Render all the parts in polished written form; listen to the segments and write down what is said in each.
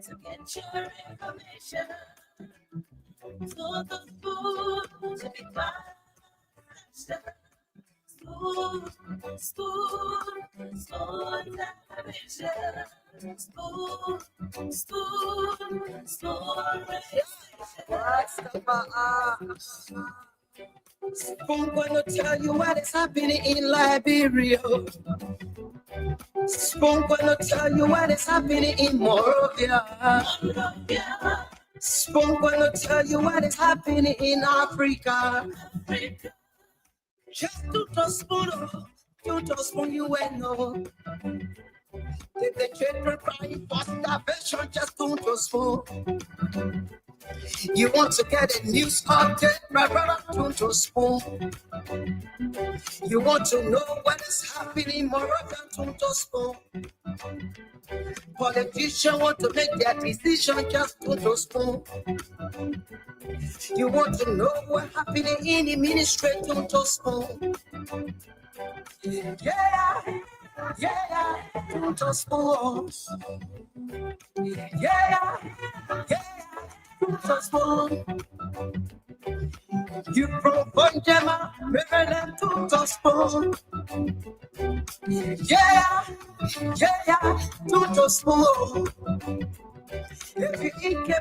To get your information, to the food to be balanced. Spoon, spoon, spoon television. Spoon, spoon, spoon radio. Spoon gonna tell you what is happening in Liberia. Spoon gonna tell you what is happening in Morovia. Spoon gonna tell you what is happening in Africa. Just to spoon, you will know. The children crying for starvation, just to spoon. You want to get a news update, my brother, to spoon. You want to know what is happening more than to spoon. Politicians want to make their decision, just to spoon. You want to know what's happening in the ministry, to spoon. Yeah, to spoon. Yeah, to spoon. You propose them, reverend to spoon. Yeah, to spoon. If you eat keep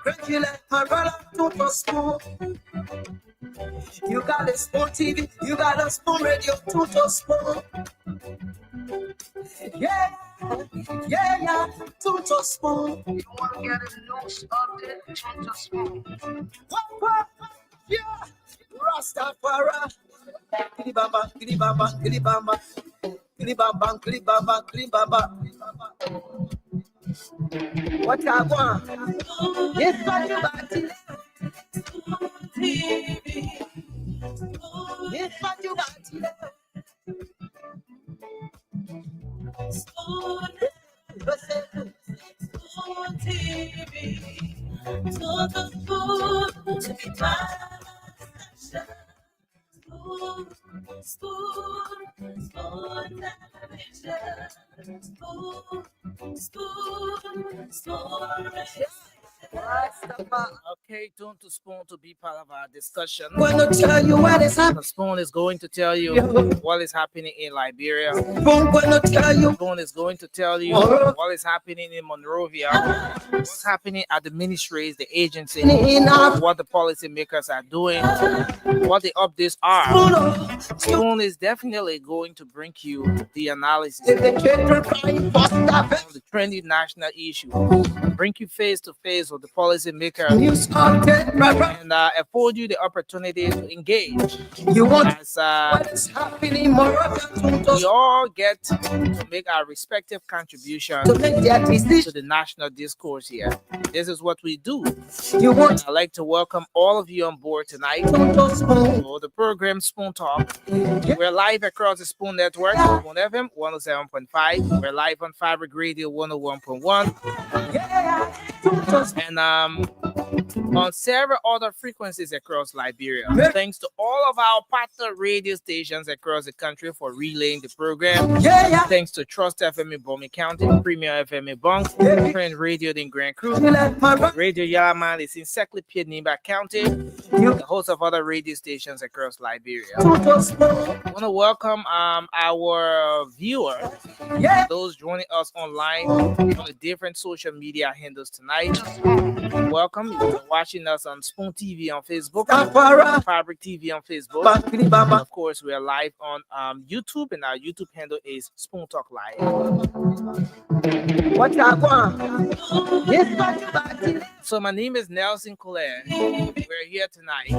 regular, my brother, to spoon. You got a spoon TV, you got a spoon radio, to spoon. Yeah, to spoon. You want to get a news update, to spoon. Yeah, Rastafari. Kilibamba, kilibamba, kilibamba. Kilibamba, kilibamba, kilibamba. What I want? Yes, but you got it. Yes, but you got it. Spoon TV, to the food to be balanced. Spoon television. Spoon radio. Okay, don't to Spoon to be part of our discussion. Going to tell you what is happening. Spoon is going to tell you what is happening in Liberia. Spoon going to tell you. Spoon is going to tell you what is happening in Monrovia. What's happening at the ministries, the agencies, what the policymakers are doing, what the updates are. Spoon is definitely going to bring you the analysis on the trendy national issue, bring you face to face with the policymakers, and afford you the opportunity to engage. You want as what is happening more we all get to make our respective contributions to the national discourse here. This is what we do. I'd like to welcome all of you on board tonight for the program Spoon Talk. We're live across the Spoon Network, Spoon FM 107.5. We're live on Fabric Radio 101.1. And on several other frequencies across Liberia. Thanks to all of our partner radio stations across the country for relaying the program. Thanks to Trust FM in Bomi County, Premier FM in Bong, Trend Radio in Grand Crew, Radio Yalaman is in Sekli Nimba County, the host of other radio stations across Liberia. I want to welcome our viewers, those joining us online on the different social media handles tonight. Welcome. You're watching us on Spoon TV on Facebook, Fabric TV on Facebook. And of course, we are live on YouTube, and our YouTube handle is Spoon Talk Live. So my name is Nelson Colette. We're here tonight.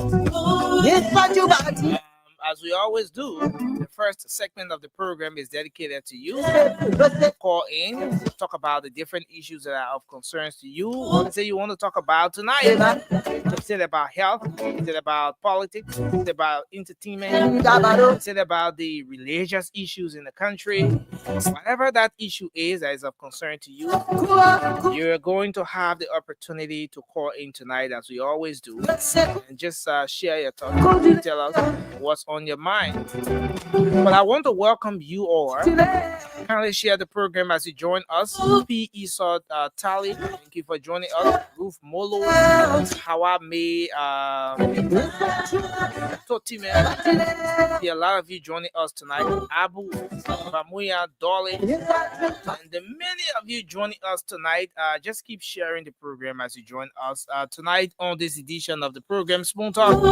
As we always do, the first segment of the program is dedicated to you. Call in, talk about the different issues that are of concerns to you. What say you want to talk about tonight? Is it about health? Is it about politics? Is it about entertainment? Is it about the religious issues in the country? Whatever that issue is that is of concern to you, you're going to have the opportunity to call in tonight, as we always do, and just share your thoughts. Tell us what's on your mind. But I want to welcome you all. Kindly share the program as you join us. P. Esau Tali, thank you for joining us. Ruth Molo, Hawa May, Toti Man. See a lot of you joining us tonight. Abu, Vamuya, Dolly, and the many of you joining us tonight. Just keep sharing the program as you join us tonight on this edition of the program Spoon Talk.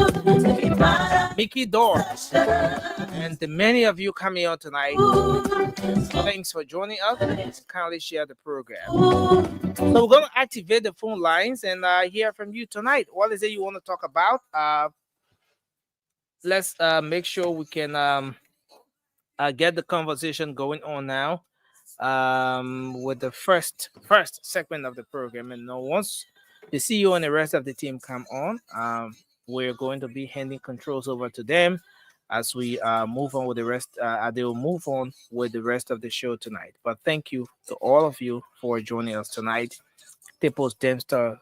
Mickey Dor, and the many of you coming on tonight. Thanks for joining us and kindly share the program. So we're going to activate the phone lines and hear from you tonight. What is it you want to talk about? Let's make sure we can get the conversation going on now with the first segment of the program. And once the CEO and the rest of the team come on, we're going to be handing controls over to them as we move on with the rest. They will move on with the rest of the show tonight. But thank you to all of you for joining us tonight. Tipos Dempster,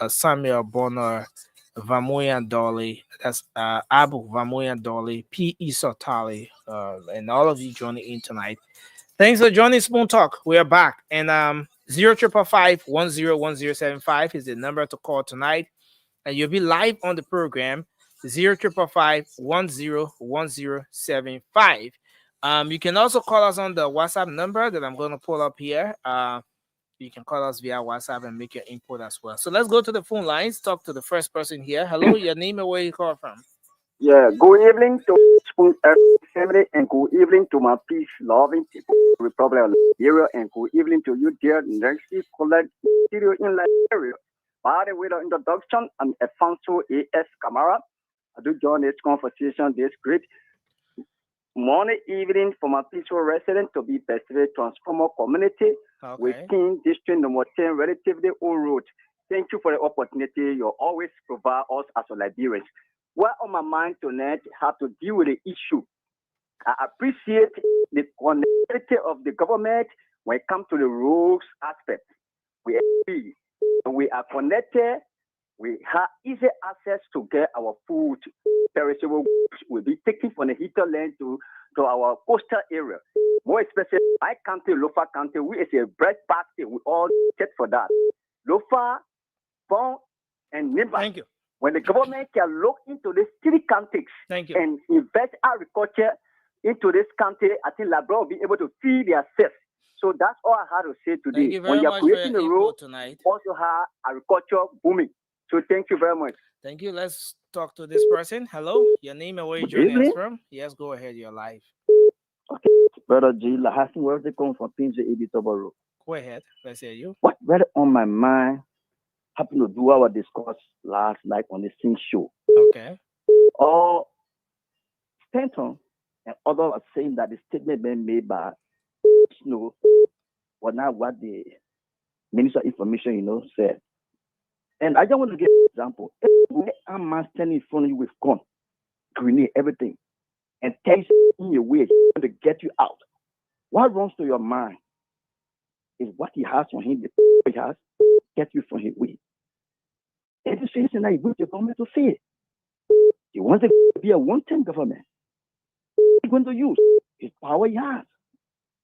Samuel Bonner, Vamoyan Dolly, that's Abu Vamoyan Dolly, P. Isotali, and all of you joining in tonight. Thanks for joining Spoon Talk. We are back. And 0555-101075 is the number to call tonight. And you'll be live on the program. 0555-101075. You can also call us on the WhatsApp number that I'm going to pull up here. You can call us via WhatsApp and make your input as well. So let's go to the phone lines. Talk to the first person here. Hello, your name and where you call from. Yeah, good evening to Spoon family and good evening to my peace-loving people, Republic of Liberia, and good evening to you, dear Nancy College Studio in Liberia. By the way, the introduction, I'm Alfonso A.S. Camara. I do join this conversation this great morning, evening for my peaceful resident to be Pacific Transformer Community within District Number 10, relatively old road. Thank you for the opportunity you always provide us as Liberians. What on my mind tonight, how to deal with the issue. I appreciate the connectivity of the government when it comes to the rules aspect. We agree. We are connected. We have easy access to get our food. Perishable goods will be taken from the hinterland to our coastal area. More especially, my county, Lofa County, we is a bread basket. We all get for that. Lofa, Bon, and Nimba. Thank you. When the government can look into the city counties and invest agriculture into this country, I think Labrador will be able to feed themselves. So that's all I had to say today. Thank you very much for your input tonight. Also have agriculture booming. So thank you very much. Thank you. Let's talk to this person. Hello, your name and where you joining us from? Yes, go ahead. You're live. Okay, Brother G, Lahassan, where's it come from? Pinja Ebi Toboro. Go ahead. Let's hear you. What really on my mind happened to do our discuss last night on the same show. Okay. Stanton and others are saying that the statement being made by Snow was not what the Minister of Information, said. And I just want to give an example. If a man standing in front of you with gun, grenade, everything, and takes in your way to get you out, what runs to your mind is what he has on him, the he has, get you from his way. If you say that, you want the government to say it. You want to be a one-time government. He's going to use his power he has.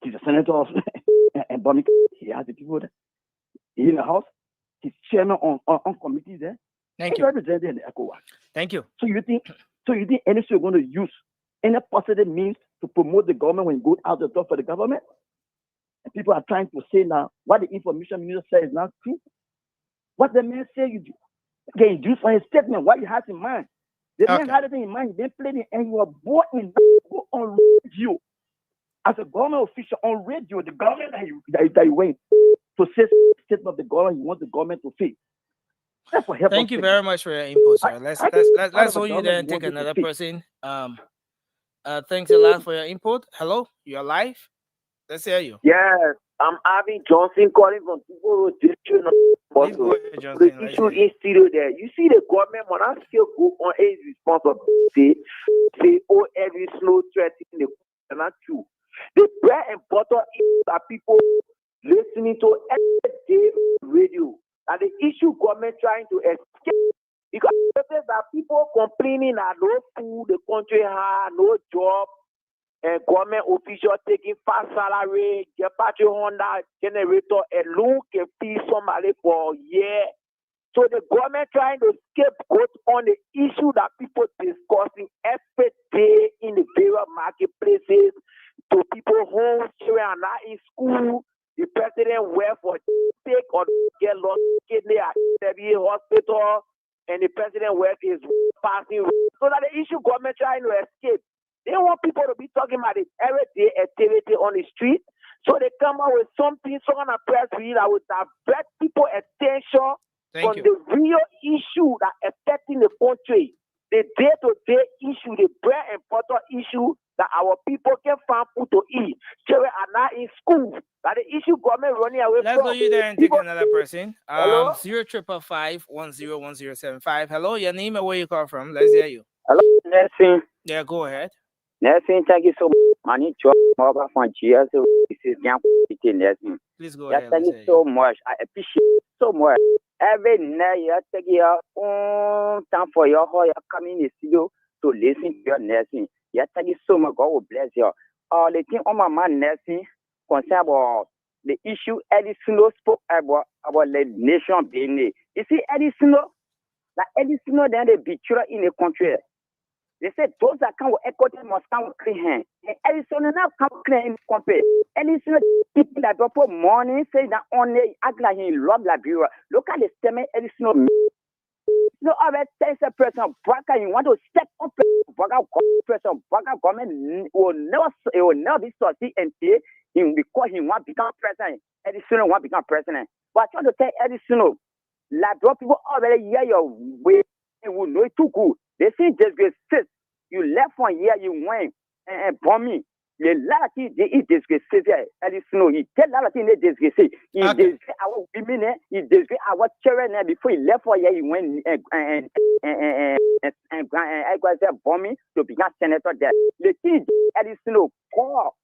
He's a senator of and Bonnie. He has the people there. He's in the house. He's chairman on committees there. Thank you. Representing the ECOWAS. Thank you. So you think NSU are going to use any positive means to promote the government when you go out the door for the government? And people are trying to say now what the information minister says is not true. What the man say you do. Again, use for his statement, what he has in mind. The man had it in mind, he been playing, and you were born in on radio. As a government official on radio, the government that you went to say statement of the government, you want the government to fix. Thank you very much for your input, sir. Let's hold you there and take another person. Thanks a lot for your input. Hello, you're live. Let's hear you. Yes, I'm Avi Johnson calling from Tuboro District. The issue is still there. You see, the government when I still go on its responsibility, say, oh, every slow threat in the not true. The bread and butter is that people listening to every radio. And the issue government trying to escape because that people complaining that no food, the country has no job. and government officials taking fast salary, get battery Honda generator alone can feed somebody for a year. So the government trying to scapegoat on the issue that people discussing every day in the various marketplaces, to people home, children are not in school. The president went for take or get lost kidney at every hospital, and the president work is passing. So that the issue government trying to escape. They want people to be talking about the everyday activity on the street. So they come out with something, some kind of press release that would divert people's attention from the real issue that affecting the country. The day-to-day issue, the bread and butter issue that our people can find food to eat. Children are not in school. That the issue government running away Let's from. go you there and take another person. Hello? 0555 Hello, your name and where you call from. Let's hear you. Hello, Nelson. Yeah, go ahead. Nelson, thank you so much. Money job over from GS. This is Nelson. Please go Yes, ahead. thank you so much. I appreciate it so much. Every night you take your own time for your whole coming in the studio to listen to your Nelson. Yes, thank you so much. God will bless you. The thing on my mind, Nelson, concern about the issue Eddie Snow spoke about the nation being. You see, Eddie Snow, then they betray in the country. They said those that come with equity must come with clean hands. And Edison now come clean in compare. Edison people that drop money say that only act like he love la bureau. Look at the statement Edison. No other tells a person Braga you want to step up person Braga government will never be succeed and say him because he want to become president. Edison want to become president. But I try to tell Edison, la drop people already hear your way and will know it too good. They say disgrace. You left 1 year, you went and bomb me. The lot of things he disgrace. He tell a lot of things they disgrace. He disgrace our women, he disgrace our children before he left 1 year, he went and I was there bombing to become senator there. The thing Edison call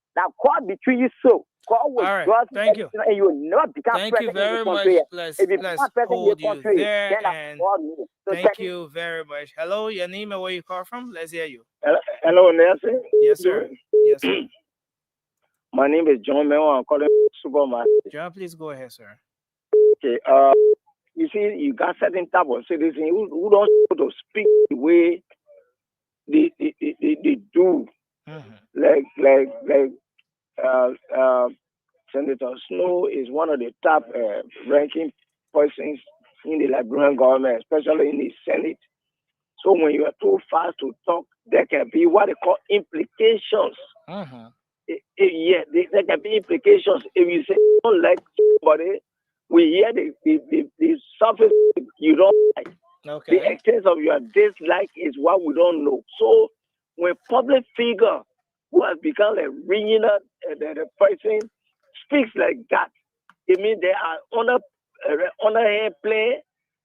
between you so. All right, thank you. And you will not become thank president you very in the country. much. If you Let's become president hold in the you country, there. then And so thank you very much. Hello, your name and where you call from. Let's hear you. Hello, Nelson. Yes, sir. Yes, sir. My name is John Mel. I'm calling Supermarket. John, please go ahead, sir. Okay. You see, you got certain type of citizens who don't to speak the way they do. Mm-hmm. Like Senator Snow is one of the top ranking persons in the Liberian government, especially in the Senate. So when you are too fast to talk, there can be what they call implications. Mm-hmm. There can be implications if you say you don't like somebody. We hear the surface you don't like. Okay. The extent of your dislike is what we don't know. So when public figure who has become a regional the person speaks like that, it means there are honor play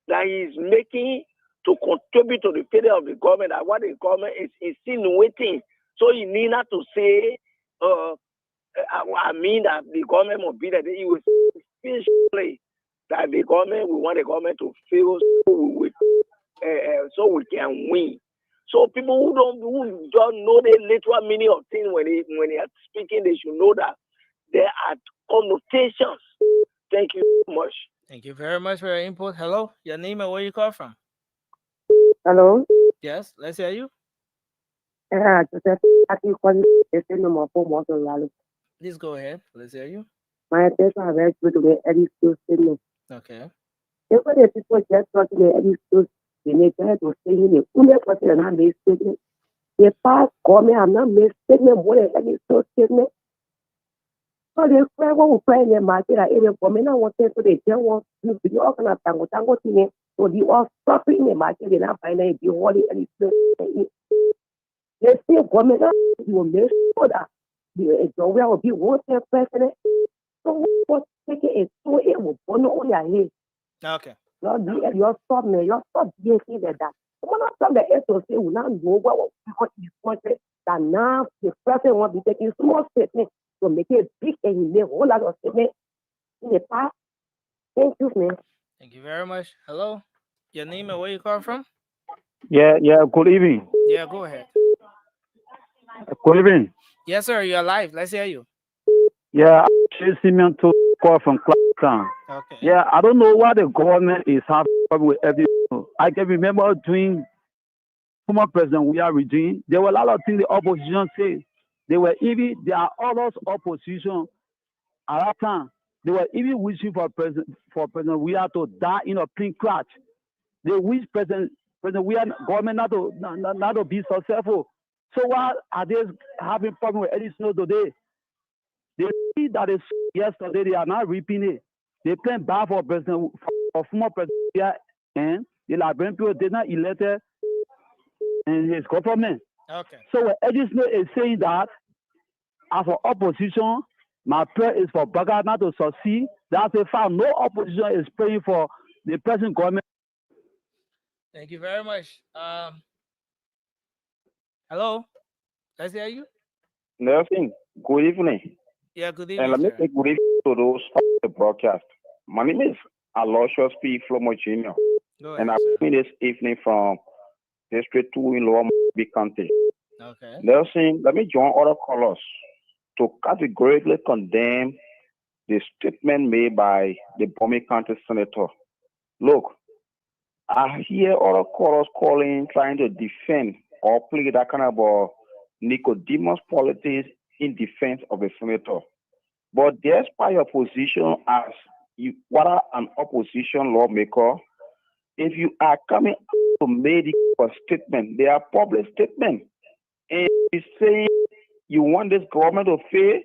that he's making to contribute to the failure of the government, that what the government is insinuating. So you need not to say, I mean that the government must be that he will play that the government, we want the government to fail so we can win. So people who don't know the literal meaning of things when they are speaking, they should know that there are connotations. Thank you so much. Thank you very much for your input. Hello, your name and where you call from. Hello. Yes, let's hear you. Please go ahead. Let's hear you. My attention is very good to the Edison statement. Okay. If the people just talking the Edison, they need to say in the only person and not make statement. They pass comment and not make statement more than Edison statement. So they cry what we cry in the market at any comment. I want to say they don't want to be all kind of tango thing. So they all suffering in the market. They not find it. They hold it and it's they say government will make sure that the Joe will be one president. So what take it so it will burn on your head. Okay. Your stop me, your stop being that. Someone not stop the SOC will not know what is country that now the president will be taking small statement to make it big and he make a whole lot of statement in the past. Thank you, man. Thank you very much. Hello. Your name and where you call from? Yeah, good evening. Yeah, go ahead. Good evening. Yes, sir. You're live. Let's hear you. Yeah, she's Simeon to call from Clarktown. Okay. Yeah, I don't know why the government is having trouble with everything. I can remember during former president we are regime, there were a lot of things the opposition say. There are others opposition at that time. They were even wishing for President we are to die in a plane crash. They wish President we are government not to be successful. So why are they having problem with Eddie Snow today? They see that is yesterday they are not reaping it. They plan bad for former president and the Liberian people did not elected in his government. Okay. So when Eddie Snow is saying that as for opposition, my prayer is for Baga not to succeed. That's a fact. No opposition is praying for the present government. Thank you very much. Hello. Let's hear you. Nelson, good evening. Yeah, good And evening, let me sir. say good evening to those on the broadcast. My name is Aloysius P. Flomo Jr. Go And ahead, I'm sir. coming this evening from District 2 in Lower Mozambique County. Okay. Nelson, let me join other callers to categorically condemn the statement made by the Bomi County Senator. Look, I hear other callers trying to defend or play that kind of Nicodemus politics in defense of a senator. But despite your position as what are an opposition lawmaker, if you are coming to make a statement, they are public statement, and you saying you want this government to fail,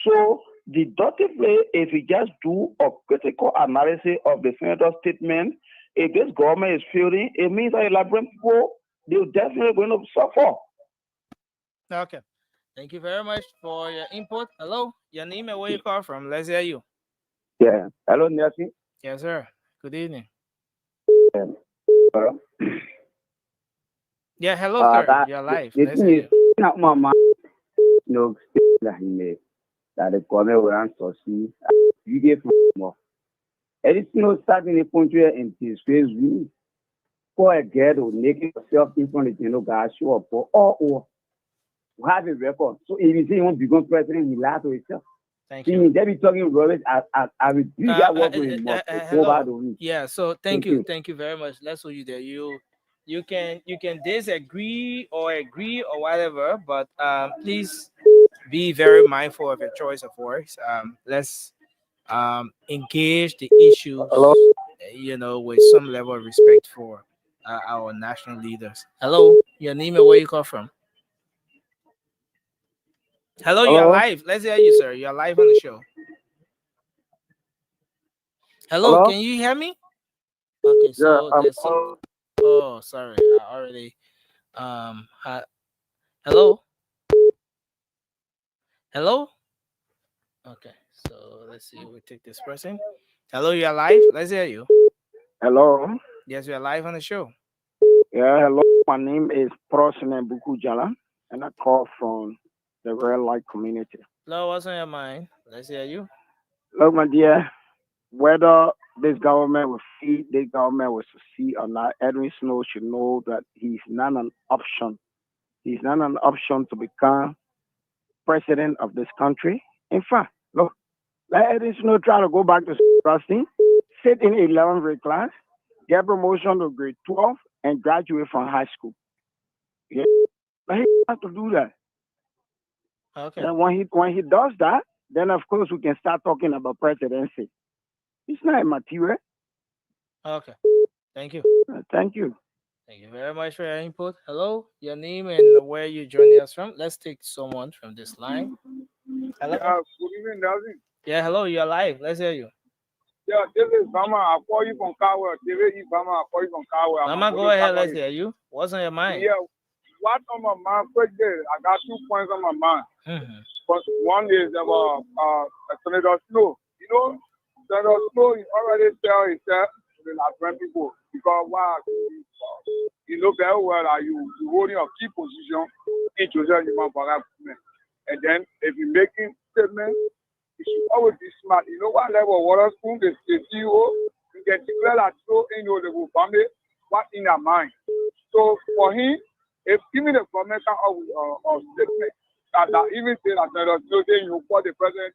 so deductively, if you just do a critical analysis of the senator's statement, if this government is failing, it means that Liberian people, they're definitely going to suffer. Okay. Thank you very much for your input. Hello. Your name and where you call from. Let's hear you. Yeah. Hello, Nelson. Yes, sir. Good evening. Hello. Yeah, hello, sir. You're live. Let's hear you. Not my mind. No, that he made that the government will answer. See, you get more. And it's not starting the country in this phase. We for a girl to make yourself in front of the guy show up for or have a record. So if you say you want to become president, he lie to himself. Thank See, you. they be talking rubbish. I will do that work with him. Hello. Yeah. So thank you. Thank you very much. Let's hold you there. You can disagree or agree or whatever, but please be very mindful of your choice of words. Let's engage the issues, Hello? with some level of respect for our national leaders. Hello, your name and where you call from. Hello, you're Hello? live. Let's hear you, sir. You're live on the show. Hello, Hello? can you hear me? Okay, so Yeah, there's some. Oh, sorry, I already. Hello, hello. Okay, so let's see. We take this person. Hello, you're live. Let's hear you. Hello? Yes, you're live on the show. Yeah, hello. My name is Prosine Buku Jala, and I call from the Real Light community. Hello, what's on your mind? Let's hear you. Look, my dear, whether this government will feed, this government will succeed or not, Edwin Snow should know that he's not an option. He's not an option to become president of this country. In fact, look, let Edwin Snow try to go back to trusting, sit in 11th grade class, get promotion to grade 12, and graduate from high school. Yeah, but he has to do that. Okay. And when he does that, then of course we can start talking about presidency. It's not a material. Okay. Thank you. Thank you. Thank you very much for your input. Hello, your name and where you joining us from. Let's take someone from this line. Hello. Good evening, Nelson. Yeah, hello, you're live. Let's hear you. Yeah, this is Bama. I call you from Cowell. Bama, I call you from Cowell. Mama, go ahead. Let's hear you. What's on your mind? Yeah, what on my mind? Quick day. I got 2 points on my mind. But one is about Senator Snow. You know, Senator Snow is already tell himself to the Liberian people because you know very well that you holding a key position in Joseph Human Government. And then if you're making statements, you should always be smart. You know what level of water spoon the CEO, you can declare that so in the family, what in their mind. So for him, if giving the government of statement, that even say that Senator Snow saying you for the president,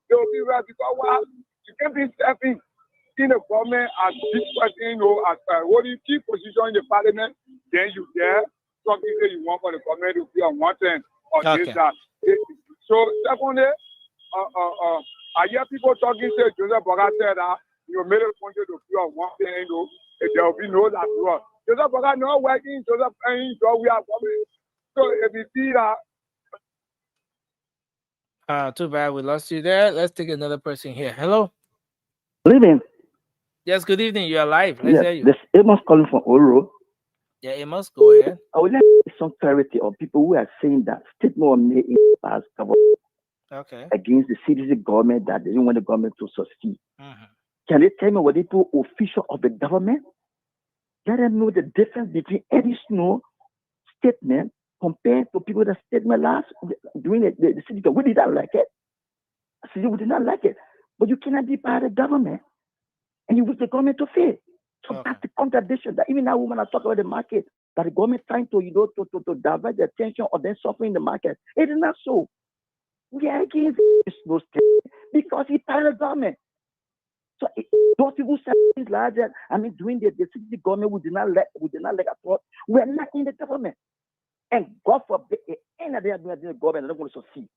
they will be right because well, you can't be stepping in the government as big person, as holding key position in the parliament, then you there something say you want for the government to be on one thing or this that. So secondly, I hear people talking say Joseph Boga said that you made a point to be on one thing, there will be no that wrong. Joseph Boga not working, Joseph paying, so we are coming. So if you see that. Too bad we lost you there. Let's take another person here. Hello. Good evening. Yes, good evening. You are live. Let's hear you. This Amos calling from Oro. Yeah, Amos, go ahead. I would like some clarity on people who are saying that statement was made in the past against the CDC government that they didn't want the government to succeed. Can they tell me what they do official of the government? Let them know the difference between Eddie Snow statement compared to people that statement last during the city. We did not like it. I said, we did not like it. But you cannot be part of the government and you wish the government to fail. So that's the contradiction. That even now women are talking about the market, that the government trying to, to divert the attention of them suffering the market. It is not so. We are against those things because he's part of the government. So those people say things like that, during the city government, we did not let at all. We are not in the government. And God forbid, any of them doing the government, they're not going to succeed.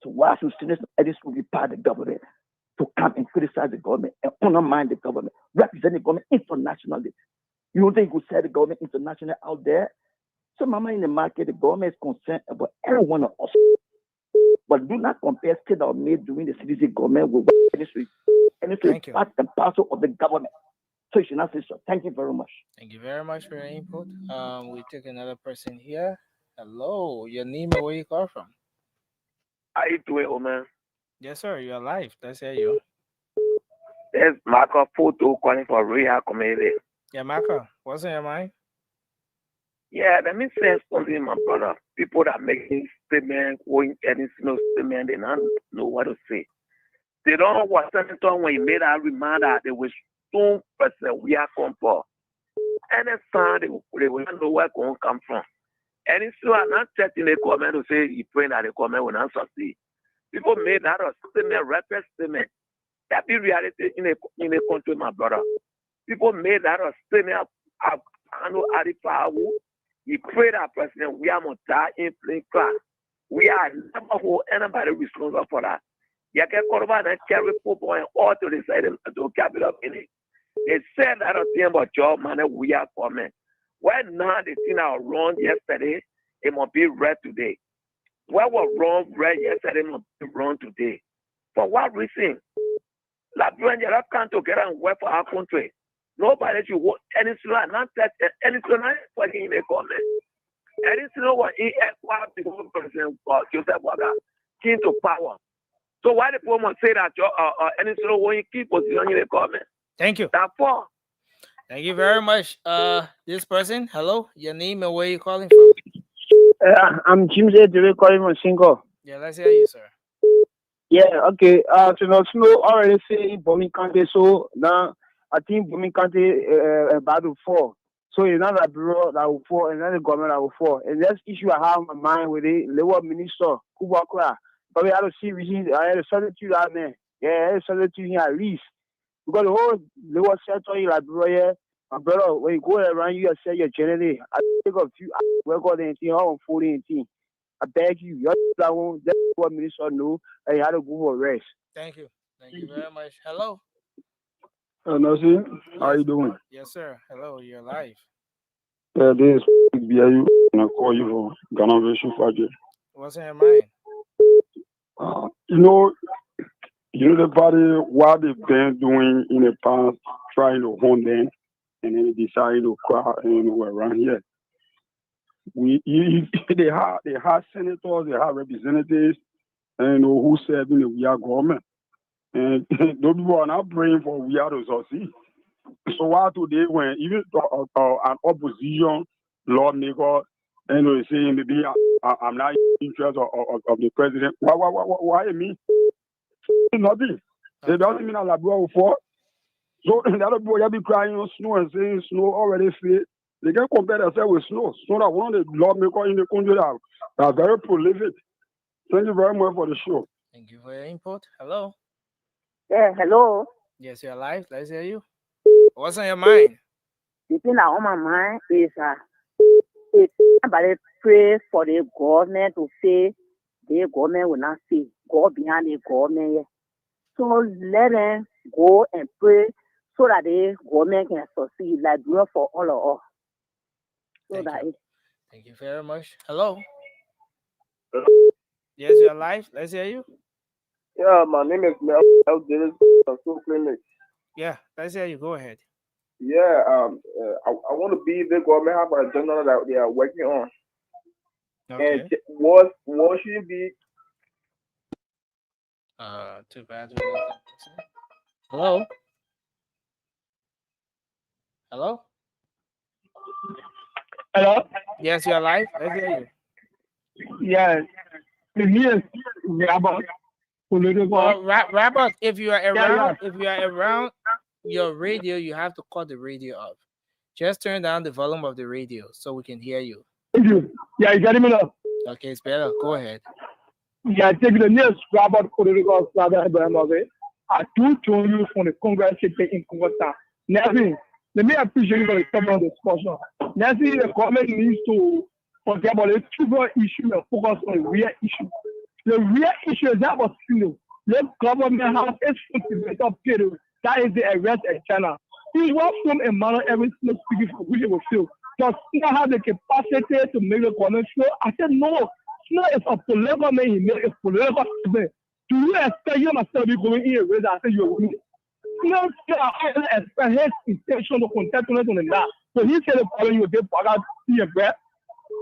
So why should students will be part of the government to come and criticize the government and undermine the government, represent the government internationally? You don't think you could say the government internationally out there? So, mama, in the market, the government is concerned about every one of us. But do not compare state or made during the CDC government with industry. Industry is part and parcel of the government. So you should not say so. Thank you very much. Thank you very much for your input. We take another person here. Hello, your name and where you call from? How you doing, Oman? Yes, sir. You're live. Let's hear you. There's Marco Photo calling for Real Community. Yeah, Marco, what's in your mind? Yeah, let me say something, my brother. People that making statements, going any statement, they don't know what to say. They don't know what Senator when he made a remark that they will soon person we are come for. Any time they will not know where going to come from. And it's still not setting the comment to say he praying that the comment will not succeed. People made that a statement, rapid statement. That be reality in a country, my brother. People made that a statement. I know Arifa, he prayed that president, we are going to die in plain class. We are never hold anybody responsible for that. You can call about and carry people and all to decide to cap it up in it. They said that a thing about job money, we are coming. When now the thing are wrong yesterday, it must be right today. What was wrong right yesterday must be wrong today. For what reason? Liberia have come together and work for our country. Nobody should work any sooner, not that any sooner working in the government. Any sooner what he acquired the president Joseph Boga came to power. So why the people must say that any sooner when you keep position in the government? Thank you. Therefore, thank you very much. This person, hello, your name and where you calling from? I'm James A. calling from Single. Yeah, let's hear you, sir. Yeah, okay. So Snow already say bombing country, so now I think bombing country about to fall. So it's not a bureau that will fall, and not the government that will fall. And that's issue I have in my mind with the labor minister, Kubakura. But we have to see reasons. I had a solitude out there. Yeah, I had a solitude here at least. Because the whole labor sector in Liberia, my brother, when you go around, you say your journey. I take a few work on anything, on 40 and I beg you, that one, that's what minister know, and you had to go for rest. Thank you. Thank you very much. Hello. Nazi, how you doing? Yes, sir. Hello, you're live. This is BIU, and I call you for Ghana Vision Project. What's in your mind? The party, what they've been doing in the past, trying to hone them, and then they decided to cry around here. They have senators, they have representatives, and who serve in the we are government. And those people are not praying for we are to succeed. So why today when even an opposition lawmaker and they say maybe I'm not in interest of the president, why me? Nothing. It doesn't mean I'll go for. So the other people be crying on Snow and saying Snow already failed. They can compare themselves with Snow. So that one of the lawmakers in the country that are very prolific. Thank you very much for the show. Thank you for your input. Hello. Yeah, hello. Yes, you're live. Let's hear you. What's on your mind? The thing that on my mind is if somebody pray for the government to say the government will not see God behind the government. Yeah. So let them go and pray so that the government can succeed, like do for all of us. So Thank that you. it, Thank you very much. Hello. Yes, you're live. Let's hear you. Yeah, my name is Mel Davis Soul Clinic. Yeah, let's hear you. Go ahead. Yeah, I want to be the government have a agenda that they are working on, and Okay. what should be. Too bad. Hello. Hello. Hello? Yes, you're live. Let's hear you. Yes. The news about political. Robert, if you are Yeah, around, yeah. your radio, you have to cut the radio off. Just turn down the volume of the radio so we can hear you. Thank you. Yeah, you getting me now? Okay, it's better. Go ahead. Yeah, take the news about political father Abraham Abe. I do tell you from the Congress in Congress. Nothing. Let me appreciate you for the cover of the discussion. Nothing the government needs to forget about the trivial issue and focus on the real issue. The real issue is that was still the government has its fundamental period. That is the arrest in China. It was from a manner every single speaking for which it was feel. Does not have the capacity to make the government feel? I said no. Snow is a political man, he made a political statement. Do you expect you myself be going in a race? I said you're winning. Snow said I don't expect his intention to contact us on the map. So he said the problem you get back out see a breath.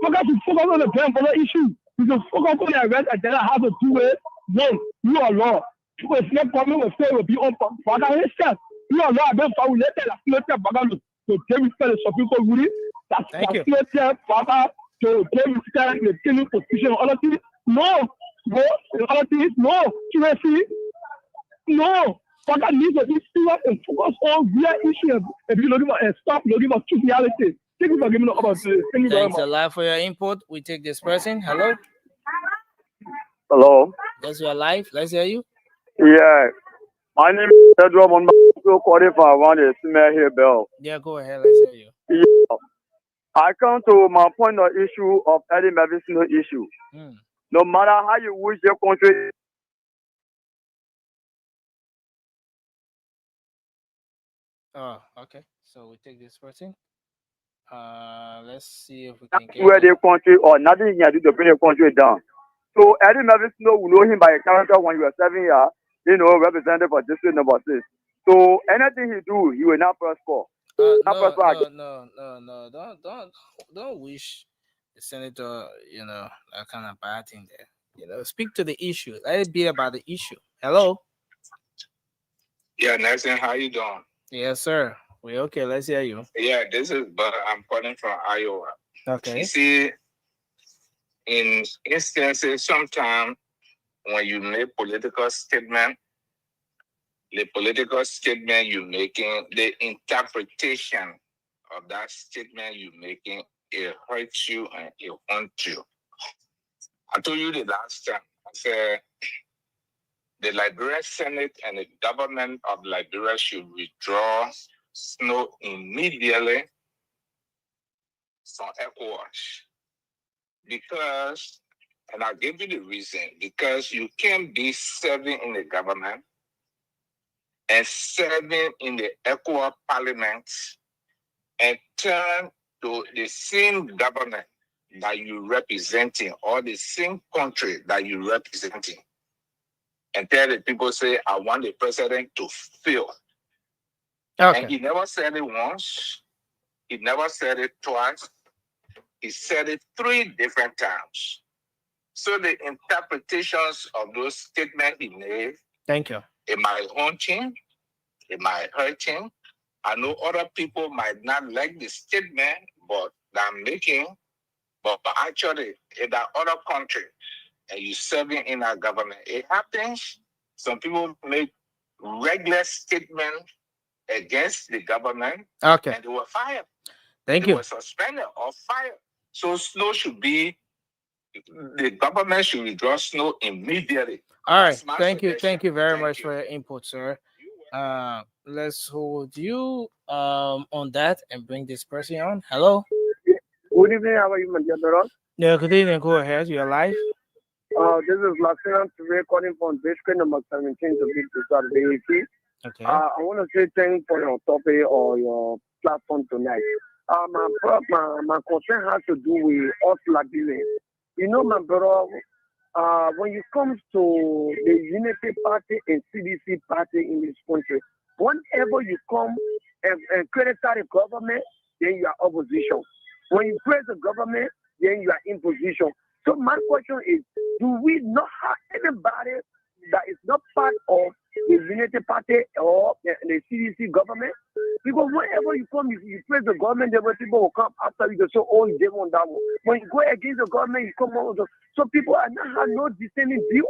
Focus to focus on the grand border issue. You can focus on the arrest and then I have to do it. One, you are law. Because not coming with say will be on Baga himself. You are law, I've been found later, that's not that Baga to David Spell Supreme Court ruling. That's not that Baga to David Spell in the killing position. Other things, no. No. Other things, no. QSC, no. Baga needs to be serious and focus on real issues. If you're looking for stop looking for triviality. Thank you for giving me the opportunity. Thank you very Thanks much. a lot for your input. We take this person. Hello. Hello. Yes, you are live. Let's hear you. Yeah, my name is Pedro Monmaco, calling from around the Smell Hill Bell. Yeah, go ahead. Let's hear you. Yeah. I come to my point of issue of any medicinal issue. No matter how you wish your country. Oh, okay. So we take this person. Let's see if we can get Where the country or nothing you do to bring the country down. So Eddie Mavisno will know him by a character when you are 7 years, representative for district number 6. So anything he do, he will not prosper. No. Don't wish the senator, that kind of bad thing there. Speak to the issue. Let it be about the issue. Hello. Yeah, Nelson, how you doing? Yes, sir. We okay. Let's hear you. Yeah, this is but I'm calling from Iowa. Okay. You see, in instances, sometimes when you make political statement, the political statement you're making, the interpretation of that statement you're making, it hurts you and it haunts you. I told you the last time, I said the Liberian Senate and the government of Liberia should withdraw Snow immediately from ECOWAS. Because, and I'll give you the reason, because you can't be serving in the government and serving in the ECOWAS parliament and turn to the same government that you're representing or the same country that you're representing and tell the people, say, I want the president to fail. Okay. And he never said it once. He never said it twice. He said it 3 different times. So the interpretations of those statements he made, thank you. It might haunt him, it might hurt him. I know other people might not like the statement but that I'm making, but actually in that other country and you serving in our government, it happens. Some people make regular statements against the government, okay, and they were fired. Thank they you. were suspended or fired. So Snow should be The government should withdraw snow immediately. All right. Thank you very much for your input, sir. Let's hold you on that and bring this person on. Hello. Good evening, how are you, my dear brother? Yeah, good evening. Go ahead. You're live. This is Lieutenant Survey calling from district number 17 to be precise, the AP. Okay. I want to say thanks for your topic or your platform tonight. My concern has to do with us Liberians. You know, my brother, when it comes to the Unity Party and CDC Party in this country, whenever you come and criticize the government, then you are opposition. When you praise the government, then you are in position. So my question is, do we not have anybody that is not part of the Unity Party or the CDC government? Because whenever you come, you praise the government, then people will come after you. They say, oh, they want that one. When you go against the government, you come on. So people are not have no dissenting view.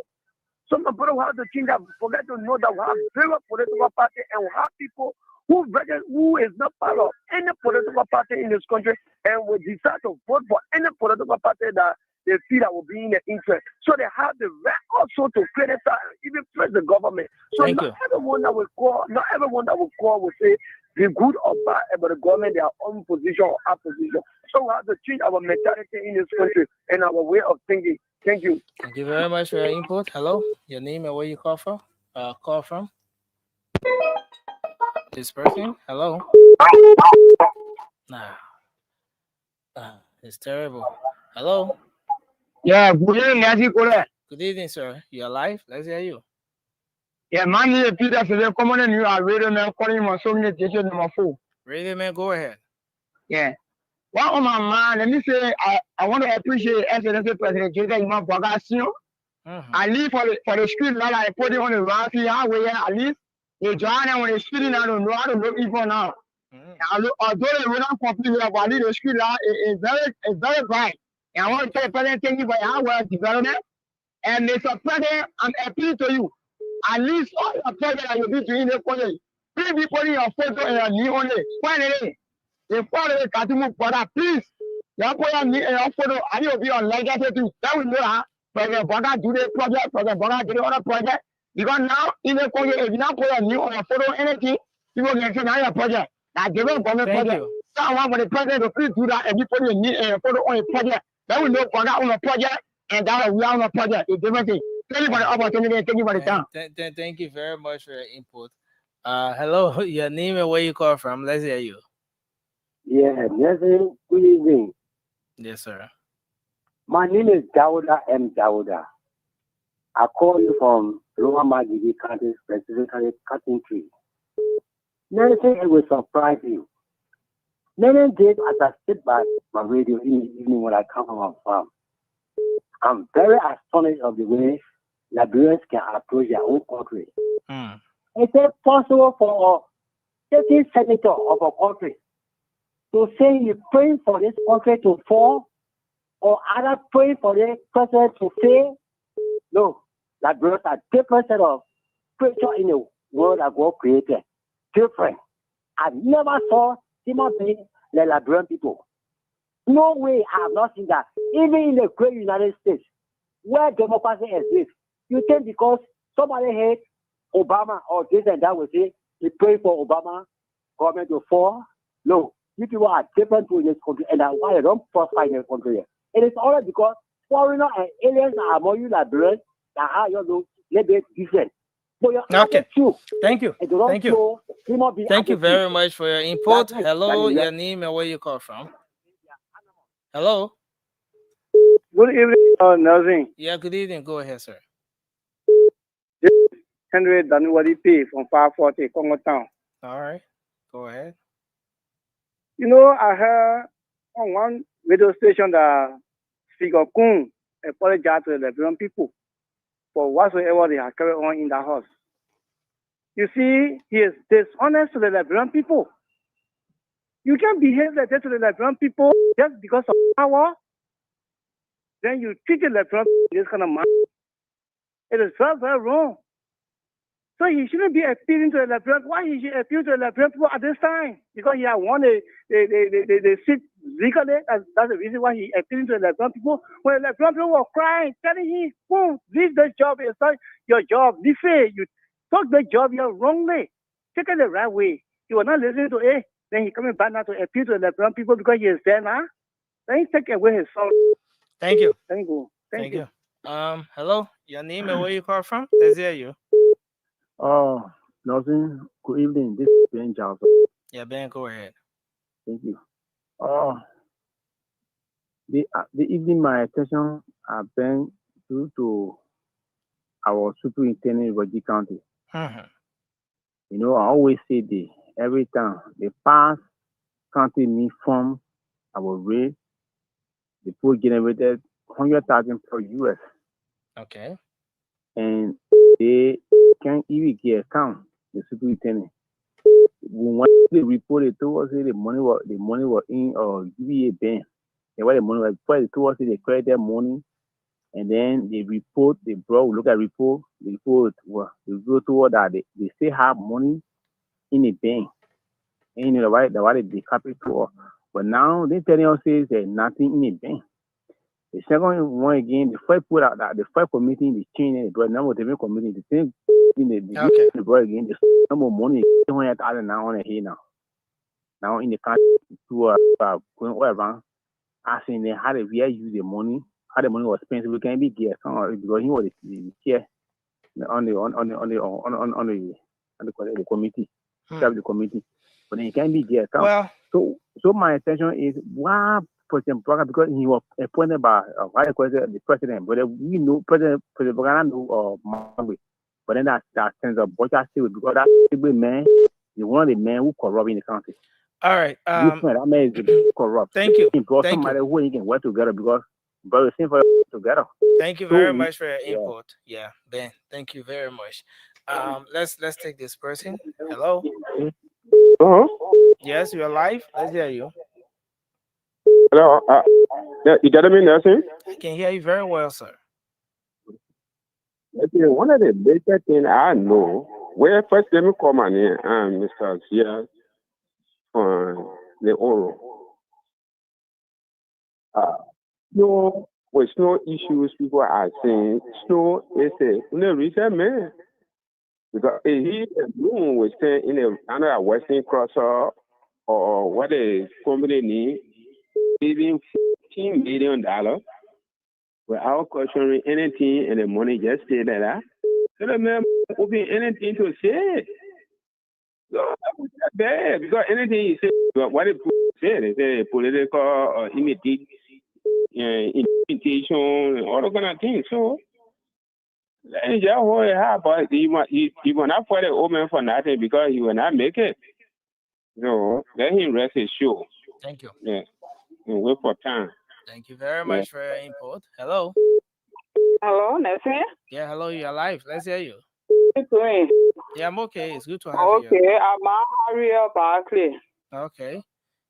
So my brother, we have to think that forget to know that we have very political party and we have people who is not part of any political party in this country and will decide to vote for any political party that they feel that will be in their interest. So they have the right also to criticize and even praise the government. So not everyone that will call will say the good or bad about the government, their own position or opposition. So we have to change our mentality in this country and our way of thinking. Thank you. Thank you very much for your input. Hello, your name and where you call from? This person. Hello. Nah. It's terrible. Hello. Yeah, good evening, Nancy Kole. Good evening, sir. You're live. Let's hear you. Yeah, my name is Peter. So they're coming in. You are radio man calling my so many station number 4. Radio man, go ahead. Yeah. Well, on my mind, let me say I want to appreciate Excellency President Jacob Imam Bogasio. I live for the street like I put it on the Rafi highway. I live. They join them when they're speeding. I don't know people now. Although they will not complete it, but the street law is very bright. And I want to tell the President thank you for your work development. And Mr. President, I'm appealing to you. At least all the projects that you be doing in the country, please be putting your photo and your knee on it. Finally, the father got to move for that, please. You put your knee and your photo, and you'll be on legacy too. That will know how President Boga do the project, President Boga do the other project. Because now, in the country, if you not put your knee on your photo or anything, people can say, now your project. Now, give them government project. So I want for the president to please do that and you put your knee and your photo on a project. That will know Boga on a project, and that we are on a project. It's different thing. Thank you for the opportunity. Thank you for the time. Thank you very much for your input. Hello, your name and where you call from. Let's hear you. Yeah, good evening. Yes, sir. My name is Dawuda M. Dawuda. I call you from Lower Magidi County, specifically Cutting Tree. Many things will surprise you. Many days as I sit by my radio in the evening when I come from my farm, I'm very astonished of the way Liberians can approach their own country. Is it possible for a certain senator of a country to say you're praying for this country to fall, or either praying for the president to fail? No, Liberians are different set of creatures in the world that God created. Different. I never saw human beings like Liberian people. No way I have not seen that. Even in the great United States, where democracy exists, you think because somebody hates Obama or this and that will say, you pray for Obama government to fall? No. You people are different in this country, and that's why they don't prosper in this country. It is only because foreigners and aliens are among you Liberians that are little bit different. Okay. Thank you. Thank you. Thank you very much for your input. Hello, your name and where you call from. Hello. Good evening, Nelson. Yeah, good evening. Go ahead, sir. Henry Danuwadi P from 540 Congo Town. All right. Go ahead. You know, I heard on one radio station that Speaker Kun apologized to the Liberian people for whatsoever they have carried on in the house. You see, he is dishonest to the Liberian people. You can't behave like that to the Liberian people just because of power. Then you treat the Liberian people in this kind of manner. It is very, very wrong. So he shouldn't be appealing to the Liberian. Why he should appeal to the Liberian people at this time? Because he has won the seat legally, that's the reason why he appealing to the Lebanon people. When the Lebanon people were crying, telling him, "Boom, leave the job. It's not your job. Leave it. You took the job your wrong way. Take it the right way." He was not listening to it. Then he coming back now to appeal to the Lebanon people because he is there now. Then he take away his soul. Thank you. Thank you. Thank you. Hello. Your name and where you call from? Let's hear you. Nothing. Good evening. This is Ben Johnson. Yeah, Ben, go ahead. Thank you. The evening my attention has been due to our superintendent in Virginia County. You know, I always say every time they pass county me from our rate, the pool generated 100,000 per US. Okay. And they can't even get account, the superintendent. When they reported towards it, the money was in or UVA bank. And what the money was before they towards it, they credit their money, and then they report, they look at report, they report they go toward that they still have money in the bank. And you know why they capital. But now they telling us there's nothing in the bank. The second one again, the first put out that the first committee in the chain, the number of different committee, the same in the boy again, the number of money 200,000 now on here now. Now in the country to going all around, asking them how they really use the money, how the money was spent. We can be get because he was the chair on the committee, the committee. But then he can be get account. So my intention is why President Braga, because he was appointed by the president, but we know President Braga know Mangwe. But then that sends a bunch of still because that man is one of the men who corrupt in the country. All right. That man is corrupt. Thank you. He brought Thank somebody you. who he can work together because brother same for together. Thank you very much for your input. Yeah, Ben. Thank you very much. Let's take this person. Hello. Yes, you're live. Let's hear you. Hello. You get me, Nelson? I can hear you very well, sir. Okay, one of the basic things I know, where first let me call my name, Mr. Sia, the oral. No, with snow issues, people are saying snow is a reason, man. Because he was saying in another Western crosser or what a company need, saving $15 million without questioning anything, and the money just stay there. So the man will be anything to say. So that was not bad because anything he said, what it said, they say political imitation and all those kind of things. So that's just what it happened. He will not for the old man for nothing because he will not make it. So let him rest his show. Thank you. Yeah. And wait for time. Thank you very much for your input. Hello. Hello, Nelson? Yeah, hello, you're live. Let's hear you. How you doing? Yeah, I'm okay. It's good to have you. Okay, I'm Harriet Barkley. Okay.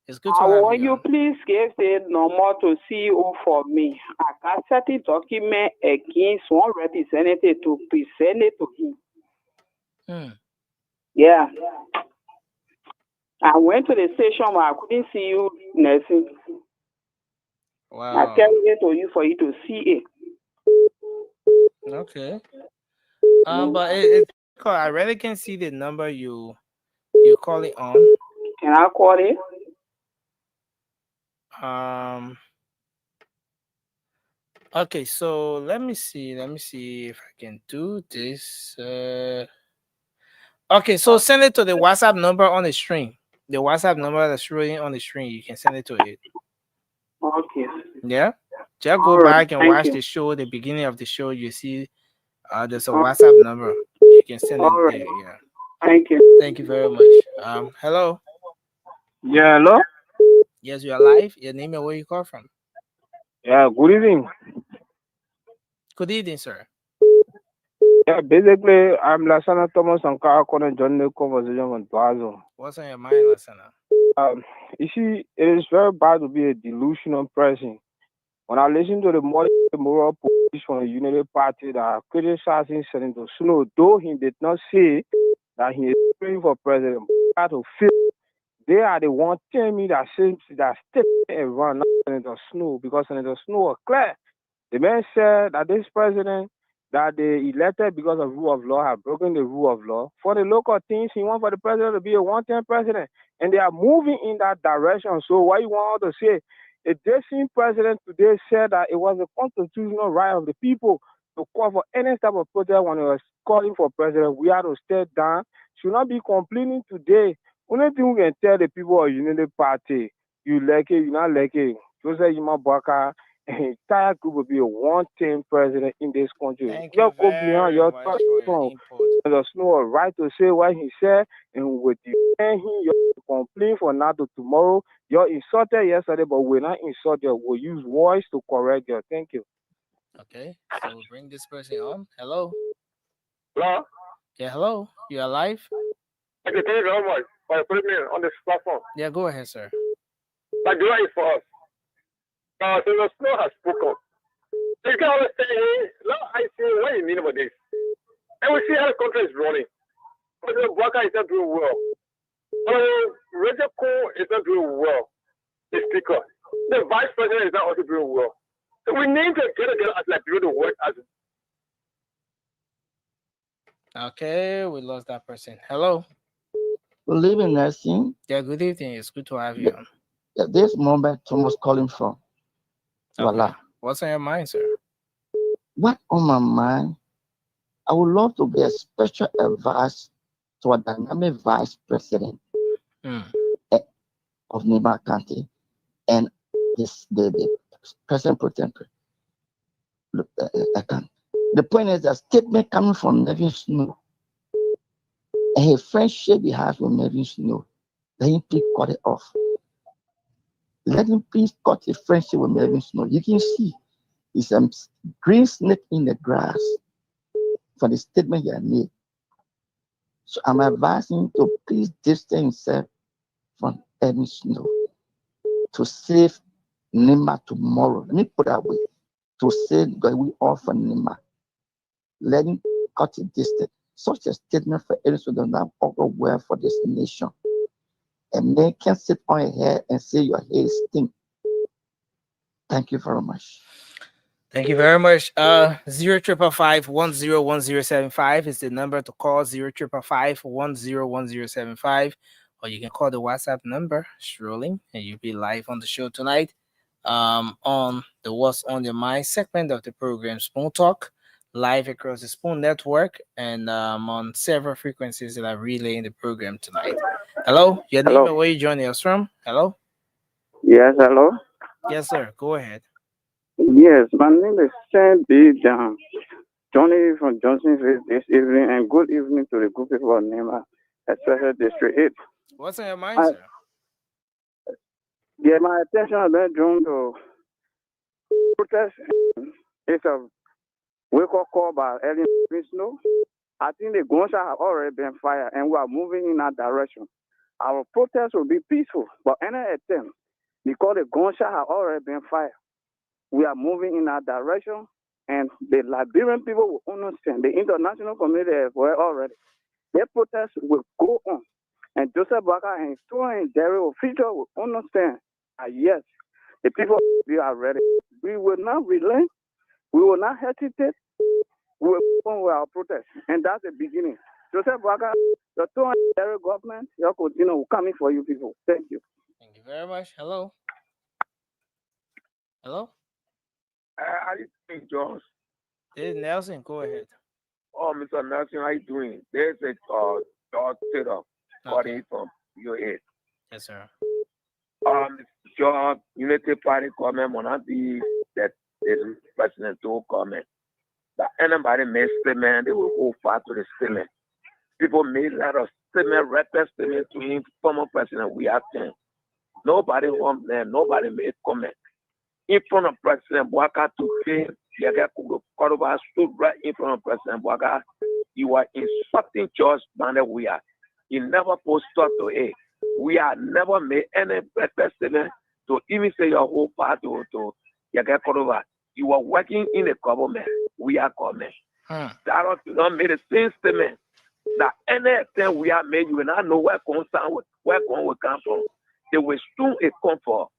It's good to have you. I want you please give the number to CEO for me. I can set the document against one representative to present it to him. Yeah. I went to the station, but I couldn't see you, Nelson. Wow. I carried it to you for you to see it. Okay. But I really can see the number you call it on. Can I call it? Okay, so let me see if I can do this. Okay, so send it to the WhatsApp number on the screen. The WhatsApp number that's showing on the screen, you can send it to it. Okay. Yeah. Just go back and watch the show, the beginning of the show. You see, there's a WhatsApp number. You can send it there. Yeah. Thank you. Thank you very much. Hello. Yeah, hello. Yes, you are live. Your name and where you call from? Yeah, good evening. Good evening, sir. Yeah, basically, I'm Lasana Thomas and Karakon joining the conversation with Bazo. What's on your mind, Lasana? You see, it is very bad to be a delusional person. When I listen to the moral police from the Unity Party that are criticizing Senator Snow, though he did not say that he is praying for President to fill They are the one telling me that seems that step and run not Senator Snow because Senator Snow was clear. The man said that this president that they elected because of rule of law have broken the rule of law. For the local things, he wants for the president to be a one-term president. And they are moving in that direction. So what you want to say? The same president today said that it was a constitutional right of the people to call for any type of protest when it was calling for president. We have to step down. Should not be complaining today. Only thing we can tell the people of Unity Party, you like it, you not like it. Joseph Yuma Baka, entire group will be a one-team president in this country. Thank Your you go beyond very your much thoughts for your from input. the Snow a right to say what he said, and with defend him, you complain for now to tomorrow. You're insulted yesterday, but we're not insulted. We'll use voice to correct you. Thank you. Okay, so we'll bring this person on. Hello. Hello? Yeah, hello. You are live? Okay, thank you very much for putting me on this platform. Yeah, go ahead, sir. But the right is for us. The Snow has spoken. You can always say, hey, now I see what you mean about this. And we see how the country is running. President Baka is not doing well. Roger Cole is not doing well. The speaker. The vice president is not also doing well. So we need to get together as like people to work as. Okay, we lost that person. Hello. Good evening, nursing. Yeah, good evening. It's good to have you on. Yeah, this moment, Thomas calling from. Voila. What's on your mind, sir? What on my mind? I would love to get special advice to a dynamic vice president of Nima County and the president pro tempore. The point is a statement coming from Nevin Snow and his friendship he has with Nevin Snow. Let him please cut it off. Let him please cut his friendship with Nevin Snow. You can see it's a green snake in the grass for the statement he had made. So I'm advising him to please distance himself from Nevin Snow to save Nima tomorrow. Let me put it that way. To save God, we all for Nima. Let him cut it distance. Such a statement for Edison does not offer well for this nation. A man can sit on your head and say your hair stink. Thank you very much. Thank you very much. 0555-101075 is the number to call. 0555-101075, or you can call the WhatsApp number, strolling, and you'll be live on the show tonight. On the What's on Your Mind segment of the program, Spoon Talk, live across the Spoon Network and on several frequencies that are relaying the program tonight. Hello, your name and where you joining us from? Hello. Yes, hello. Yes, sir. Go ahead. Yes, my name is Sam B. John. Johnny from Johnsonville this evening, and good evening to the good people of Nema, especially District 8. What's on your mind, sir? Yeah, my attention has been drawn to protest. It's a wake-up call by Ellen Snow. I think the gunshot have already been fired, and we are moving in that direction. Our protest will be peaceful, but any attempt, because the gunshot have already been fired, we are moving in that direction, and the Liberian people will understand. The international community as well already. Their protest will go on, and Joseph Baka and Stuart and Jerry officials will understand that yes, the people are ready. We will not relent. We will not hesitate. We will go on with our protest, and that's the beginning. Joseph Baka, the Stuart and Jerry government, your continue will come in for you people. Thank you. Thank you very much. Hello. Hello. How you doing, Jones? This is Nelson. Go ahead. Oh, Mr. Nelson, how you doing? There's a George Taylor calling from UAS. Yes, sir. George, Unity Party comment will not be that the president to comment. That anybody made statement, they will go far to the statement. People made a lot of statement, reckless statement to him, former president. We have 10. Nobody on there, nobody made comment. In front of President Bouaka today, Yaga Kodoba stood right in front of President Bouaka. You are insulting George Banda. We are. He never posted to A. We are never made any statement to even say your whole part to Yaga Kodoba. You are working in the government. We are government. That don't made the same statement. That anything we have made, you will not know where corn will come from. They will soon a comfort.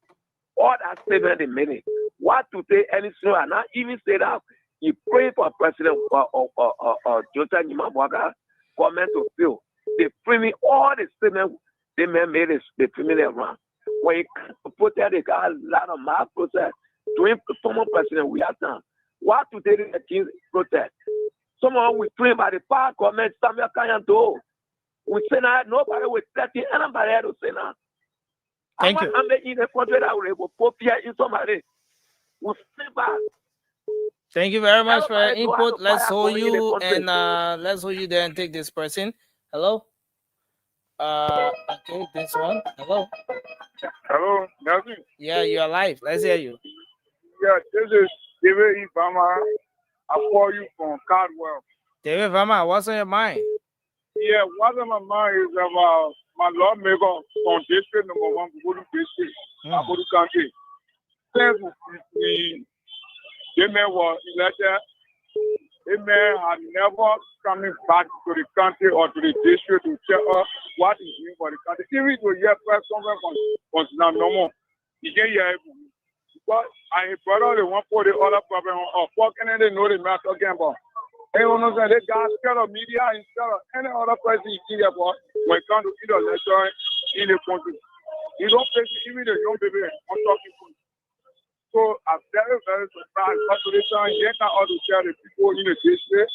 All that statement they made it. What to say any snow and not even say that he pray for President Jota Nimabwaga government to fail. They frame all the statements they made it, they frame it around. When you put there, they got a lot of mass protest doing former president we have done. What to say the King's protest? Someone will claim by the power government, Samuel Kanyanto. We say that nobody will set it, anybody to say that. Thank you. I'm making a country that will put fear in somebody. We'll stay back. Thank you very much for your input. Let's hold you and let's hold you there and take this person. Hello. Okay, this one. Hello. Hello, Nelson. Yeah, you're live. Let's hear you. Yeah, this is David Ibama. I call you from Cardwell. David Vama, what's on your mind? Yeah, what's on my mind is about my lawmaker from district number 1, Bukodu district, Abudu County. Since the man was elected, the man had never coming back to the country or to the district to tell us what he's doing for the country. Even to hear press conference from no more. He can't hear it. But I brother, they want to put the other problem on. Fuck, and they know the man talking about. They don't know that they got scared of media instead of any other person you see there, but when it comes to either election in the country, you don't face even the young baby on talking to. So I'm very, very surprised. But to this time, you can't also tell the people in the district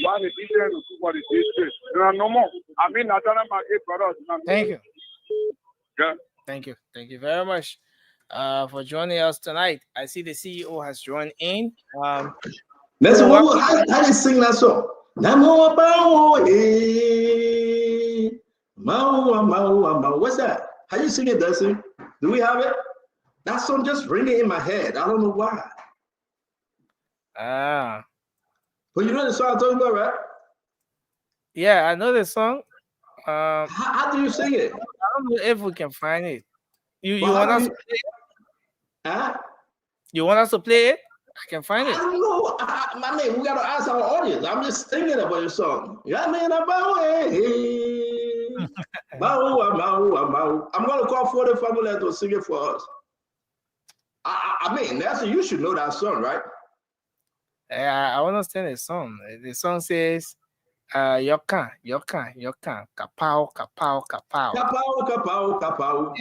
what the difference to for the district. There are no more. I mean, I tell them my 8 brothers. Thank you. Yeah. Thank you. Thank you very much for joining us tonight. I see the CEO has joined in. Listen, how do you sing that song? What's that? How you sing it, Dusty? Do we have it? That song just ringing in my head. I don't know why. But you know the song I'm talking about, right? Yeah, I know the song. How do you sing it? I don't know if we can find it. You want us to play it? Huh? You want us to play it? I can find it. I don't know. I mean, we gotta ask our audience. I'm just thinking about your song. I'm gonna call for the family to sing it for us. I mean, you should know that song, right? I understand the song. The song says, Yokan, kapow, kapow, kapow. Kapow, kapow, kapow.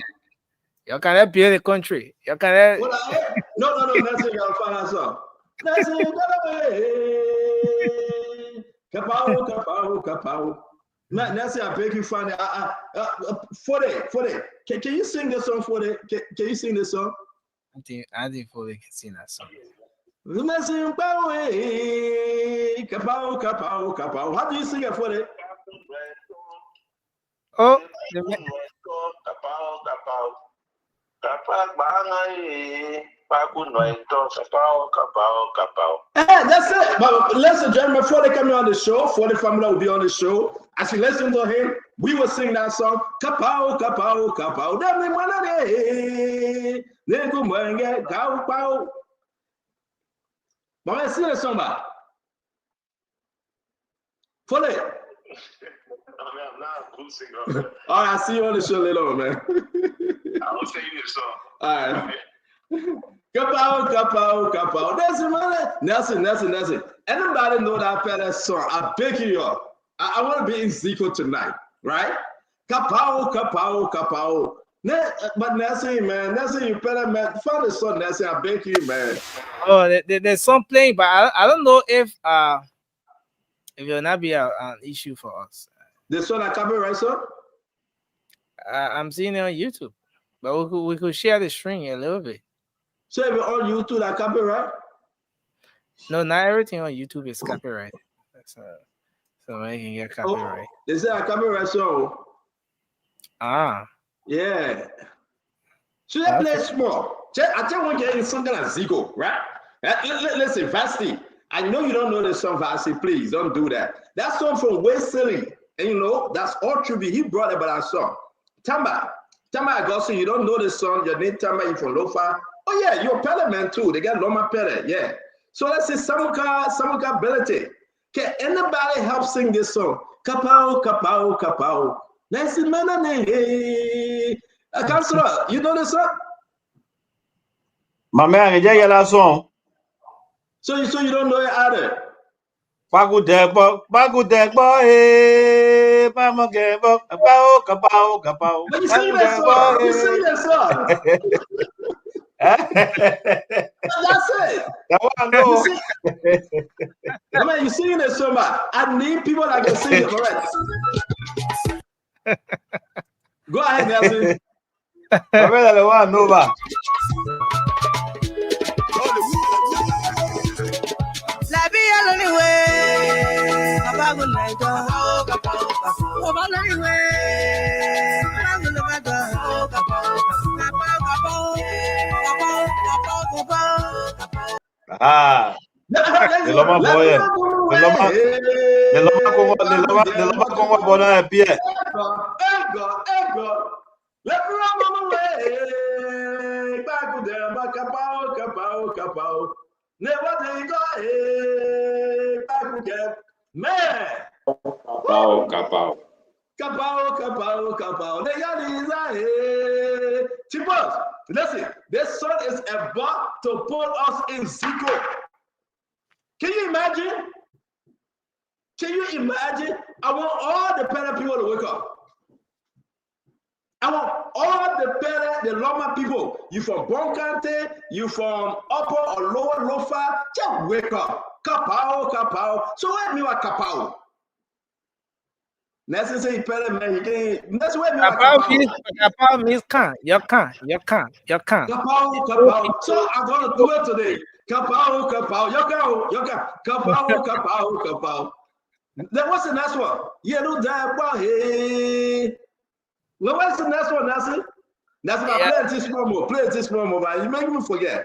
You can help build the country. You can help. No, that's it. I'll find that song. That's it. Kapow, kapow, kapow. That's it. I beg you find it. For it. Can you sing the song for it? Can you sing the song? I think Foley can sing that song. Kapow, kapow, kapow. How do you sing it for it? Oh, that's it. But ladies and gentlemen, before they come on the show, for the family will be on the show. As you listen to him, we will sing that song. Kapow, kapow, kapow. Mama, sing the song back. Follow it. I'm not a blues singer. All right, I'll see you on the show later on, man. I'll sing you a song. All right. Kapow, kapow, kapow. Nelson. Anybody know that better song? I beg you all. I want to be in Zico tonight, right? Kapow, kapow, kapow. But Nelson, you better, man. Find the song, Nelson. I beg you, man. Oh, there's some playing, but I don't know if it will not be an issue for us. The song I copyright song? I'm seeing it on YouTube, but we could share the string a little bit. So if on YouTube that copyright? No, not everything on YouTube is copyrighted. So I can get copyright. They say a copyright song. Yeah. So they play small. I tell you, one something like Zico, right? Listen, Vasti, I know you don't know the song, Vasti. Please don't do that. That song from West Silly, and you know that's all tribute. He brought about that song. Tamba Agosto, you don't know the song. Your name Tamba, you from Lofa. Oh yeah, you're Pele man too. They got Loma Pele, yeah. So let's say Samuka ability. Can anybody help sing this song? Kapao, kapao, kapao. Nancy Manane. Councillor, you know this song? My man, yeah, yeah, that song. So you don't know it either. Bagu degbo, eh, mama gebo, kapao, kapao, kapao. But you sing that song. You sing that song. That's it. That one, no. I mean, you singing that song, man. I need people that can sing it. All right. Go ahead, Nelson. I better the one, no, man. Ah, the Loma boy, the Loma Congo Bona Pierre. Ego. Let me run on away. Back with them, kapao. Never they go, back with them. Man. Kapao. They got these, Chipos, listen, this song is about to put us in Zico. Can you imagine? I want all the Pena people to wake up. I want all the Pena, the Loma people. You from Boncante, you from Upper or Lower Lofa, just wake up. Kapao. So what mean by kapao? Nelson say Pena man, he can't. That's what mean by kapao. Kapao means can't. You can't. Kapao. So I'm gonna do it today. Kapao. You can. Kapao. Then what's the next one? Yellow dab hey. Well, what's the next one, Nelson? That's my play this promo. But you make me forget.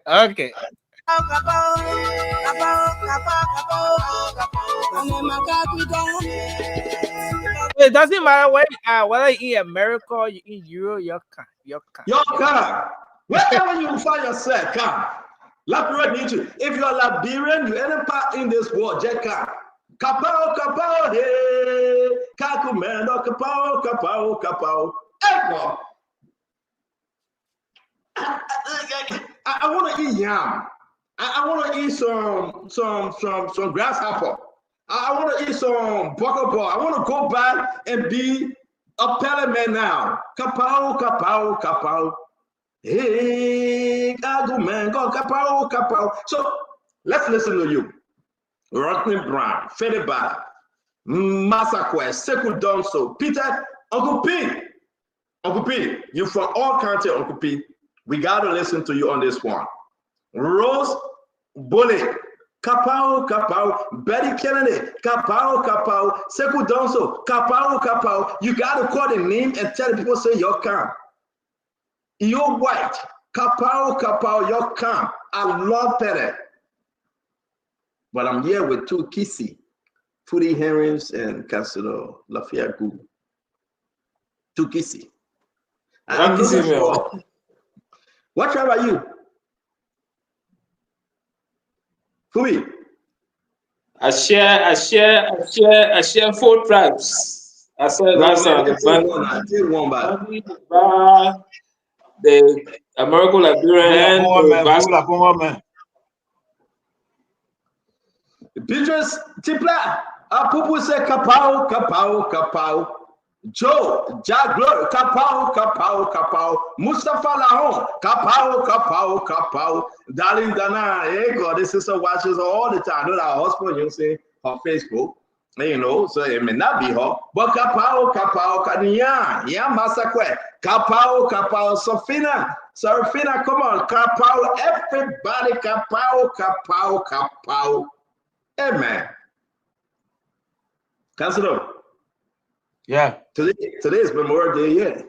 Okay. It doesn't matter whether you in America or you in Europe, you can. Wherever you find yourself, come. Liberian, if you're Liberian, you any part in this world, just come. Kapao, hey, kakumendo, kapao. Echo. I want to eat yam. I want to eat some grasshopper. I want to eat some bucket ball. I want to go back and be a pellet man now. Kapao. Hey, kapao. So let's listen to you. Rodney Brown, Fede Bada, Massaquoi, Sekou Donso, Peter, Uncle P, you from all country, Uncle P. We got to listen to you on this one. Rose Bullet, kapao. Betty Kennedy, kapao. Sekou Donso, kapao. You got to call the name and tell the people, say, you're calm. You're white, kapao, you're calm. I love that. But I'm here with two Kisi, Footy Herrings and Casino Lafayette Goo. Two Kisi. I'm looking for. What tribe are you? Footy. I share 4 tribes. I said that's the American Liberian and Beatrice Tipla, Apupu say kapao. Joe, Jack Glory, kapao. Mustafa Lahon, kapao. Darling Dana, hey God, this sister watches all the time. I know that husband, you see, on Facebook. You know, so it may not be her, but kapao, Kaniya, Masakwe, kapao, Serafina, come on, kapao, everybody, kapao. Amen. Councilor. Yeah. Today is Memorial Day, yeah.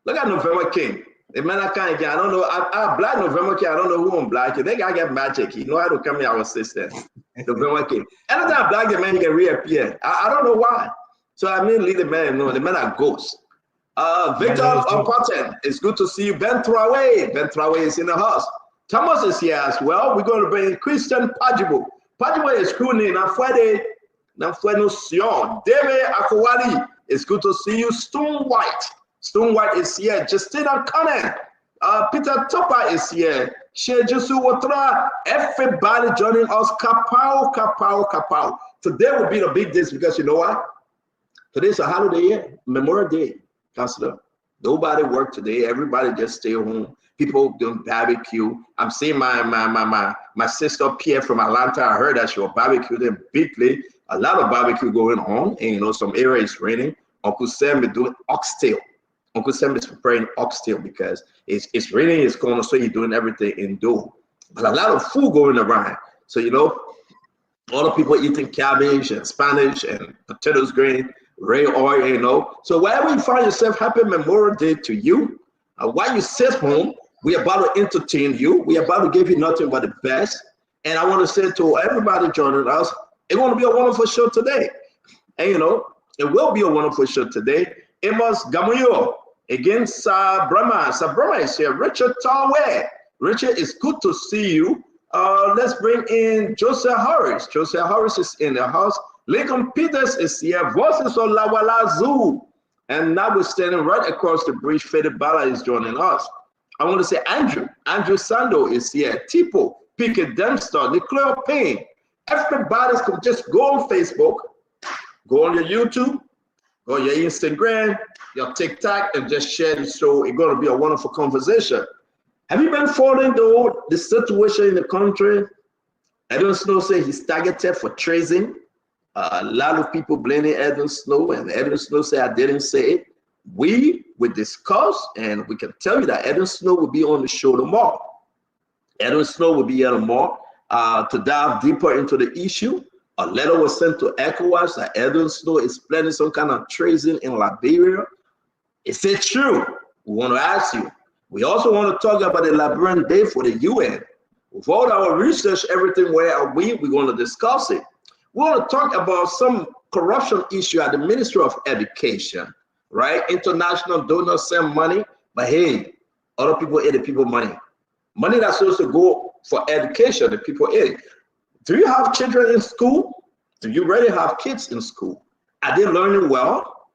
Look at November King. The man I can't get, I don't know. I black November King, I don't know who I'm black. They gotta get magic. You know how to come here, our sister. November King. Anytime I black the man, he can reappear. I don't know why. So I mean, leave the man know. The man are ghosts. Victor Patten, it's good to see you. Ben Trawe is in the house. Thomas is here as well. We're going to bring Christian Pajibo. Pajibo is cool name. On Friday, na fue noción. David Akowali, it's good to see you. Stone White is here. Justina Conan, Peter Topper is here. Shejusu Watra, everybody joining us. Kapow. Today will be the big day because you know what? Today's a holiday, Memorial Day, Counselor. Nobody worked today. Everybody just stay home. People doing barbecue. I'm seeing my sister Pierre from Atlanta. I heard that she was barbecuing bigly. A lot of barbecue going on, and you know some area is raining. Uncle Sam is doing oxtail. Uncle Sam is preparing oxtail because it's raining. It's cold, so he's doing everything indoor. But a lot of food going around. So you know, all the people eating cabbage and Spanish and potatoes, grain, ray oil. You know. So wherever you find yourself, happy Memorial Day to you. While you sit home, we are about to entertain you. We are about to give you nothing but the best. And I want to say to everybody joining us, it's going to be a wonderful show today. And you know, it will be a wonderful show today. Amos Gamuyo against Sabrama. Sabrama is here. Richard Tawe. Richard, it's good to see you. Let's bring in Joseph Harris. Joseph Harris is in the house. Lincoln Peters is here. Voices of Lawala Zoo. And now we're standing right across the bridge. Fede Bala is joining us. I want to say Andrew Sando is here. Tipo, Pickett Dempster, Leclerc Payne. Everybody's could just go on Facebook, go on your YouTube, go on your Instagram, your TikTok, and just share the show. It's going to be a wonderful conversation. Have you been following the situation in the country? Edwin Snow said he's targeted for treason. A lot of people blaming Edwin Snow, and Edwin Snow said I didn't say it. We will discuss, and we can tell you that Edwin Snow will be on the show tomorrow. Edwin Snow will be here tomorrow to dive deeper into the issue. A letter was sent to ECOWAS that Edwin Snow is planning some kind of treason in Liberia. Is it true? We want to ask you. We also want to talk about the Liberian Day for the UN. With all our research, everything, where are we? We're going to discuss it. We want to talk about some corruption issue at the Ministry of Education, right? International donors send money, but hey, other people eat the people money. Money that's supposed to go for education, the people eat it. Do you have children in school? Do you really have kids in school? Are they learning well?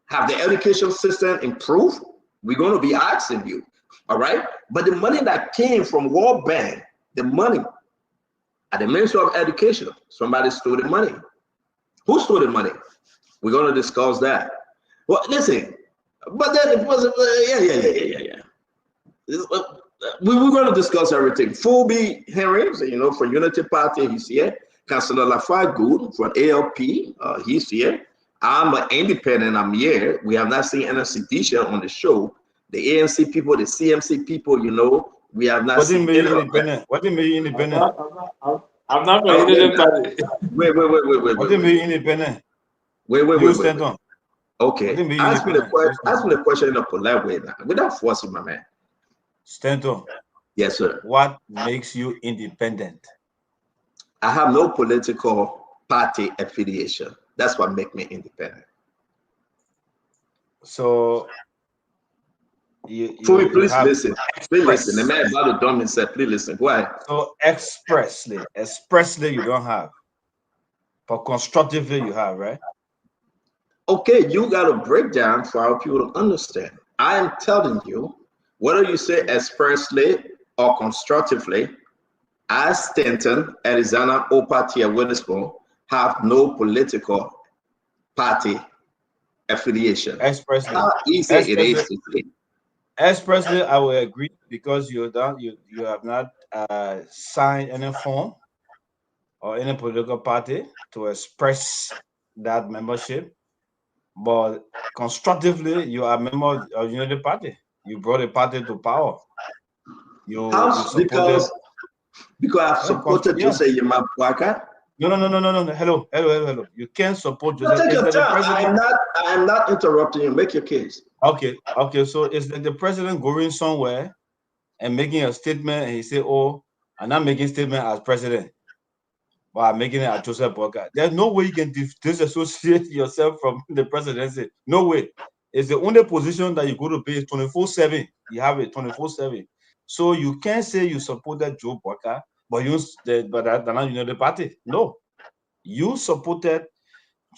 Have the education system improved? We're going to be asking you, all right? But the money that came from World Bank, the money at the Ministry of Education, somebody stole the money. Who stole the money? We're going to discuss that. Well, listen, but then it was, we're going to discuss everything. Phoebe Henry, you know, for Unity Party, he's here. Councillor Lafayette Good from ALP, he's here. I'm an independent, I'm here. We have not seen any sedition on the show. The ANC people, the CMC people, you know, we have not seen any independent. What do you mean independent? I'm not going to independent. Wait. What do you mean independent? Wait. Okay, ask me the question in a polite way now, without forcing, my man. Stanton. Yes, sir. What makes you independent? I have no political party affiliation. That's what makes me independent. So, please listen. Please listen. The man about to dumb himself. Please listen. Why? So expressly, you don't have, but constructively you have, right? Okay, you got to break down for our people to understand. I am telling you, whether you say expressly or constructively, I, Stanton, Arizona, Opatia, Witherspoon, have no political party affiliation. Expressly. How easy it is to say. Expressly, I will agree because you have not signed any form or any political party to express that membership. But constructively, you are a member of Unity Party. You brought a party to power. You supported. Because I've supported Joseph Yema Bwaka. No. Hello. You can't support Joseph. Take your time. I am not interrupting you. Make your case. Okay. So it's like the president going somewhere and making a statement, and he say, "Oh, I'm not making statement as president, but I'm making it as Joseph Bwaka." There's no way you can disassociate yourself from the presidency. No way. It's the only position that you go to be 24/7. You have it 24/7. So you can't say you supported Joe Bwaka, but not the party. No, you supported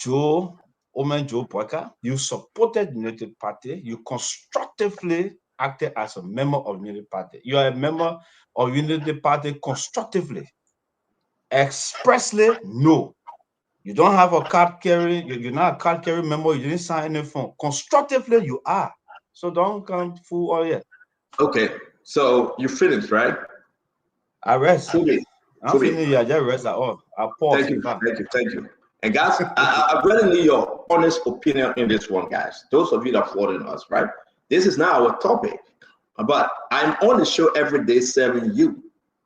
Joe Boyka, you supported Unity Party, you constructively acted as a member of Unity Party. You are a member of Unity Party constructively. Expressly, no. You don't have a card carrying, you're not a card carrying member, you didn't sign any form. Constructively, you are. So don't come fool all yet. Okay, so you finished, right? I rest. Fully. I'm finished, yeah, just rest at all. I'll pause. Thank you. And guys, I really need your honest opinion in this one, guys. Those of you that are following us, right? This is not our topic, but I'm on the show every day serving you,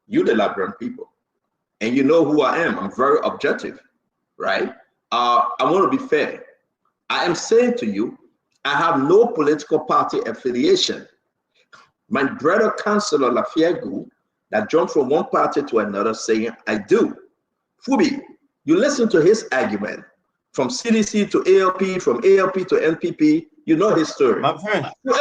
the Liberian people. And you know who I am. I'm very objective, right? I want to be fair. I am saying to you, I have no political party affiliation. My brother, Councillor Lafiegu, that jumped from one party to another saying, I do. Fubi, you listen to his argument from CDC to ALP, from ALP to NPP. You know his story. My friend, No,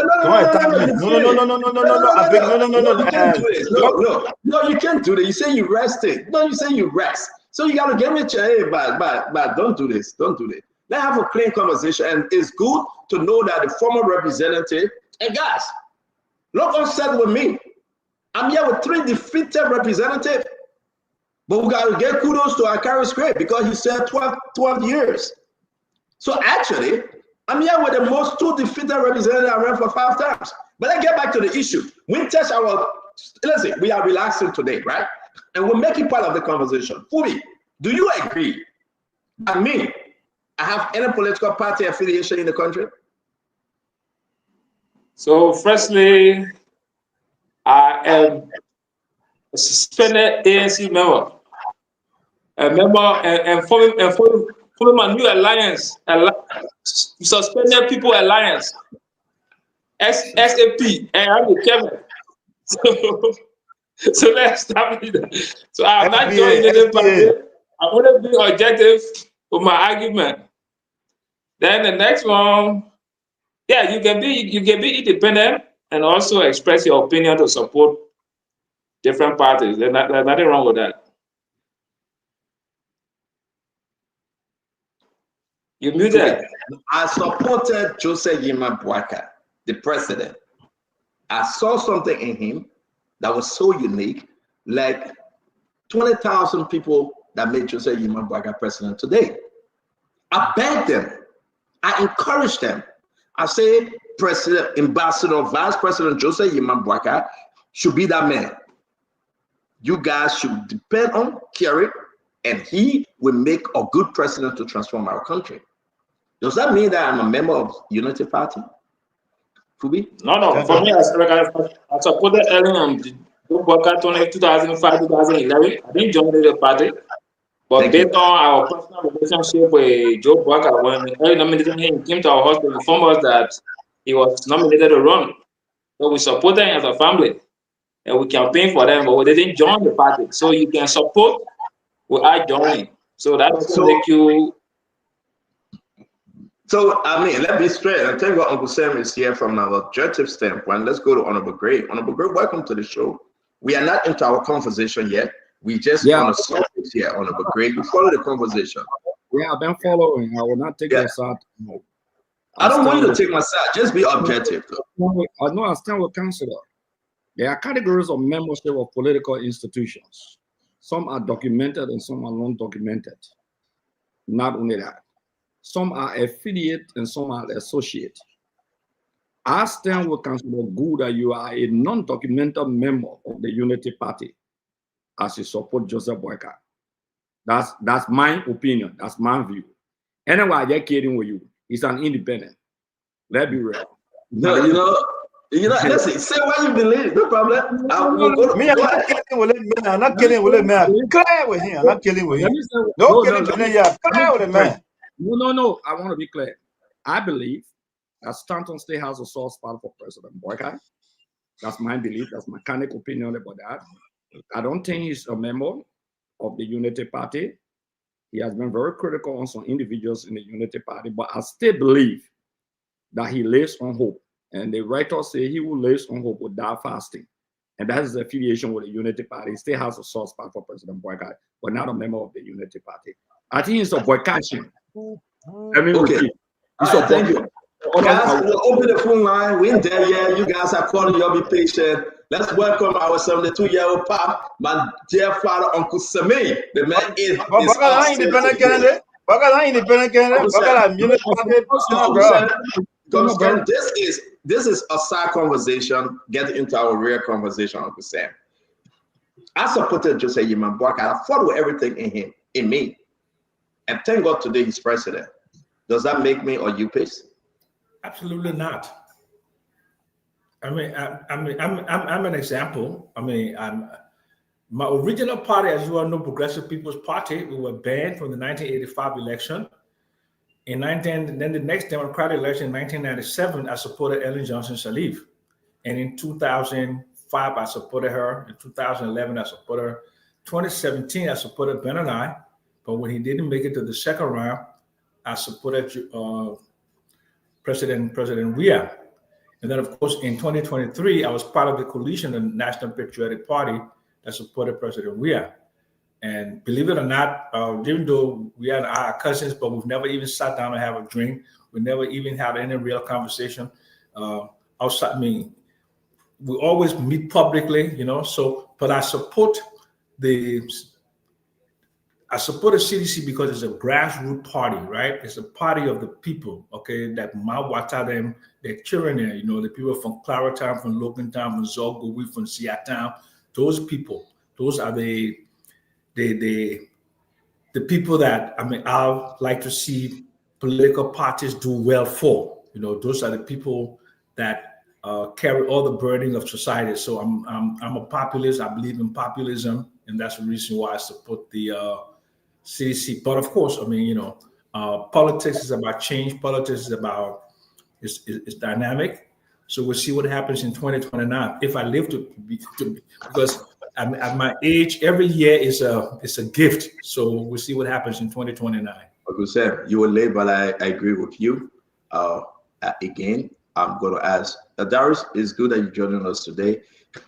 you can't do that. You say you rested. No, you say you rest. So you got to get me to, hey, but don't do this. Don't do this. Let's have a clean conversation. And it's good to know that the former representative, and guys, look upset with me. I'm here with 3 defeated representatives. But we got to get kudos to Akari Script because he said 12 years. So actually, I'm here with the most 2 defeated representatives I ran for 5 times. But let's get back to the issue. Listen, we are relaxing today, right? And we'll make it part of the conversation. Fubi, do you agree that me, I have any political party affiliation in the country? So firstly, I am a suspended ANC member. A member and forming my new alliance, Suspended People Alliance, SAP, and I'm with Kevin. So let's start with that. So I'm not joining any party. I want to be objective with my argument. Then the next one, yeah, you can be independent and also express your opinion to support different parties. There's nothing wrong with that. You muted. I supported Joseph Yima Bwaka, the president. I saw something in him that was so unique, like 20,000 people that made Joseph Yima Bwaka president today. I begged them. I encouraged them. I say, President, Ambassador, Vice President Joseph Yima Bwaka should be that man. You guys should depend on Kerry, and he will make a good president to transform our country. Does that mean that I'm a member of Unity Party? Fubi? No. For me, I supported Ellen Bwaka 2005, 2011. I didn't join the party. But based on our personal relationship with Joe Bwaka, when Ellen nominated him, he came to our house to inform us that he was nominated to run. So we supported him as a family. And we campaigned for them, but they didn't join the party. So you can support without joining. So that doesn't make you. So, I mean, let me straight. I tell you what, Uncle Sam is here from an objective standpoint. Let's go to Honorable Gray. Honorable Gray, welcome to the show. We are not into our conversation yet. We just on a surface here, Honorable Gray. You follow the conversation. Yeah, I've been following. I will not take your side. No. I don't want you to take my side. Just be objective. I know I stand with Councillor. There are categories of membership of political institutions. Some are documented and some are non-documented. Not only that, some are affiliate and some are associate. I stand with Councillor Good that you are a non-documented member of the Unity Party as you support Joseph Bwaka. That's my opinion. That's my view. Anyway, I'm just kidding with you. He's an independent. Let's be real. No, listen, say what you believe, no problem. I'm not kidding with him, man. I'm not kidding with him, man. Clear with him. I'm not kidding with him. No kidding with him, yeah. Clear with him, man. No. I want to be clear. I believe that Stanton State has a soft spot for President Bwaka. That's my belief. That's my kind of opinion about that. I don't think he's a member of the Unity Party. He has been very critical on some individuals in the Unity Party, but I still believe that he lives on hope. And the writers say he who lives on hope will die fasting. And that is the affiliation with the Unity Party. He still has a soft spot for President Bwaka, but not a member of the Unity Party. I think it's a Bwakashian. Okay. All right, thank you. Guys, we'll open the phone line. We ain't there yet. You guys are calling. Y'all be patient. Let's welcome our 72-year-old pop, my dear father, Uncle Sami. The man is independent candidate. Independent candidate. Uncle Sam, this is a side conversation. Get into our real conversation, Uncle Sam. I supported Jose Yiman Boakai. I fought with everything in me. And thank God today he's president. Does that make me or you pace? Absolutely not. I mean, I'm an example. I mean, my original party, as you all know, Progressive People's Party, we were banned from the 1985 election. Then the next Democratic election in 1997, I supported Ellen Johnson Sirleaf. And in 2005, I supported her. In 2011, I supported her. 2017, I supported Ben and I. But when he didn't make it to the second round, I supported President Weah. And then, of course, in 2023, I was part of the coalition, the National Patriotic Party, that supported President Weah. And believe it or not, even though we are our cousins, but we've never even sat down and have a drink. We never even had any real conversation. Outside, I mean, we always meet publicly, you know. So, but I support the CDC because it's a grassroots party, right? It's a party of the people, okay, that Mawata them, they're children there, you know, the people from Claratown, from Logantown, from Zolgowi, from Seattle, those people, those are the people that, I mean, I like to see political parties do well for. You know, those are the people that carry all the burden of society. So I'm a populist. I believe in populism, and that's the reason why I support the CDC. But of course, I mean, you know, politics is about change. Politics is about it's dynamic. So we'll see what happens in 2029 if I live to because at my age, every year is a gift. So we'll see what happens in 2029. Uncle Sam, you were late, but I agree with you. Again, I'm going to ask Darius. It's good that you're joining us today.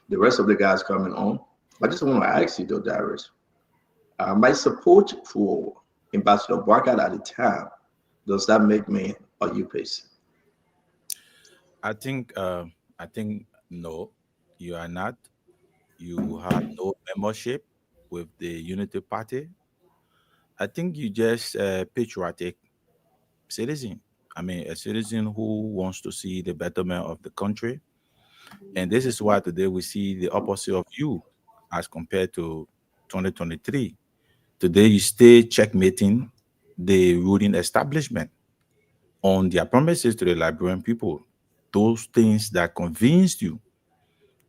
The rest of the guys coming on. I just want to ask you though, Darius. My support for Ambassador Boakai at the time, does that make me or you pace? I think no, you are not. You have no membership with the Unity Party. I think you just a patriotic citizen. I mean, a citizen who wants to see the betterment of the country. And this is why today we see the opposite of you as compared to 2023. Today you stay checkmating the ruling establishment on their promises to the Liberian people. Those things that convinced you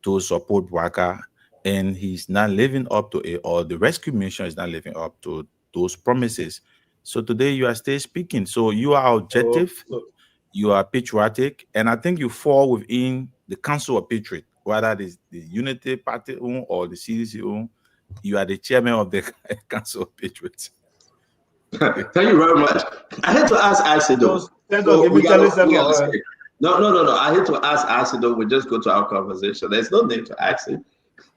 to support Waka, and he's not living up to it, or the rescue mission is not living up to those promises. So today you are still speaking. So you are objective, you are patriotic, and I think you fall within the Council of Patriot, whether it is the Unity Party or the CDC. You are the chairman of the Council of Patriots. Thank you very much. I hate to ask Asido. No. I hate to ask Asido. We just go to our conversation. There's no need to ask him,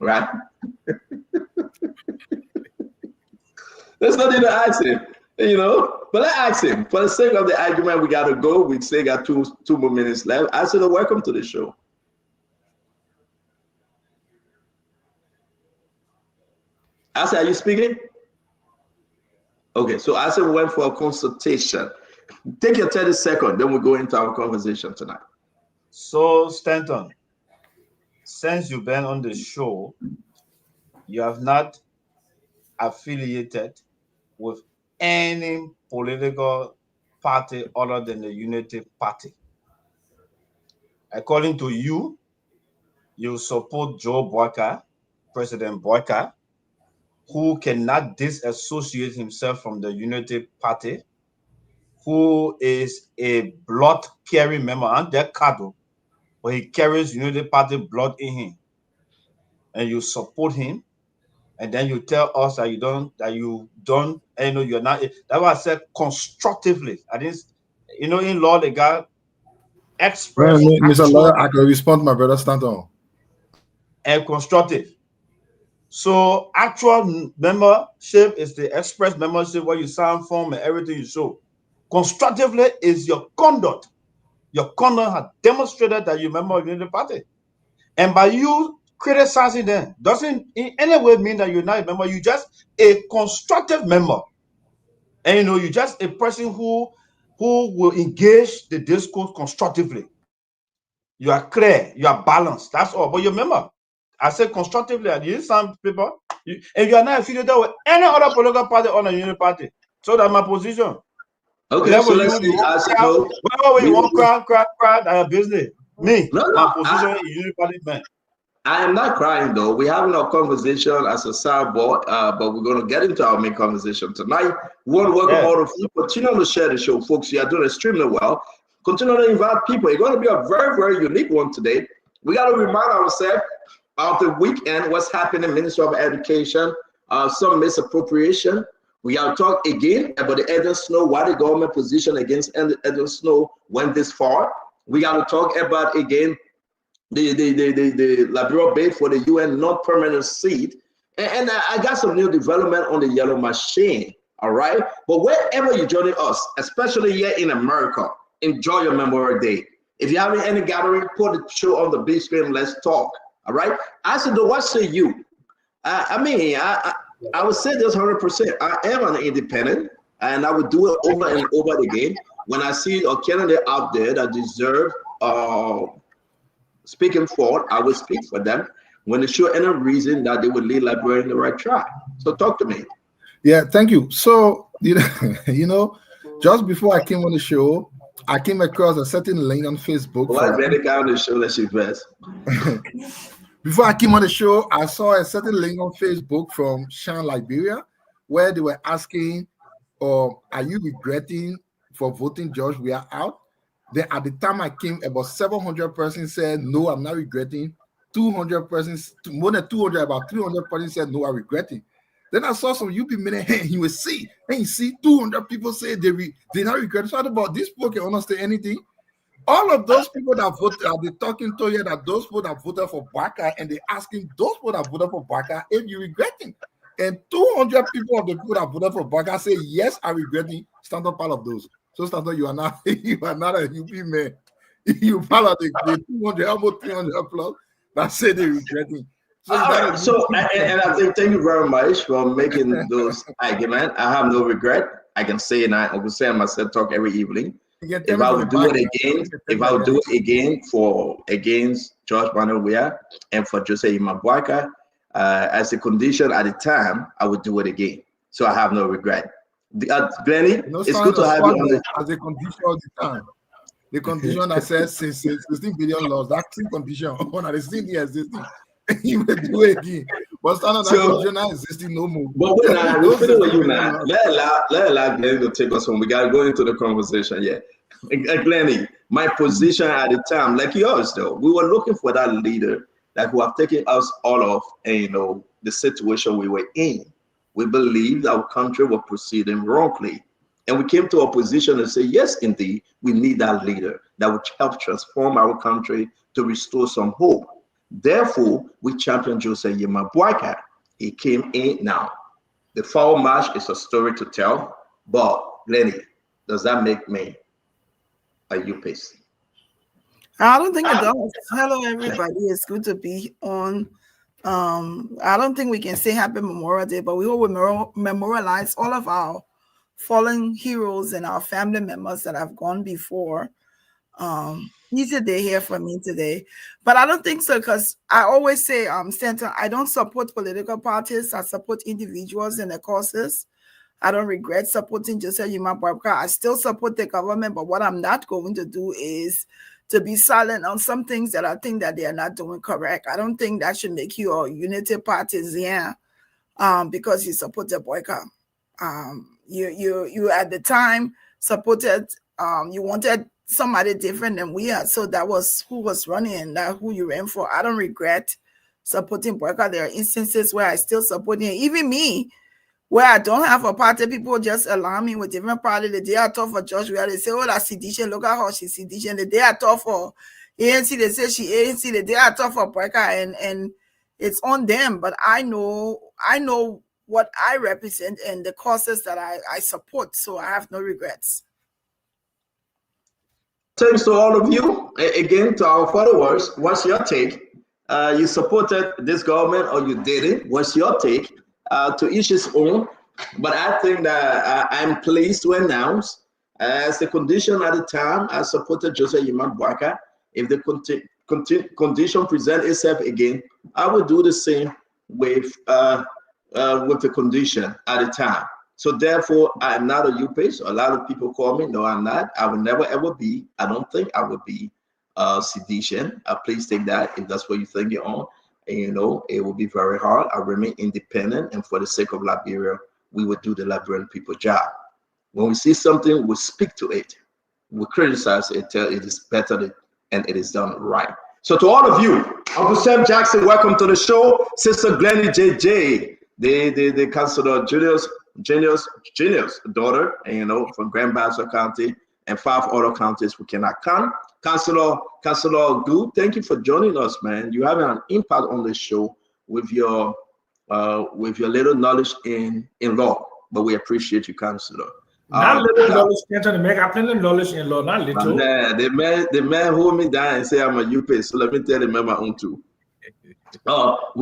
right? There's no need to ask him, you know. But let's ask him. For the sake of the argument, we got to go. We still got two more minutes left. Asido, welcome to the show. Asido, are you speaking? Okay, so Asido went for a consultation. Take your 30 seconds, then we'll go into our conversation tonight. So, Stanton, since you've been on the show, you have not affiliated with any political party other than the Unity Party. According to you, you support Joe Boakai, President Boakai, who cannot disassociate himself from the Unity Party, who is a blood-carrying member, and that cattle, but he carries Unity Party blood in him, and you support him, and then you tell us that you don't, and you're not. That's why I said constructively. I didn't, in law, the guy express. Mr. Lawyer, I can respond to my brother Stanton. And constructive. So actual membership is the express membership where you sign form and everything you show. Constructively is your conduct. Your conduct has demonstrated that you're a member of the party. And by you criticizing them doesn't in any way mean that you're not a member. You're just a constructive member. And you know, you're just a person who will engage the discourse constructively. You are clear, you are balanced. That's all. But you remember, I said constructively, and you some people, and you are not affiliated with any other political party or a unity party. So that's my position. Okay, so let's see. As you know, wherever you want cry, that's business. Me, no, my position is unity party man. I am not crying though. We're having a conversation as a sideboard, but we're going to get into our main conversation tonight. We want to welcome all of you. Continue to share the show, folks. You are doing extremely well. Continue to invite people. It's going to be a very, very unique one today. We got to remind ourselves of the weekend, what's happening, Ministry of Education, some misappropriation. We got to talk again about the Edwin Snow, why the government position against Edwin Snow went this far. We got to talk about again the Liberia bid for the UN non-permanent seat. And I got some new development on the yellow machine, all right? But wherever you're joining us, especially here in America, enjoy your Memorial Day. If you're having any gathering, put the show on the big screen, let's talk, all right? I said, what say you? I would say this 100%. I am an independent, and I would do it over and over again. When I see a candidate out there that deserves speaking for, I will speak for them when they show any reason that they would lead Liberia in the right track. So talk to me. Yeah, thank you. So, you know, just before I came on the show, I came across a certain link on Facebook. Why better guy on the show that she best? Before I came on the show, I saw a certain link on Facebook from Shan, Liberia, where they were asking, are you regretting for voting George Weah out? Then at the time I came, about 700 persons said, no, I'm not regretting. 200 persons, more than 200, about 300 persons said, no, I'm regretting. Then I saw some UP minute, and you will see, 200 people say they not regret. So about these people can understand anything. All of those people that voted, are they talking to you that those people that voted for Baka, and they asking those people that voted for Baka if you regretting. And 200 people of the people that voted for Baka say, yes, I'm regretting. Stand up part of those. So Stanton, you are not a UP man. You part of the 200, almost 300 plus that say they regretting. So, and I think thank you very much for making those arguments. I have no regret. I can say, and I will say myself talk every evening. If I would do it again, against George Manuel Weah and for Jose Imabwaka, as a condition at the time, I would do it again. So I have no regret. Glenny, it's good to have you on the as a condition of the time. The condition that says 16 billion loss, that same condition on the same year existing. You will do it again. But standard that condition not existing no more. But wait now, we're finished with you now. Let allow Glenny to take us home. We gotta go into the conversation. Yeah. Glenny, my position at the time, like yours though, we were looking for that leader that who have taken us all off and the situation we were in. We believed our country was proceeding wrongly. And we came to a position to say, yes, indeed, we need that leader that would help transform our country to restore some hope. Therefore, we championed Jose Imabwaka. He came in now. The foul match is a story to tell, but Lenny, does that make me a UPC? I don't think it does. Hello, everybody. It's good to be on. I don't think we can say Happy Memorial Day, but we will memorialize all of our fallen heroes and our family members that have gone before. Easy day here for me today, but I don't think so, because I always say, Santa, I don't support political parties. I support individuals and their causes. I don't regret supporting Joseph Imabwaka. I still support the government, but what I'm not going to do is to be silent on some things that I think that they are not doing correct. I don't think that should make you a unity partisan because you supported Boyka. You at the time supported, you wanted somebody different than we are. So that was who was running and that who you ran for. I don't regret supporting Boyka. There are instances where I still support him. Even me, where I don't have a party, people just alarm me with different party. The day I talk for George Weah, they say, oh, that's sedition. Look at her, she's sedition. The day I talk for ANC, they say she ANC. The day I talk for Boyka, and it's on them. But I know what I represent and the causes that I support. So I have no regrets. thanks to all of you. Again, to our followers, what's your take? You supported this government or you didn't? What's your take? To each his own. But I think that I'm pleased to announce, as a condition at the time, I supported Joseph Yman Bwaka. If the condition present itself again, I will do the same with the condition at the time. So therefore, I am not a UPage. A lot of people call me. No, I'm not. I will never ever be. I don't think I will be sedition. Please take that if that's what you think you're on. And you know, it will be very hard. I remain independent, and for the sake of Liberia, we will do the Liberian people job. When we see something, we speak to it. We criticize it, tell it is better, and it is done right. So to all of you, Uncle Sam Jackson, welcome to the show. Sister Glennie JJ, the Councilor Junior's daughter, and you know, from Grand Bassa County and 5 other counties we cannot come. Councilor Gu, thank you for joining us, man. You have an impact on the show with your little knowledge in law, but we appreciate you, Councilor. Not little knowledge, Canton, make I plenty knowledge in law, not little. The man hold me down and say I'm a UP, so let me tell him my own too. We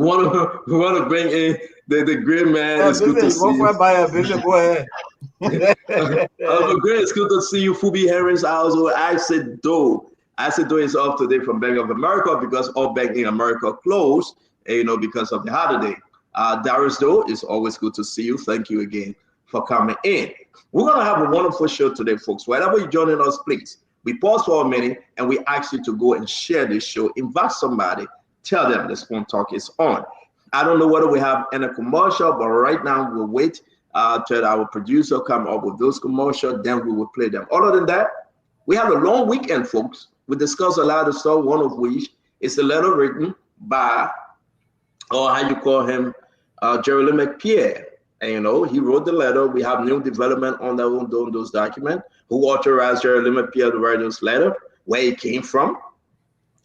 want to bring in the great man. It's good to see you. Go ahead. It's good to see you, Fubi Herring's house. I said do is off today from Bank of America because all bank in America closed, you know, because of the holiday. Darius Doe, it's always good to see you. Thank you again for coming in. We're gonna have a wonderful show today, folks. Wherever you're joining us, please. We pause for a minute and we ask you to go and share this show. Invite somebody. Tell them the Spoon Talk is on. I don't know whether we have any commercial, but right now we'll wait till our producer come up with those commercials. Then we will play them. Other than that, we have a long weekend, folks. We discuss a lot of stuff. One of which is a letter written by, or how you call him, Jerry McPierre. And you know, he wrote the letter. We have new development on those documents. Who authorized Jerry McPierre to write this letter? Where it came from?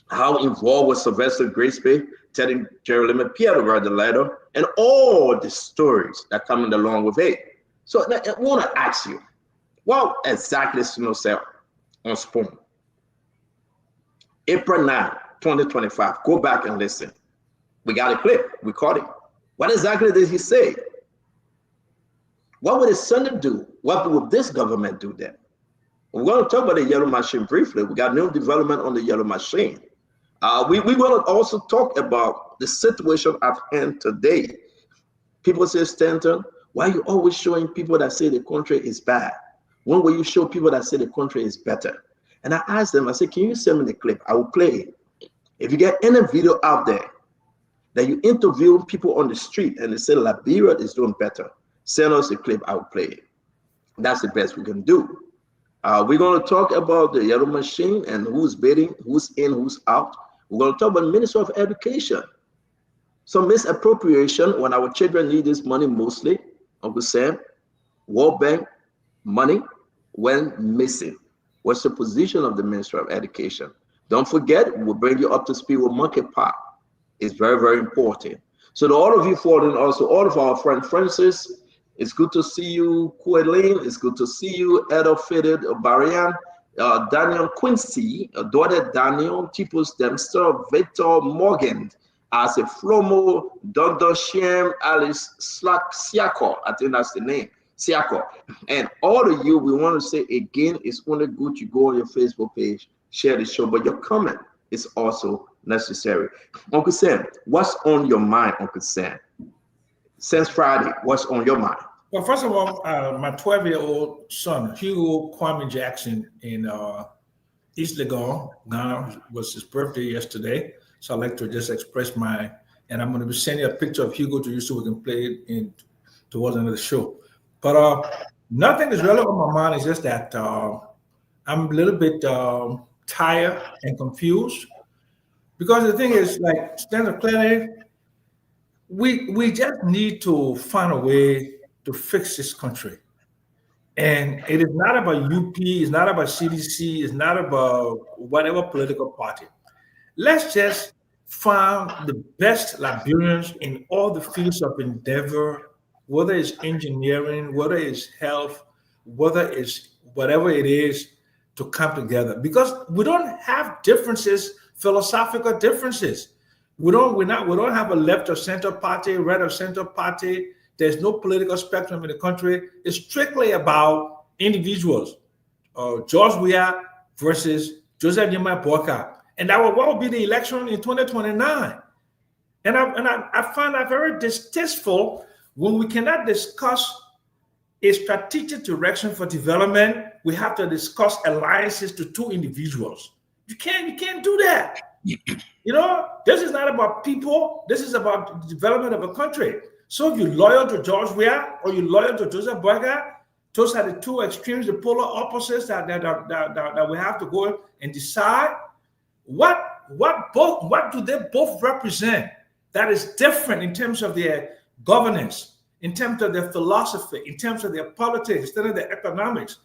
How involved was Sylvester Graceby telling Jerry McPierre to write the letter? And all the stories that come along with it. So I want to ask you, what exactly Snow said on Spoon? April 9, 2025. Go back and listen. We got a clip. We caught it. What exactly did he say? What would his son do? What would this government do then? We're going to talk about the yellow machine briefly. We got new development on the yellow machine. We're going to also talk about the situation at hand today. People say, Stanton, why are you always showing people that say the country is bad? When will you show people that say the country is better? And I asked them, I said, can you send me the clip? I will play it. If you get any video out there that you interview people on the street and they say Liberia is doing better, send us a clip, I will play it. That's the best we can do. We're going to talk about the yellow machine and who's bidding, who's in, who's out. We're going to talk about the Ministry of Education. Some misappropriation when our children need this money mostly, Uncle Sam, World Bank money went missing. What's the position of the Ministry of Education? Don't forget, we'll bring you up to speed with monkeypox. It's very, very important. So to all of you following, also all of our friend Francis, it's good to see you, Kuelin. It's good to see you, Edo Fitted, Barian, Daniel Quincy, daughter Daniel, Tipus Dempster, Victor Morgan, as a Flomo, Dondon Shem, Alice Slack Siako. I think that's the name, Siako. And all of you, we want to say again, it's only good you go on your Facebook page, share the show, but your comment is also necessary. Uncle Sam, what's on your mind, Uncle Sam? Since Friday, what's on your mind? Well, first of all, my 12-year-old son, Hugo Kwame Jackson, in East Legon, Ghana, was his birthday yesterday. So I'd like to just express and I'm going to be sending a picture of Hugo to you so we can play it towards the end of the show. But nothing is really on my mind. It's just that I'm a little bit tired and confused. Because the thing is, like, Standard Clearly, we just need to find a way to fix this country. And it is not about UP, it's not about CDC, it's not about whatever political party. Let's just find the best Liberians in all the fields of endeavor, whether it's engineering, whether it's health, whether it's whatever it is, to come together, because we don't have differences, philosophical differences. We don't have a left or center party, right or center party. There's no political spectrum in the country. It's strictly about individuals. George Weah versus Joseph Nehemiah Boyka. And that will be the election in 2029. And I find that very distasteful when we cannot discuss a strategic direction for development. We have to discuss alliances to two individuals. You can't do that. You know, this is not about people. This is about the development of a country. So if you're loyal to George Weah or you're loyal to Joseph Boyka, those are the two extremes, the polar opposites that we have to go and decide what do they both represent that is different in terms of their governance, in terms of their philosophy, in terms of their politics, in terms of their economics.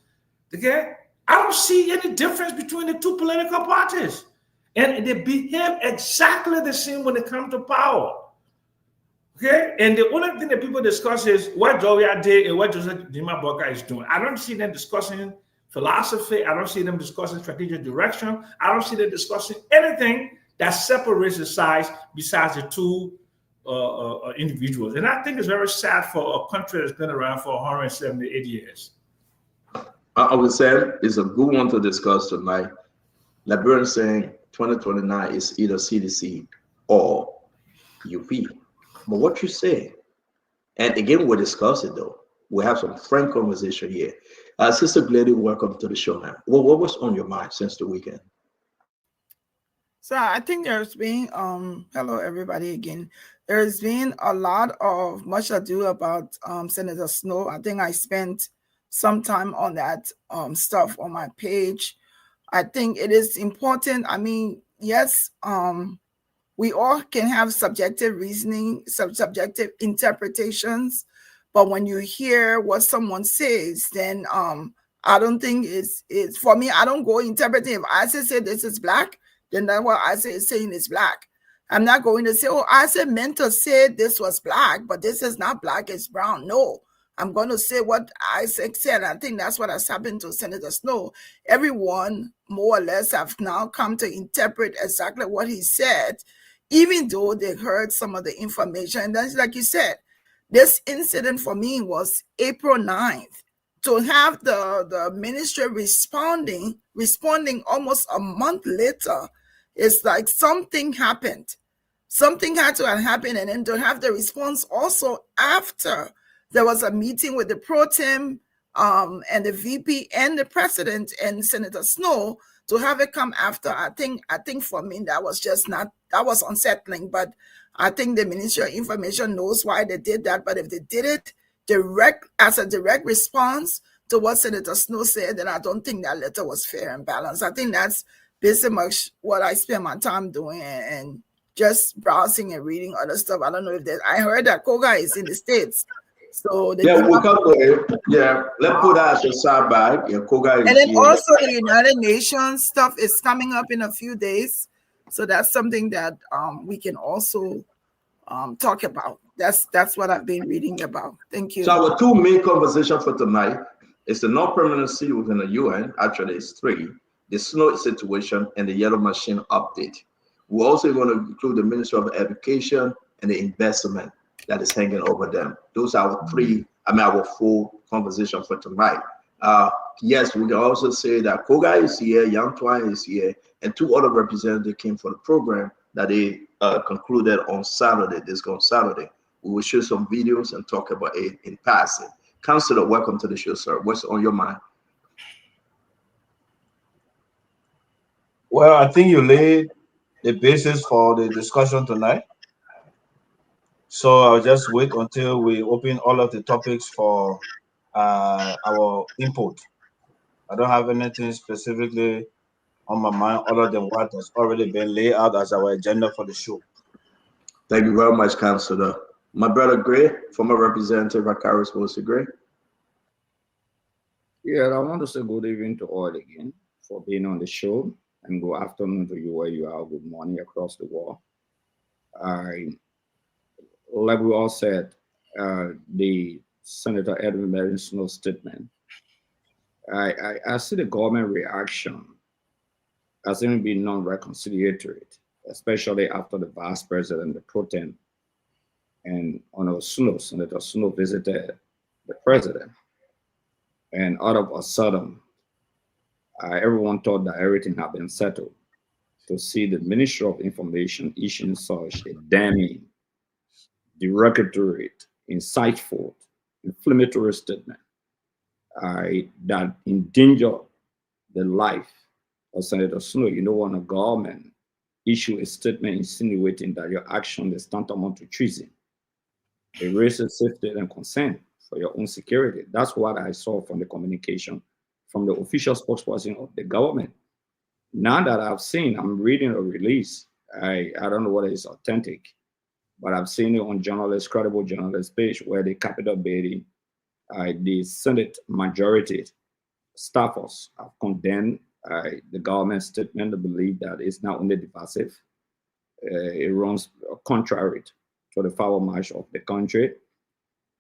Okay? I don't see any difference between the two political parties. And they behave exactly the same when it comes to power. Okay? And the only thing that people discuss is what Joya did and what Joseph Nehemiah Boyka is doing. I don't see them discussing philosophy. I don't see them discussing strategic direction. I don't see them discussing anything that separates the sides besides the two individuals. And I think it's very sad for a country that's been around for 178 years. I would say it's a good one to discuss tonight. Liberians saying 2029 is either CDC or UP. But what you say, and again, we'll discuss it though. We have some frank conversation here. Sister Glady, welcome to the show, man. Well, what was on your mind since the weekend? So I think there's been, hello everybody again. There's been a lot of much ado about Senator Snow. I think I spent some time on that stuff on my page. I think it is important. I mean, yes, we all can have subjective reasoning, subjective interpretations, but when you hear what someone says, then I don't think it's for me. I don't go interpreting. If I say this is black, then that's what I say is saying is black. I'm not going to say, oh, I said meant to say this was black, but this is not black, it's brown. No, I'm going to say what I said. I think that's what has happened to Senator Snow. Everyone, more or less, have now come to interpret exactly what he said, even though they heard some of the information. And that's like you said, this incident for me was April 9th. To have the ministry responding almost a month later, it's like something happened. Something had to have happened, and then to have the response also after there was a meeting with the pro tem and the VP and the president and Senator Snow, to have it come after, I think for me that was unsettling. But I think the Ministry of Information knows why they did that. But if they did it as a direct response to what Senator Snow said, then I don't think that letter was fair and balanced. I think that's basically much what I spend my time doing and just browsing and reading other stuff. I don't know if I heard that Koga is in the States. So we'll come to it. Yeah, let's put that as a side by. Yeah, Koga is and then here. Also the United Nations stuff is coming up in a few days. So that's something that we can also talk about. That's what I've been reading about. Thank you. So our two main conversations for tonight is the non-permanency within the UN. Actually, it's three: the snow situation and the yellow machine update. We're also going to include the Ministry of Education and the investment that is hanging over them. Those are our full conversation for tonight. Yes, we can also say that Koga is here, Yang Twine is here, and two other representatives came for the program that they concluded on Saturday. We will show some videos and talk about it in passing. Councillor, welcome to the show, sir. What's on your mind? Well, I think you laid the basis for the discussion tonight. So I'll just wait until we open all of the topics for our input. I don't have anything specifically on my mind other than what has already been laid out as our agenda for the show. Thank you very much, Councillor. My brother Gray, former representative at Caris Mostly Gray. Yeah, I want to say good evening to all again for being on the show, and good afternoon to you where you are, good morning across the world. Like we all said, the Senator Edwin Mary Snow statement I see the government reaction as even being non-reconciliatory, especially after the vice president, the pro tem, and on Senator Suno visited the president, and all of a sudden, everyone thought that everything had been settled. To see the Ministry of Information issuing such a damning, derogatory, insightful, inflammatory statement that endanger the life of Senator Snow. You don't want a government issue a statement insinuating that your action is tantamount to treason. It raises safety and concern for your own security. That's what I saw from the communication from the official spokesperson of the government. Now that I'm reading a release. I don't know whether it's authentic, but I've seen it on credible journalist page where the Capitol building, the Senate majority staffers have condemned the government statement to believe that it's not only divisive, it runs contrary to the power march of the country.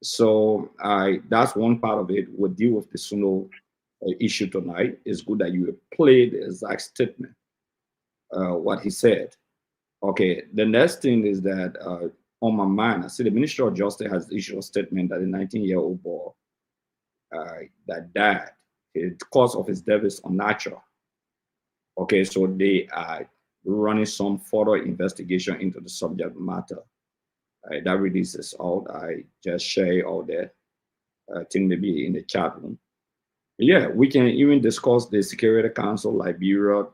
So that's one part of it. We'll deal with the Suno issue tonight. It's good that you played the exact statement, what he said. Okay, the next thing is that on my mind, I see the Ministry of Justice has issued a statement that a 19-year-old boy that died, the cause of his death is unnatural. Okay, so they are running some further investigation into the subject matter. That release is out. I just share all that. I think maybe in the chat room. Yeah, we can even discuss the Security Council Liberia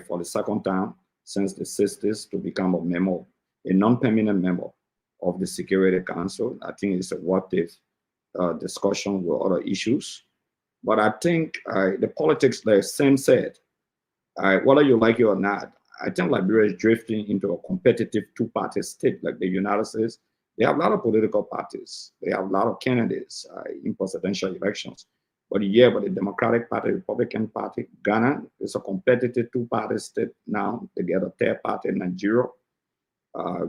for the second time since the 60s to become a non-permanent member of the Security Council. I think it's a worthy discussion with other issues. But I think the politics, like Sam said, whether you like it or not, I think Liberia is drifting into a competitive two-party state like the United States. They have a lot of political parties. They have a lot of candidates in presidential elections. But the Democratic Party, Republican Party, Ghana is a competitive two-party state now. They get a third party in Nigeria,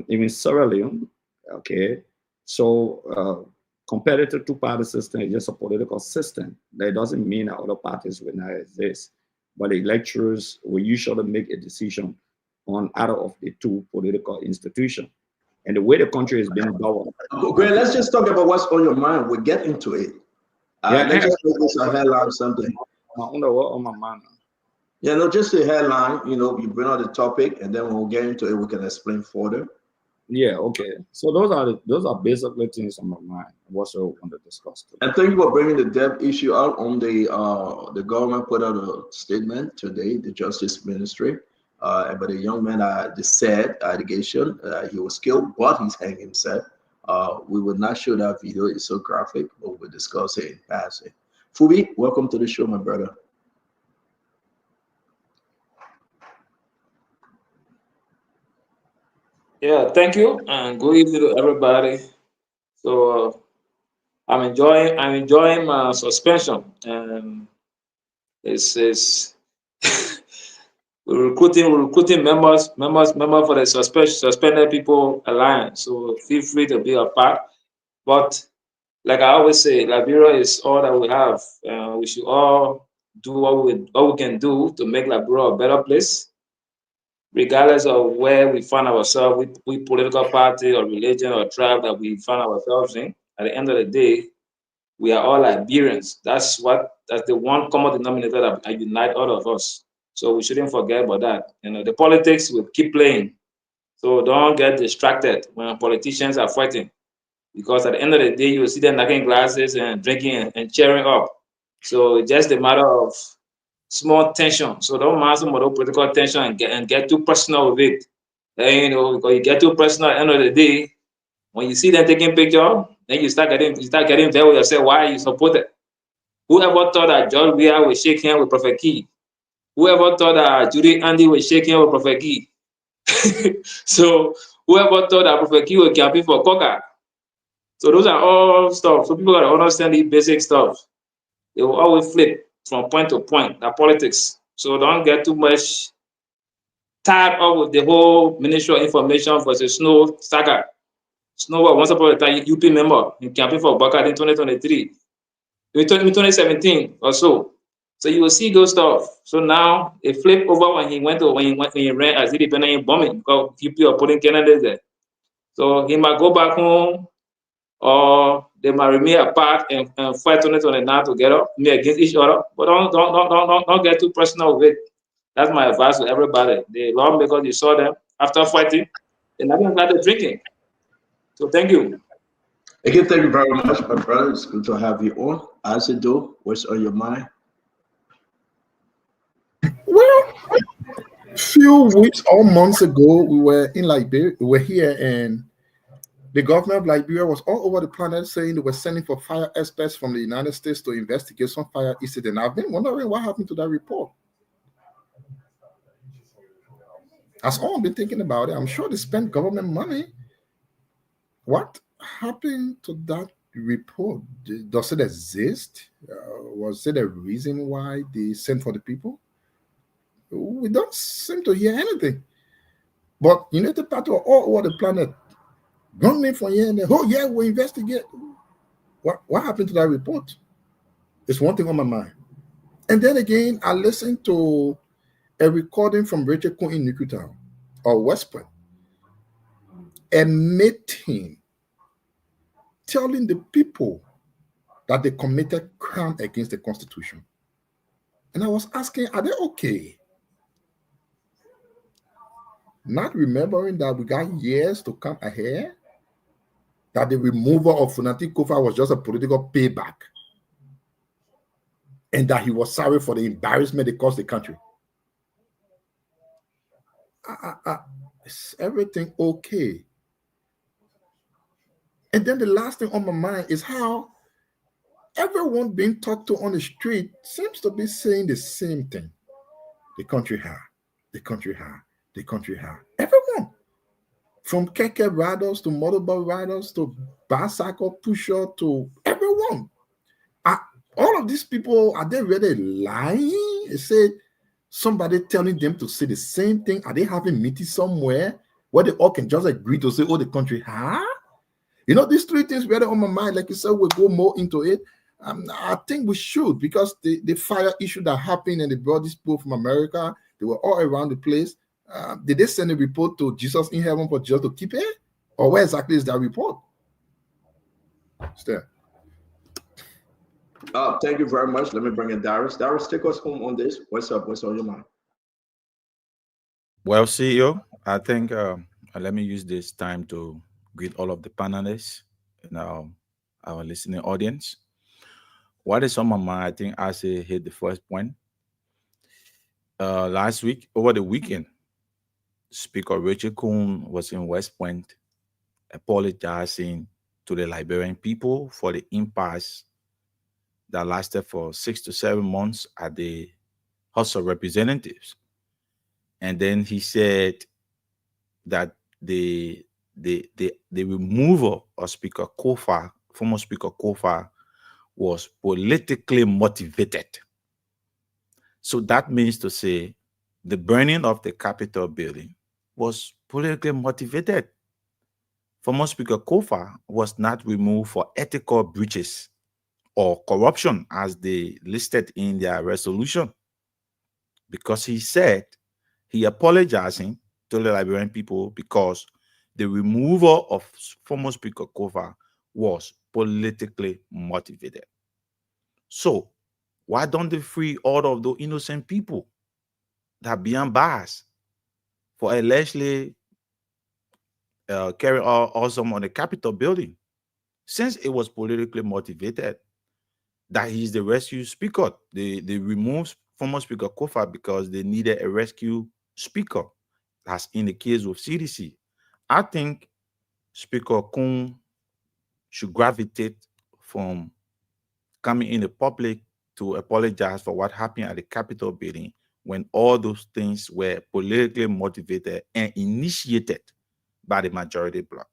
even Sierra Leone. Okay, so competitive two-party system is just a political system. That doesn't mean that other parties will not exist. But the electors will usually make a decision on either of the two political institutions. And the way the country is being governed. Great, let's just talk about what's on your mind. We'll get into it. Let's just make this a headline something. On my mind. Yeah, no, just a headline. You bring out the topic, and then when we get into it, we can explain further. Yeah, okay. So those are basically things on my mind. What's I want to discuss today. And thank you for bringing the debt issue out. On the government put out a statement today, the Justice Ministry, about a young man, the said allegation he was killed, but he's hanging himself. We will not show that video; it's so graphic, but we'll discuss it in passing. Fubi, welcome to the show, my brother. Yeah, thank you, and good evening to everybody. So I'm enjoying my suspension, and it's we're recruiting members for the suspended people alliance. So feel free to be a part. But like I always say, Liberia is all that we have. We should all do what we can do to make Liberia a better place, regardless of where we find ourselves, with political party or religion or tribe that we find ourselves in. At the end of the day, we are all Liberians. That's the one common denominator that unite all of us. So we shouldn't forget about that. The politics will keep playing. So don't get distracted when politicians are fighting, because at the end of the day, you will see them knocking glasses and drinking and cheering up. So it's just a matter of small tension. So don't mind some of the political tension and get too personal with it. Then, because you get too personal at the end of the day, when you see them taking picture, then you start getting there with yourself. Why are you supported? Whoever thought that George Weah would shake hands with Prophet Key? Whoever thought that Judy Andy would shake hands with Prophet Key? So whoever thought that Prophet Key would campaign for Coca? So those are all stuff. So people gotta understand the basic stuff. They will always flip from point to point. That politics. So don't get too much tied up with the whole Ministry of Information versus Snow saga. Snow was once upon a time UP member in campaign for Baka in 2023. In 2017 or so. So you will see those stuff. So now it flipped over when he ran as independent bombing because people are putting candidates there. So he might go back home, or they might remain apart and fight 2029 together, me against each other. But don't get too personal with it. That's my advice to everybody. The lawmakers, you saw them after fighting, they never started drinking. So thank you. Again, thank you very much, my brother. It's good to have you on. As you do, what's on your mind? Well, few weeks or months ago, we were in Liberia. We were here, and the government of Liberia was all over the planet saying they were sending for fire experts from the United States to investigate some fire incident. I've been wondering what happened to that report. That's all I've been thinking about it. I'm sure they spent government money. What happened to that report? Does it exist? Was it a reason why they sent for the people? We don't seem to hear anything. But United Party are all over the planet. Government for here and there. Oh yeah, we investigate. What happened to that report? It's one thing on my mind. And then again, I listened to a recording from Richard Cohen in Unnatural or West Point, admitting, telling the people that they committed crime against the Constitution. And I was asking, are they okay? Not remembering that we got years to come ahead, that the removal of Funati Kofa was just a political payback, and that he was sorry for the embarrassment it caused the country. Is everything okay? And then the last thing on my mind is how everyone being talked to on the street seems to be saying the same thing. The country high, the country high, the country high. Everyone. From keke riders to motorbike riders to bicycle pusher to everyone. All of these people, are they really lying? It said somebody telling them to say the same thing. Are they having meetings somewhere where they all can just agree to say, oh, the country, huh? You know, these three things were on my mind. Like you said, we'll go more into it. I think we should, because the fire issue that happened and they brought these people from America, they were all around the place. Did they send a report to Jesus in heaven for just to keep it? Or where exactly is that report? Stay. Thank you very much. Let me bring in Darius. Darius, take us home on this. What's up? What's on your mind? Well, CEO, I think let me use this time to greet all of the panelists and our listening audience. What is on my mind? I think I say hit the first point. Last week, over the weekend, Speaker Richard Cohen was in West Point apologizing to the Liberian people for the impasse that lasted for 6 to 7 months at the House of Representatives. And then he said that the removal of Speaker Kofa, former Speaker Kofa, was politically motivated. So that means to say the burning of the Capitol building was politically motivated. Former Speaker Kofa was not removed for ethical breaches or corruption as they listed in their resolution, because he said he apologizing to the Liberian people because the removal of former Speaker Kofa was politically motivated. So why don't they free all of those innocent people that behind bars for allegedly carrying out awesome on the Capitol building, since it was politically motivated? That he's the rescue speaker. They removed former Speaker Kofa because they needed a rescue speaker. That's in the case with CDC. I think Speaker Kun should gravitate from coming in the public to apologize for what happened at the Capitol building when all those things were politically motivated and initiated by the majority bloc.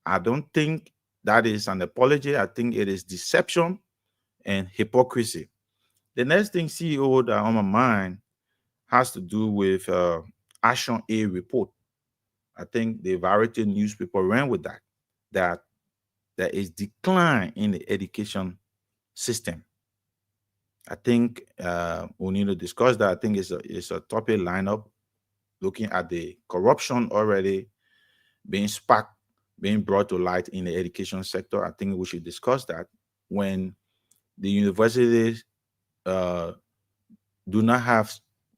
I don't think that is an apology. I think it is deception and hypocrisy. The next thing, CEO, that on my mind has to do with Action A report. I think the Variety newspaper ran with that there is decline in the education system. I think we need to discuss that. I think it's a topic lineup looking at the corruption already being sparked, being brought to light in the education sector. I think we should discuss that. When the universities do not have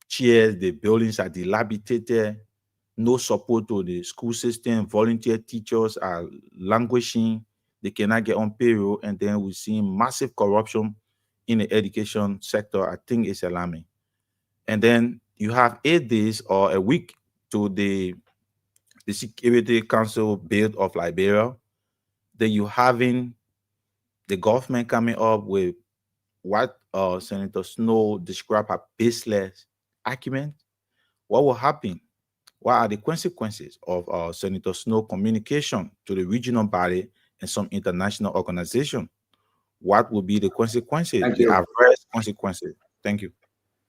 chairs, the buildings are dilapidated, no support to the school system, volunteer teachers are languishing, they cannot get on payroll, and then we see massive corruption in the education sector. I think it's alarming. And then you have 8 days or a week to the Security Council build of Liberia. Then you having the government coming up with what Senator Snow described as baseless argument. What will happen? What are the consequences of Senator Snow communication to the regional body and some international organization? What will be the consequences, Thank the you. adverse consequences? Thank you.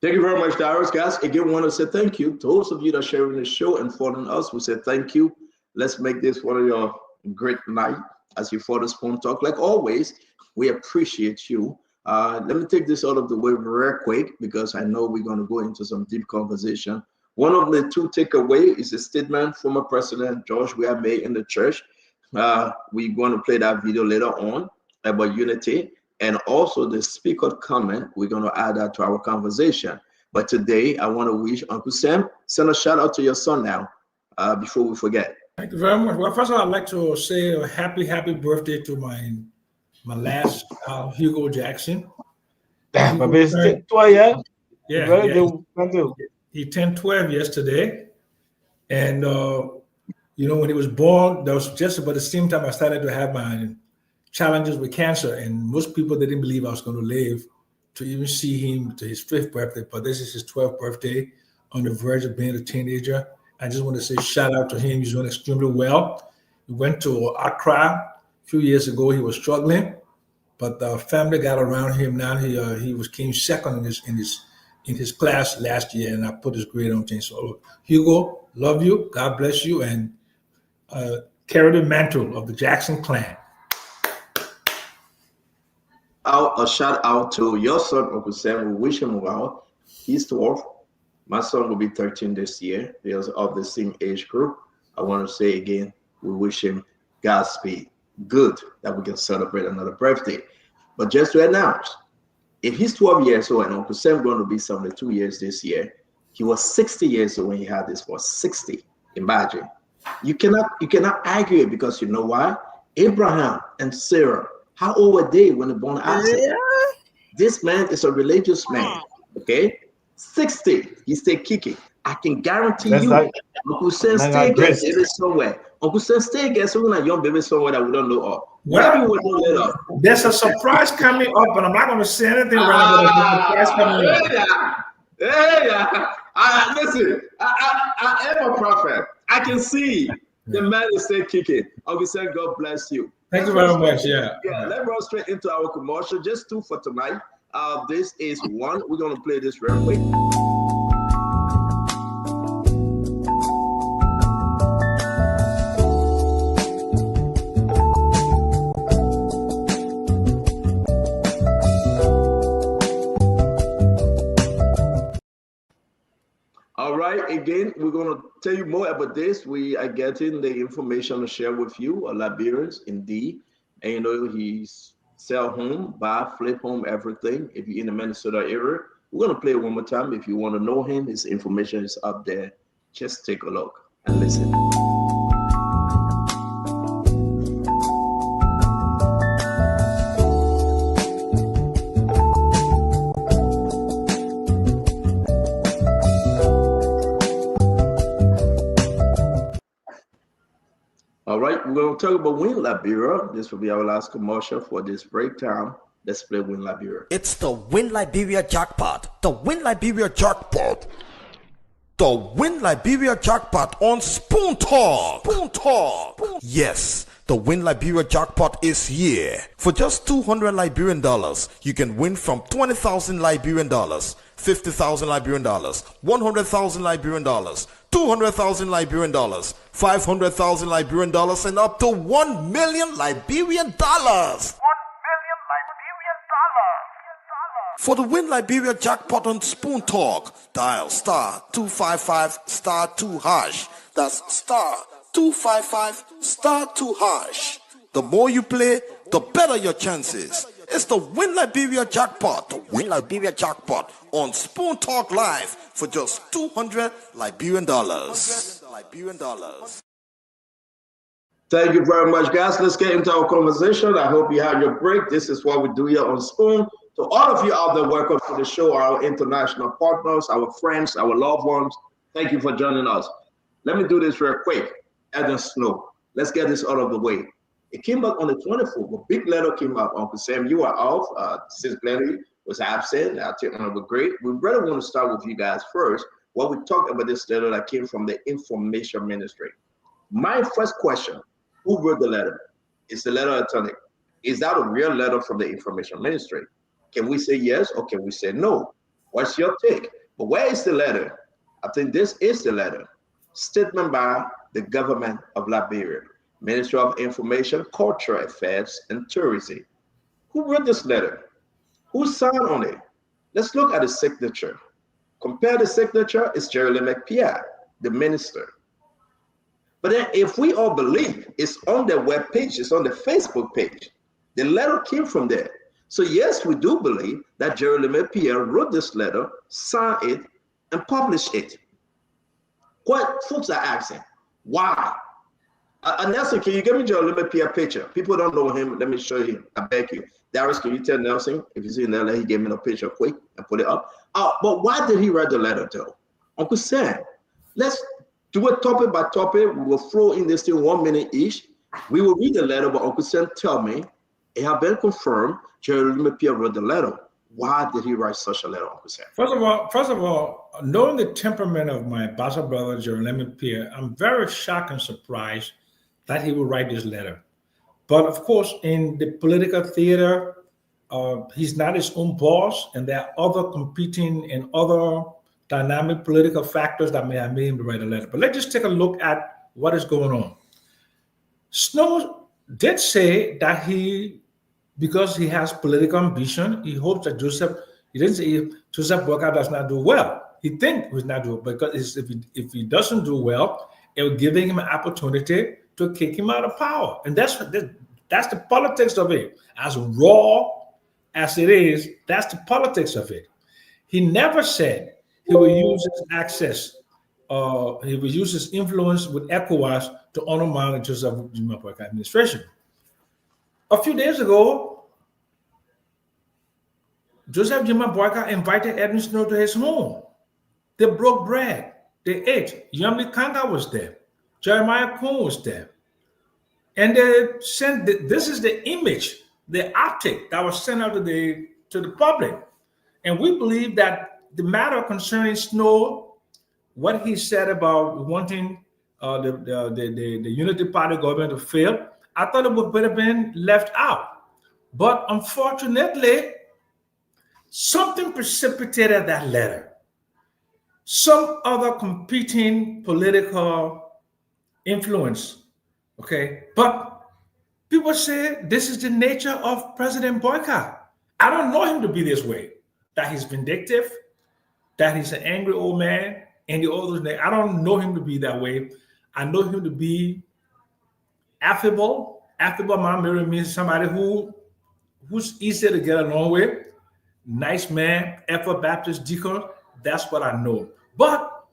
Thank you very much, Darius. Guys, again, want to say thank you to those of you that are sharing the show and following us. We say thank you. Let's make this one of your great night as you follow Spoon Talk. Like always, we appreciate you. Let me take this out of the way real quick because I know we're going to go into some deep conversation. One of the 2 takeaways is a statement former President George we have made in the church. We're going to play that video later on about unity. And also the speaker comment, we're going to add that to our conversation. But today, I want to wish Uncle Sam, send a shout out to your son now, before we forget. Thank you very much. Well, first of all, I'd like to say a happy birthday to my last Hugo Jackson. But it's 12 years. Yeah. He turned 12 yesterday. And, when he was born, that was just about the same time I started to have my challenges with cancer, and most people didn't believe I was going to live to even see him to his 5th birthday, but this is his 12th birthday, on the verge of being a teenager. I just want to say shout out to him. He's doing extremely well. He went to Accra a few years ago. He was struggling, but the family got around him. Now he came second in his class last year, and I put his grade on things. So Hugo, love you. God bless you, and carry the mantle of the Jackson clan. A shout out to your son, Uncle Sam. We wish him well. He's 12. My son will be 13 this year. They are of the same age group. I want to say again, we wish him Godspeed. Good that we can celebrate another birthday. But just to announce, if he's 12 years old and Uncle Sam going to be 72 years this year, he was 60 years old when he had this for 60. Imagine. You cannot argue it because you know why? Abraham and Sarah, how old were they when they born Isaac? Yeah. This man is a religious man, okay? 60, he stay kicking. I can guarantee you, Uncle Sam stay get baby somewhere. Uncle Sam stay get some young baby somewhere that we don't know of. Well, there's a surprise coming up, but I'm not going to say anything right now. There's a surprise coming up. Listen, I am a prophet. I can see the man is still kicking. Uncle Sam, God bless you. Thank you very much. Yeah. Let's run straight into our commercial. Just 2 for tonight. This is 1. We're going to play this real quick. All right, again, we're going to tell you more about this. We are getting the information to share with you, Liberians, indeed. And he's sell home, buy, flip home, everything. If you're in the Minnesota area, we're going to play it one more time. If you want to know him, his information is up there. Just take a look and listen. All right, we're going to talk about Win Liberia. This will be our last commercial for this breakdown. Let's play Win Liberia. It's the Win Liberia jackpot. The Win Liberia jackpot. The Win Liberia jackpot on Spoon Talk. Spoon Talk. Yes, the Win Liberia jackpot is here. For just $200 Liberian dollars, you can win from 20,000 Liberian dollars, 50,000 Liberian dollars, 100,000 Liberian dollars, 200,000 Liberian dollars, 500,000 Liberian dollars, and up to 1 million Liberian dollars. For the Win Liberia jackpot on Spoon Talk, dial star 255 star 2 hash. That's star 255 star 2 hash. The more you play, the better your chances. It's the Win Liberia jackpot, the Win Liberia jackpot on Spoon Talk Live for just $200 Liberian dollars. Thank you very much, guys. Let's get into our conversation. I hope you had your break. This is what we do here on Spoon. To all of you out there, welcome to the show, our international partners, our friends, our loved ones. Thank you for joining us. Let me do this real quick. Eden Snow. Let's get this out of the way. It came back on the 24th. A big letter came out. Uncle Sam, you are off. Since Glenny was absent, I think we're great. We really want to start with you guys first. What we talked about this letter that came from the Information Ministry. My first question, who wrote the letter? Is the letter authentic? Is that a real letter from the Information Ministry? Can we say yes or can we say no? What's your take? But where is the letter? I think this is the letter. Statement by the government of Liberia, Ministry of Information, Cultural Affairs, and Tourism. Who wrote this letter? Who signed on it? Let's look at the signature. Compare the signature, it's Jerry McPierre, the minister. But then if we all believe it's on their web page, it's on the Facebook page, the letter came from there. So yes, we do believe that Jerry McPierre wrote this letter, signed it, and published it. What folks are asking, why? Nelson, can you give me Jerry McPierre picture? People don't know him. Let me show you. I beg you. Darius, can you tell Nelson if you see in there, he gave me a picture quick and put it up. But why did he write the letter though? Uncle Sam, let's do it topic by topic. We will throw in this thing 1 minute each. We will read the letter, but Uncle Sam, tell me, it has been confirmed Jerry McPierre wrote the letter. Why did he write such a letter, Uncle Sam? First of all, knowing the temperament of my bastard brother, Jerry McPierre, I'm very shocked and surprised that he would write this letter. But of course, in the political theater, he's not his own boss, and there are other competing and other dynamic political factors that may have made him to write a letter. But let's just take a look at what is going on. Snow did say that because he has political ambition, he hopes that he didn't say Joseph Boakai does not do well. He thinks he's not doing well because if he doesn't do well, it will give him an opportunity to kick him out of power. And that's the politics of it. As raw as it is, that's the politics of it. He never said he will use his access, he will use his influence with ECOWAS to undermine the Joseph Boakai administration. A few days ago, Joseph Boakai invited Edwin Snow to his home. They broke bread. They ate. Yamli Kanga was there. Jeremiah Kuhn was there. And they sent, this is the image, the optic that was sent out to the public. And we believe that the matter concerning Snow, what he said about wanting the Unity Party government to fail, I thought it would have been left out. But unfortunately, something precipitated that letter. Some other competing political influence, okay? But people say this is the nature of President Boakai. I don't know him to be this way, that he's vindictive, that he's an angry old man, and the others. I don't know him to be that way. I know him to be affable. Affable, my mirror means somebody who's easy to get along with. Nice man, Effort Baptist deacon. That's what I know. But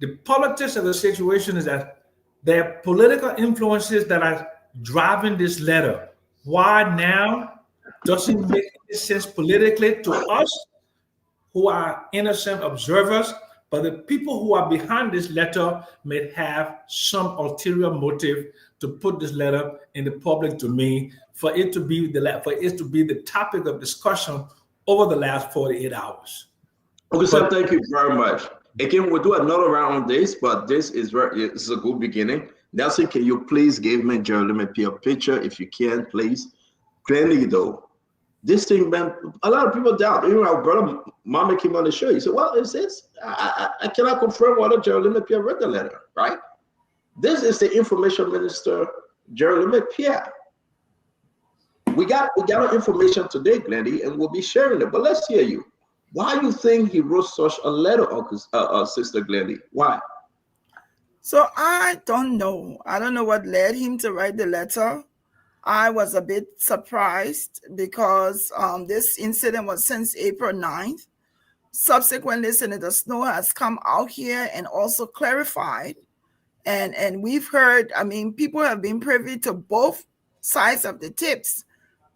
the politics of the situation is that there are political influences that are driving this letter. Why now? Doesn't make any sense politically to us who are innocent observers, but the people who are behind this letter may have some ulterior motive to put this letter in the public domain for it to be the topic of discussion over the last 48 hours. Okay, so thank you very much. Again, we'll do another round on this, but this is a good beginning. Nelson, can you please give me Jerry McPierre picture if you can, please? Clearly, though, this thing, man, a lot of people doubt. Even our brother Mama came on the show. He said, well, is this? I cannot confirm whether Jerry McPierre read the letter, right? This is the Information Minister, Jerry McPierre. We got information today, Glendy, and we'll be sharing it. But let's hear you. Why you think he wrote such a letter, Sister Glendy? Why? So I don't know. I don't know what led him to write the letter. I was a bit surprised because this incident was since April 9th. Subsequently, Senator Snow has come out here and also clarified. And we've heard, I mean, people have been privy to both sides of the tips.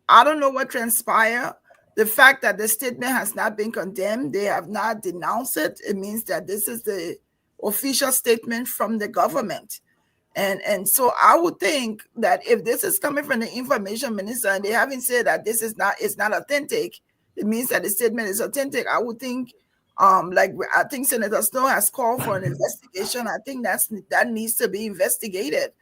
I don't know what transpired. The fact that the statement has not been condemned, they have not denounced it. It means that this is the official statement from the government. And so I would think that if this is coming from the information minister and they haven't said that this is not, it's not authentic, it means that the statement is authentic. I would think, like I think Senator Snow has called for an investigation. I think that needs to be investigated.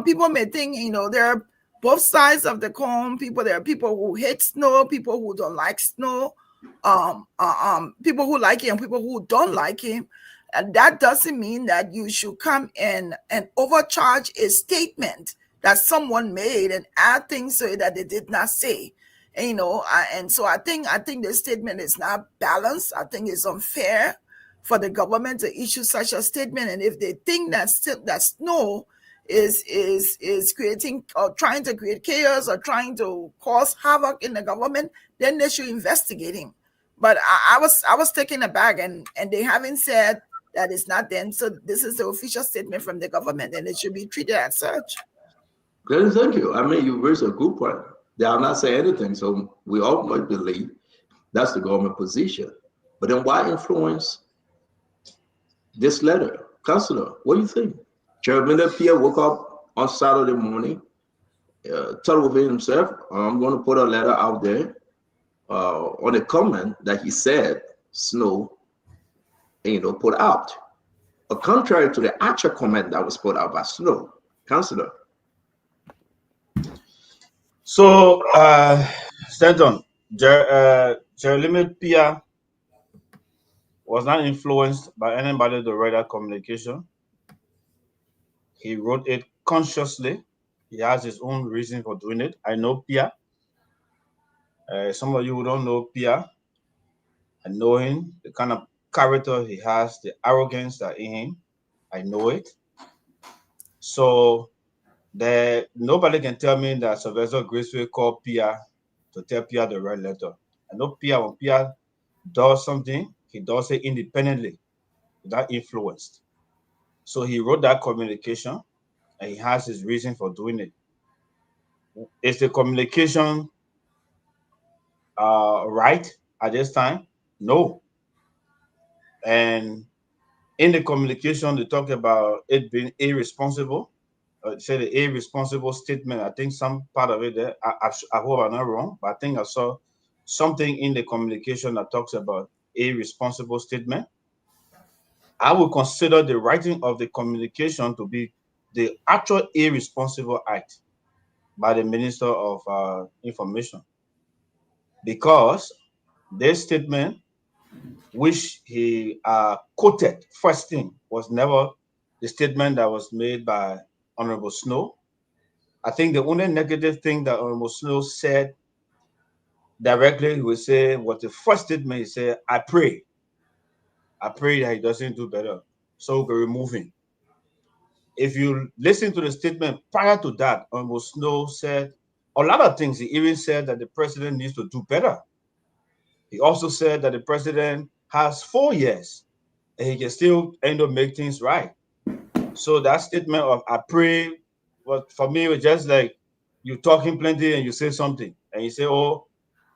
People may think, you know, there are both sides of the coin. There are people who hate Snow, people who don't like Snow, people who like him, people who don't like him. And that doesn't mean that you should come and overcharge a statement that someone made and add things to it that they did not say. And, you know, and so I think the statement is not balanced. I think it's unfair for the government to issue such a statement. And if they think that Snow is creating or trying to create chaos or trying to cause havoc in the government, then they should investigate him. But I was taken aback, and they haven't said that it's not them. So this is the official statement from the government, and it should be treated as such. Glenn, thank you. I mean, you raised a good point. They are not saying anything, so we all might believe that's the government position. But then why influence this letter? Councillor, what do you think? Chairman Pierre woke up on Saturday morning, told within himself, I'm going to put a letter out there on a comment that he said Snow, put out. Contrary to the actual comment that was put out by Snow. Councillor. So, Stanton, Jeremy Pia was not influenced by anybody to write that communication. He wrote it consciously. He has his own reason for doing it. I know Pia. Some of you who don't know Pia, I know him, the kind of character he has, the arrogance that in him. I know it. So nobody can tell me that Sylvester Graceway called Pia to tell Pia the right letter. I know Pia, when Pia does something, he does it independently, without influence. So he wrote that communication, and he has his reason for doing it. Is the communication right at this time? No. And in the communication, they talk about it being irresponsible. Say the irresponsible statement. I think some part of it there, I hope I'm not wrong, but I think I saw something in the communication that talks about irresponsible statement. I would consider the writing of the communication to be the actual irresponsible act by the Minister of Information, because this statement, which he quoted first thing, was never the statement that was made by Honorable Snow. I think the only negative thing that Honorable Snow said directly, he would say, was the first statement. He said, I pray that he doesn't do better, so we remove him. If you listen to the statement prior to that, Honorable Snow said a lot of things. He even said that the president needs to do better. He also said that the president has 4 years and he can still end up make things right. So that statement of I pray, but for me, it was just like you talking plenty and you say something and you say, oh,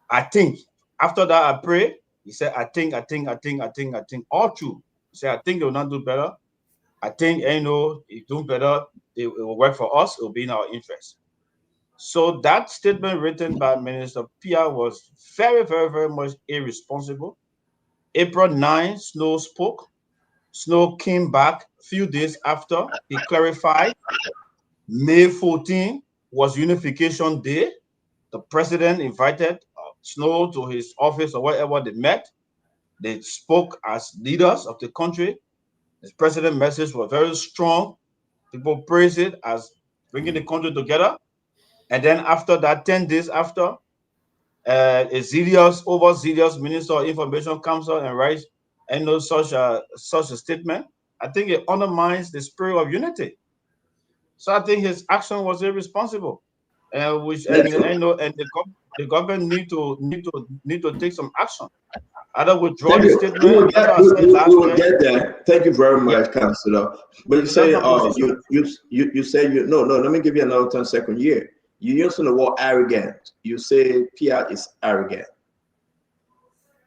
I think. After that, I pray. He said, I think, all true. He said, I think they will not do better. I think, if do better, it will work for us. It will be in our interest. So that statement written by Minister Pia was very, very, very much irresponsible. April 9, Snow spoke. Snow came back a few days after. He clarified. May 14 was Unification Day. The president invited Snow to his office or wherever they met. They spoke as leaders of the country. His president message was very strong. People praised it as bringing the country together. And then after that, 10 days after, a overzealous minister of information comes out and writes such a statement. I think it undermines the spirit of unity. So I think his action was irresponsible, and the government need to take some action. Either withdraw Thank the you. statement. That's what I said We last will year. get there. Thank you very much, Councillor. But you So say, that's my position. you say no. Let me give you another 10-second year. You using the word arrogant. You say Pierre is arrogant.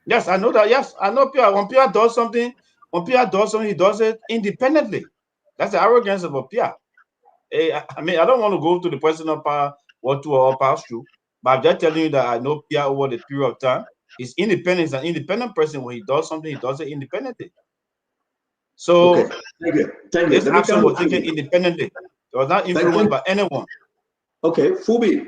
Yes, I know that. Yes, I know Pierre. When Pierre does something, he does it independently. That's the arrogance of a Pierre. I mean, I don't want to go to the personal power or to or pass through, but I'm just telling you that I know Pierre over the period of time. He's independent. He's an independent person. When he does something, he does it independently. So okay, thank you. This action was taken independently. It was not influenced by anyone. Okay, Fubi,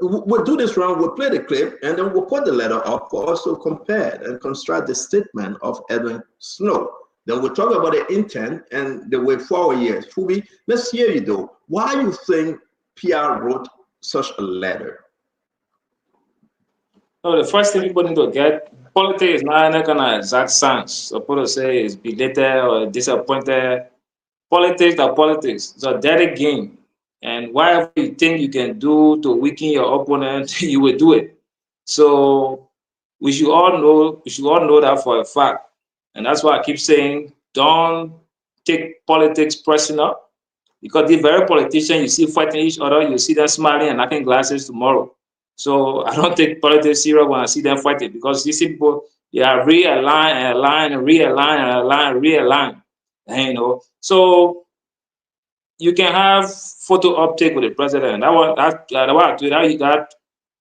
we'll do this round. We'll play the clip and then we'll put the letter up for us to compare and construct the statement of Edwin Snow. Then we'll talk about the intent and the way forward years. Fubi, let's hear you though. Why you think Pierre wrote such a letter? No, the first thing people need to get, politics is not any kind of exact science. So people say is belated or disappointed. Politics are politics. It's a dirty game. And whatever you think you can do to weaken your opponent, you will do it. So we should all know that for a fact. And that's why I keep saying, don't take politics personal. Because the very politicians you see fighting each other, you see them smiling and knocking glasses tomorrow. So I don't take politics serious when I see them fighting, because these people, they are realign and align and realign and align, realign. And, so you can have photo uptake with the president. That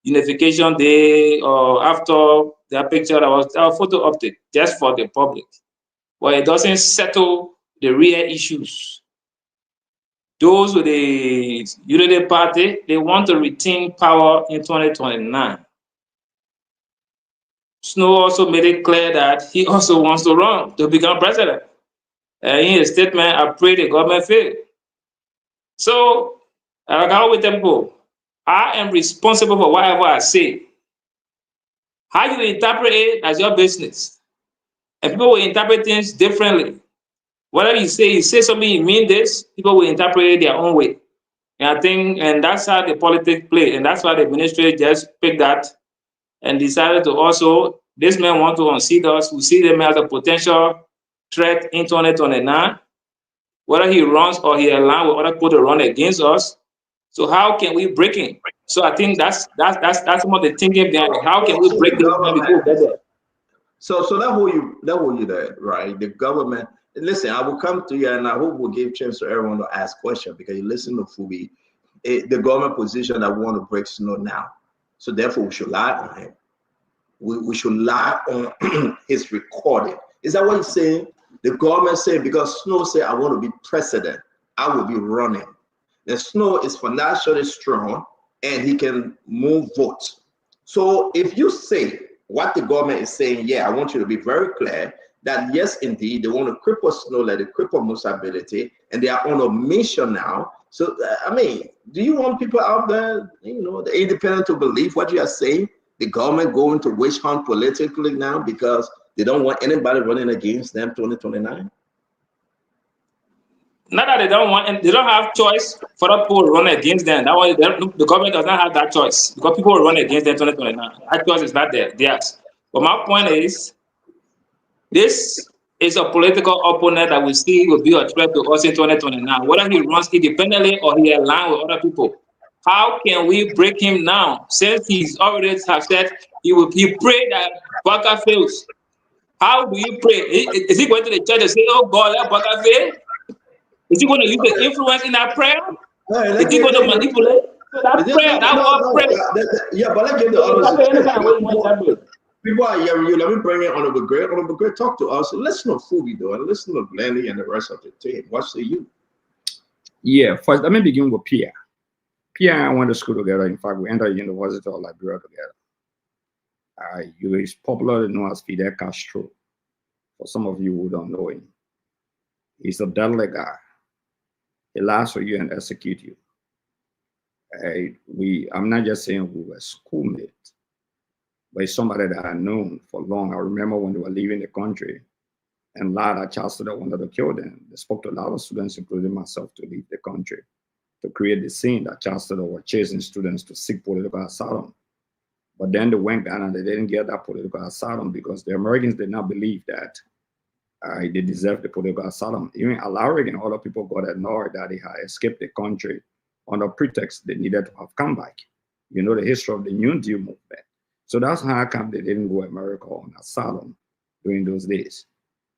unification day or after that picture, that was a photo uptake just for the public. But it doesn't settle the real issues. Those with the Unity Party, they want to retain power in 2029. Snow also made it clear that he also wants to run to become president. In his statement, I pray the government fail. So, like I always tell people, I am responsible for whatever I say. How you interpret it as your business. And people will interpret things differently. Whatever you say something, you mean this, people will interpret it their own way. And I think, and that's how the politics play. And that's why the ministry just picked that and decided to also, this man want to unseat us. We see them as a potential threat in 2029. Whether he runs or he allows other people to run against us. So how can we break him? So I think that's some of the thinking behind it. How can we break this man before better? So that hold you there, right? The government. Listen, I will come to you, and I hope we'll give chance to everyone to ask questions, because you listen to Fubi, the government position that want to break Snow now. So therefore, we should lie on him. We should lie on his recording. Is that what he's saying? The government saying because Snow said, "I want to be president, I will be running." The Snow is financially strong and he can move votes. So if you say what the government is saying, yeah, I want you to be very clear that yes, indeed, they want to cripple Snow, let it cripple Musability, and they are on a mission now. So, I mean, do you want people out there, the independent, to believe what you are saying? The government going to witch hunt politically now because they don't want anybody running against them 2029? Not that they don't want, and they don't have choice for the people to run against them. That way, the government does not have that choice because people will run against them 2029. That choice is not there. Yes. But my point is, this is a political opponent that we see will be a threat to us in 2029. Whether he runs independently or he aligns with other people. How can we break him now? Since he's already have said he prayed that Baka fails. How do you pray? Is he going to the church and say, "Oh God, let Baka fail"? Is he going to use the influence in that prayer? Is he going to manipulate? So that prayer, that word prayer. Yeah, but let's give the others. People are hearing you. Let me bring in Honorable Greg. Honorable Greg, talk to us. Listen to Fubi, though, and listen to Blandy and the rest of the team. What say you? Yeah, first, let me begin with Pierre. Pierre and I went to school together. In fact, we entered the University of Liberia together. He is popularly known as Fidel Castro. For some of you who don't know him, he's a deadly guy. He lies for you and execute you. I'm not just saying we were schoolmates, but it's somebody that I known for long. I remember when they were leaving the country, and a lot of child students wanted to kill them. They spoke to a lot of students, including myself, to leave the country, to create the scene that child students were chasing students to seek political asylum. But then they went down and they didn't get that political asylum because the Americans did not believe that they deserved the political asylum. Even Alaric and other people got annoyed that they had escaped the country under pretext they needed to have come back. You know the history of the New Deal movement. So that's how come they didn't go America on asylum during those days.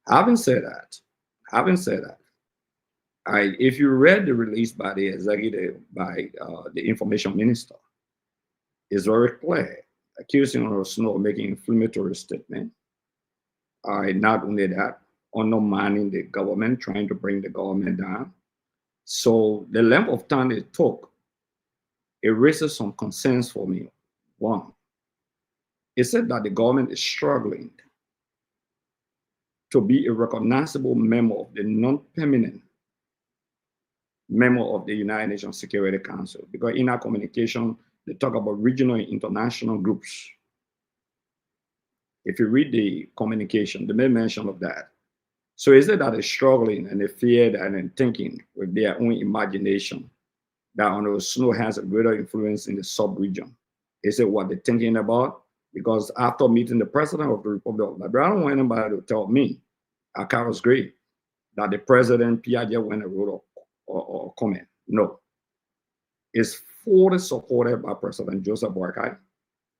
Having said that, if you read the release by the executive, by the information minister, it's very clear, accusing Honorable Snow of making inflammatory statement. Not only that, undermining the government, trying to bring the government down. So the length of time it took, it raises some concerns for me. One, it said that the government is struggling to be a recognizable member of the non-permanent member of the United Nations Security Council, because in our communication, they talk about regional and international groups. If you read the communication, they made mention of that. So is it that they're struggling and they feared and then thinking with their own imagination that Honorable Snow has a greater influence in the sub-region? Is it what they're thinking about? Because after meeting the president of the Republic of Liberia, I don't want anybody to tell me, Akaro's great, that the president Piaget went a road or comment. No. It's fully supported by President Joseph Boakai.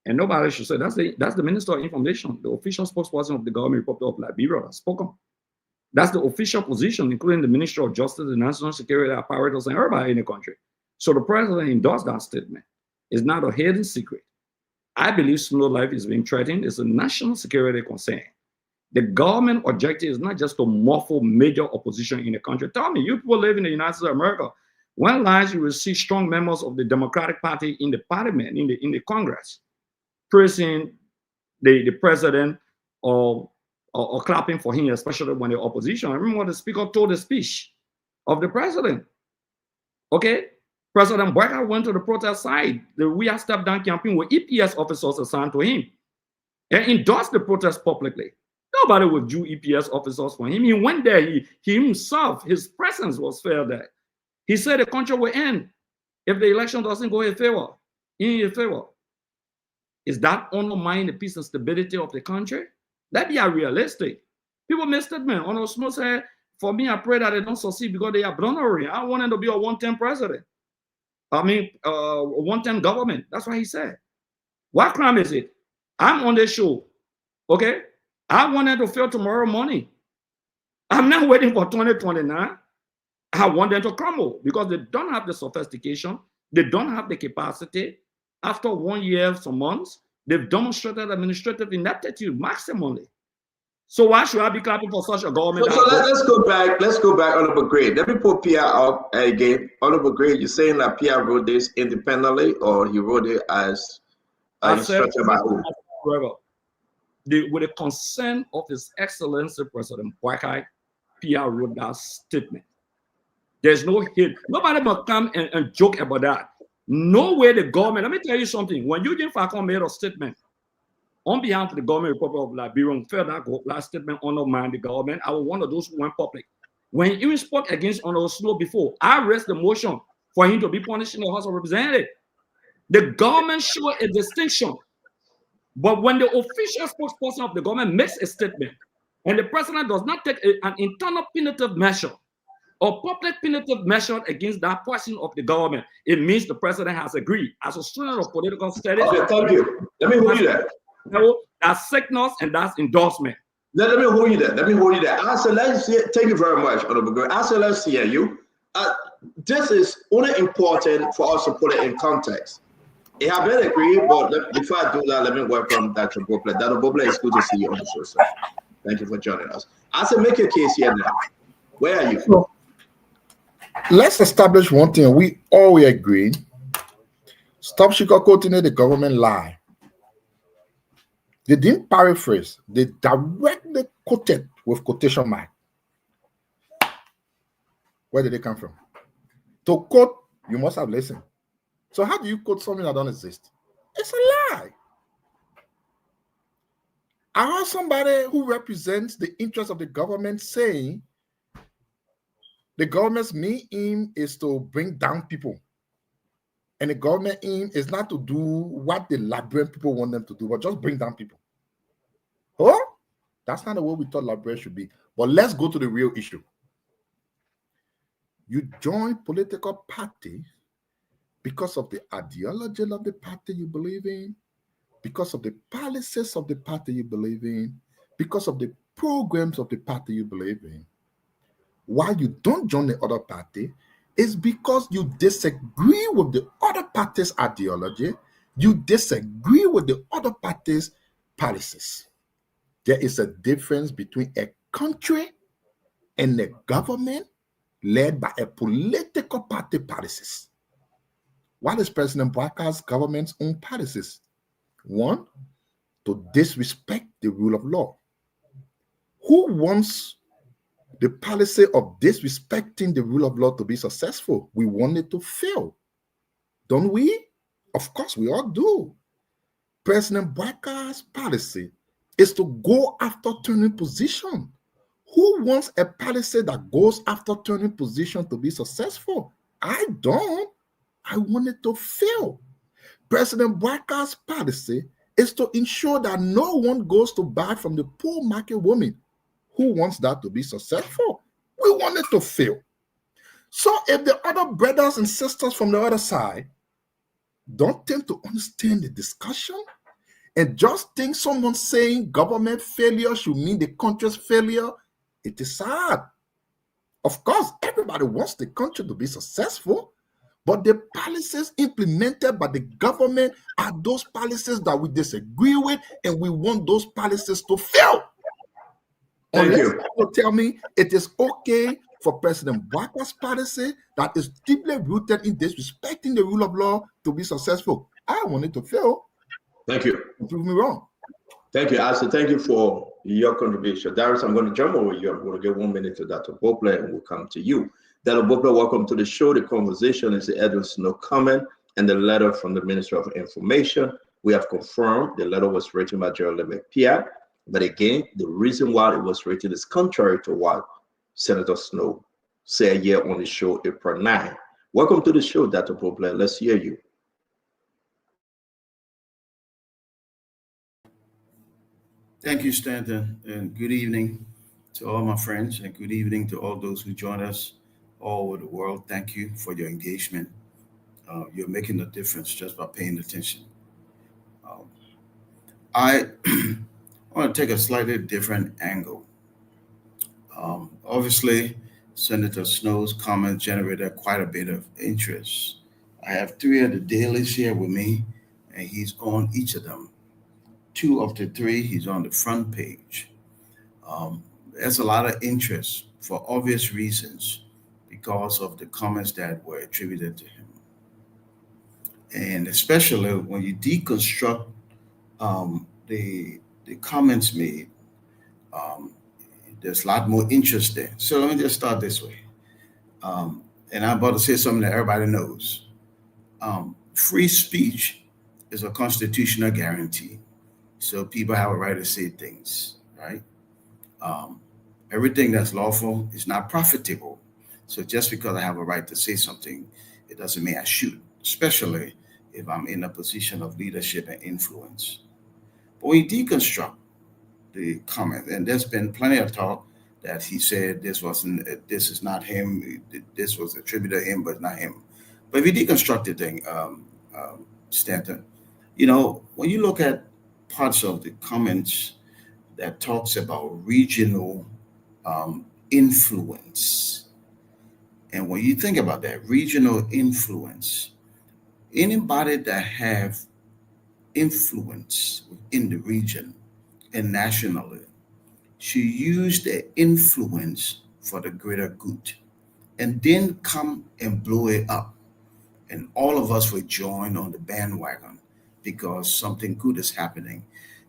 And nobody should say that's the Minister of Information, the official spokesperson of the government Republic of Liberia has spoken. That's the official position, including the Minister of Justice, the National Security apparatus, and everybody in the country. So the president endorsed that statement. It's not a hidden secret. I believe Snow life is being threatened. It's a national security concern. The government objective is not just to muffle major opposition in the country. Tell me, you people live in the United States of America. When last you will see strong members of the Democratic Party in the parliament, in the Congress, praising the president or clapping for him, especially when the opposition. I remember what the speaker told the speech of the president. Okay, President Boakai went to the protest side, the We Are Step Down campaign with EPS officers assigned to him and endorsed the protest publicly. Nobody withdrew EPS officers for him. He went there, he himself, his presence was fair there. He said the country will end if the election doesn't go in your favor. Is that undermining the peace and stability of the country? Let's be realistic. People make statements. Honorable Snow said, for me, I pray that they don't succeed because they are blundering. I want them to be a one-term president. A one-term government. That's what he said. What crime is it? I'm on the show. Okay? I want them to fail tomorrow morning. I'm not waiting for 2029. I want them to crumble because they don't have the sophistication. They don't have the capacity. After 1 year, some months, they've demonstrated administrative ineptitude maximally. So why should I be clapping for such a government? So let's go back. Let's go back, Honorable Gray. Let me put Pierre up again. Honorable Gray, you're saying that Pierre wrote this independently, or he wrote it as instructed by who? With the consent of His Excellency President Boakai, Pierre wrote that statement. There's no hit. Nobody must come and joke about that. No way the government. Let me tell you something. When Eugene Falcon made a statement on behalf of the government Republic of Liberia and felt that last statement undermined the government, I was one of those who went public. When he even spoke against Honorable Snow before, I raised the motion for him to be punished in the House of Representatives. The government showed a distinction. But when the official spokesperson of the government makes a statement and the president does not take an internal punitive measure or public punitive measure against that portion of the government, it means the president has agreed. As a student of political studies, okay, thank you. Let me hold you there. That's signals and that's endorsement. Let me hold you there. Let me hold you there. Thank you very much, Honorable Gray. Let's hear you. This is only important for us to put it in context. I have been agreed, but before I do that, let me welcome Dr. Bopler. Dr. Bopler, it's good to see you on the show, sir. Thank you for joining us. I said, make your case here now. Where are you? So, let's establish one thing. We all agree. Stop sugarcoating the government lie. They didn't paraphrase. They directly quoted with quotation mark. Where did they come from? To quote, you must have listened. So how do you quote something that don't exist? It's a lie. I heard somebody who represents the interest of the government saying the government's main aim is to bring down people. And the government aim is not to do what the Liberian people want them to do, but just bring down people. Oh, that's not the way we thought Liberia should be. But let's go to the real issue. You join political party because of the ideology of the party you believe in, because of the policies of the party you believe in, because of the programs of the party you believe in. Why you don't join the other party is because you disagree with the other party's ideology, you disagree with the other party's policies. There is a difference between a country and a government led by a political party policies. What is President Bwaka's government's own policies? One, to disrespect the rule of law. Who wants the policy of disrespecting the rule of law to be successful? We want it to fail, don't we? Of course, we all do. President Bwaka's policy is to go after turning position. Who wants a policy that goes after turning position to be successful? I don't. I want it to fail. President Bwaka's policy is to ensure that no one goes to buy from the poor market woman. Who wants that to be successful? We want it to fail. So if the other brothers and sisters from the other side don't tend to understand the discussion and just think someone saying government failure should mean the country's failure, it is sad. Of course, everybody wants the country to be successful, but the policies implemented by the government are those policies that we disagree with, and we want those policies to fail. Unless you tell me it is okay for President Bwaka's policy that is deeply rooted in disrespecting the rule of law to be successful. I want it to fail. Thank you. Prove me wrong. Thank you, Asa. Thank you for your contribution. Darius, I'm going to jump over you. I'm going to give 1 minute to Dr. Bopler, and we'll come to you. Dr. Bopler, welcome to the show. The conversation is the Edwin Snow comment and the letter from the Minister of Information. We have confirmed the letter was written by Gerald Pierre. But again, the reason why it was written is contrary to what Senator Snow said here on the show April 9. Welcome to the show, Dr. Bopler. Let's hear you. Thank you, Stanton, and good evening to all my friends, and good evening to all those who join us all over the world. Thank you for your engagement. You're making a difference just by paying attention. I want to take a slightly different angle. Obviously, Senator Snow's comment generated quite a bit of interest. I have 3 of the dailies here with me, and he's on each of them. 2 of the 3, he's on the front page. There's a lot of interest for obvious reasons because of the comments that were attributed to him. And especially when you deconstruct the comments made, there's a lot more interest there. So let me just start this way. And I'm about to say something that everybody knows. Free speech is a constitutional guarantee. So people have a right to say things, right? Everything that's lawful is not profitable. So just because I have a right to say something, it doesn't mean I should, especially if I'm in a position of leadership and influence. But when you deconstruct the comment, and there's been plenty of talk that he said this is not him, this was attributed to him, but not him. But if you deconstruct the thing, Stanton, when you look at parts of the comments that talks about regional influence, and when you think about that regional influence, anybody that have influence in the region and nationally should use their influence for the greater good, and then come and blow it up, and all of us will join on the bandwagon because something good is happening.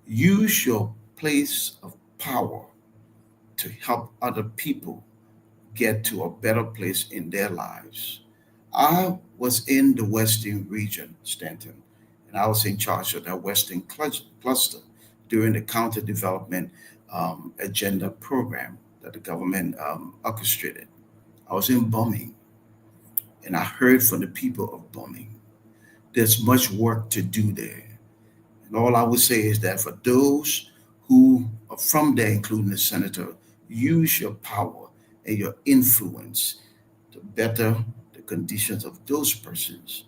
Use your place of power to help other people get to a better place in their lives. I was in the Western region, Stanton, and I was in charge of that Western cluster during the counter development agenda program that the government orchestrated. I was in Bumming, and I heard from the people of Bumming. There's much work to do there. And all I would say is that for those who are from there, including the senator, use your power and your influence to better the conditions of those persons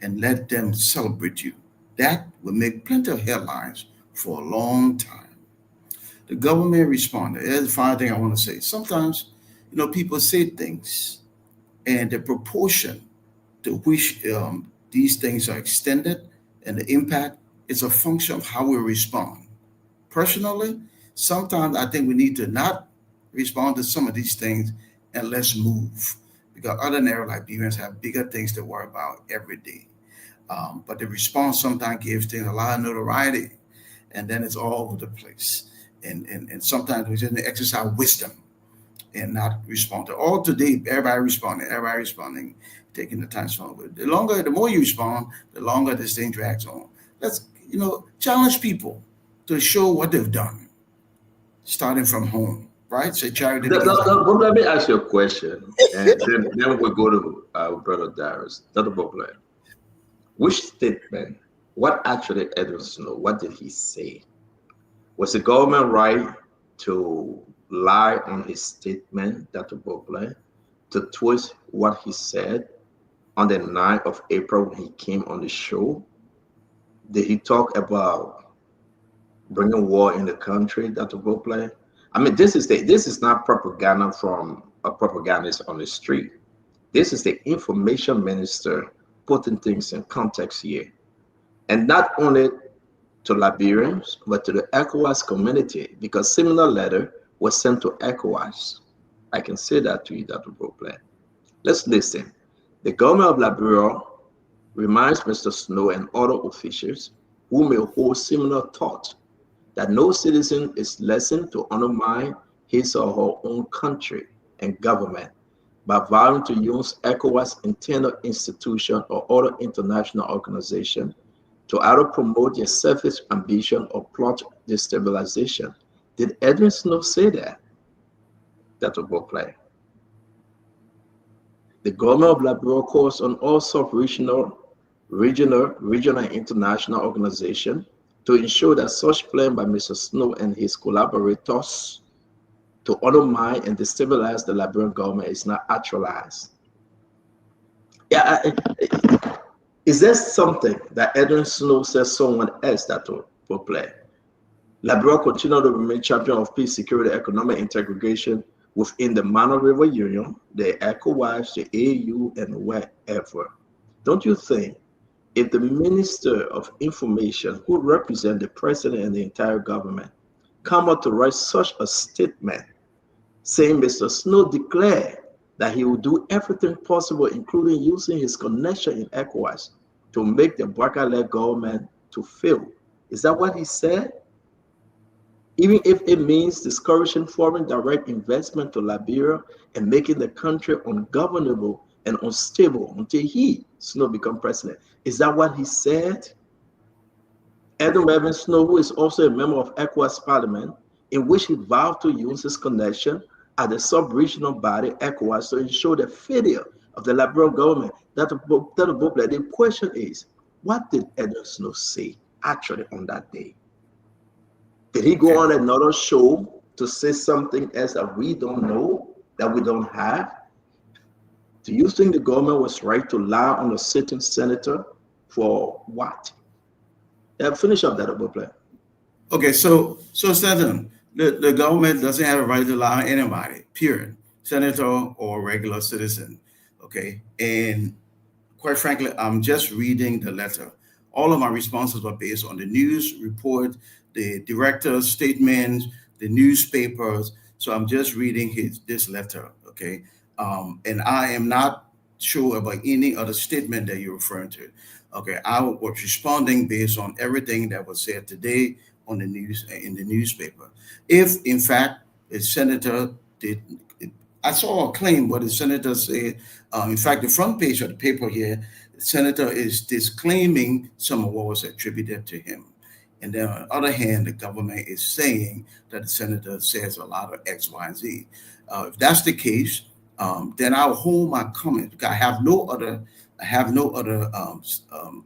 and let them celebrate you. That will make plenty of headlines for a long time. The government responded. Here's the final thing I want to say. Sometimes, people say things and the proportion to which these things are extended and the impact is a function of how we respond. Personally, sometimes I think we need to not respond to some of these things and let's move because ordinary Liberians have bigger things to worry about every day. But the response sometimes gives things a lot of notoriety and then it's all over the place. And sometimes we just need to exercise wisdom and not respond to all today. Everybody responding, taking the time to respond. But the more you respond, the longer this thing drags on. Let's challenge people to show what they've done, starting from home, right? Say charity begins at home. Let me ask you a question, and then we'll go to our brother Darius. Dr. Bobler, which statement? What actually Edwin Snow? What did he say? Was the government right to lie on his statement, Dr. Bobler, to twist what he said on the 9th of April when he came on the show? Did he talk about bringing war in the country, Dr. Bobler? I mean, this is not propaganda from a propagandist on the street. This is the information minister putting things in context here. And not only to Liberians, but to the ECOWAS community, because similar letter was sent to ECOWAS. I can say that to you, Dr. Bobler. Let's listen. The government of Liberia reminds Mr. Snow and other officials who may hold similar thought that no citizen is lessened to undermine his or her own country and government by vowing to use ECOWAS internal institution or other international organization to either promote their selfish ambition or plot destabilization. Did Edwin Snow say that? Dr. Bobler. The government of Liberia calls on all sub-regional, regional, and international organizations to ensure that such plan by Mr. Snow and his collaborators to undermine and destabilize the Liberian government is not actualized. Is there something that Edwin Snow says someone else that will play? Liberia continue to remain champion of peace, security, economic integration within the Mano River Union, the ECOWAS, the AU, and wherever. Don't you think if the Minister of Information, who represents the President and the entire government, come out to write such a statement saying Mr. Snow declared that he will do everything possible, including using his connection in ECOWAS, to make the Baka-led government to fail? Is that what he said? Even if it means discouraging foreign direct investment to Liberia and making the country ungovernable and unstable until he, Snow, become president. Is that what he said? Edwin Snow, who is also a member of ECOWAS Parliament, in which he vowed to use his connection at the sub-regional body, ECOWAS, to ensure the failure of the Liberian government. The question is, what did Edwin Snow say actually on that day? Did he go on another show to say something else that we don't know, that we don't have? Do you think the government was right to lie on a sitting senator for what? Finish up that above plan. Okay, so Stephen, the government doesn't have a right to lie on anybody, period. Senator or regular citizen. Okay. And quite frankly, I'm just reading the letter. All of my responses were based on the news report, the director's statements, the newspapers. So I'm just reading this letter. Okay. And I am not sure about any other statement that you're referring to. Okay, I was responding based on everything that was said today on the news in the newspaper. If in fact a senator did, I saw a claim what the senator said. In fact, the front page of the paper here, the senator is disclaiming some of what was attributed to him. And then on the other hand, the government is saying that the senator says a lot of X, Y, and Z. If that's the case, then I'll hold my comment. I have no other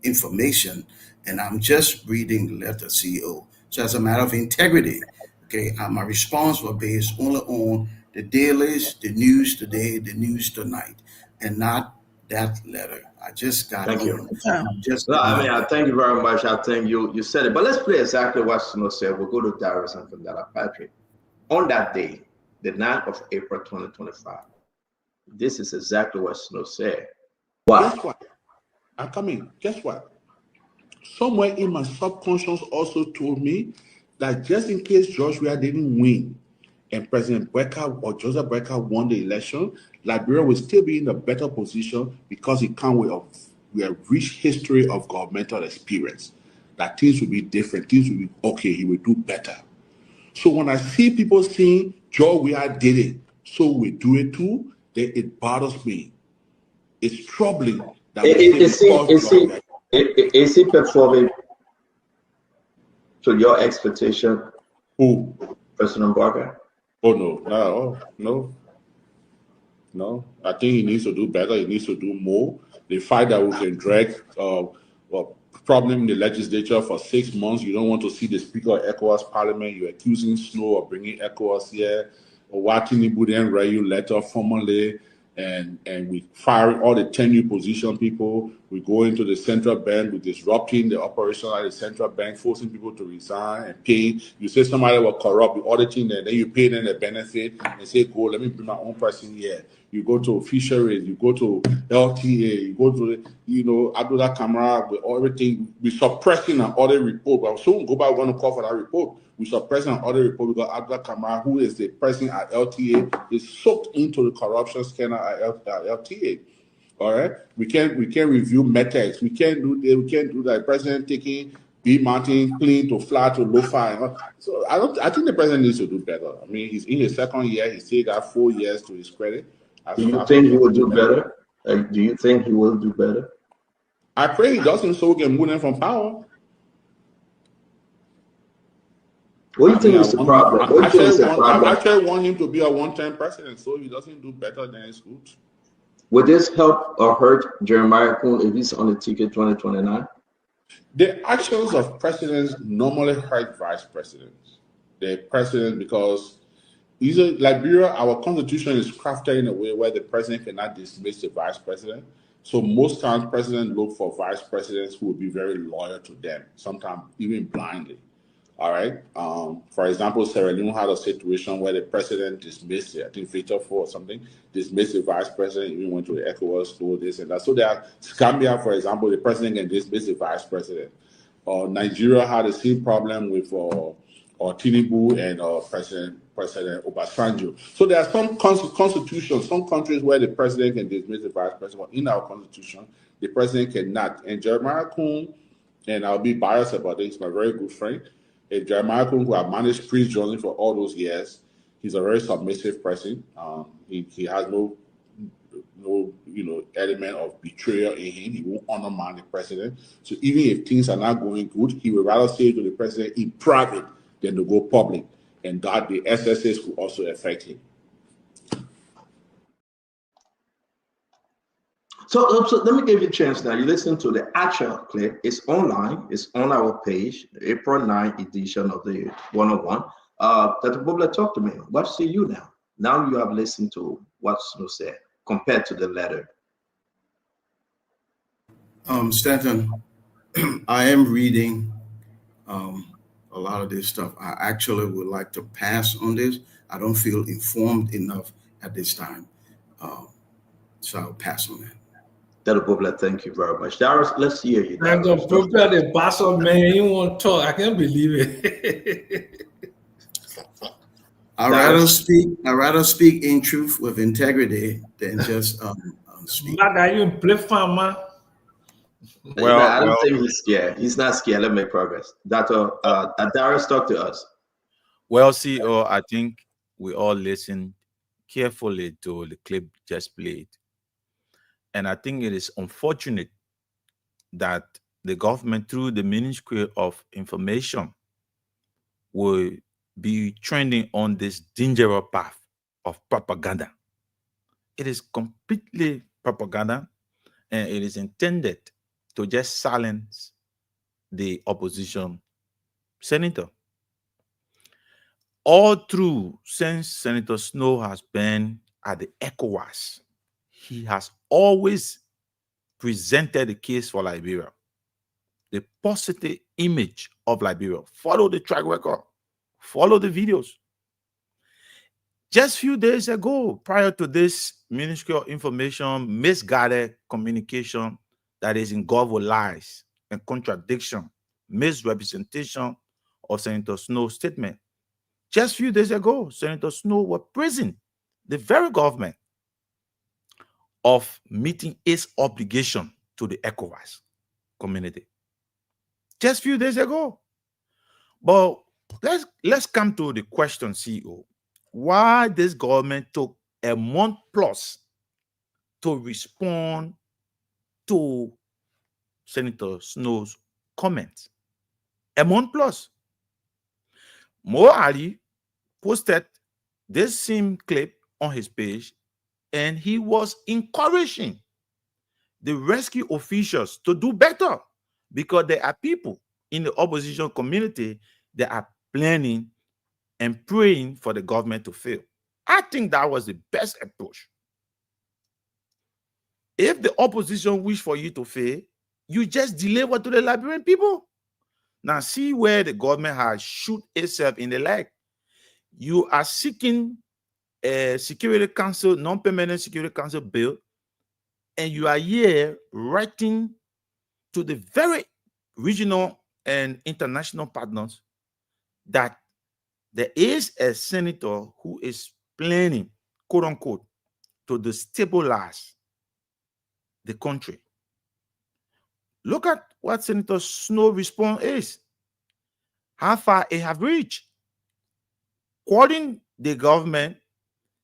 information, and I'm just reading the letter, CEO. So as a matter of integrity, okay, my response was based only on the dailies, the news today, the news tonight, and not that letter. I just got Thank you. home. I'm just No, I getting mean, home. I thank you very much. I think you said it. But let's play exactly what Snow said. We'll go to Darius and from that, Patrick. On that day, the 9th of April 2025, this is exactly what Snow said. Why? Guess what? I'm coming. Guess what? Somewhere in my subconscious also told me that just in case Joshua didn't win and President Brecker or Joseph Brecker won the election, Liberia will still be in a better position because it comes with a rich history of governmental experience. That things will be different, things will be okay, he will do better. So when I see people saying Joe Weah did it, so we do it too, then it bothers me. It's troubling that Is he performing to your expectation? Who? President Barker? Oh no, not at all. No. I think he needs to do better. He needs to do more. The fact that we can drag problem in the legislature for 6 months, you don't want to see the Speaker of ECOWAS Parliament. You're accusing Snow of bringing ECOWAS here, or watching Tinubu then write you letter formally, and we fire all the tenure position people. We go into the central bank, we're disrupting the operation at the central bank, forcing people to resign and pay. You say somebody was corrupt, you're auditing them, then you pay them the benefit and say, go, let me bring my own person here. You go to fisheries, you go to LTA, you go to, Abdullah Kamara, with everything. We're suppressing an audit report. But soon go back, we're going to call for that report. We're suppressing an audit report because Abdullah Kamara, who is the president at LTA, is soaked into the corruption scandal at LTA. All right, we can't review metrics. We can't do that. President taking B Mountain clean to fly to low fi. So I think the president needs to do better. I mean, he's in his second year. He still got 4 years to his credit. Do you think he will do better? Do you think he will do better? I pray he doesn't, so we can move him from power. What do you think is the problem? I actually want him to be a one-time president, so he doesn't do better than his good. Would this help or hurt Jeremiah Kuhn if he's on the ticket 2029? The actions of presidents normally hurt vice presidents. The president, because Liberia, our constitution is crafted in a way where the president cannot dismiss the vice president. So most times presidents look for vice presidents who will be very loyal to them, sometimes even blindly. All right. For example, Sierra Leone had a situation where the president dismissed it. I think Victor Ford or something dismissed the vice president, even went to the ECOWAS, do this and that. So there are Gambia, for example, the president can dismiss the vice president. Nigeria had the same problem with Tinubu and President Obasanjo. So there are some constitutions, some countries where the president can dismiss the vice president. In our constitution, the president cannot. And Jeremiah Kuhn, and I'll be biased about this, my very good friend, Jeremiah Kuhn, who have managed Prince Johnson for all those years, he's a very submissive person. He has no element of betrayal in him. He won't undermine the president. So even if things are not going good, he would rather say to the president in private than to go public, and that the SSS could also affect him. So let me give you a chance now. You listen to the actual clip. It's online. It's on our page, the April 9 edition of the 101. Dr. Bubla, talk to me. What say you now? Now you have listened to what Snow said compared to the letter. Stanton, I am reading a lot of this stuff. I actually would like to pass on this. I don't feel informed enough at this time. So I'll pass on that. Dr. Bubla, thank you very much. Darius, let's hear you. I'm going to prepare the pass on, man. You won't talk. I can't believe it. I'd rather speak in truth with integrity than just speak. Are you in play farmer? Well, I don't think he's scared. He's not scared. Let's make progress. Dr. Darius, talk to us. Well, CEO, I think we all listened carefully to the clip just played. And I think it is unfortunate that the government, through the Ministry of Information, will be trending on this dangerous path of propaganda. It is completely propaganda, and it is intended to just silence the opposition senator. All through, since Senator Snow has been at the ECOWAS, he has always presented the case for Liberia, the positive image of Liberia. Follow the track record, follow the videos. Just a few days ago, prior to this Ministry of Information misguided communication that is engulfed with lies and contradiction, misrepresentation of Senator Snow's statement. Just a few days ago, Senator Snow was praising the very government of meeting its obligation to the ECOWAS community. Just a few days ago. But let's come to the question, CEO. Why this government took a month plus to respond to Senator Snow's comments? A month plus. Mo Ali posted this same clip on his page, and he was encouraging the rescue officials to do better because there are people in the opposition community that are planning and praying for the government to fail. I think that was the best approach. If the opposition wish for you to fail, you just deliver to the Liberian people. Now see where the government has shoot itself in the leg. You are seeking a Security Council, non-permanent Security Council bill, and you are here writing to the very regional and international partners that there is a senator who is planning, quote unquote, to destabilize the country. Look at what Senator Snow's response is, how far it have reached, quoting the government,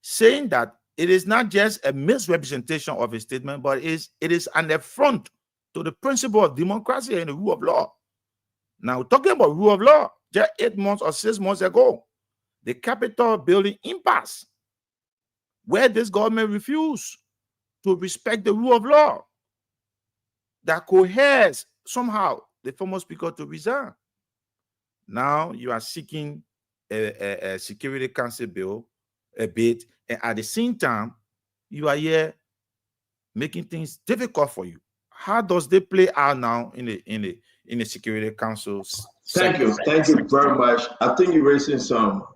saying that it is not just a misrepresentation of a statement, but it is an affront to the principle of democracy and the rule of law. Now, talking about rule of law, just 8 months or 6 months ago, the Capitol building impasse, where this government refused to respect the rule of law, that coerced somehow the former speaker to resign. Now you are seeking a Security Council bill, a bit, and at the same time, you are here making things difficult for you. How does they play out now in the Security Council's Thank you very much. I think you're raising some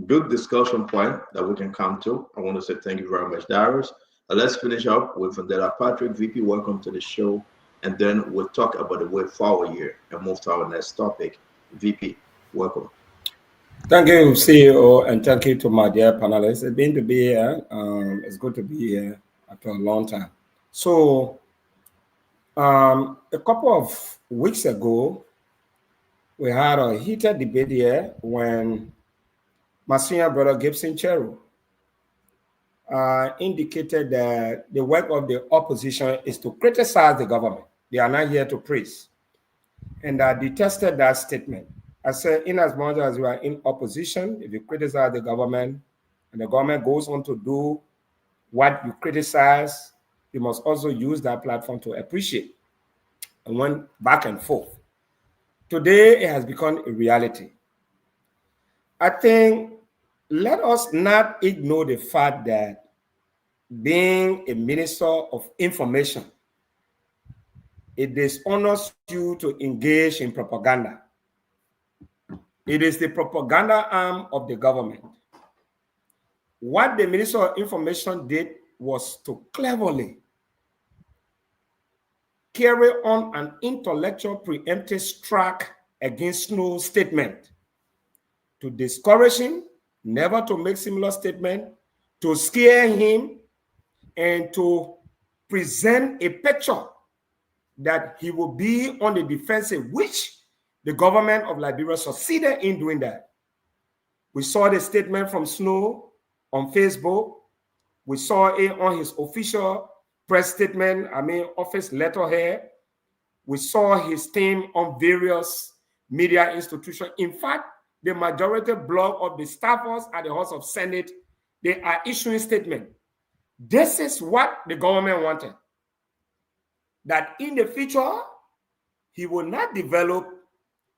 good discussion point that we can come to. I want to say thank you very much, Darius. Let's finish up with Vandela Patrick. VP, welcome to the show. And then we'll talk about the way forward here and move to our next topic. VP, welcome. Thank you, CEO, and thank you to my dear panelists. It's been to be here. It's good to be here after a long time. So, a couple of weeks ago, we had a heated debate here when my senior brother Gibson Cheru indicated that the work of the opposition is to criticize the government. They are not here to praise. And I detested that statement. I said, in as much as you are in opposition, if you criticize the government and the government goes on to do what you criticize, you must also use that platform to appreciate. And went back and forth. Today, it has become a reality. I think let us not ignore the fact that being a minister of information, it dishonors you to engage in propaganda. It is the propaganda arm of the government. What the Minister of Information did was to cleverly carry on an intellectual preemptive strike against Snow's statement to discourage him, never to make similar statement, to scare him, and to present a picture that he will be on the defensive, which the government of Liberia succeeded in doing that. We saw the statement from Snow on Facebook. We saw it on his official press statement, office letterhead. We saw his team on various media institutions. In fact, the majority block of the staffers at the House of Senate, they are issuing statements. This is what the government wanted. That in the future, he will not develop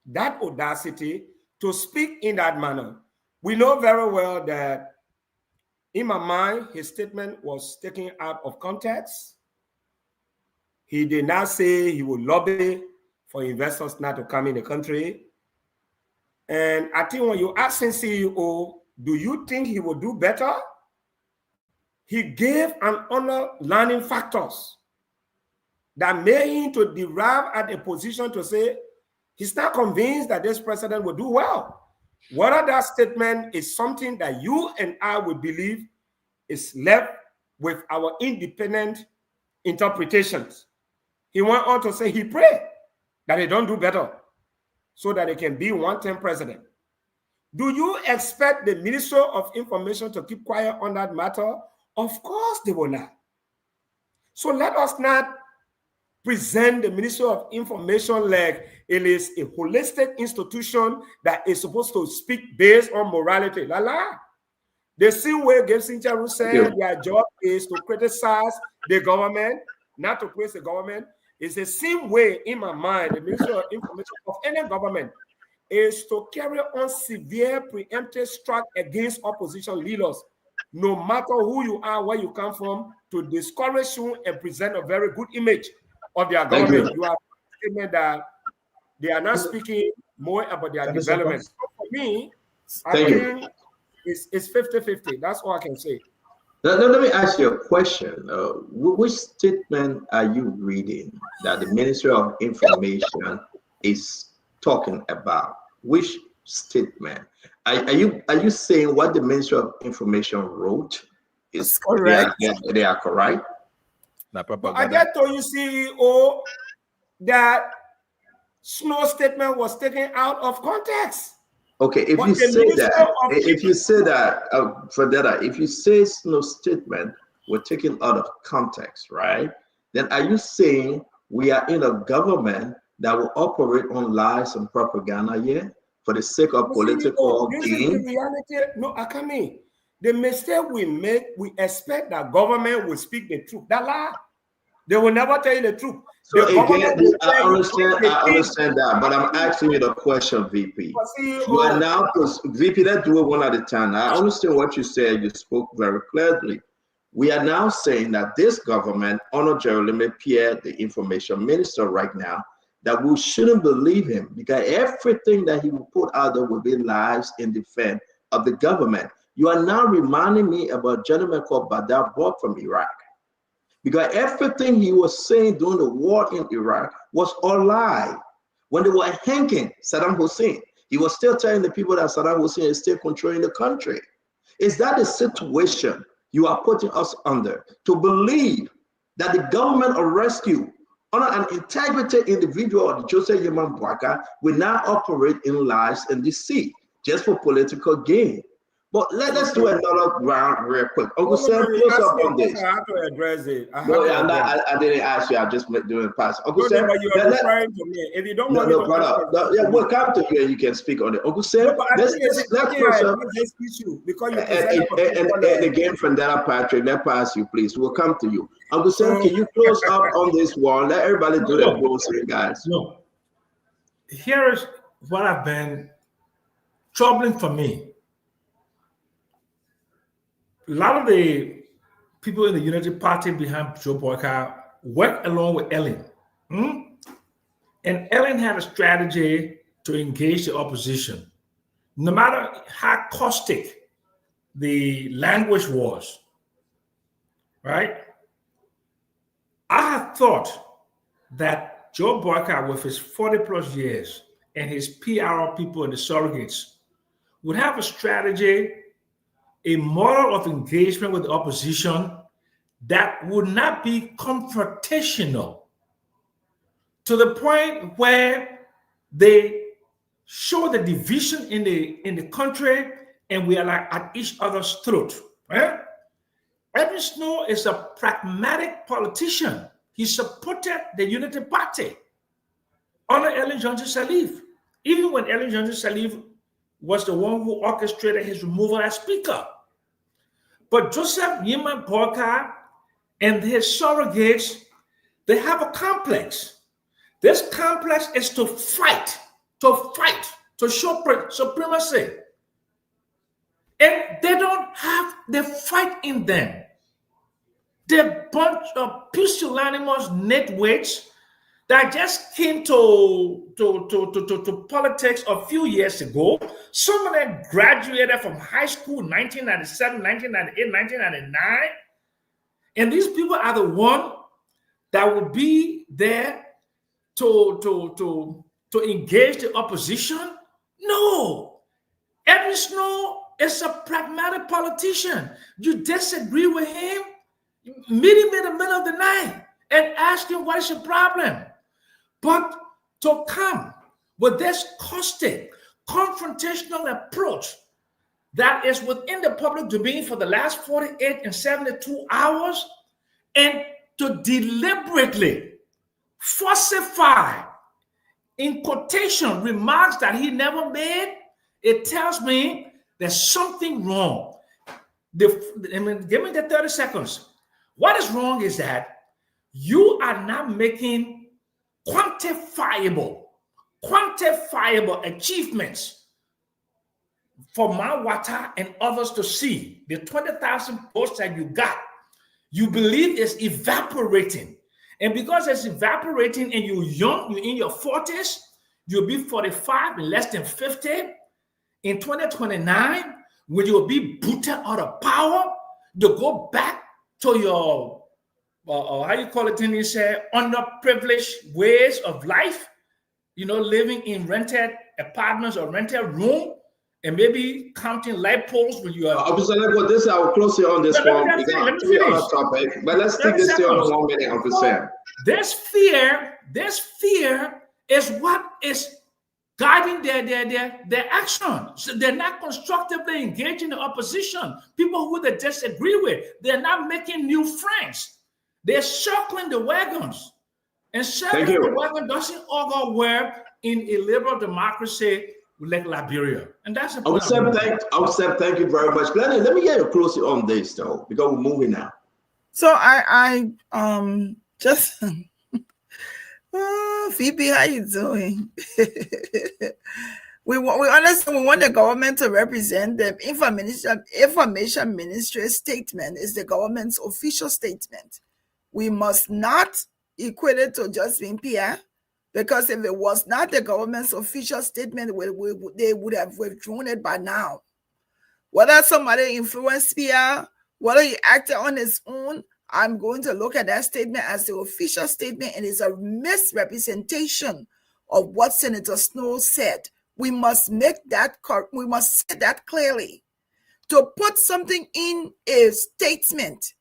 that audacity to speak in that manner. We know very well that, in my mind, his statement was taken out of context. He did not say he would lobby for investors not to come in the country. And I think when you ask him, CEO, do you think he will do better? He gave an underlying factors that made him to derive at a position to say he's not convinced that this president will do well. Whether that statement is something that you and I would believe is left with our independent interpretations. He went on to say he prayed that they don't do better so that they can be one-term president. Do you expect the Ministry of Information to keep quiet on that matter? Of course they will not. So let us not present the Ministry of Information like it is a holistic institution that is supposed to speak based on morality. La la. The same way Gibson Charu said their job is to criticize the government, not to praise the government. It's the same way, in my mind, the Ministry of Information of any government is to carry on severe preemptive strike against opposition leaders, no matter who you are, where you come from, to discourage you and present a very good image of their government. You are saying that they are not speaking more about their development. So for me, I think it's 50-50. That's all I can say. Now, let me ask you a question. Which statement are you reading that the Ministry of Information is talking about? Which statement? Are you saying what the Ministry of Information wrote is correct? They are correct. But I just told you, CEO, that Snow statement was taken out of context. Okay, if you say that, if you say Snow statement were taken out of context, right? Then are you saying we are in a government that will operate on lies and propaganda here for the sake of political gain? This is the reality. No, Akami. The mistake we make, we expect that government will speak the truth. That lie. They will never tell you the truth. So again, I understand that, but I'm asking you the question, VP. You are now, VP, let's do it one at a time. I understand what you said. You spoke very clearly. We are now saying that this government, Honor Jeremy Pierre, the information minister right now, that we shouldn't believe him because everything that he will put out there will be lies in defense of the government. You are now reminding me about a gentleman called Badr Bob from Iraq. Because everything he was saying during the war in Iraq was all lie. When they were hanging Saddam Hussein, he was still telling the people that Saddam Hussein is still controlling the country. Is that the situation you are putting us under? To believe that the government of rescue on an integrated individual, Joseph Yeman Bwaka, will now operate in lies and deceit just for political gain? But let's do another round real quick. Uncle Sam, close up on this. I have to address it. I didn't ask you. I just doing the pass. Uncle Sam, but you are referring to me. If you don't want to, we'll come to you and you can speak on it. Uncle Sam, let's close up. And again, from that, Patrick, let pass you, please. We'll come to you. Uncle Sam, can you close up on this wall? Let everybody do their closing, guys. No. Here is what I've been troubling for me. A lot of the people in the Unity Party behind Joe Boyka worked along with Ellen. And Ellen had a strategy to engage the opposition. No matter how caustic the language was, right? I have thought that Joe Boyka, with his 40 plus years and his PR people and the surrogates, would have a strategy, a model of engagement with the opposition that would not be confrontational to the point where they show the division in the country and we are like at each other's throat. Right? Edwin Snow is a pragmatic politician. He supported the Unity Party under Ellen Johnson Sirleaf, even when Ellen Johnson Sirleaf was the one who orchestrated his removal as Speaker. But Joseph Yeman Boyka and his surrogates, they have a complex. This complex is to fight, to show supremacy. And they don't have the fight in them. They're a bunch of pusillanimous nitwits that just came to politics a few years ago. Some of them graduated from high school 1997, 1998, 1999. And these people are the ones that will be there to engage the opposition. No. Edwin Snow is a pragmatic politician. You disagree with him, meet him in the middle of the night and ask him what is your problem. But to come with this caustic, confrontational approach that is within the public domain for the last 48 and 72 hours, and to deliberately falsify, in quotation, remarks that he never made, it tells me there's something wrong. Give me the 30 seconds. What is wrong is that you are not making quantifiable achievements for Mawata and others to see. The 20,000 votes that you got, you believe is evaporating. And because it's evaporating and you're young, you're in your 40s, you'll be 45 in less than 50. In 2029, when you'll be booted out of power, to go back to your how you call it in this underprivileged ways of life, living in rented apartments or rented room, and maybe counting light poles when you are. Officer Lego, this I will close here on this one. Let me finish. Topic, but let's take this here on 1 minute, Officer. This fear is what is guiding their action. So they're not constructively engaging the opposition. People who they disagree with, they're not making new friends. They're circling the wagons. And circling the wagon doesn't augur well in a liberal democracy like Liberia. And that's the point. Thank you very much. Glenn, let me get you closer on this though, because we're moving now. So I just Phoebe, how you doing? We understand we want the government to represent the information ministry statement is the government's official statement. We must not equate it to just being PR, because if it was not the government's official statement, they would have withdrawn it by now. Whether somebody influenced PR, whether he acted on his own, I'm going to look at that statement as the official statement, and it's a misrepresentation of what Senator Snow said. We must make that we must say that clearly. To put something in a statement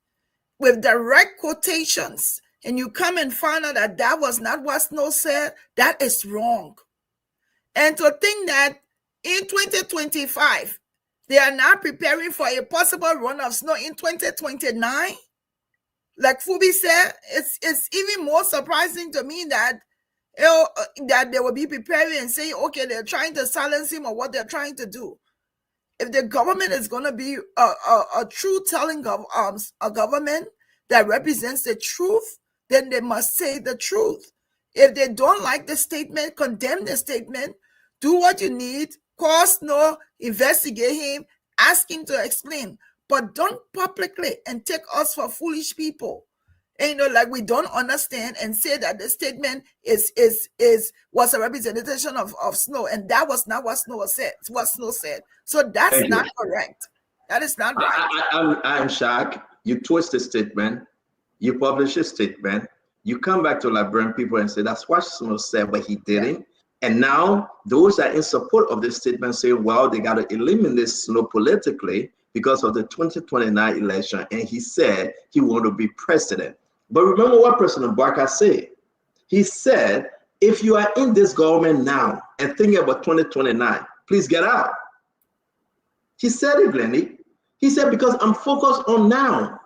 with direct quotations, and you come and find out that that was not what Snow said, that is wrong. And to think that in 2025, they are now preparing for a possible run of Snow in 2029, like Phoebe said, it's even more surprising to me that that they will be preparing and saying, okay, they're trying to silence him or what they're trying to do. If the government is going to be a true telling of a government that represents the truth, then they must say the truth. If they don't like the statement, condemn the statement, do what you need, call Snow, investigate him, ask him to explain. But don't publicly and take us for foolish people. And, like we don't understand and say that the statement was a representation of Snow, and that was not what Snow said. So that's not correct. That is not right. I'm shocked. You twist the statement, you publish a statement, you come back to Liberian people and say that's what Snow said, but he didn't. And now those that are in support of this statement say, well, they got to eliminate Snow politically because of the 2029 election, and he said he wanted to be president. But remember what President Barker said. He said, if you are in this government now and thinking about 2029, please get out. He said it, Glennie. He said, because I'm focused on now,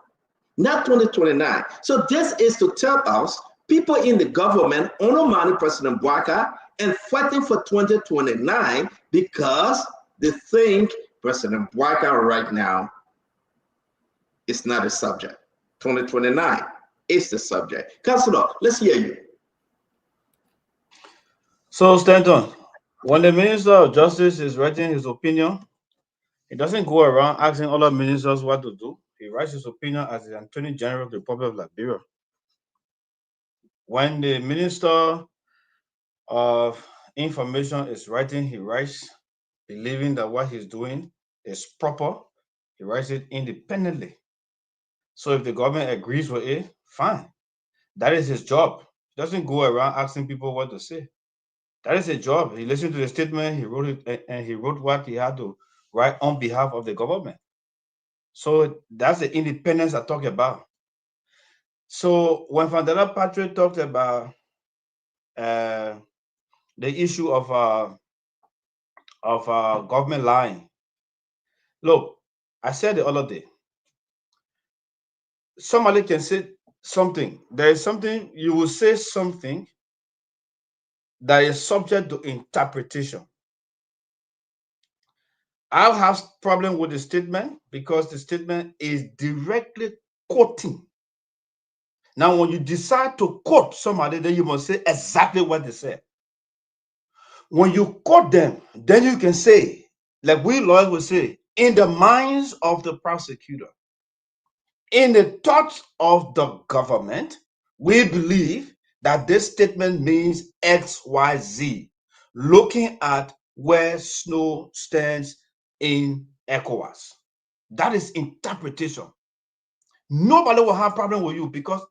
not 2029. So this is to tell us, people in the government, Onomani President Bwaka, and fighting for 2029 because they think President Bwaka right now is not a subject. 2029 is the subject. Councilor, let's hear you. So, Stanton, when the Minister of Justice is writing his opinion, he doesn't go around asking other ministers what to do. He writes his opinion as the Attorney General of the Republic of Liberia. When the Minister of Information is writing, he writes believing that what he's doing is proper. He writes it independently. So if the government agrees with it, fine. That is his job. He doesn't go around asking people what to say. That is his job. He listened to the statement, he wrote it, and he wrote what he had to write on behalf of the government. So that's the independence I talk about. So when Vandana Patrick talked about the issue of government lying, look, I said the other day, somebody can say something. There is something, you will say something that is subject to interpretation. I'll have problem with the statement because the statement is directly quoting. Now, when you decide to quote somebody, then you must say exactly what they said. When you quote them, then you can say, like we lawyers will say, in the minds of the prosecutor, in the thoughts of the government, we believe that this statement means X, Y, Z, looking at where Snow stands in ECOWAS. That is interpretation. Nobody will have problem with you because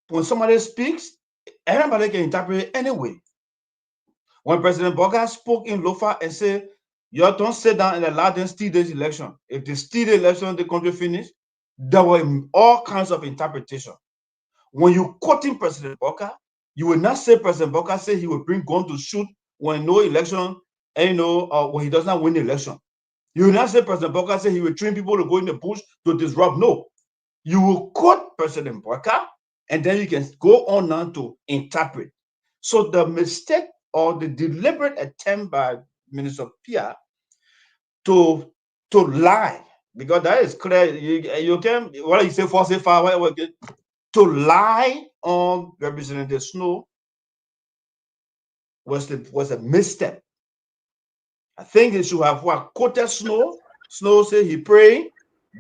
when somebody speaks, everybody can interpret it anyway. When President Boga spoke in Lofa and said, you don't sit down and allow them steal this election. If they steal the election, the country finish. There were all kinds of interpretation. When you quoting President Boga, you will not say President Boga said he will bring gun to shoot when no election, and when he does not win the election. You will not say President Boga said he will train people to go in the bush to disrupt. No. You will quote President Boga, and then you can go on now to interpret. So the mistake or the deliberate attempt by Minister Pia to lie, because that is clear. You can, what you say, falsify, whatever, to lie on Representative Snow was a misstep. I think they should have quoted Snow. Snow said he prayed.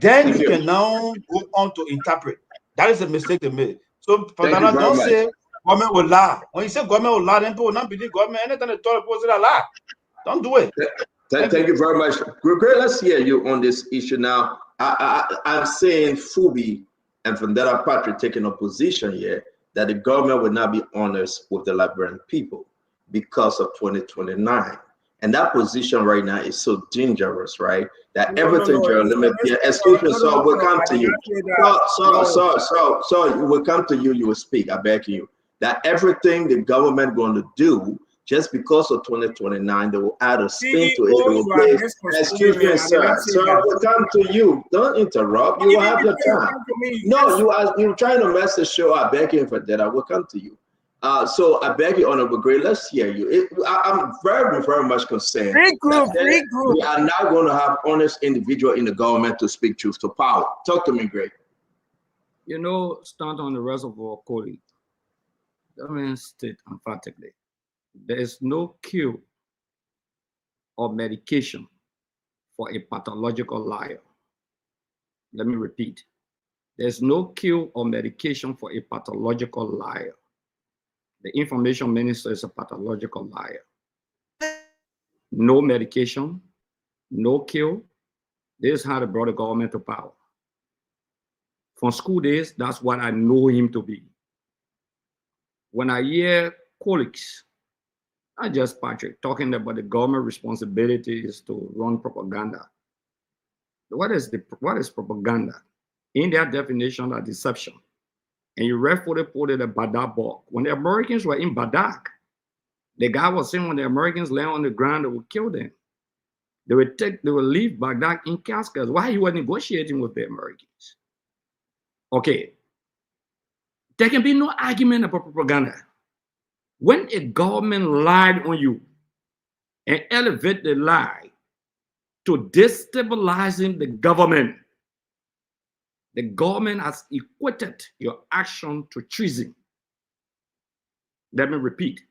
Then you can now go on to interpret. That is a mistake they made. So Pandana, don't say government will lie. When you say government will lie, then people will not believe government. Anything they talk about is a lie. Don't do it. Thank you very much. Great, let's hear you on this issue now. I'm saying Fubi and Vandana Patrick taking a position here that the government will not be honest with the Liberian people because of 2029. And that position right now is so dangerous, right? That everything excuse me, so we'll come to you. So we'll come to you, you will speak, I beg you. That everything the government going to do, just because of 2029, they will add a spin to it. Excuse me, sir. So we'll come to you. Don't interrupt. You will have your time. No, you're trying to mess the show. I beg you for that. I will come to you. So I beg you, Honorable Gray, let's hear you. I'm very, very much concerned. We are now going to have honest individual in the government to speak truth to power. Talk to me, Gray. You know, stand on the reservoir, Cody. That means state emphatically. There is no cure or medication for a pathological liar. Let me repeat. There's no cure or medication for a pathological liar. The information minister is a pathological liar. No medication, no cure. This is how they brought the government to power. From school days, that's what I know him to be. When I hear colleagues, not just Patrick, talking about the government responsibility is to run propaganda. What is propaganda? In their definition, that deception. And you referred to the Badak Bog. When the Americans were in Badak, the guy was saying when the Americans land on the ground, they would kill them. They will leave Baghdad in caskets while he was negotiating with the Americans. Okay. There can be no argument about propaganda. When a government lied on you and elevate the lie to destabilizing the government has equated your action to treason. Let me repeat.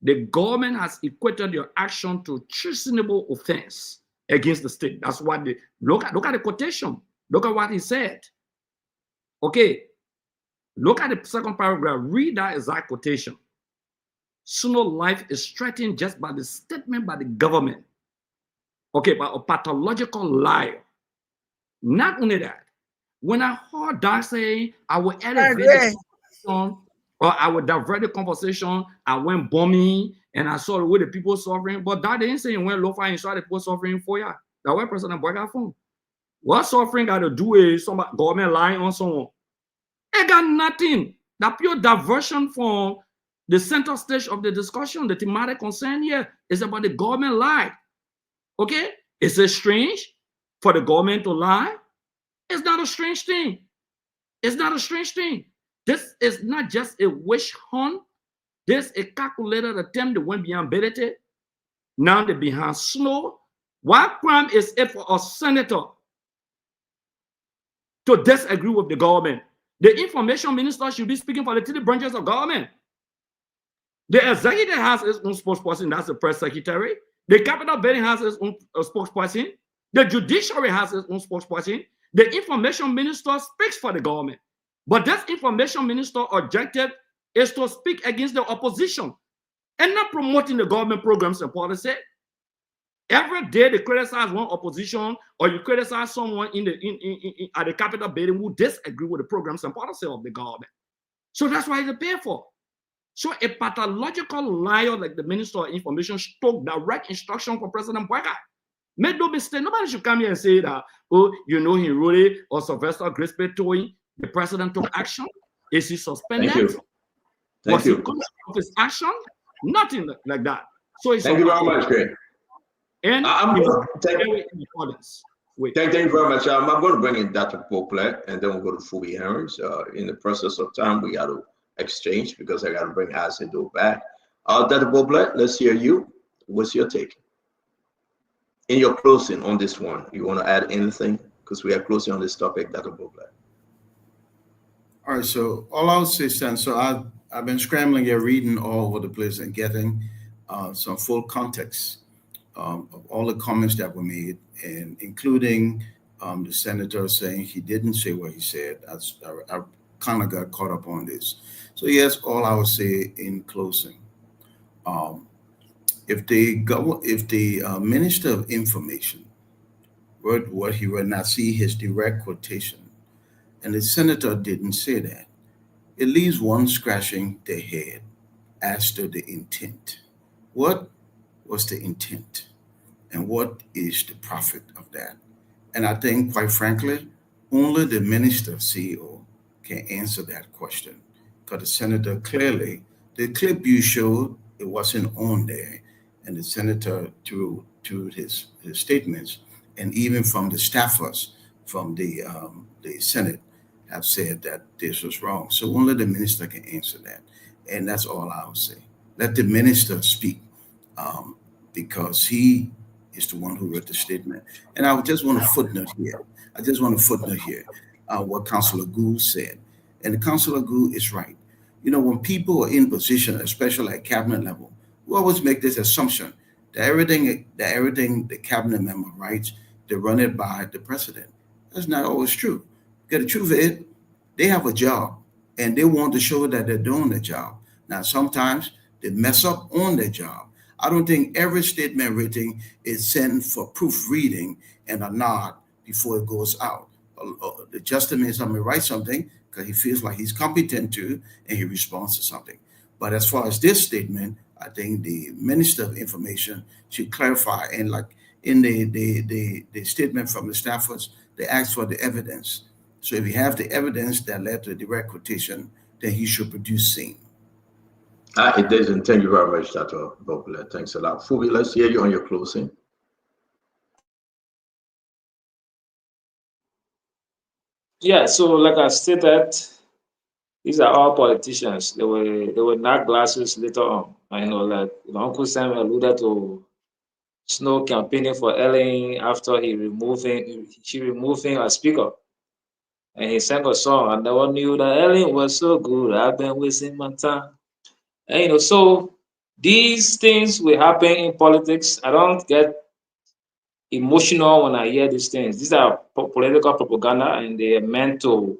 The government has equated your action to treasonable offense against the state. That's what look at the quotation. Look at what he said. Okay. Look at the second paragraph. Read that exact quotation. Sooner life is threatened just by the statement by the government. Okay, by a pathological liar. Not only that, when I heard that say, I will elevate the conversation or I will divert the conversation, I went bombing and I saw the way the people suffering, but that didn't say you went low fire and saw the people suffering for you. That's why President Boyka phone. What suffering got to do with some government lying on someone? It got nothing. That pure diversion from the center stage of the discussion, the thematic concern here is about the government lie. Okay? Is it strange for the government to lie? It's not a strange thing. It's not a strange thing. This is not just a wish hunt. This is a calculated attempt that went beyond ability. Now they're behind snow. What crime is it for a senator to disagree with the government? The information minister should be speaking for the three branches of government. The executive has its own spokesperson, that's the press secretary. The Capitol building has its own spokesperson. The judiciary has its own spokesperson. The information minister speaks for the government. But this information minister objective is to speak against the opposition and not promoting the government programs and policy. Every day they criticize one opposition or you criticize someone at the Capitol building who disagree with the programs and policy of the government. So that's why they pay for. So a pathological liar like the Minister of Information took direct instruction from President Boyka. Make no mistake, nobody should come here and say that, oh, you know, he really or Sylvester Grisby told him the president took action. Is he suspended? Thank you. Thank you. Of his action? Nothing like that. So it's thank you very much, Greg. And thank you very much. I'm going to bring in Dr. Poplar and then we'll go to Fubi Harris. In the process of time, we got to exchange because I got to bring Asido back. Dr. Poplar, let's hear you. What's your take? In your closing on this one, you want to add anything? Because we are closing on this topic, Dr. Poplar. All right, so all I'll say, Stan, so I've been scrambling here, reading all over the place and getting some full context of all the comments that were made, and including the senator saying he didn't say what he said. I kind of got caught up on this. So yes, all I would say in closing, if the Minister of Information wrote what he would not see his direct quotation, and the senator didn't say that, it leaves one scratching their head as to the intent. What was the intent? And what is the profit of that? And I think, quite frankly, only the minister CEO can answer that question. Because the senator clearly, the clip you showed, it wasn't on there. And the senator, through his statements, and even from the staffers from the Senate, have said that this was wrong. So only the minister can answer that. And that's all I'll say. Let the minister speak because he is the one who wrote the statement. And I just want to footnote here. What Councillor Gould said. And Councillor Gould is right. You know, when people are in position, especially at cabinet level, we always make this assumption that everything the cabinet member writes, they run it by the president. That's not always true. Because the truth is, they have a job and they want to show that they're doing the job. Now, sometimes they mess up on their job. I don't think every statement written is sent for proofreading and a nod before it goes out. The justice may write something because he feels like he's competent to, and he responds to something. But as far as this statement, I think the Minister of Information should clarify. And like in the statement from the staffers, they asked for the evidence. So if you have the evidence that led to the direct quotation, then he should produce same. It doesn't. Thank you very much, Dr. Poplar. Thanks a lot. Fubi, let's hear you on your closing. Yeah, so like I stated, these are all politicians. They were not glasses later on. I know, like Uncle Sam alluded to Snow campaigning for Ellen after she removed him as speaker. And he sang a song. I never knew that Ellen was so good. I've been wasting my time. And so these things will happen in politics. I don't get emotional when I hear these things. These are political propaganda, and they are meant to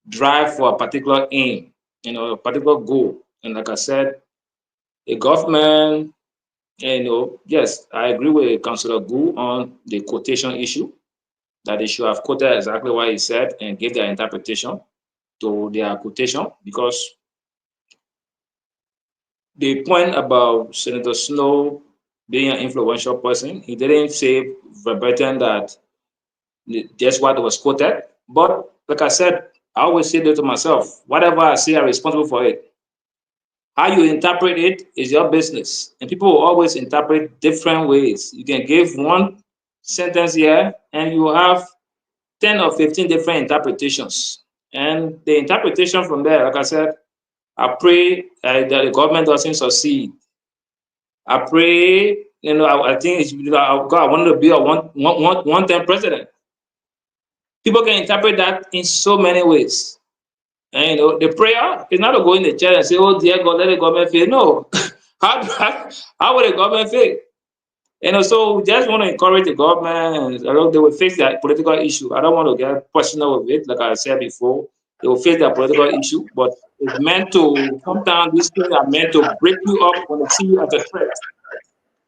drive for a particular aim, a particular goal. And like I said, the government, yes, I agree with Councillor Gu on the quotation issue, that they should have quoted exactly what he said and give their interpretation to their quotation, because the point about Senator Snow being an influential person, he didn't say verbatim that that's what was quoted. But like I said, I always say that to myself, whatever I say, I'm responsible for it. How you interpret it is your business. And people will always interpret different ways. You can give one sentence here and you have 10 or 15 different interpretations. And the interpretation from there, like I said, I pray that the government doesn't succeed. I pray, I think God, I want to be a one-term president. People can interpret that in so many ways. And the prayer is not to go in the church and say, "Oh dear God, let the government fail." No, how would the government fail? So we just want to encourage the government, and they will face that political issue. I don't want to get personal with it, like I said before. They will face that political issue, but it's meant to, sometimes these things are meant to break you up when they see you as a threat.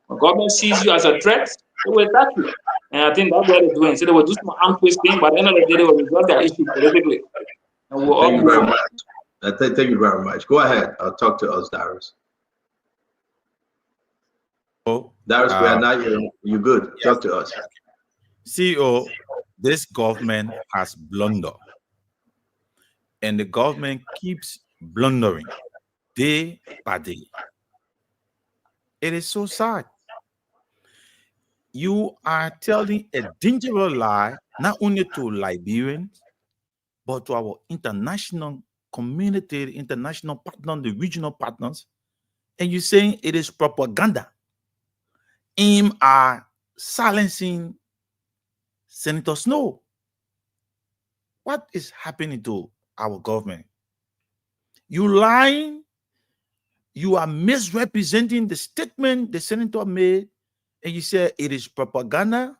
When government sees you as a threat, they will attack you. And I think that's what they're doing. So they will do some arm twisting, but at the end of the day, they will resolve their issue politically. And we'll all Thank you move very on. much. Thank you very much. Go ahead. Talk to us, Darius. Darius, we are not hearing you. Good. Yes. Talk to us. CEO, this government has blundered, and the government keeps blundering day by day. It is so sad. You are telling a dangerous lie, not only to Liberians, but to our international community, the international partners, the regional partners, and you're saying it is propaganda aimed at silencing Senator Snow. What is happening to our government? You lying, you are misrepresenting the statement the senator made, and you say it is propaganda.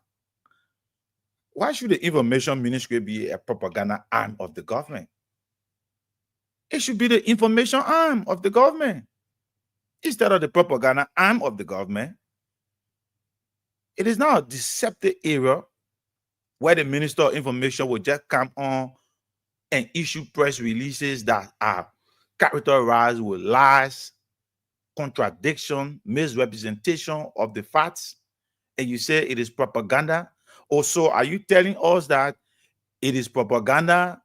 Why should the information ministry be a propaganda arm of the government? It should be the information arm of the government instead of the propaganda arm of the government. It is now a deceptive era where the Minister of Information will just come on and issue press releases that are characterized with lies, contradiction, misrepresentation of the facts, and you say it is propaganda. Also, are you telling us that it is propaganda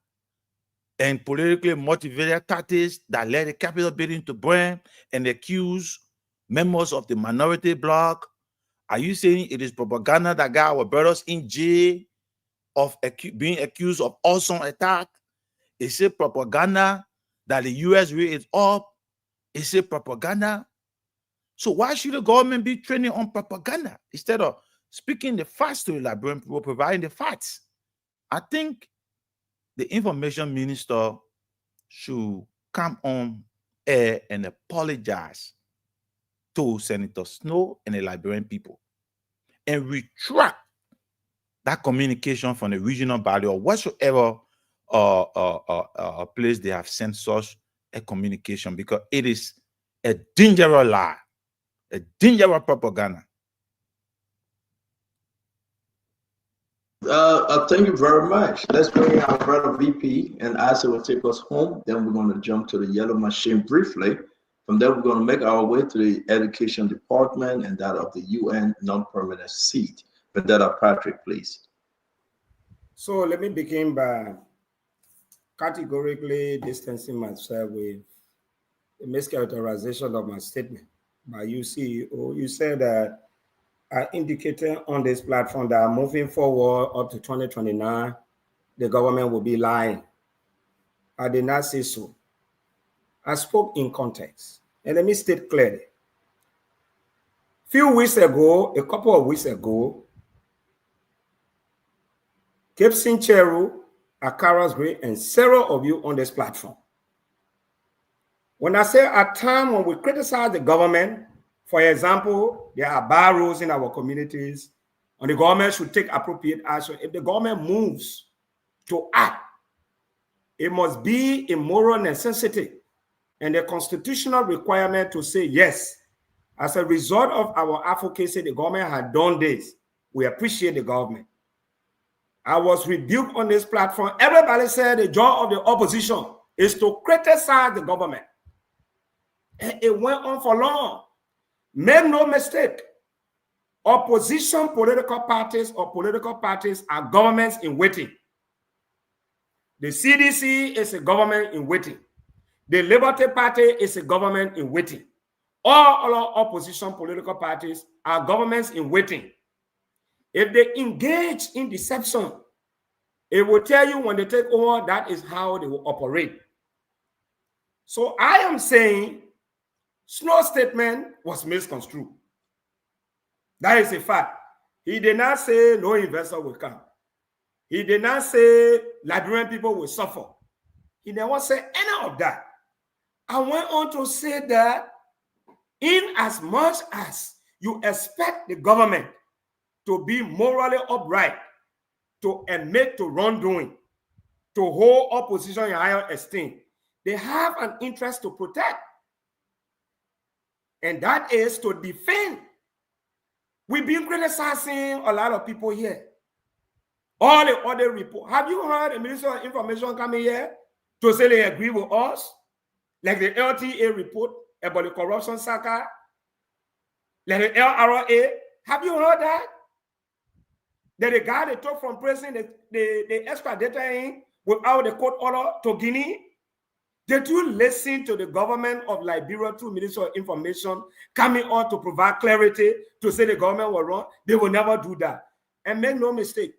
and politically motivated tactics that led the Capitol building to burn and accuse members of the minority bloc? Are you saying it is propaganda that got our brothers in jail of being accused of arson attack? Is it propaganda that the U.S. raised up? Is it propaganda? So why should the government be training on propaganda instead of speaking the facts to the Liberian people, providing the facts? I think the information minister should come on air and apologize to Senator Snow and the Liberian people and retract that communication from the regional body or whatsoever place they have sent such a communication, because it is a dangerous lie, a dangerous propaganda. Thank you very much. Let's bring in our brother VP, and Asa will take us home. Then we're going to jump to the yellow machine briefly. From there, we're going to make our way to the education department and that of the UN non-permanent seat. But that, Patrick, please. So let me begin by categorically distancing myself with the mischaracterization of my statement by you, CEO. You said that I indicated on this platform that moving forward up to 2029, the government will be lying. I did not say so. I spoke in context. And let me state clearly. A couple of weeks ago, Gibson Cheru, Akaras Gray, and several of you on this platform. When I say at time when we criticize the government, for example, there are bar rules in our communities, and the government should take appropriate action. If the government moves to act, it must be a moral necessity and a constitutional requirement to say yes. As a result of our advocacy, the government had done this. We appreciate the government. I was rebuked on this platform. Everybody said the job of the opposition is to criticize the government. And it went on for long. Make no mistake. Opposition political parties or political parties are governments in waiting. The CDC is a government in waiting. The Liberty Party is a government in waiting. All other opposition political parties are governments in waiting. If they engage in deception, it will tell you when they take over, that is how they will operate. So I am saying Snow's statement was misconstrued. That is a fact. He did not say no investor will come. He did not say Liberian people will suffer. He never said any of that. I went on to say that in as much as you expect the government to be morally upright, to admit to wrongdoing, to hold opposition in higher esteem, they have an interest to protect. And that is to defend. We've been criticizing a lot of people here. All the other reports. Have you heard the Minister of Information coming here to say they agree with us? Like the LTA report about the corruption saga? Like the LRA? Have you heard that? That the guy they took from prison, they extradited him without the court order to Guinea? Did you listen to the government of Liberia through Minister of Information coming on to provide clarity to say the government was wrong? They will never do that. And make no mistake,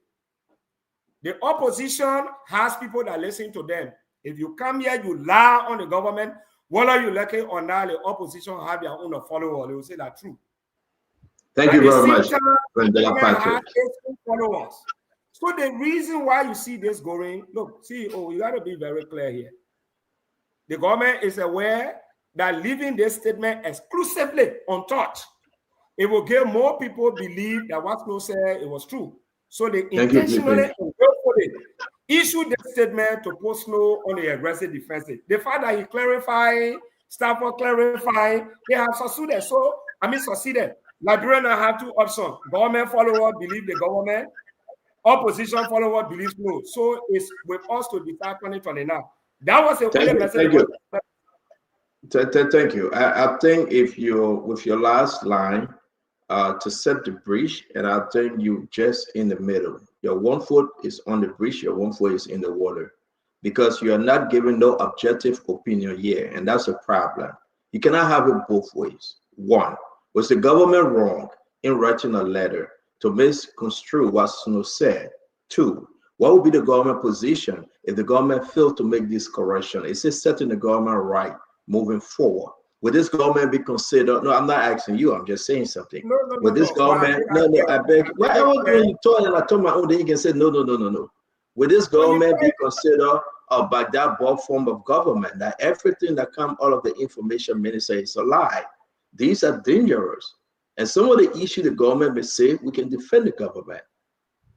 the opposition has people that listen to them. If you come here, you lie on the government, whether you like it or not, the opposition have their own followers. They will say that true. Thank you very much, Patrick. Followers. So the reason why you see this going, look, CEO, you got to be very clear here. The government is aware that leaving this statement exclusively untouched, it will give more people believe that what Snow said it was true. So they intentionally and willfully issued this statement to put Snow on the aggressive defensive. The fact that he clarified, Stafford clarified, they have succeeded. Succeeded. Liberians have two options. Government follower believe the government, opposition follower believe Snow. So it's with us to decide 2029. That was a message. Thank you. I think if you with your last line to set the bridge, and I think you just in the middle. Your 1 foot is on the bridge, your 1 foot is in the water, because you are not giving no objective opinion here, and that's a problem. You cannot have it both ways. One, was the government wrong in writing a letter to misconstrue what Snow said? Two, what would be the government position if the government failed to make this correction? Is it setting the government right moving forward? Would this government be considered? No, I'm not asking you. I'm just saying something. Would this government? No, I beg. Whatever when you talk and I told my own, then you can say no. Would this government be considered by that broad form of government that everything that comes out of the information minister is a lie? These are dangerous. And some of the issues the government may say, we can defend the government.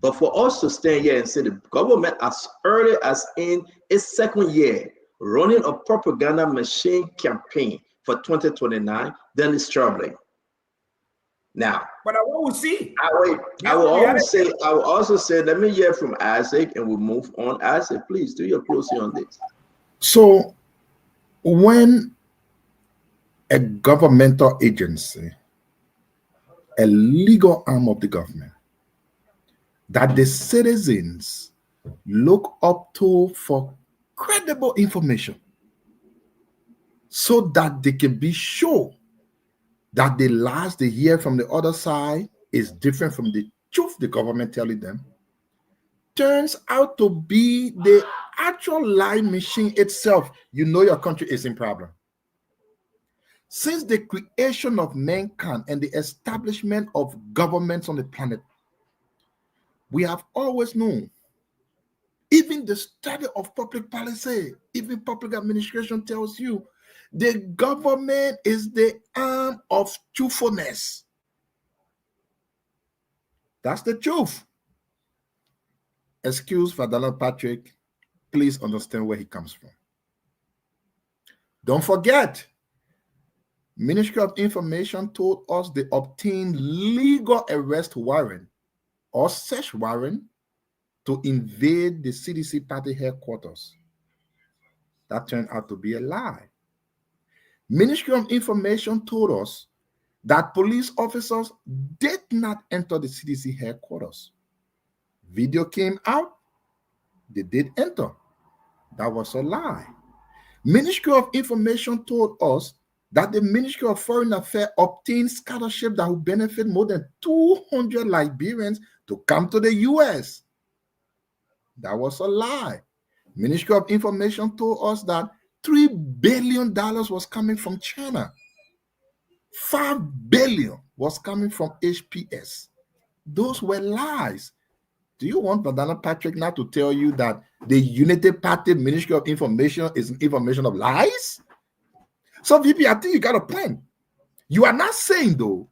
But for us to stand here and say the government as early as in its second year running a propaganda machine campaign for 2029, then it's troubling. Now, but I will see. I will also say, let me hear from Isaac and we'll move on. Isaac, please do your closing on this. So when a governmental agency, a legal arm of the government, that the citizens look up to for credible information so that they can be sure that the lies they hear from the other side is different from the truth the government telling them, turns out to be the actual lie machine itself, you know your country is in problem. Since the creation of mankind and the establishment of governments on the planet, we have always known, even the study of public policy, even public administration tells you, the government is the arm of truthfulness. That's the truth. Excuse Fadala Patrick, please understand where he comes from. Don't forget, Ministry of Information told us they obtained legal arrest warrant or search warrant to invade the CDC party headquarters. That turned out to be a lie. Ministry of Information told us that police officers did not enter the CDC headquarters. Video came out, they did enter. That was a lie. Ministry of Information told us that the Ministry of Foreign Affairs obtained scholarship that will benefit more than 200 Liberians to come to the US. That was a lie. Ministry of Information told us that $3 billion was coming from China. $5 billion was coming from HPS. Those were lies. Do you want Madonna Patrick now to tell you that the Unity Party Ministry of Information is an information of lies? So, VP, I think you got a plan. You are not saying, though,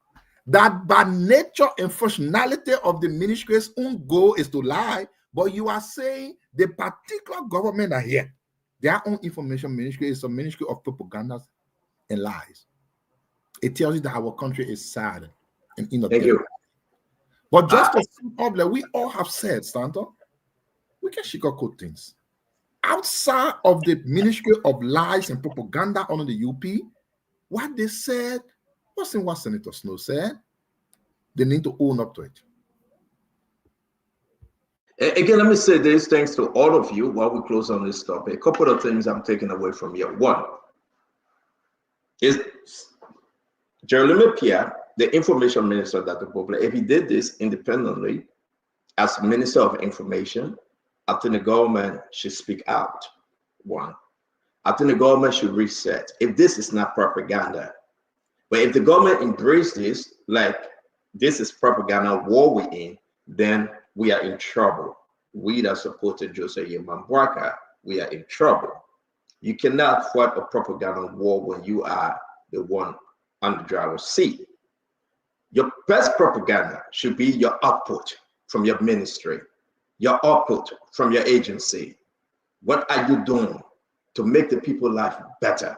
that by nature and functionality of the ministry's own goal is to lie, but you are saying the particular government are here. Their own information ministry is a ministry of propaganda and lies. It tells you that our country is sad and innovative. Thank you. But just to sum up, like we all have said, Stanton, we can sugarcoat things. Outside of the Ministry of Lies and Propaganda under the UP, what they said wasn't what Senator Snow said. They need to own up to it. Again, let me say this, thanks to all of you while we close on this topic. A couple of things I'm taking away from here. One is Jeremy Pierre, the information minister that the Republic, if he did this independently as Minister of Information, I think the government should speak out. One, I think the government should reset. If this is not propaganda, but if the government embrace this, like this is propaganda war we in, then we are in trouble. We that supported Joseph Yemambwaka, we are in trouble. You cannot fight a propaganda war when you are the one on the driver's seat. Your best propaganda should be your output from your ministry, your output from your agency. What are you doing to make the people's life better?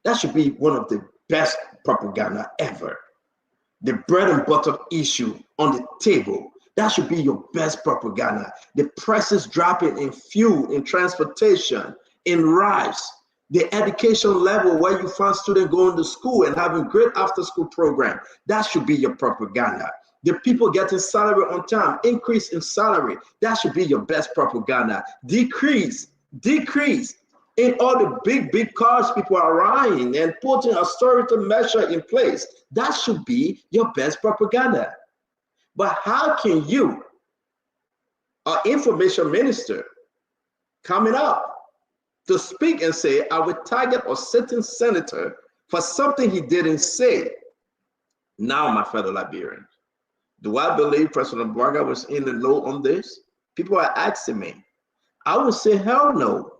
That should be one of the best propaganda ever. The bread and butter issue on the table, that should be your best propaganda. The prices dropping in fuel, in transportation, in rice, the education level where you find students going to school and having great after-school program, that should be your propaganda. The people getting salary on time, increase in salary, that should be your best propaganda. Decrease in all the big cars people are riding and putting austerity measure in place. That should be your best propaganda. But how can you, an information minister, coming up to speak and say, I will target a certain senator for something he didn't say? Now, my fellow Liberians, do I believe President Barga was in the know on this? People are asking me. I would say, hell no.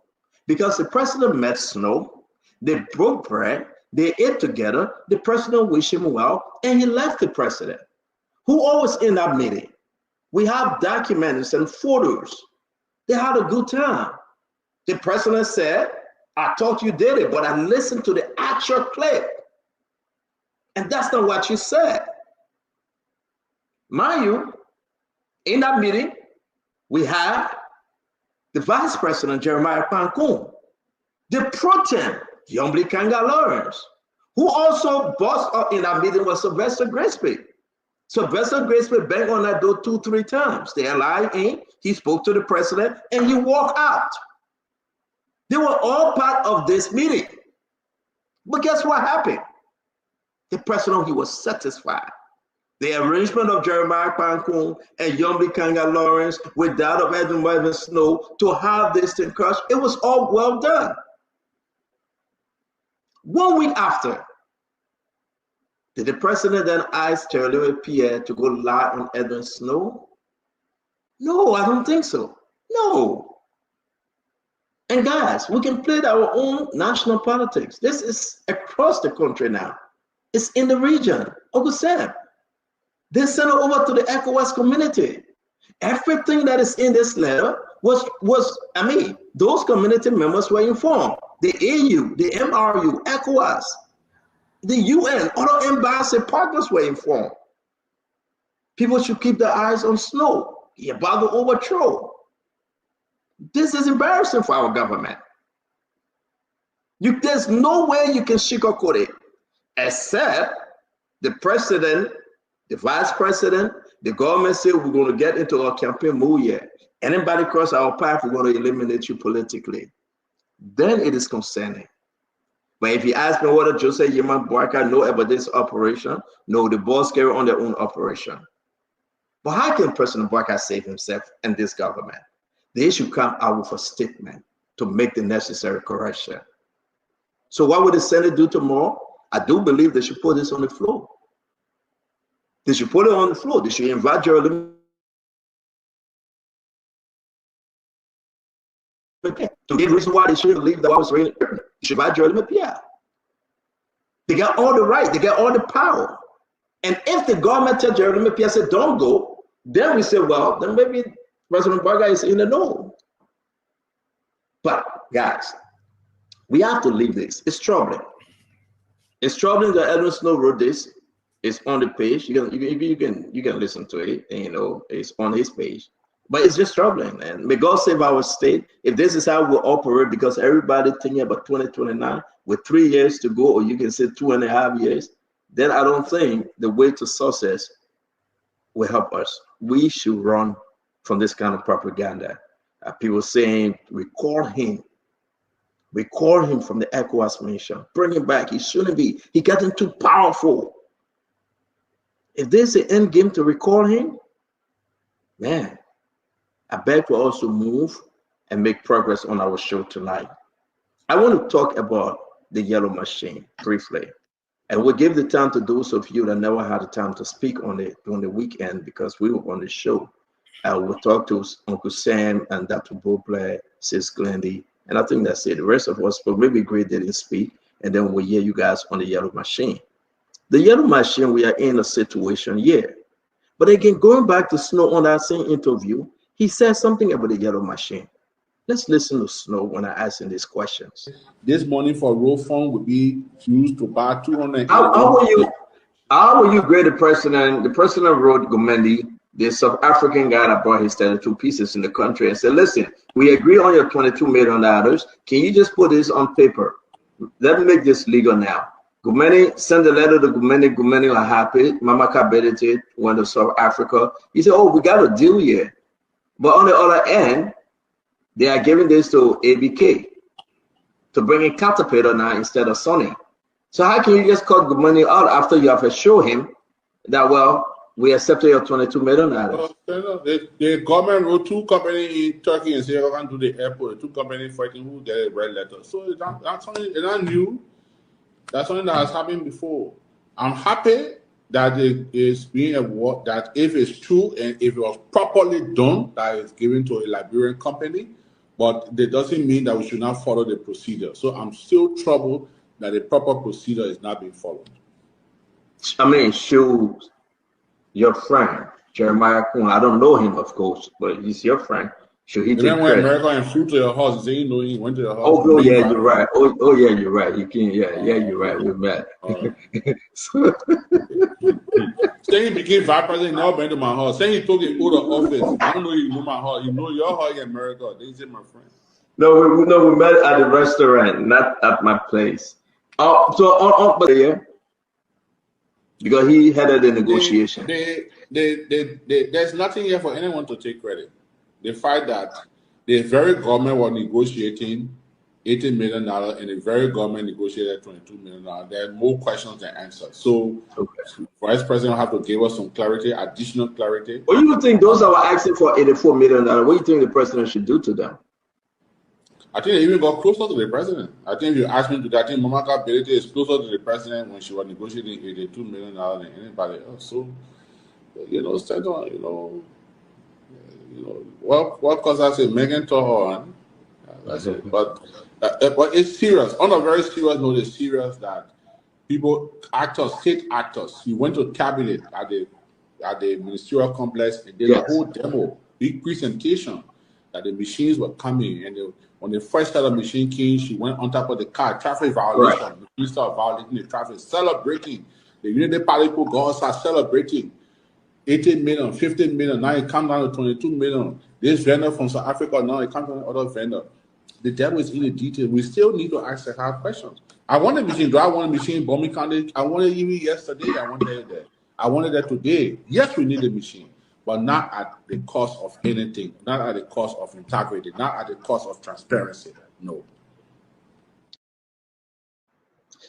Because the president met Snow, they broke bread, they ate together, the president wished him well, and he left the president. Who was in that meeting? We have documents and photos. They had a good time. The president said, I thought you did it, but I listened to the actual clip. And that's not what you said. Mind you, in that meeting, we have the vice president, Jeremiah Pankun, the pro-tem, Yombly Kanga Lawrence, who also bossed up in that meeting was Sylvester Grisby. Sylvester Grisby banged on that door 2-3 times. They allowed in, he spoke to the president, and he walked out. They were all part of this meeting. But guess what happened? The president, he was satisfied. The arrangement of Jeremiah Pankun and Yombi Kanga Lawrence with that of Edwin Snow to have this thing crushed, it was all well done. 1 week after, did the president then ask Jeremy Pierre to go lie on Edwin Snow? No, I don't think so. No. And guys, we can play our own national politics. This is across the country now. It's in the region. Uncle Sam, they sent it over to the ECOWAS community. Everything that is in this letter was those community members were informed. The AU, the MRU, ECOWAS, the UN, other embassy partners were informed. People should keep their eyes on Snow. He about to overthrow. This is embarrassing for our government. There's no way you can sugarcoat it, except the president, the vice president, the government say we're going to get into a campaign move here. Anybody cross our path, we're going to eliminate you politically. Then it is concerning. But if you ask me whether Joseph Yeman Boyka know about this operation, no, the boss carry on their own operation. But how can President Boyka save himself and this government? They should come out with a statement to make the necessary correction. So what will the Senate do tomorrow? I do believe they should put this on the floor. They should put it on the floor. They should invite Jeremy to give reason why they shouldn't leave the house. They should invite Jeremy Pierre. They got all the right. They got all the power. And if the government tells Jeremy Pierre, said, don't go, then we say, well, then maybe President Boyka is in the know. But guys, we have to leave this. It's troubling. It's troubling that Edwin Snow wrote this. It's on the page. You can listen to it. And, you know, it's on his page. But it's just troubling. And may God save our state. If this is how we operate, because everybody thinking about 2029 with 3 years to go, or you can say 2.5 years, then I don't think the way to success will help us. We should run from this kind of propaganda. People saying, recall him. Recall him from the ECOWAS mission. Bring him back. He shouldn't be. He getting too powerful. If there's an end game to recall him, man, I beg for us to move and make progress on our show tonight. I want to talk about the yellow machine briefly. And we'll give the time to those of you that never had the time to speak on it during the weekend because we were on the show. We'll talk to Uncle Sam and Dr. Boble, Sis Glendy, and I think that's it. The rest of us, but maybe Great didn't speak, and then we'll hear you guys on the yellow machine. The yellow machine, we are in a situation here. But again, going back to Snow on that same interview, he said something about the yellow machine. Let's listen to Snow when I ask him these questions. This money for road fund would be used to buy 200. How will you grade the president? The president wrote Gomendi, the South African guy that brought his 32 pieces in the country, and said, listen, we agree on your $22 million. Can you just put this on paper? Let me make this legal now. Gomendi sent a letter to Gomendi. Gomendi was happy. Mama Kabedite went to South Africa. He said, oh, we got a deal here. But on the other end, they are giving this to ABK to bring in Caterpillar now instead of Sony. So how can you just cut the money out after you have assured him that, well, we accepted your $22 million? The government wrote 2 companies in Turkey and said, I can do the airport. 2 companies fighting who get a red letter. So that's something not new. That's something that has happened before. I'm happy that it is being a word that if it's true and if it was properly done, that is given to a Liberian company, but that doesn't mean that we should not follow the procedure. So I'm still troubled that the proper procedure is not being followed. I mean, should your friend, Jeremiah Kun, I don't know him, of course, but he's your friend. Should he take Remember when credit? America and flew to your house, he said, he went to your house. Oh, yeah, you're right. Oh, yeah, you're right. You can, yeah, you're right. We met. Saying he became vice president, now went to my house. Saying he took it out of office. I don't know you know my house. You know your house in America. They say my friend. No, we met at the restaurant, not at my place. But yeah, because he headed the negotiation. There's nothing here for anyone to take credit. The fact that the very government was negotiating $18 million and the very government negotiated $22 million. There are more questions than answers. So Vice President have to give us some clarity, additional clarity. What do you think those that were asking for $84 million, what do you think the president should do to them? I think they even got closer to the president. I think if you ask me to that, I think Mamaka Belete is closer to the president when she was negotiating $82 million than anybody else. So, stand on, what cause I say Megan Tohoran. That's it. But it's serious. On a very serious note, it's serious that people, actors, state actors, he went to cabinet at the ministerial complex and did a whole demo, big presentation that the machines were coming. And when the first set of machine came, she went on top of the car, traffic violation. Right. The started violating the traffic, celebrating. The Unity Party people go start celebrating. 18 million, 15 million, now it comes down to 22 million. This vendor from South Africa, now it comes from another vendor. The devil is in the detail. We still need to ask the hard questions. I want a machine. Do I want a machine bombing candidate? I wanted it even yesterday. I wanted it there. I wanted that today. Yes, we need a machine, but not at the cost of anything, not at the cost of integrity, not at the cost of transparency. No.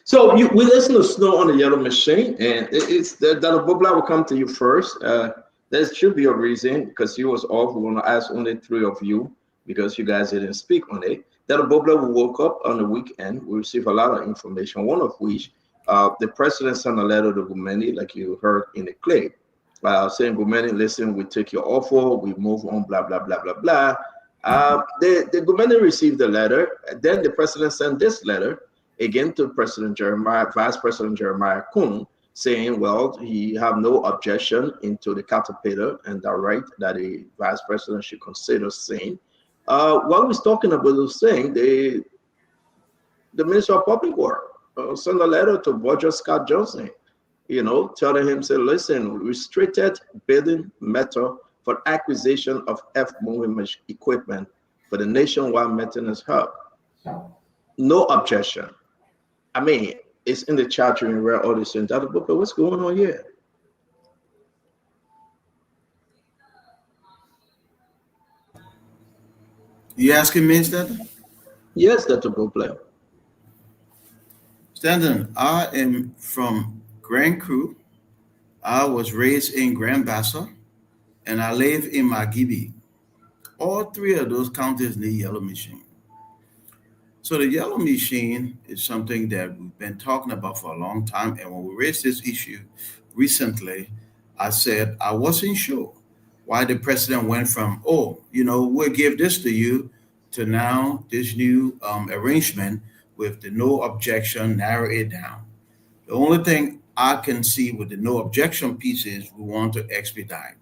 So we listen to Snow on the Yellow Machine, and it's that Bobla will come to you first. There should be a reason because he was off. We want to ask only 3 of you because you guys didn't speak on it. That Bobla will woke up on the weekend. We received a lot of information, one of which the president sent a letter to Gumeni, like you heard in the clip, saying, Gumeni, listen, we take your offer, we move on, blah, blah, blah, blah, blah. The Gumeni received the letter. Then the president sent this letter again to President Jeremiah, Vice President Jeremiah Kuhn, saying, well, he have no objection into the caterpillar and the right that the vice president should consider saying. While we're talking about those things, the Minister of Public Works sent a letter to Roger Scott Johnson, telling him, say, listen, restricted bidding method for acquisition of moving equipment for the nationwide maintenance hub. No objection. I mean, it's in the chat room where all this and that, but what's going on here? You asking me, Stanton? Yes, Dr. Boble. Stanton, I am from Grand Cru. I was raised in Grand Bassa, and I live in Magibi. All 3 of those counties need yellow machine. So the yellow machine is something that we've been talking about for a long time. And when we raised this issue recently, I said I wasn't sure why the president went from, we'll give this to you, to now this new arrangement with the no objection, narrow it down. The only thing I can see with the no objection piece is we want to expedite.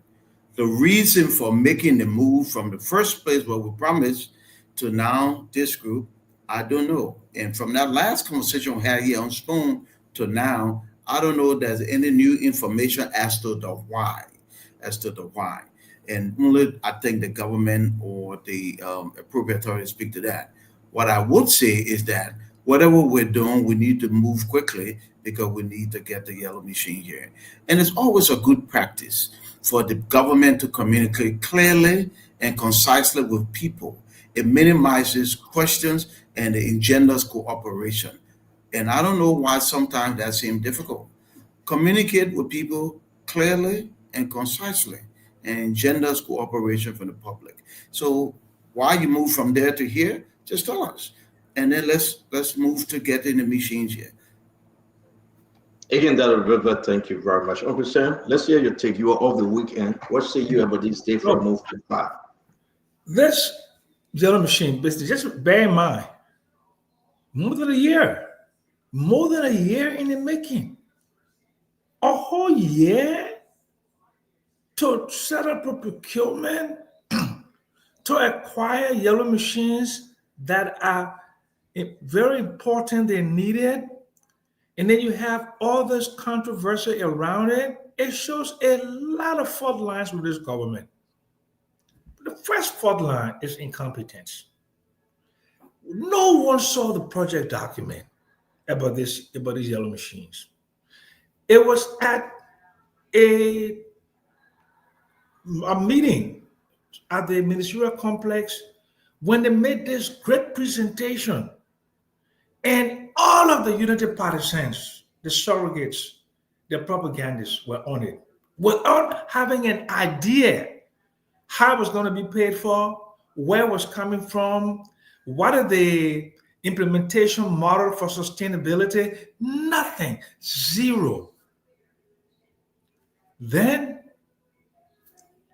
The reason for making the move from the first place where we promised to now this group, I don't know. And from that last conversation we had here on Spoon to now, I don't know if there's any new information as to the why. And only I think the government or the appropriate authorities speak to that. What I would say is that whatever we're doing, we need to move quickly because we need to get the yellow machine here. And it's always a good practice for the government to communicate clearly and concisely with people. It minimizes questions and it engenders cooperation. And I don't know why sometimes that seems difficult. Communicate with people clearly and concisely and engenders cooperation from the public. So why you move from there to here, just tell us. And then let's move to getting the machines here. Again, Dr. River, thank you very much. Uncle Sam, let's hear your take. You are off the weekend. What say you about this day for move to 5? This yellow machine business, just bear in mind, more than a year in the making. A whole year to set up a procurement to acquire yellow machines that are very important and needed. And then you have all this controversy around it. It shows a lot of fault lines with this government. The first fault line is incompetence. No one saw the project document about these yellow machines. It was at a meeting at the ministerial complex when they made this great presentation And all of the Unity partisans, the surrogates, the propagandists were on it without having an idea how it was going to be paid for, where it was coming from, what are the implementation model for sustainability, nothing, zero. Then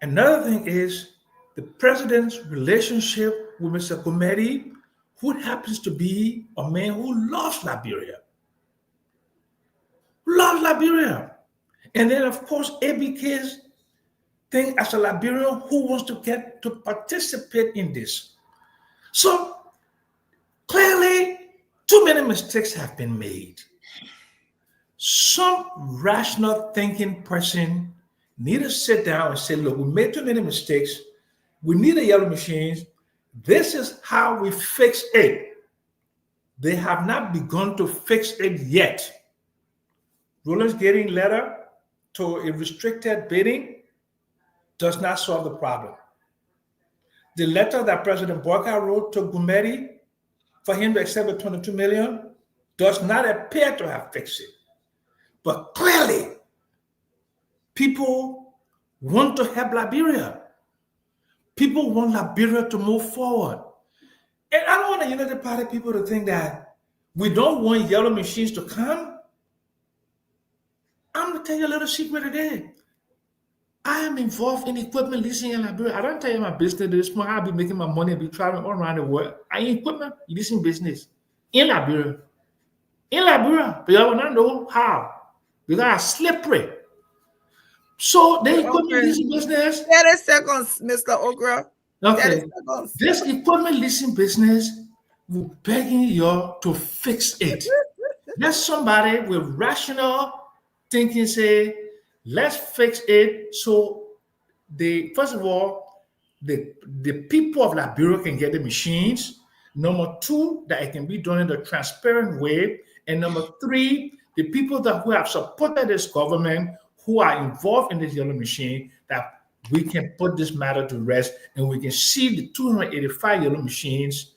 another thing is the president's relationship with Mr. Gomedi, who happens to be a man who loves Liberia. Loves Liberia. And then, of course, ABK's thing as a Liberian who wants to get to participate in this. So clearly, too many mistakes have been made. Some rational thinking person need to sit down and say, look, we made too many mistakes. We need the yellow machines. This is how we fix it. They have not begun to fix it yet. Roland's getting letter to a restricted bidding does not solve the problem. The letter that President Boyka wrote to Gumeri for him to accept the 22 million does not appear to have fixed it. But clearly, people want to help Liberia. People want Liberia to move forward. And I don't want the United Party people to think that we don't want yellow machines to come. I'm going to tell you a little secret today. I am involved in equipment leasing in Liberia. I don't tell you my business this morning. I'll be making my money and be traveling all around the world. I am equipment leasing business in Liberia. In Liberia, because I will not know how. Because I'm slippery. So the equipment leasing business. 30 seconds, Mr. Okra. Okay. This equipment leasing business, we're begging you to fix it. Let somebody with rational thinking say, let's fix it so first of all, the people of Liberia can get the machines. Number two, that it can be done in a transparent way. And number three, the people who have supported this government, who are involved in this yellow machine, that we can put this matter to rest and we can see the 285 yellow machines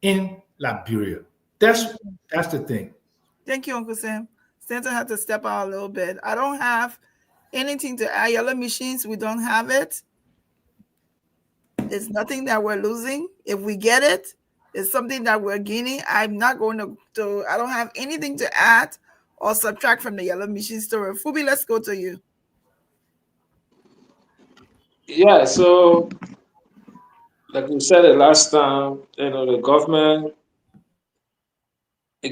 in Liberia. That's the thing. Thank you, Uncle Sam. Stanton had to step out a little bit. I don't have anything to add. Yellow machines, we don't have it. It's nothing that we're losing. If we get it, it's something that we're gaining. I'm not going to I don't have anything to add or subtract from the yellow machine story. Fubi, let's go to you. Yeah, so like we said the last time, the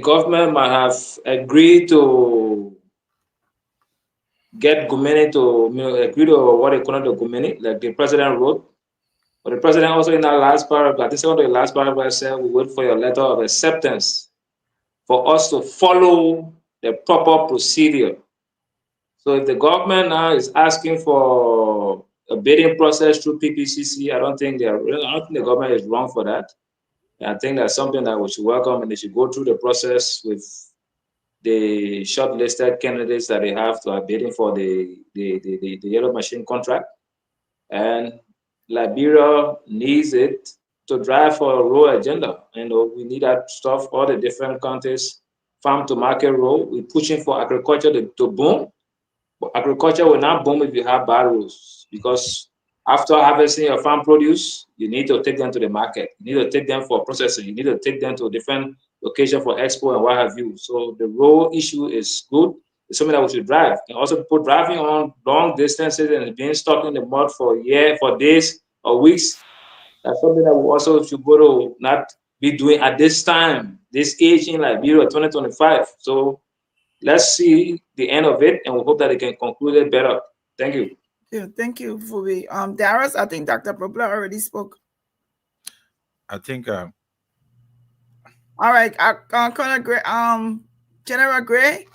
government might have agreed to get Gumeni to agree to what they call the Gumeni, like the president wrote. But the president also in that last paragraph, this is one of the last paragraph said, we wait for your letter of acceptance for us to follow the proper procedure. So if the government now is asking for a bidding process through PPCC, I don't think the government is wrong for that. And I think that's something that we should welcome, and they should go through the process with the shortlisted candidates that they have to are bidding for the yellow machine contract. And Liberia needs it to drive for a rural agenda. We need that stuff, all the different countries, farm to market role. We're pushing for agriculture to boom. But agriculture will not boom if you have bad rules, because after harvesting your farm produce, you need to take them to the market. You need to take them for processing. You need to take them to a different location for export and what have you. So the road issue is good. It's something that we should drive. And also people driving on long distances and being stuck in the mud for days or weeks. That's something that we also should go to not be doing at this time, this age in Liberia, 2025. So let's see the end of it, and we hope that it can conclude it better. Thank you. Yeah, thank you, Fubi. Darius, I think Dr. Propler already spoke. I think. All right, Colonel Gray, General Gray,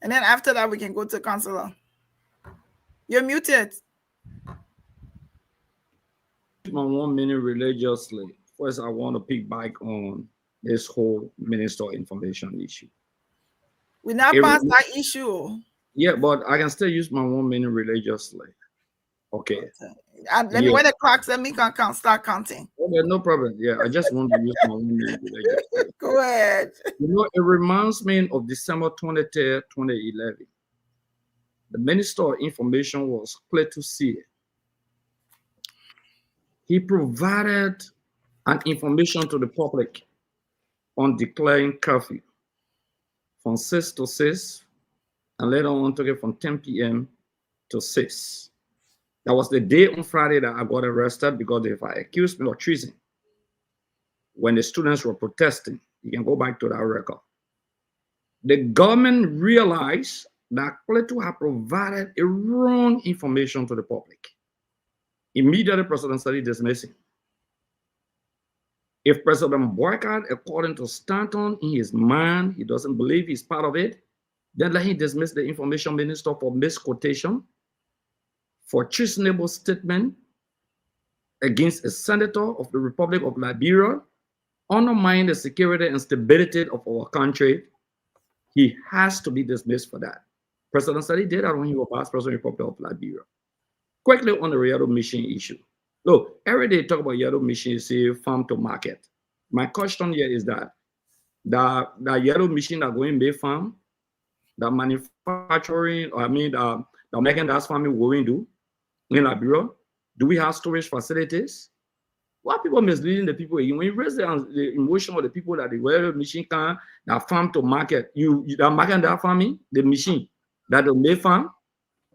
and then after that we can go to Councilor. You're muted. My 1 minute religiously. First, I want to pick back on this whole Minister information issue. We not past that issue. Yeah, but I can still use my 1 minute religiously. Okay. Let me, when the clock let me can start counting. Okay, no problem. Yeah, I just want to use my 1 minute to register. Go ahead. You know, it reminds me of December 23rd, 2011. The Minister of Information was Cletus C. He provided an information to the public on declaring curfew from 6 to 6, and later on took it from 10 p.m. to 6. That was the day on Friday that I got arrested because they accused me of treason. When the students were protesting, you can go back to that record. The government realized that Plato had provided a wrong information to the public. Immediately, President started dismissing. If President Boycott, according to Stanton, in his mind, he doesn't believe he's part of it, then let him dismiss the information minister for misquotation, for treasonable statement against a senator of the Republic of Liberia, undermine the security and stability of our country. He has to be dismissed for that. President Sadi did that when he was Vice President of the Republic of Liberia. Quickly on the yellow mission issue. Look, every day talk about yellow mission, say farm to market. My question here is that the yellow mission that going to farm, the manufacturing, the making that farming going to do in Liberia, do we have storage facilities? Why people misleading the people? When you raise the emotion of the people that the yellow machine can that farm to market, you are making that farming, the machine that will make farm,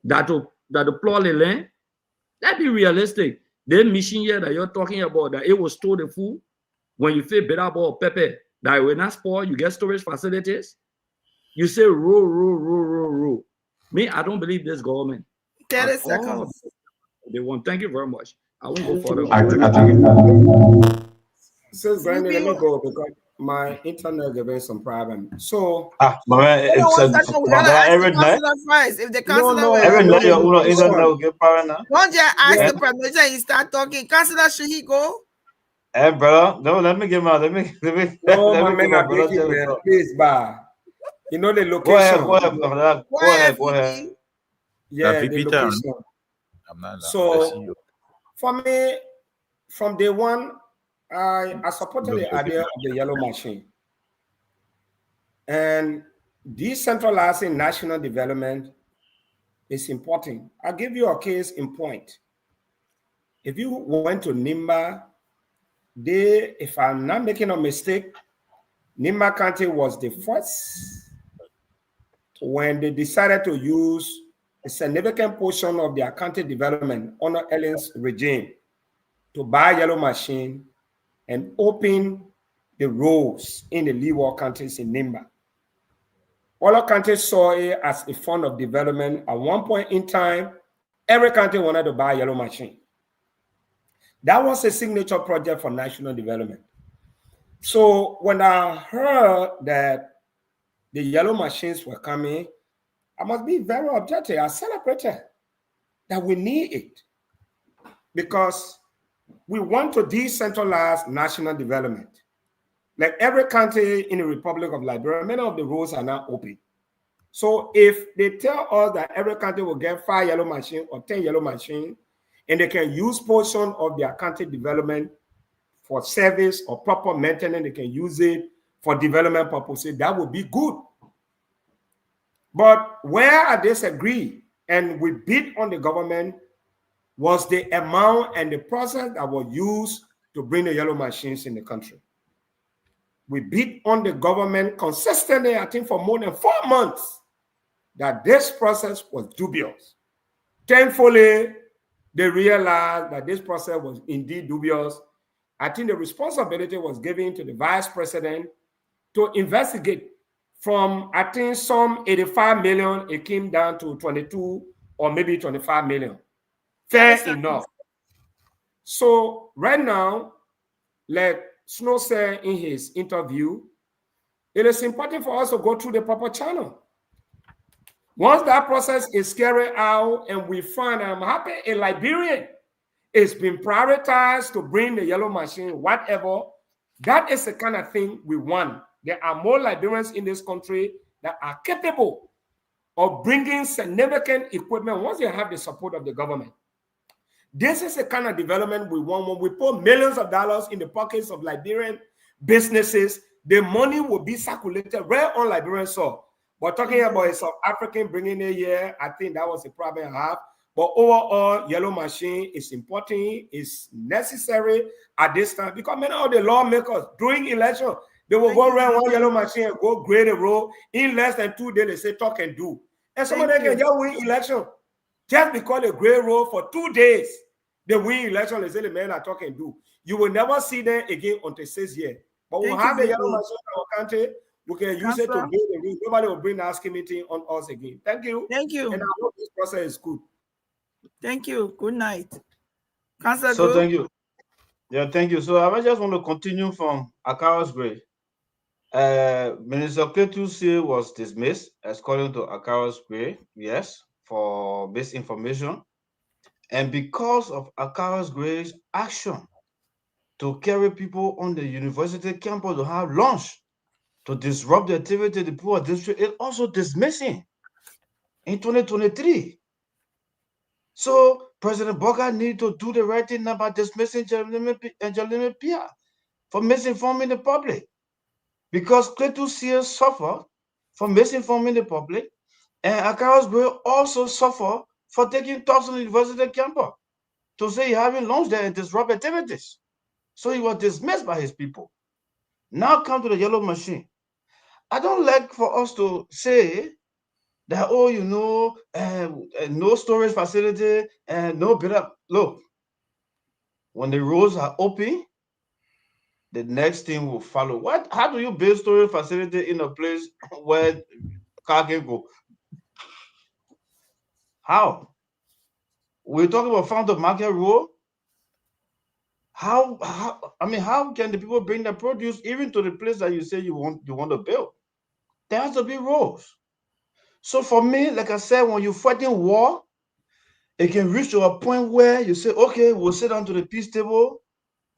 that will plow the land. That be realistic. The machine here that you're talking about, that it will store the food when you feel better about pepper, that will not spoil, you get storage facilities. You say row. Me, I don't believe this government. 30 seconds. They want. Thank you very much. I won't go further. So, Brandon, let me go because my internet giving some problem. So, but it's every night. If the councillor Every night your internet will get power now. Don't just ask the permission, he start talking. Councillor, should he go? Hey, brother, no, let me give my let me. No, let my me man, give my I beg you, man. Please, bar. You know the location. Go ahead, brother. Go ahead. Yeah, the location. So, for me, from day one, I supported the idea of the yellow machine. And decentralizing national development is important. I'll give you a case in point. If you went to Nimba, if I'm not making a mistake, Nimba County was the first when they decided to use a significant portion of their county development under Ellen's regime to buy yellow machine and open the roads in the leeward counties in Nimba. All countries saw it as a fund of development. At one point in time, every country wanted to buy a yellow machine. That was a signature project for national development. So when I heard that the yellow machines were coming, I must be very objective. I celebrated that we need it because we want to decentralize national development. Like every country in the Republic of Liberia, many of the roads are now open. So if they tell us that every country will get 5 yellow machines or 10 yellow machines, and they can use portion of their country development for service or proper maintenance, they can use it for development purposes, that would be good. But where I disagree and we beat on the government was the amount and the process that was used to bring the yellow machines in the country. We beat on the government consistently, I think for more than 4 months, that this process was dubious. Thankfully, they realized that this process was indeed dubious. I think the responsibility was given to the vice president to investigate. From, I think, some 85 million, it came down to 22 or maybe 25 million. Fair enough. So right now, like Snow said in his interview, it is important for us to go through the proper channel. Once that process is carried out and we find, I'm happy, a Liberian, it's been prioritized to bring the yellow machine, whatever, that is the kind of thing we want. There are more Liberians in this country that are capable of bringing significant equipment once they have the support of the government. This is the kind of development we want. When we put millions of dollars in the pockets of Liberian businesses, the money will be circulated right on Liberian soil. But talking about a South African bringing it here, I think that was a problem I have. But overall, yellow machine is important, is necessary at this time because many of the lawmakers during election, they will go around one yellow machine and go grade a road. In less than 2 days, they say talk and do. And some of them can just win election just because they grade road for 2 days. They win election, they say the men are talk and do. You will never see them again until 6 years. But we'll have the yellow machine in our country. We can use it to build the road. Nobody will bring the asking meeting on us again. Thank you. Thank you. And I hope this process is good. Thank you. Good night. Councillor, so thank you. Yeah, thank you. So I just want to continue from Akawa's grade. Minister Kletusi was dismissed according to Akawa's grade, yes, for misinformation. And because of Akawa's grade's action to carry people on the university campus to have lunch, to disrupt the activity of the poor district, it also dismissing in 2023. So President Boga need to do the right thing about dismissing Angelina Pia for misinforming the public. Because Kletusi suffered for misinforming the public, and Akawa's grade also suffer for taking talks on the university campus to say he's having lunch there and disrupt activities. So he was dismissed by his people. Now come to the yellow machine. I don't like for us to say that, oh, you know, no storage facility and no better. Look, when the roads are open, the next thing will follow. What? How do you build storage facility in a place where car can go? How? We're talking about Fountain of Market Road. How can the people bring their produce even to the place that you say you want to build? There has to be roads. So for me, like I said, when you're fighting war, it can reach to a point where you say, okay, we'll sit down to the peace table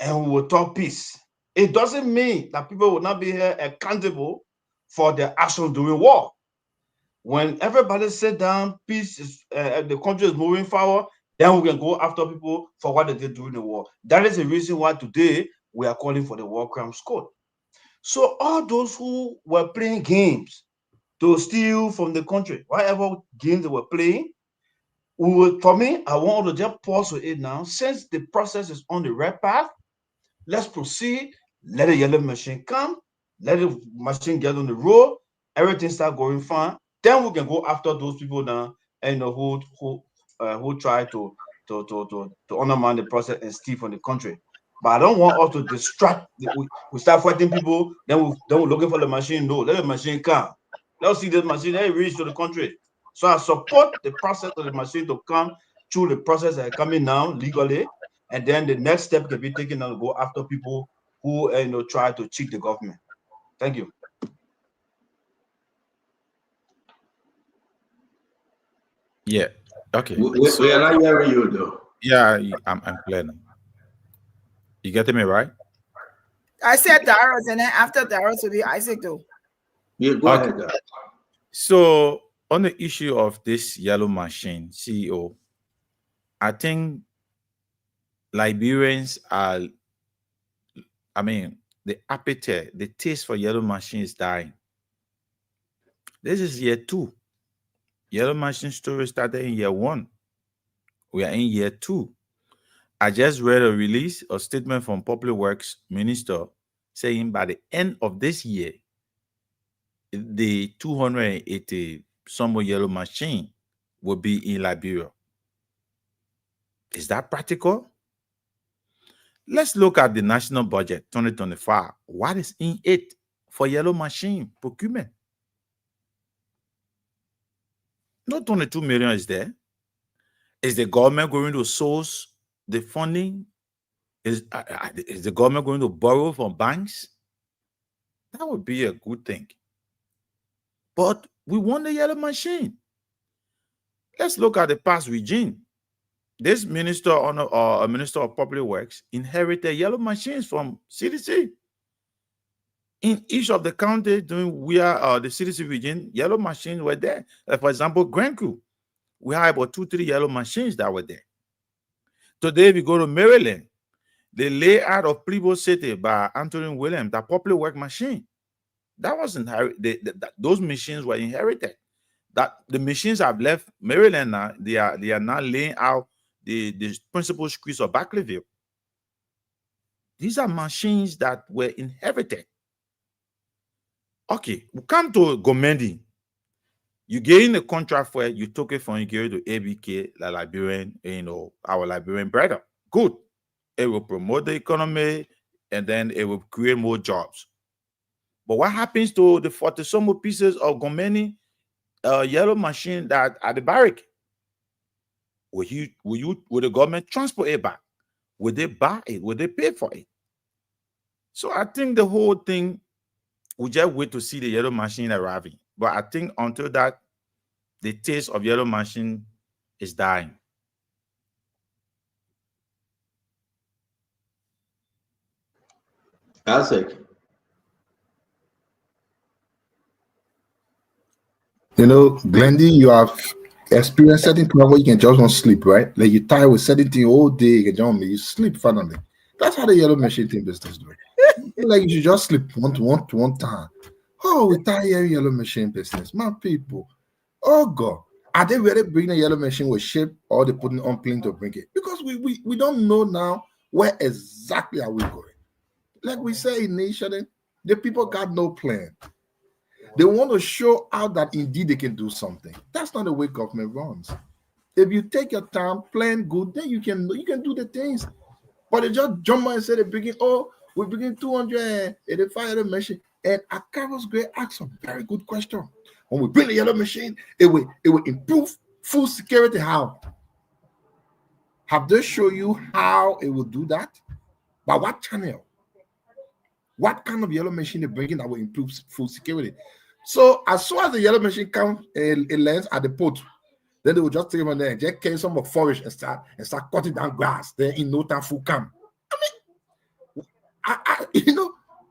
and we will talk peace. It doesn't mean that people will not be here accountable for their action during war. When everybody sit down, peace is the country is moving forward, then we can go after people for what they did during the war. That is the reason why today we are calling for the War Crimes Code. So all those who were playing games to steal from the country, whatever games they were playing, for me, I want to just pause with it now. Since the process is on the right path, let's proceed. Let the yellow machine come. Let the machine get on the road. Everything start going fine. Then we can go after those people now, and who try to undermine the process and steal from the country. But I don't want us to distract. We start fighting people. Then we're looking for the machine. No, let the machine come. Let's see the machine. Let it reach to the country. So I support the process of the machine to come through the process that are coming now legally, and then the next step can be taken to go after people who try to cheat the government. Thank you. Yeah. Okay. We are not hearing you though. Yeah, I'm planning. You getting me right? I said Darius, and then after Darius will be Isaac though. Yeah, go ahead. So on the issue of this yellow machine, CEO, I think Liberians are, the appetite, the taste for yellow machine is dying. This is year 2. Yellow machine story started in year 1. We are in year 2. I just read a statement from Public Works Minister saying by the end of this year, the 280 some yellow machine will be in Liberia. Is that practical? Let's look at the national budget 2025. What is in it for yellow machine procurement? No 22 million is there. Is the government going to source the funding? Is the government going to borrow from banks? That would be a good thing. But we want the yellow machine. Let's look at the past regime. This minister a minister of public works inherited yellow machines from CDC. In each of the counties during where the CDC region, yellow machines were there. For example, Grand Crew, we had about 2-3 yellow machines that were there. Today, if you go to Maryland, the layout of Plebo City by Anthony Williams, that popular work machine, that was inherited. Those machines were inherited. That the machines have left Maryland now. They are now laying out the principal streets of Barclayville. These are machines that were inherited. Okay, we come to Gomendi. You gain a contract for it, you took it from you gave it to ABK, the Liberian, our Liberian brother. Good. It will promote the economy and then it will create more jobs. But what happens to the 40 some pieces of Gomendi yellow machine that at the barrack? Will the government transport it back? Will they buy it? Will they pay for it? So I think the whole thing, we just wait to see the yellow machine arriving. But I think until that, the taste of yellow machine is dying. Isaac. You know, Glendy, you have experienced certain time where you can just want sleep, right? Like you tired with certain thing all day, you can just you sleep finally. That's how the yellow machine thing business do it. Like you should just sleep one time. Oh, we tired hearing yellow machine business, my people. Oh God, are they really bringing a yellow machine with ship or they putting on plane to bring it? Because we don't know now where exactly are we going. Like we say initially, the people got no plan. They want to show out that indeed they can do something. That's not the way government runs. If you take your time, plan good, then you can do the things. But they just jump on and say we begin 285 yellow machine. And Akaro's Gray asks a very good question. When we bring the yellow machine, it will improve food security. How? Have they show you how it will do that? By what channel? What kind of yellow machine they bringing that will improve food security? So as soon as the yellow machine comes, it lands at the port, then they will just take them on there and just carry some of forage and start cutting down grass. Then in no time food come. I mean,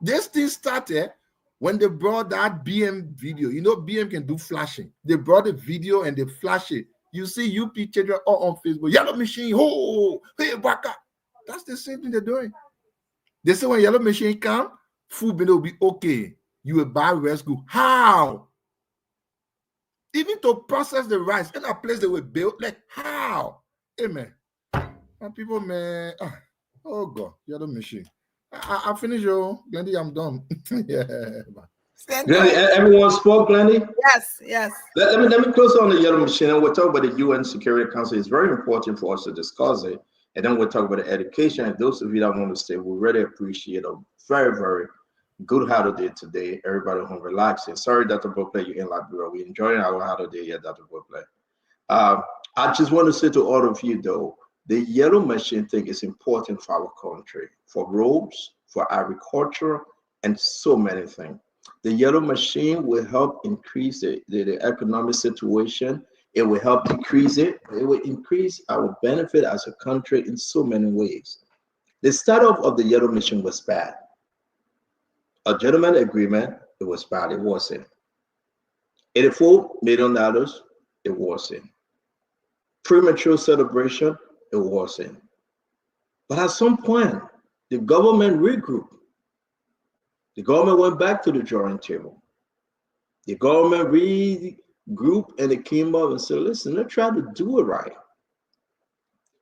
this thing started when they brought that BM video. BM can do flashing. They brought the video and they flash it. You see UP children all on Facebook. Yellow machine, hey, baka. That's the same thing they're doing. They say when yellow machine come, food will be okay. You will buy rescue. How? Even to process the rice in a place they were built, like how? Hey man, and people, man, oh God, yellow machine. I finish, Glendy, I'm done. Yeah. Glendy, everyone spoke, Glendy? Yes. Let me close on the yellow machine and we'll talk about the UN Security Council. It's very important for us to discuss it. And then we'll talk about the education. And those of you that want to stay, we really appreciate a very, very good holiday today. Everybody home relaxing. Sorry, Dr. Bopley, you're in Liberia. We're enjoying our holiday here, Dr. Bopley. I just want to say to all of you, though, the yellow machine thing is important for our country, for roads, for agriculture, and so many things. The yellow machine will help increase the economic situation. It will help decrease it. It will increase our benefit as a country in so many ways. The startup of the yellow machine was bad. A gentleman agreement, it was bad. It wasn't. $84 million, it wasn't. Premature celebration, it wasn't. But at some point, the government regrouped. The government went back to the drawing table. The government regrouped and they came up and said, listen, let's try to do it right.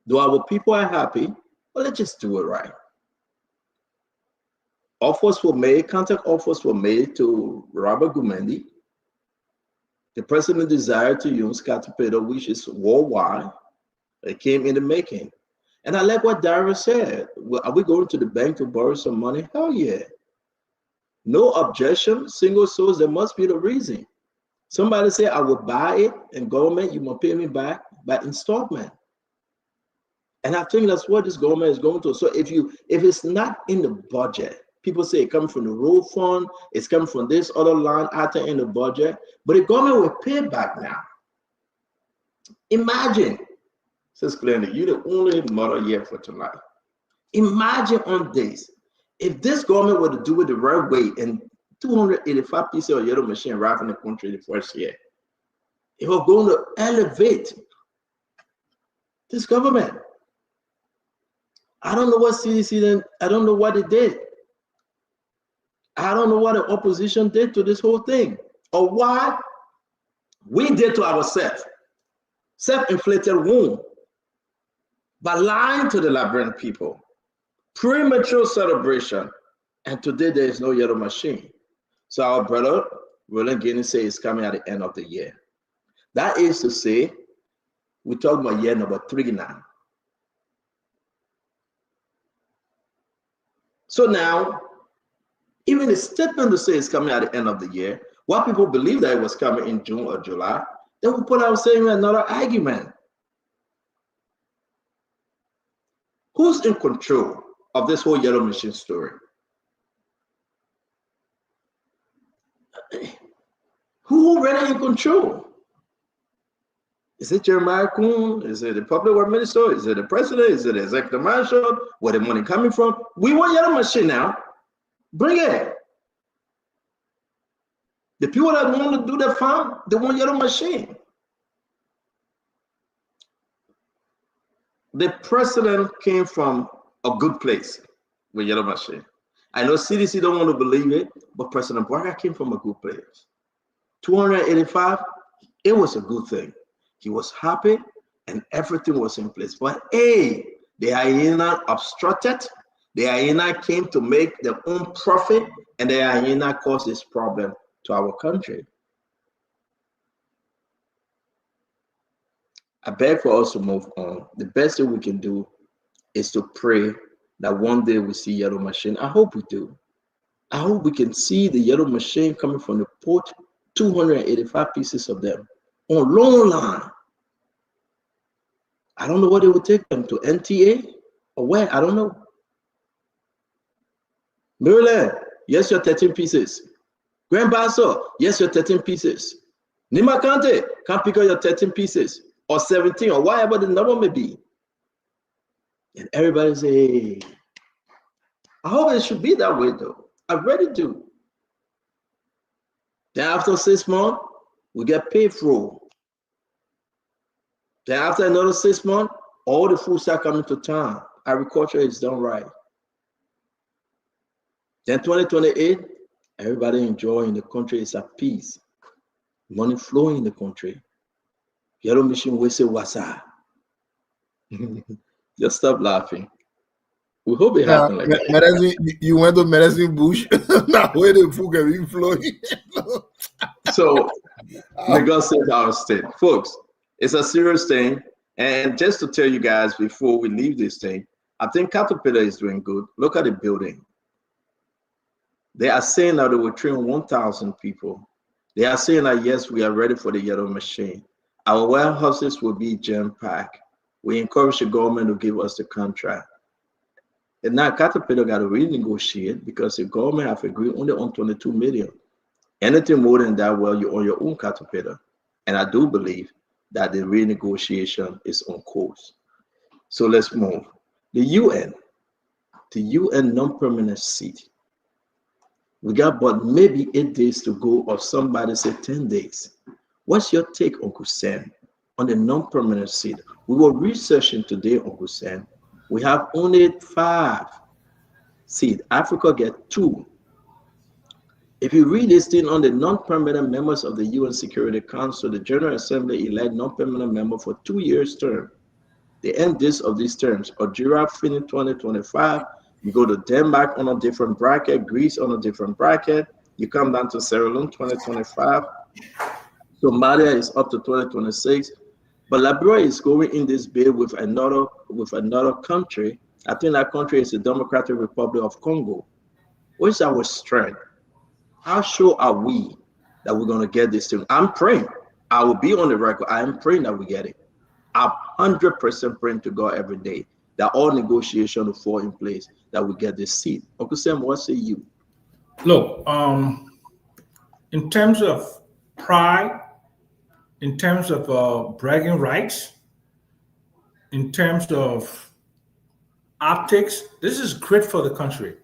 Do our people are happy? Well, let's just do it right. Offers were made, contact offers were made to Robert Gumendi. The president desired to use Caterpillar, which is worldwide. It came in the making. And I like what Dara said. Well, are we going to the bank to borrow some money? Hell yeah. No objection, single source, there must be the reason. Somebody say, I will buy it, and government, you must pay me back by installment. And I think that's what this government is going to. So if it's not in the budget, people say it comes from the road fund, it's coming from this other line item in the budget, but the government will pay back now. Imagine, says Glendy, you're the only mother here for tonight. Imagine on this. If this government were to do it the right way and 285 pieces of yellow machine arrive in the country the first year, it was going to elevate this government. I don't know what CDC did. I don't know what it did. I don't know what the opposition did to this whole thing, or what we did to ourselves. Self-inflicted wound by lying to the Liberian people. Premature celebration. And today there is no yellow machine. So our brother Roland Guinea says it's coming at the end of the year. That is to say, we're talking about year number 3 now. So now, even the statement to say it's coming at the end of the year, what people believe that it was coming in June or July, they will put out saying another argument. Who's in control of this whole yellow machine story? Who really in control? Is it Jeremiah Kuhn? Is it the public work minister? Is it the president? Is it the executive marshal? Where the money coming from? We want yellow machine now. Bring it. The people that want to do the farm, they want yellow machine. The president came from a good place with yellow machine. I know CDC don't want to believe it, but President Barack came from a good place. 285, it was a good thing. He was happy and everything was in place. But the hyena obstructed. The hyena came to make their own profit, and the hyena caused this problem to our country. I beg for us to move on. The best thing we can do is to pray that one day we see yellow machine. I hope we do. I hope we can see the yellow machine coming from the port, 285 pieces of them on long line. I don't know what it would take them to NTA or where, I don't know. Maryland, yes, your 13 pieces. Grand Basso, yes, your 13 pieces. Nima Kante, can't pick up your 13 pieces or 17 or whatever the number may be. And everybody say, hey, I hope it should be that way though. I really do. Then after 6 months, we get paid for. Then after another 6 months, all the food start coming to town. Agriculture is done right. Then 2028, everybody enjoying the country is at peace. Money flowing in the country. Yellow machine will say, what's up? Just stop laughing. We hope it happens like that. You went to medicine bush. Now where the food can be flowing. So, may God save our state. Folks, it's a serious thing. And just to tell you guys before we leave this thing, I think Caterpillar is doing good. Look at the building. They are saying that they will train 1,000 people. They are saying that, yes, we are ready for the yellow machine. Our warehouses will be jam-packed. We encourage the government to give us the contract. And now Caterpillar got to renegotiate because the government have agreed only on 22 million. Anything more than that, well, you're on your own, Caterpillar. And I do believe that the renegotiation is on course. So let's move. The UN non-permanent seat. We got but maybe 8 days to go, or somebody said 10 days. What's your take, Uncle Sam, on the non-permanent seat? We were researching today, Uncle Sam. We have only 5 seats. Africa get 2. If you read this thing on the non-permanent members of the UN Security Council, the General Assembly elect non-permanent member for 2 years term. The end this of these terms, Algeria finish 2025. You go to Denmark on a different bracket, Greece on a different bracket. You come down to Sierra Leone 2025. Somalia is up to 2026. But Liberia is going in this bid with another country. I think that country is the Democratic Republic of Congo. What's our strength? How sure are we that we're going to get this thing? I'm praying. I will be on the record. I am praying that we get it. I'm 100% praying to God every day that all negotiation will fall in place, that we get this seat. Uncle Sam, what say you? Look, in terms of pride, in terms of bragging rights, in terms of optics, this is great for the country.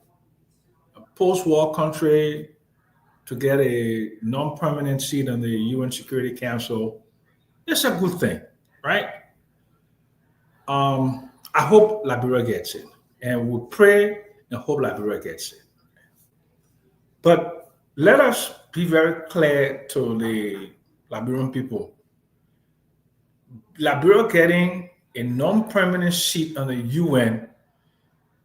A post-war country to get a non-permanent seat on the UN Security Council, it's a good thing, right? I hope Liberia gets it. and we'll pray and hope Liberia gets it. But let us be very clear to the Liberian people. Liberia getting a non-permanent seat on the UN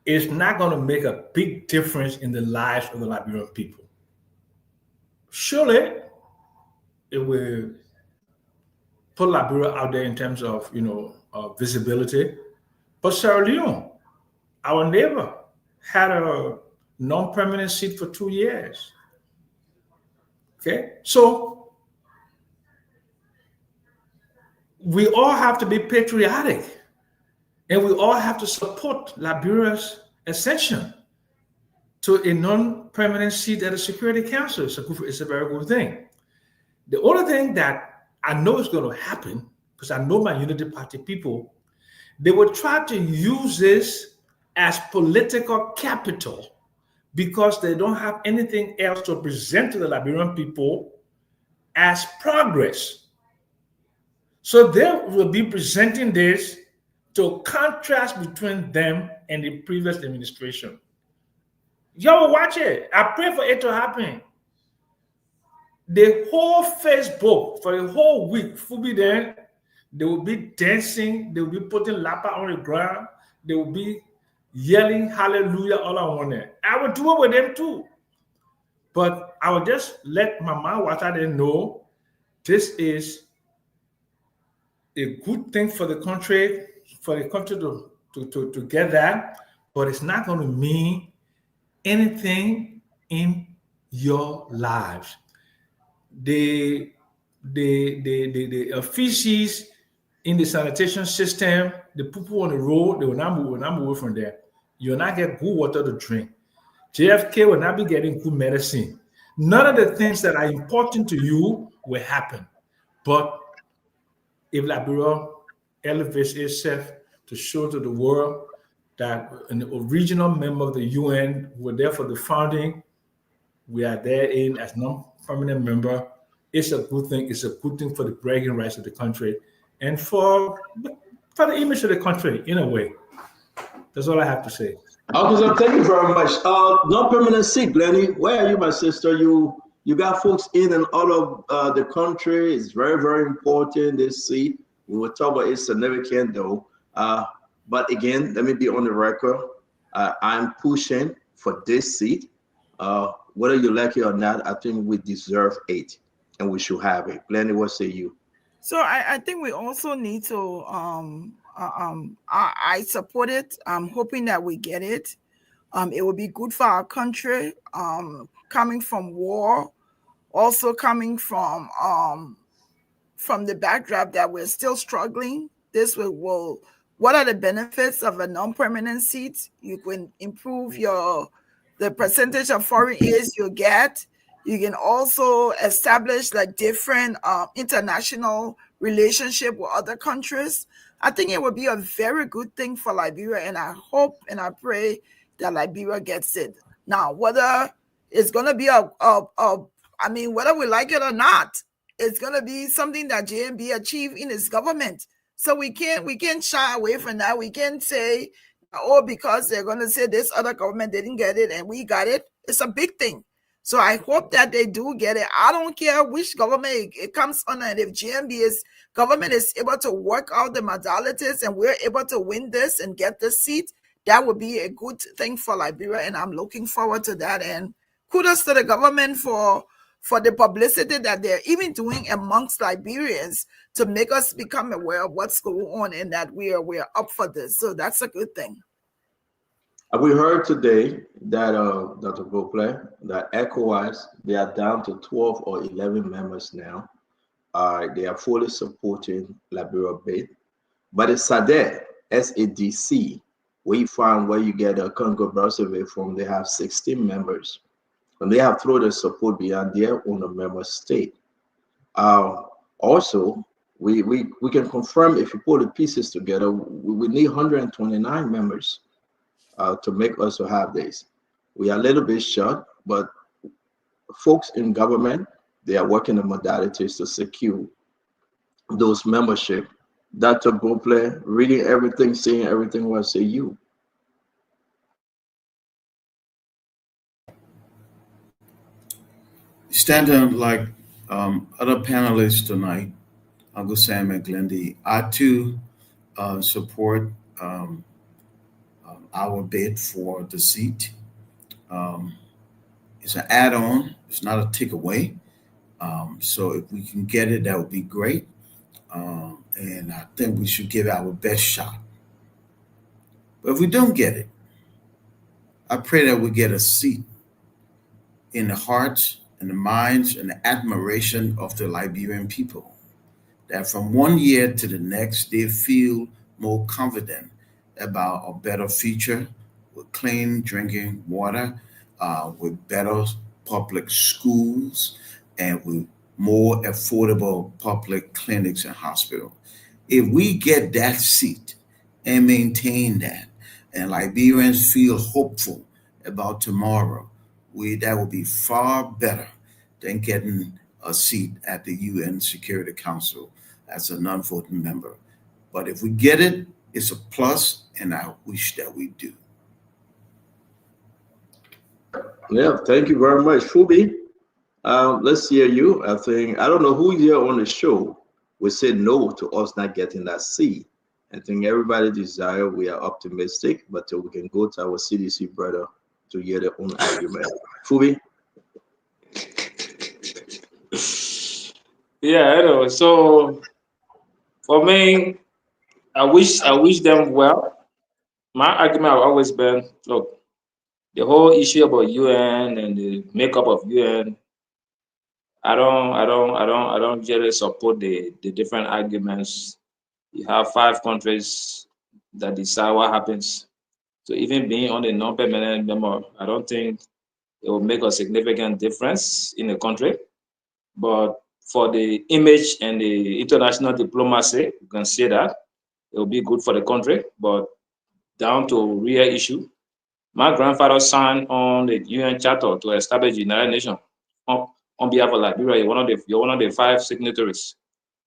is not going to make a big difference in the lives of the Liberian people. Surely, it will put Liberia out there in terms of visibility. But Sierra Leone, our neighbor, had a non-permanent seat for 2 years. Okay, so we all have to be patriotic, and we all have to support Liberia's ascension to a non-permanent seat at the Security Council. It's a very good thing. The only thing that I know is going to happen, because I know my Unity Party people, they will try to use this as political capital because they don't have anything else to present to the Liberian people as progress. So they will be presenting this to contrast between them and the previous administration. Y'all watch it. I pray for it to happen. The whole Facebook for the whole week will be there. They will be dancing. They will be putting lapa on the ground. They will be yelling hallelujah all around there. I will do it with them too. But I will just let Mama Wata know this is a good thing for the country to get that, but it's not going to mean anything in your lives. The feces in the sanitation system, the people on the road, they will not move away from there. You will not get good water to drink. JFK will not be getting good medicine. None of the things that are important to you will happen. But if Liberia elevates itself to show to the world that an original member of the UN were there for the founding, we are there in as non-permanent member, it's a good thing. It's a good thing for the bragging rights of the country and for the image of the country in a way. That's all I have to say. Officer, thank you very much. Non-permanent seat, Glennie. Where are you, my sister? You got folks in and out of the country. It's very, very important, this seat. We will talk about its significant though. But again, let me be on the record. I'm pushing for this seat. Whether you like it or not, I think we deserve it and we should have it. Glennie, what say you? So I think we also need to I support it. I'm hoping that we get it. It will be good for our country. Coming from war, also coming from the backdrop that we're still struggling. This will what are the benefits of a non-permanent seat? You can improve the percentage of foreign aids you get. You can also establish like different international relationship with other countries. I think it would be a very good thing for Liberia, and I hope and I pray that Liberia gets it. Now, whether it's going to be whether we like it or not, it's going to be something that JMB achieved in its government. So we can't shy away from that. We can't say, oh, because they're going to say this other government didn't get it and we got it. It's a big thing. So I hope that they do get it. I don't care which government it comes under. And if GMB's government is able to work out the modalities and we're able to win this and get the seat, that would be a good thing for Liberia. And I'm looking forward to that. And kudos to the government for the publicity that they're even doing amongst Liberians to make us become aware of what's going on and that we're up for this. So that's a good thing. We heard today that Dr. Gople, that ECOWAS, they are down to 12 or 11 members now. They are fully supporting Liberia bid. But it's SADC, SADC, where you get a Congo Brazzaville from, they have 16 members. And they have thrown the support beyond their own member state. Also, we can confirm if you put the pieces together, we need 129 members to make us to have this. We are a little bit short, but folks in government, they are working the modalities to secure those membership. Dr. Gople, reading everything, saying everything, what say you? Standing like other panelists tonight, Uncle Sam and Glendy, I too support our bid for the seat. Um, it's an add-on. It's not a takeaway. So if we can get it, that would be great. And I think we should give it our best shot. But if we don't get it, I pray that we get a seat in the hearts and the minds and the admiration of the Liberian people. That from one year to the next, they feel more confident about a better future with clean drinking water, with better public schools, and with more affordable public clinics and hospitals. If we get that seat and maintain that, and Liberians feel hopeful about tomorrow, that will be far better than getting a seat at the UN Security Council as a non-voting member. But if we get it, it's a plus, and I wish that we do. Yeah, thank you very much, Fubi. Let's hear you. I don't know who here on the show will say no to us not getting that seat. I think everybody desire, we are optimistic, but we can go to our CDC brother to hear their own argument. Fubi? Yeah, I know. So for me, I wish them well. My argument have always been, look, the whole issue about UN and the makeup of UN, I don't really support the different arguments. You have 5 countries that decide what happens. So even being on the non-permanent member, I don't think it will make a significant difference in the country. But for the image and the international diplomacy, you can say that it will be good for the country. But down to real issue, my grandfather signed on the UN Charter to establish the United Nations on behalf of Liberia. You're one of the 5 signatories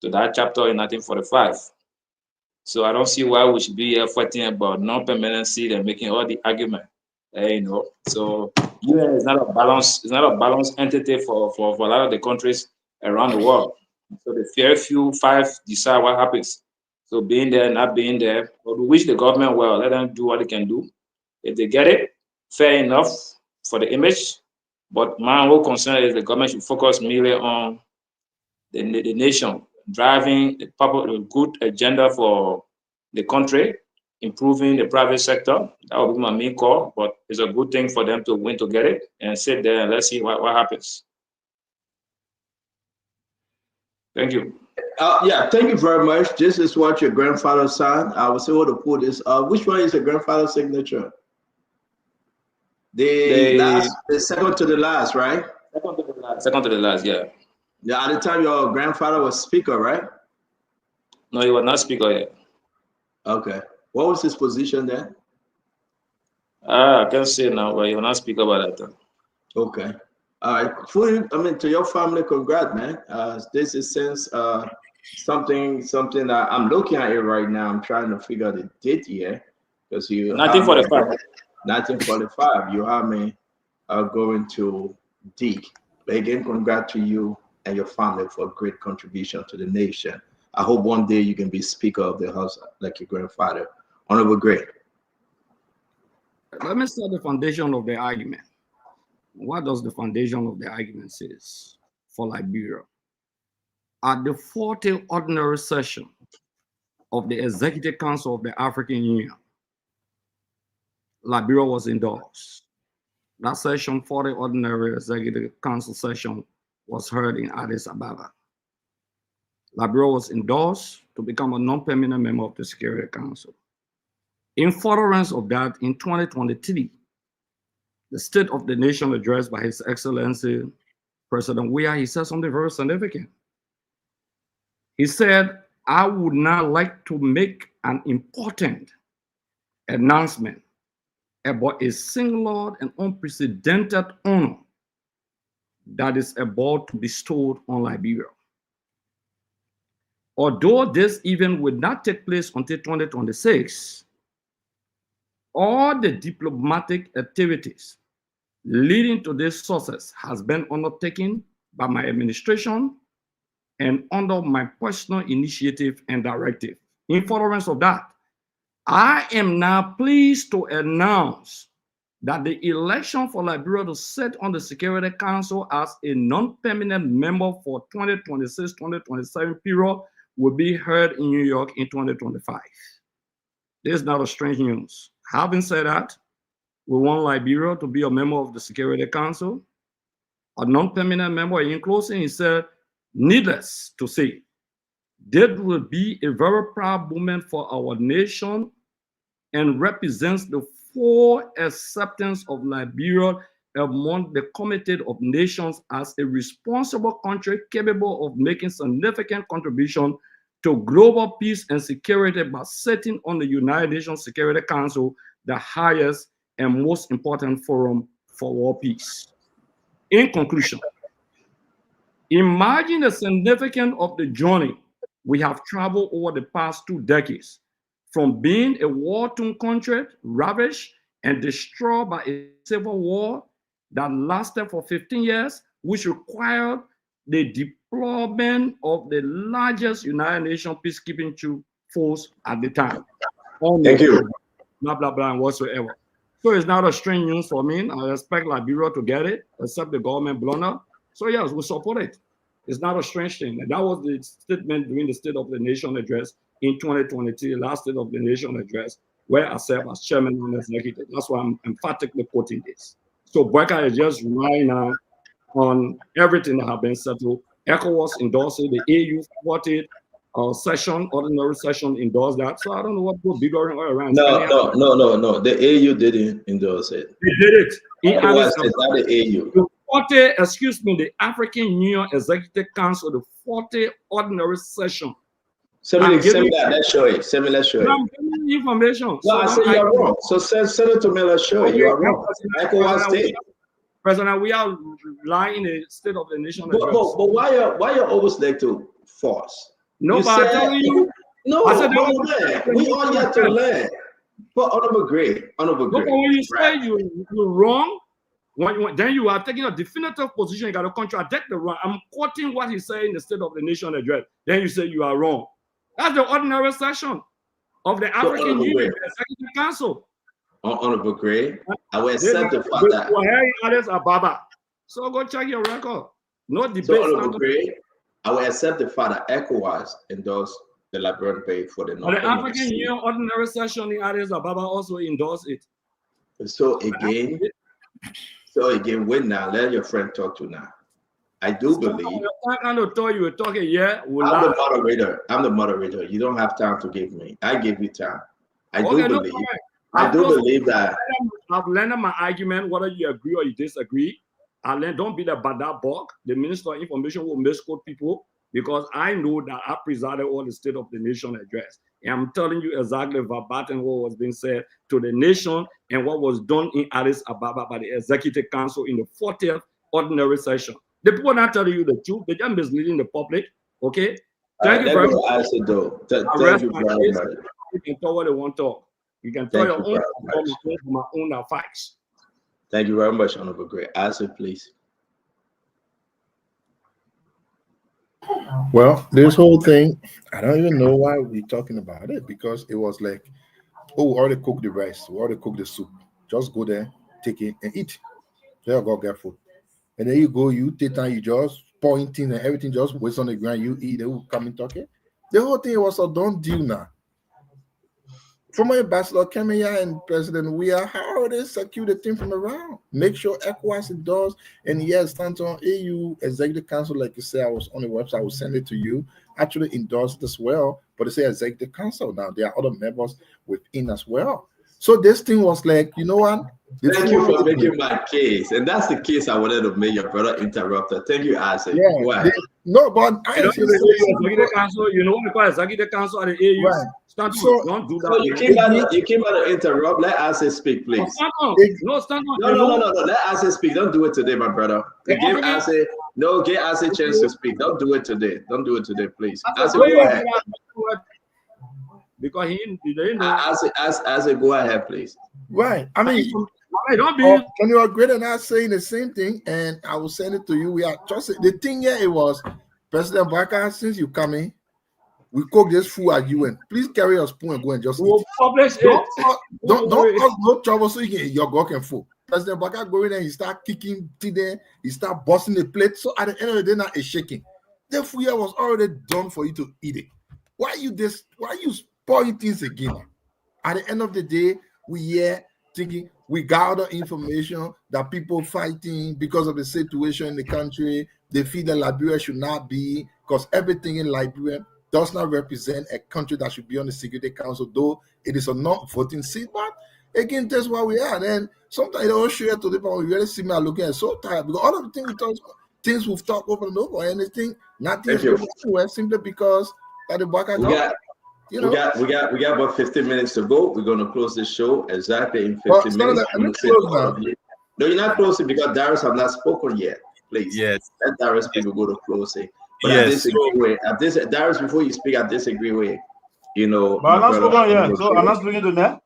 to that chapter in 1945. So I don't see why we should be fighting about non-permanency and making all the argument. So UN is not a balanced entity for a lot of the countries around the world. So the very few 5 decide what happens. So being there, not being there, but we wish the government well. Let them do what they can do. If they get it, fair enough for the image. But my whole concern is the government should focus merely on the nation, driving a good agenda for the country, improving the private sector. That would be my main call, but it's a good thing for them to win to get it and sit there and let's see what happens. Thank you. Yeah, thank you very much. This is what your grandfather signed. I was able to put this. Which one is your grandfather's signature? The second to the last, right? Second to the last, yeah. Yeah, at the time your grandfather was speaker, right? No, he was not speaker yet. Okay. What was his position then? I can't say now, but he was not speaker by that time. Okay. All right. To your family, congrats, man. This is something that I'm looking at it right now. I'm trying to figure out the date here because you 1945. 1945. You have me going to dig. But again, congrats to you and your family for a great contribution to the nation. I hope one day you can be Speaker of the House like your grandfather. Honorable Great. Let me start the foundation of the argument. What does the foundation of the argument say for Liberia? At the 40th ordinary session of the Executive Council of the African Union, Liberia was endorsed. That session, 40 ordinary Executive Council session, was held in Addis Ababa. Liberia was endorsed to become a non-permanent member of the Security Council. In furtherance of that, in 2023, the State of the Nation address by His Excellency President Weah, he said something very significant. He said, I would now like to make an important announcement about a singular and unprecedented honor that is about to be bestowed on Liberia. Although this event will not take place until 2026, all the diplomatic activities leading to this success has been undertaken by my administration and under my personal initiative and directive. In furtherance of that, I am now pleased to announce that the election for Liberia to sit on the Security Council as a non-permanent member for 2026-2027 period will be held in New York in 2025. This is not a strange news. Having said that, we want Liberia to be a member of the Security Council, a non-permanent member. In closing, he said, needless to say, that will be a very proud moment for our nation and represents the full acceptance of Liberia among the Committee of Nations as a responsible country capable of making significant contribution to global peace and security by sitting on the United Nations Security Council, the highest and most important forum for world peace. In conclusion, imagine the significance of the journey we have traveled over the past 2 decades, from being a war-torn country ravaged and destroyed by a civil war that lasted for 15 years, which required the deployment of the largest United Nations peacekeeping force at the time. Thank you. Blah, blah, blah, and whatsoever. So it's not a strange news for me. I expect Liberia to get it, except the government blunder. So yes, we support it. It's not a strange thing. And that was the statement during the State of the Nation address in 2023, the last State of the Nation address, where I serve as chairman and executive. That's why I'm emphatically quoting this. So Boyka is just relying now on everything that has been settled. ECOWAS endorsed it, the AU supported ordinary session endorsed that. So I don't know what will be going on around. No. The AU didn't endorse it. They did it. Otherwise, it's not the AU. The African Union Executive Council, the 40th ordinary session. Send me that. Let's show it. Let's show it. I'm giving you information. No, I said you're wrong. So send it to me. Let's show it. You are wrong. ECOWAS state. President, we are lying in the State of the Nation. But why you always like to force? No, but I'm telling you. No, I said we all yet to learn. But honorable grade. But when you say you're wrong, then you are taking a definitive position. You got to contradict the wrong. I'm quoting what he said in the State of the Nation address. Then you say you are wrong. That's the ordinary session of the African Union Executive Council. Honorable grade, I will accept the fact that. So go check your record. No debate. So honorable grade, I will accept the fact that ECOWAS endorsed the Liberian pay for the North. The African Union ordinary session in Addis Ababa also endorsed it. So again, wait now. Let your friend talk to now. I do believe. I'm the moderator. I'm the moderator. You don't have time to give me. I give you time. I do believe that. I've learned my argument, whether you agree or you disagree. I learned don't be the bad bug. The Minister of Information will misquote people because I know that I presided over the State of the Nation address. And I'm telling you exactly verbatim what was being said to the nation and what was done in Addis Ababa by the Executive Council in the 40th ordinary session. The people not telling you the truth, they're just misleading the public. Okay? Thank you very much. Thank you very much. You can tell what they want to talk. You can tell your own from my own facts. Thank you very much, Honorable Gray. Answer, please. Well, this whole thing, I don't even know why we're talking about it, because it was like, oh, we already cooked the rice, we already cooked the soup. Just go there, take it, and eat. There, go get food. And then you go, you take time, you just pointing and everything just waits on the ground, you eat, they will come and talk it. The whole thing was a done deal now. Former Ambassador came here and President Weah already secured the thing from around. Make sure ECOWAS does. And yes, Stanton AU Executive Council, like you said, I was on the website, I will send it to you, actually endorsed as well. But they say Executive Council now. There are other members within as well. So this thing was like, you know what? Thank you for making my case. And that's the case I wanted to make. Your brother interrupted. Thank you, Isaac. Yeah, go ahead. No, but you know what we call Executive Council at the AU? Right. So, don't do that. So you came out to interrupt. Let Isaac speak, please. No. Let Isaac speak. Don't do it today, my brother. Give Isaac a chance to speak. Don't do it today. Don't do it today, please. Isaac, go ahead. Because he didn't know. Isaac, go ahead, please. Right. I mean, don't be. Can you agree on not saying the same thing? And I will send it to you. We are just the thing here. It was President Barker. Since you coming, we cook this food at UN. Please carry your spoon and go and just eat it. Publish Don't it. don't cause no trouble so you can eat your gawk and food. President Barker go in there, he start kicking tea there, he start busting the plate. So at the end of the day, now it's shaking. The food here was already done for you to eat it. Why you spoiling things again? At the end of the day, we here thinking we gather information that people fighting because of the situation in the country. They feel that Liberia should not be, because everything in Liberia does not represent a country that should be on the Security Council, though it is a non-voting seat. But again, that's why we are. And sometimes they don't share to the people. We really see me looking at so tired because all of the things we talk, things we've talked over and over, and nothing is going anywhere simply because that the back we got about 15 minutes to go. We're going to close this show exactly in 15 minutes. No, you're not closing because Darius have not spoken yet. Please, let Darius people go to closing. But I disagree with Darius. Before you speak, I disagree with But I'm not spoken yet, so I'm not speaking to that.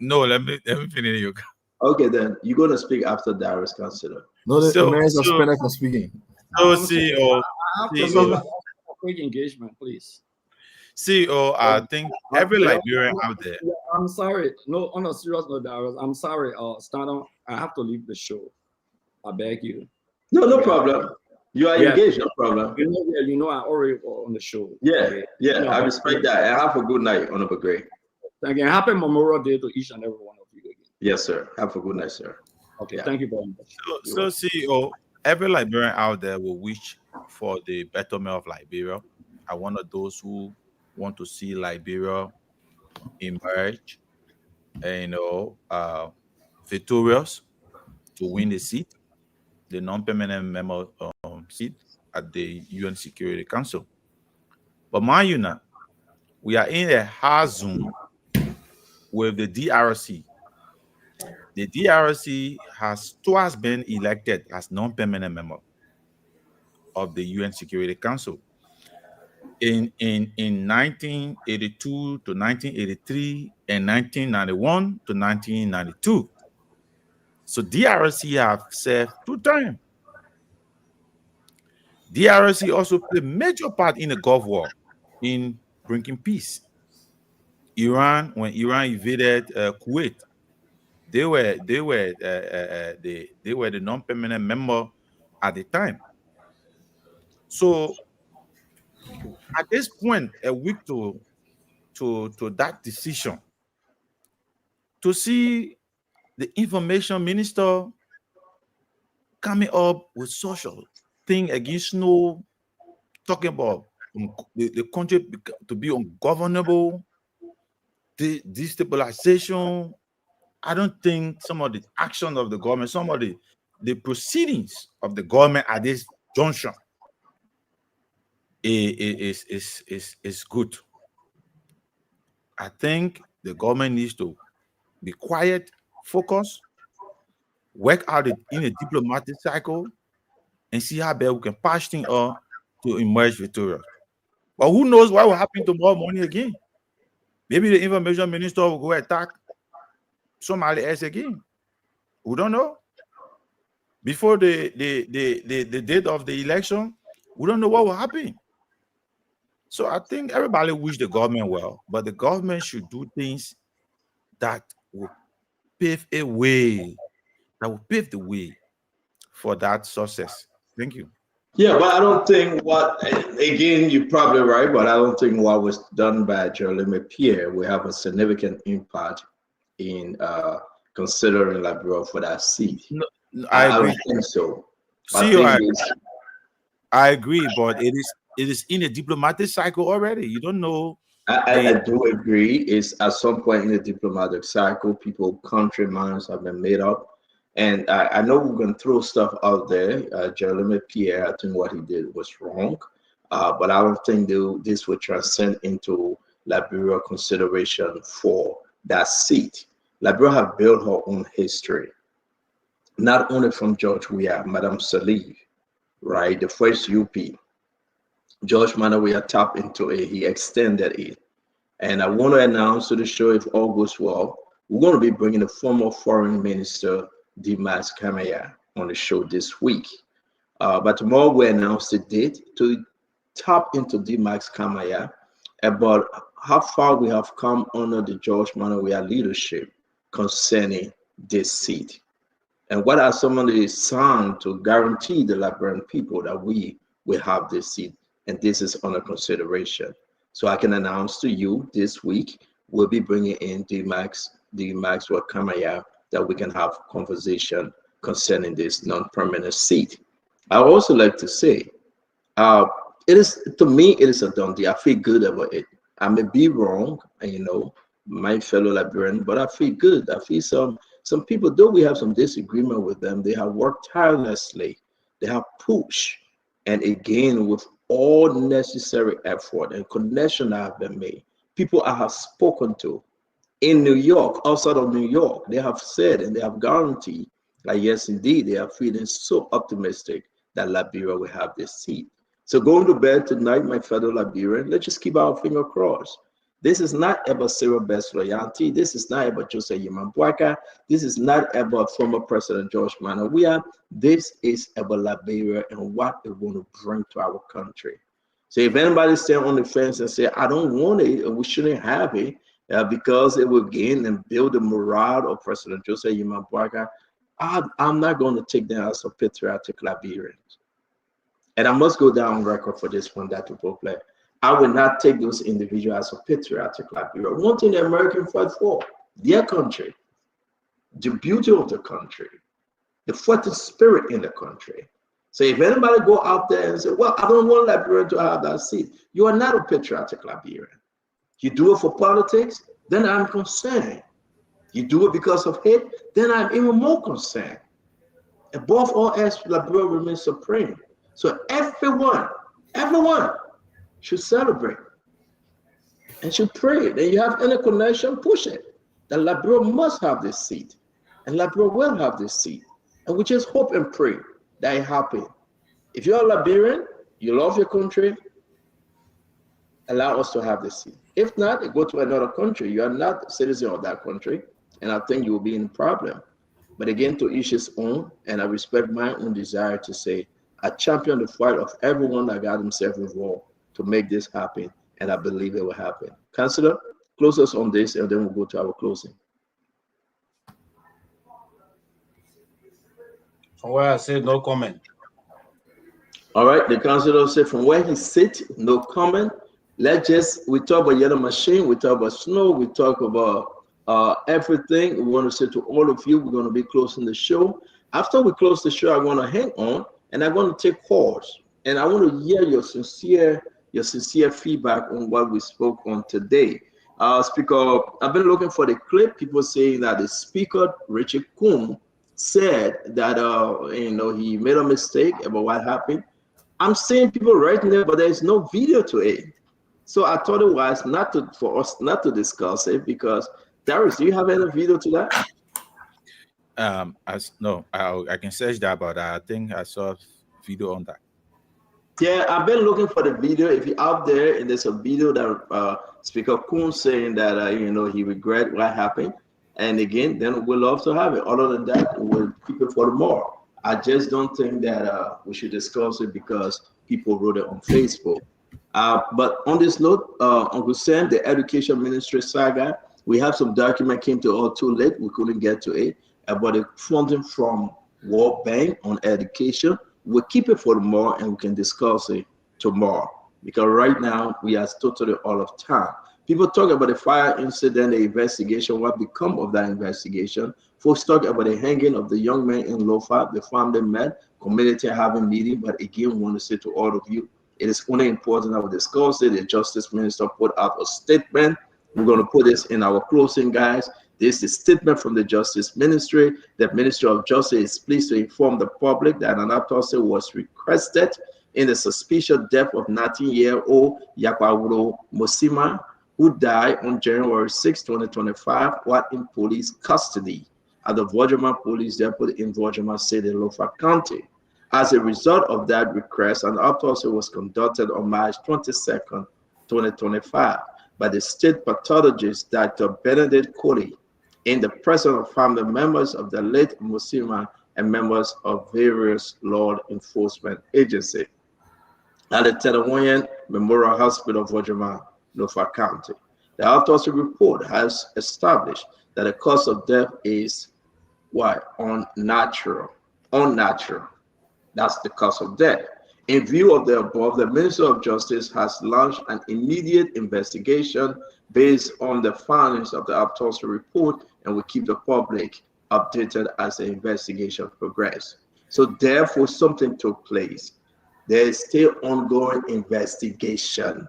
No, let me finish you. Okay, then you're going to speak after Darius, consider. No, the Americans are speaking. So CEO, quick engagement, please. CEO, I think every Liberian out there. I'm sorry. No, on a serious note, Darius, I'm sorry. Stanton, I have to leave the show. I beg you. No problem. You are engaged, no problem. You know, I already on the show. I respect that. And have a good night, Honorable Gray. Thank you. Happy Memorial Day to each and every one of you again. Yes, sir. Have a good night, sir. Okay, thank you very much. So CEO, every Liberian out there will wish for the betterment of Liberia. I'm one of those who want to see Liberia emerge, victorious to win the seat, the non-permanent member seat at the UN Security Council. But mind you now, we are in a hard zone with the DRC. The DRC has twice been elected as non-permanent member of the UN Security Council. In 1982 to 1983 and 1991 to 1992. So DRC have served 2 terms. DRC also played a major part in the Gulf War in bringing peace. Iran, when Iran invaded Kuwait, they were the non-permanent member at the time. So at this point, a week to that decision, to see the information minister coming up with social thing against Snow, talking about the country to be ungovernable, the destabilization. I don't think some of the action of the government, some of the proceedings of the government at this junction is good. I think the government needs to be quiet, focus, work out in a diplomatic cycle, and see how bad we can patch things up to emerge victorious. But who knows what will happen tomorrow morning again? Maybe the information minister will go attack somebody else again. We don't know. Before the date of the election, we don't know what will happen. So I think everybody wish the government well, but the government should do things that will pave the way for that success. Thank you. Yeah, but I don't think again, you're probably right, but I don't think what was done by Jeremy Pierre will have a significant impact in considering Liberia for that seat. No, I agree. don't think so. I agree, but it is in a diplomatic cycle already. You don't know. I do agree. It's at some point in the diplomatic cycle, country minds have been made up. And I know we're going to throw stuff out there. Jeremy Pierre, I think what he did was wrong. But I don't think this would transcend into Liberia consideration for that seat. Liberia have built her own history, not only from George Weah, Madame Salive, right? The first UP. George Weah tapped into it, he extended it. And I want to announce to the show, if all goes well, we're going to be bringing the former foreign minister Dimas Kamaya on the show this week. But tomorrow we announced the date to tap into Dimas Kamaya about how far we have come under the George Manawia leadership concerning this seat. And what are some of the signs to guarantee the Liberian people that we will have this seat? And this is under consideration. So I can announce to you this week, we'll be bringing in the Maxwell Kamaya, that we can have conversation concerning this non-permanent seat. I would also like to say, it is, to me, it is a done deal. I feel good about it. I may be wrong, my fellow Liberian, but I feel good. I feel some people, though we have some disagreement with them, they have worked tirelessly. They have pushed, and again, with all necessary effort and connection that have been made, people I have spoken to in New York, outside of New York, they have said and they have guaranteed, like, yes, indeed, they are feeling so optimistic that Liberia will have this seat. So going to bed tonight, my fellow Liberian, let's just keep our finger crossed. This is not about Cyril Best loyalty. This is not about Joseph Yimambwaka. This is not about former President George Manawia. This is about Liberia and what they want to bring to our country. So if anybody stand on the fence and say, I don't want it, or we shouldn't have it, because it will gain and build the morale of President Joseph Yimambwaka, I'm not going to take them as a patriotic Liberians. And I must go down on record for this one, that to play. I will not take those individuals as a patriotic Liberia. One thing the Americans fight for, their country, the beauty of the country, the fighting spirit in the country. So if anybody go out there and say, well, I don't want Liberia to have that seat, you are not a patriotic Liberian. You do it for politics, then I'm concerned. You do it because of hate, then I'm even more concerned. Above all else, Liberia remains supreme. So everyone should celebrate and should pray that you have any connection, push it. That Liberia must have this seat, and Liberia will have this seat. And we just hope and pray that it happens. If you're a Liberian, you love your country, allow us to have this seat. If not, go to another country. You are not a citizen of that country, and I think you will be in a problem. But again, to each his own, and I respect my own desire to say, I champion the fight of everyone that got himself involved to make this happen, and I believe it will happen. Councillor, close us on this, and then we'll go to our closing. From where I said no comment. All right, the councillor said from where he sit, no comment. We talk about yellow machine, we talk about snow, we talk about everything. We want to say to all of you, we're going to be closing the show. After we close the show, I want to hang on, and I'm going to take calls, and I want to hear your sincere feedback on what we spoke on today. Speaker, I've been looking for the clip. People saying that the speaker, Richard Kuhn, said that he made a mistake about what happened. I'm seeing people writing there, but there's no video to it. So I thought it was for us not to discuss it, because Darius, do you have any video to that? I can search that, but I think I saw a video on that. Yeah, I've been looking for the video. If you're out there and there's a video that Speaker Kuhn saying that he regret what happened, and again, then we'll love to have it. Other than that, we'll keep it for tomorrow. I just don't think that we should discuss it because people wrote it on Facebook. But on this note, Uncle Sam, the Education Ministry saga, we have some document came to us too late. We couldn't get to it about the funding from World Bank on education. We'll keep it for tomorrow, and we can discuss it tomorrow, because right now we are totally out of time. People talk about the fire incident, the investigation, what become of that investigation. Folks talk about the hanging of the young man in Lofa, the family met, community having meeting. But again, we want to say to all of you, it is only important that we discuss it. The Justice Minister put out a statement. We're going to put this in our closing, guys. This is a statement from the Justice Ministry. The Ministry of Justice is pleased to inform the public that an autopsy was requested in the suspicious death of 19-year-old Yakwawuro Mosima, who died on January 6, 2025, while in police custody at the Vojama Police Depot in Vojama City, Lofa County. As a result of that request, an autopsy was conducted on March 22nd, 2025, by the state pathologist, Dr. Benedict Coley, in the presence of family members of the late Musima and members of various law enforcement agencies at the Tenawayan Memorial Hospital of Wajima, Norfolk County. The autopsy report has established that the cause of death is what? Unnatural. Unnatural. That's the cause of death. In view of the above, the Minister of Justice has launched an immediate investigation based on the findings of the autopsy report and will keep the public updated as the investigation progresses. So therefore, something took place. There is still ongoing investigation.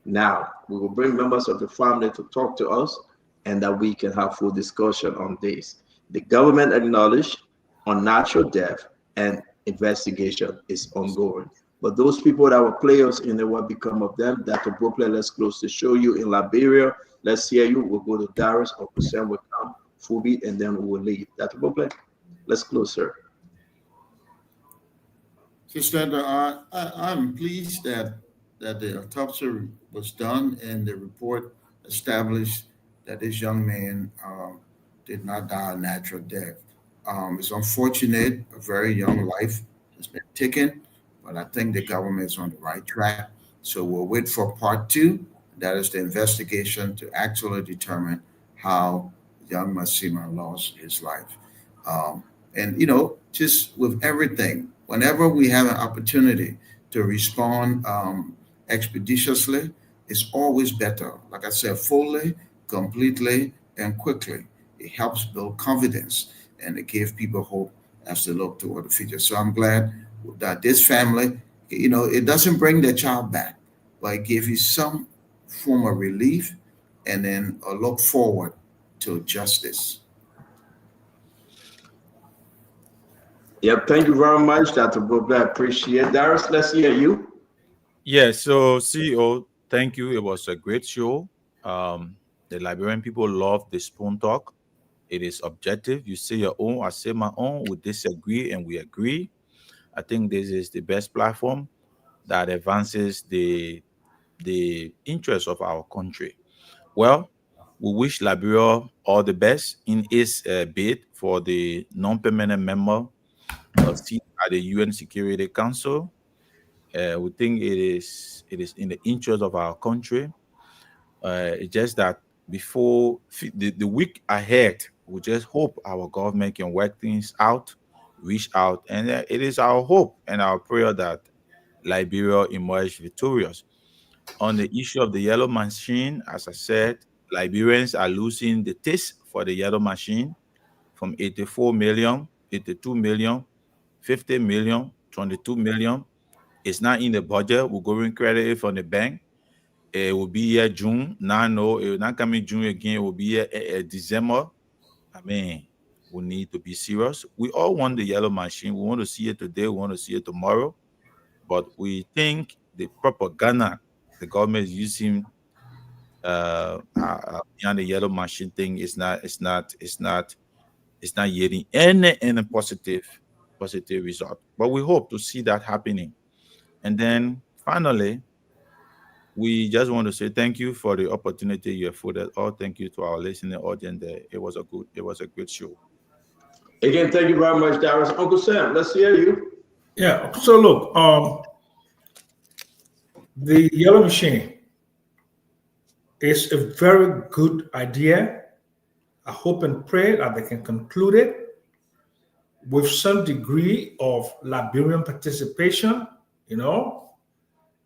Now, we will bring members of the family to talk to us and that we can have full discussion on this. The government acknowledged unnatural death and investigation is ongoing. But those people that were players in the what become of them, Dr. Brooklyn, let's close to show you in Liberia. Let's hear you. We'll go to Darius, Uncle Sam will come, Fubi, and then we will leave. Dr. Brooklyn, let's close, sir. Sister, I'm pleased that the autopsy was done and the report established that this young man did not die a natural death. It's unfortunate, a very young life has been taken, but I think the government is on the right track. So we'll wait for part 2. That is the investigation to actually determine how young Masima lost his life. And, you know, just with everything, whenever we have an opportunity to respond expeditiously, it's always better. Like I said, fully, completely, and quickly. It helps build confidence and it gives people hope as they look toward the future. So I'm glad that this family, you know, it doesn't bring their child back, but it gives you some form of relief and then a look forward to justice. Yeah, thank you very much, Dr. Brooklyn. I appreciate it. Darius, let's hear you. Yeah, so CEO, thank you. It was a great show. The Liberian people love the spoon talk. It is objective. You say your own, I say my own. We disagree and we agree. I think this is the best platform that advances the interests of our country. Well, we wish Liberia all the best in its bid for the non-permanent member seat at the UN Security Council. We think it is in the interest of our country. It's just that before the week ahead, we just hope our government can work things out, reach out, and it is our hope and our prayer that Liberia emerge victorious. On the issue of the yellow machine, as I said, Liberians are losing the taste for the yellow machine from 84 million, 82 million, 50 million, 22 million. It's not in the budget. We're going credit it from the bank. It will be here June. Now, no, it will not come in June again. It will be here December. I mean, we need to be serious. We all want the yellow machine. We want to see it today. We want to see it tomorrow. But we think the propaganda the government is using behind the yellow machine thing is not yielding any positive result. But we hope to see that happening. And then finally, we just want to say thank you for the opportunity you afforded. Thank you to our listening audience there. It was a great show. Again, thank you very much, Darius. Uncle Sam, let's hear you. Yeah. So look, the yellow machine is a very good idea. I hope and pray that they can conclude it with some degree of Liberian participation, you know,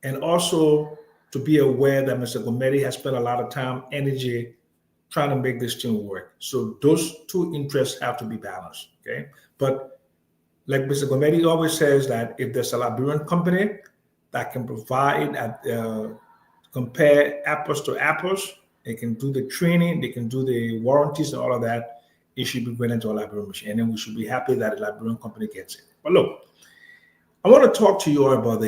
and also to be aware that Mr. Gomedi has spent a lot of time, energy trying to make this thing work. So those two interests have to be balanced, okay? But like Mr. Gomedi always says that if there's a Liberian company that can provide, compare apples to apples, they can do the training, they can do the warranties and all of that, it should be going into a Liberian machine. And then we should be happy that a Liberian company gets it. But look, I want to talk to you about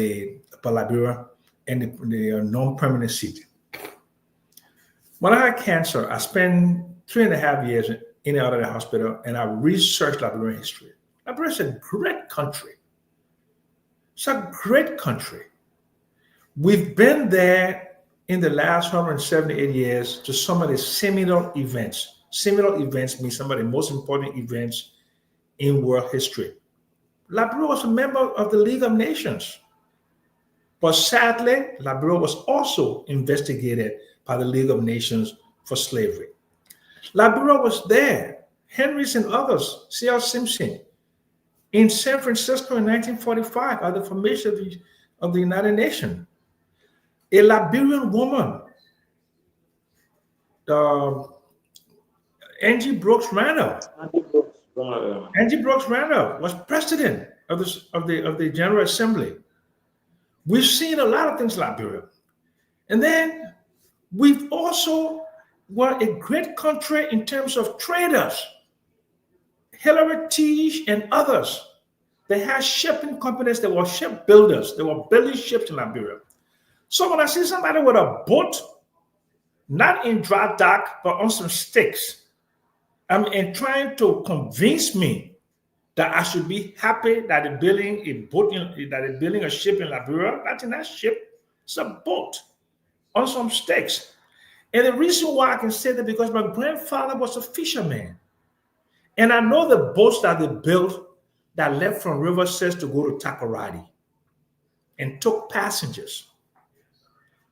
Liberia and the non-permanent seat. When I had cancer, I spent 3.5 years in and out of the hospital, and I researched Liberian history. Liberia is a great country. It's a great country. We've been there in the last 178 years to some of the seminal events similar events mean some of the most important events in world history. Liberia was a member of the League of Nations. But sadly, Liberia was also investigated by the League of Nations for slavery. Liberia was there, Henrys and others, C.L. Simpson, in San Francisco in 1945 at the formation of the United Nations. A Liberian woman, Angie Brooks Randall. Angie Brooks Randall was president of the General Assembly. We've seen a lot of things in Liberia. And then we've also were a great country in terms of traders. Hillary Teague and others, they had shipping companies, they were ship builders, they were building ships in Liberia. So when I see somebody with a boat, not in dry dock, but on some sticks, and trying to convince me that I should be happy that they're building a boat, that they're building a ship in Liberia, that's in that ship, it's a boat on some sticks. And the reason why I can say that because my grandfather was a fisherman. And I know the boats that they built that left from River Cess to go to Takoradi and took passengers.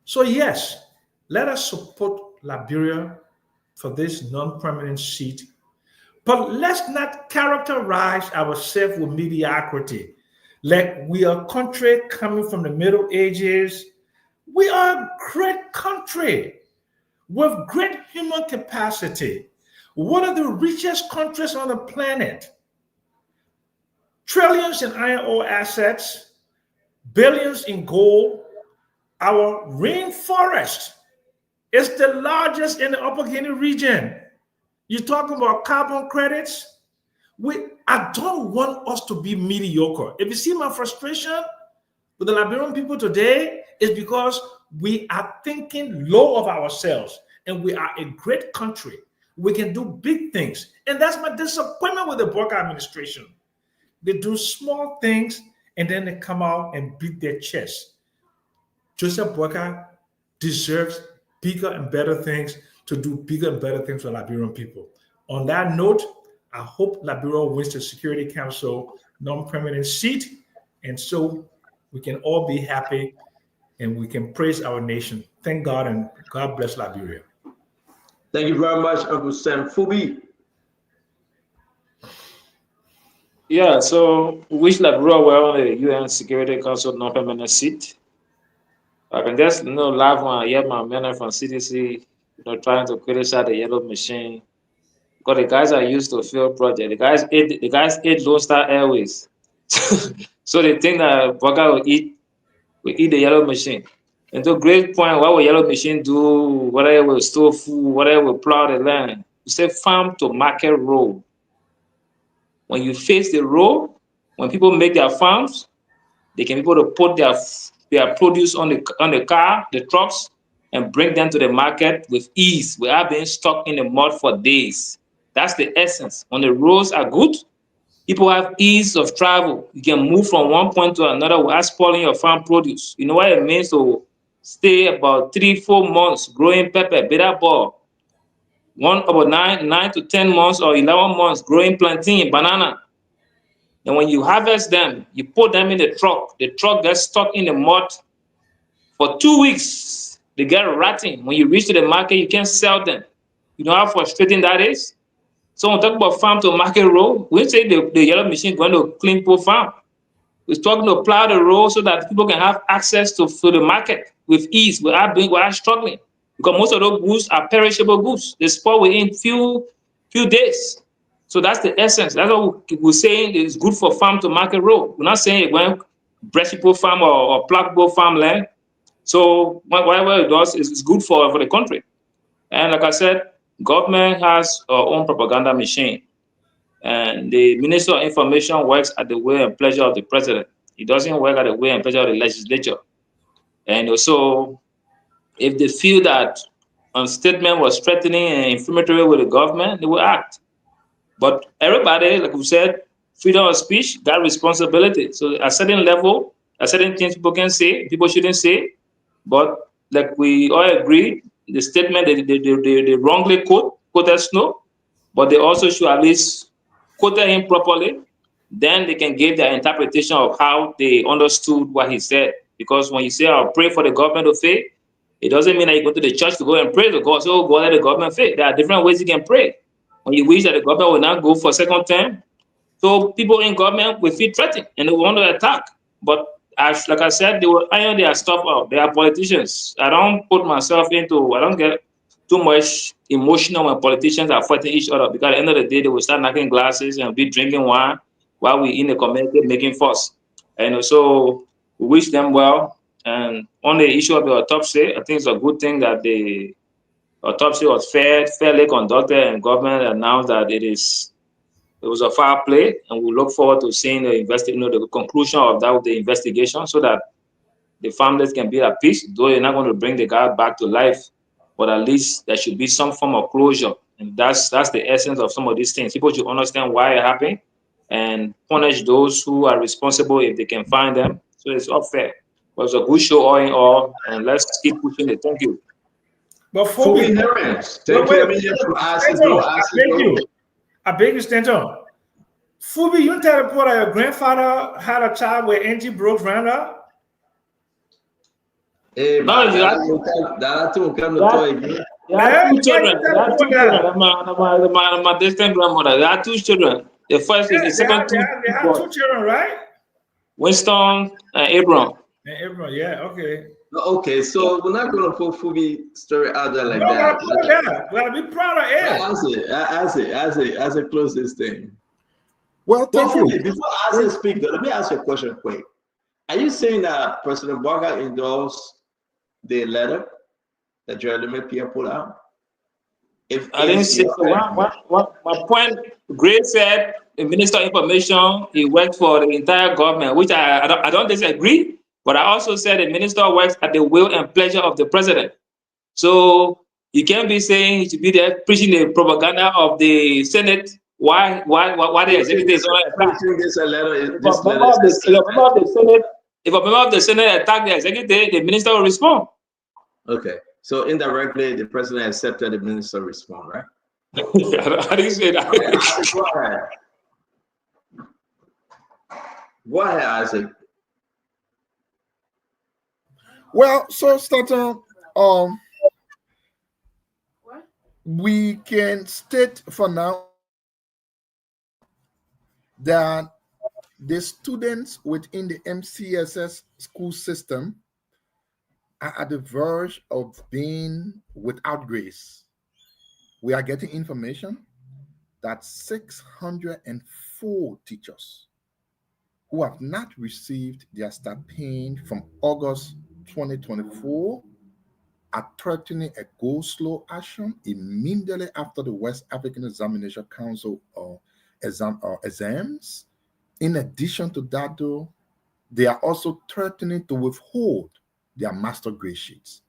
So yes, let us support Liberia for this non-permanent seat, but let's not characterize ourselves with mediocrity. Like we are a country coming from the Middle Ages. We are a great country with great human capacity. One of the richest countries on the planet. Trillions in iron ore assets, billions in gold. Our rainforest is the largest in the Upper Guinea region. You talk about carbon credits. I don't want us to be mediocre. If you see my frustration with the Liberian people today, it's because we are thinking low of ourselves, and we are a great country. We can do big things. And that's my disappointment with the Burke administration. They do small things, and then they come out and beat their chest. Joseph Boakai deserves bigger and better things to do bigger and better things for Liberian people. On that note, I hope Liberia wins the Security Council non-permanent seat, and so we can all be happy and we can praise our nation. Thank God, and God bless Liberia. Thank you very much, Uncle Sam. Fubi. Yeah, so we wish Liberia well on the UN Security Council non-permanent seat. I can just laugh when I hear my man from CDC, trying to criticize the yellow machine. Because the guys are used to field project. The guys ate Lone Star Airways. So they think that Burger will eat the yellow machine. And to a great point, what will yellow machine do? Whatever will store food, whatever will plow the land. You say farm to market road. When you face the road, when people make their farms, they can be able to put their produce on the car, the trucks, and bring them to the market with ease without being stuck in the mud for days. That's the essence. When the roads are good, people have ease of travel. You can move from one point to another without spoiling your farm produce. You know what it means to stay about 3-4 months growing pepper, bitter ball. About 9 to 10 months or 11 months growing plantain, banana. And when you harvest them, you put them in the truck. The truck gets stuck in the mud for 2 weeks. They get rotting. When you reach to the market, you can't sell them. You know how frustrating that is? So when we talk about farm to market road, we say the yellow machine going to clean poor farm. We're talking to plow the road so that people can have access to the market with ease without struggling. Because most of those goods are perishable goods. They spoil within few days. So that's the essence. That's what we're saying is good for farm to market road. We're not saying when breast people farm or plug people farm land. So whatever it does is good for the country. And like I said, government has our own propaganda machine. And the Minister of Information works at the will and pleasure of the president. He doesn't work at the will and pleasure of the legislature. And also, if they feel that a statement was threatening and inflammatory with the government, they will act. But everybody, like we said, freedom of speech, got responsibility. So at a certain level, at certain things people can say, people shouldn't say. But like we all agree, the statement they wrongly quoted Snow, but they also should at least quote him properly. Then they can give their interpretation of how they understood what he said. Because when you say, I'll pray for the government to fail, it doesn't mean that you go to the church to go and pray to God. So God, let the government fail. There are different ways you can pray. When you wish that the government will not go for second term, so people in government will feel threatened and they will want to attack. But as like I said, they will iron their stuff out. They are politicians. I don't get too much emotional when politicians are fighting each other, because at the end of the day, they will start knocking glasses and be drinking wine while we in the community making fuss. And so we wish them well. And on the issue of the autopsy, I think it's a good thing that the autopsy was fairly conducted, and government announced that it was a foul play, and we look forward to seeing the conclusion of that with the investigation, so that the families can be at peace. Though they're not going to bring the guy back to life, but at least there should be some form of closure, and that's the essence of some of these things. People should understand why it happened and punish those who are responsible if they can find them. So it's not fair. It was a good show all in all, and let's keep pushing it. Thank you. But Full inherent. Thank you. I beg you, Stanton. Fubi, you tell the report that your grandfather had a child with Angie Brooks ran up? Hey, No, that two come to toy again. There are two children. There are two children. My distant grandmother. There are two children. The first is the second two. They have two children, right? Winston and Abram. And Abraham, yeah, okay. Okay, so we're not gonna put Fubi story out there like No, that. We gotta be proud of it. As a close this thing. Well, thank you. Fubi, before I speak, though, let me ask you a question quick. Are you saying that President Barker endorsed the letter that Jeremy Pierre put out? I didn't say so. My point, Gray said the Minister of Information, he worked for the entire government, which I don't disagree, but I also said the minister works at the will and pleasure of the president. So you can't be saying he should be there preaching the propaganda of the Senate. Why the executives don't attack? If a member of the Senate attack the executive, the minister will respond. Okay. So indirectly, the president accepted the minister respond, right? I didn't say that. Go ahead. Go ahead, Isaac. Well, so Stanton, we can state for now that the students within the MCSS school system are at the verge of being without grace. We are getting information that 604 teachers who have not received their stipend from August 2024 are threatening a go-slow action immediately after the West African Examination Council exams. In addition to that, though, they are also threatening to withhold their master grade sheets.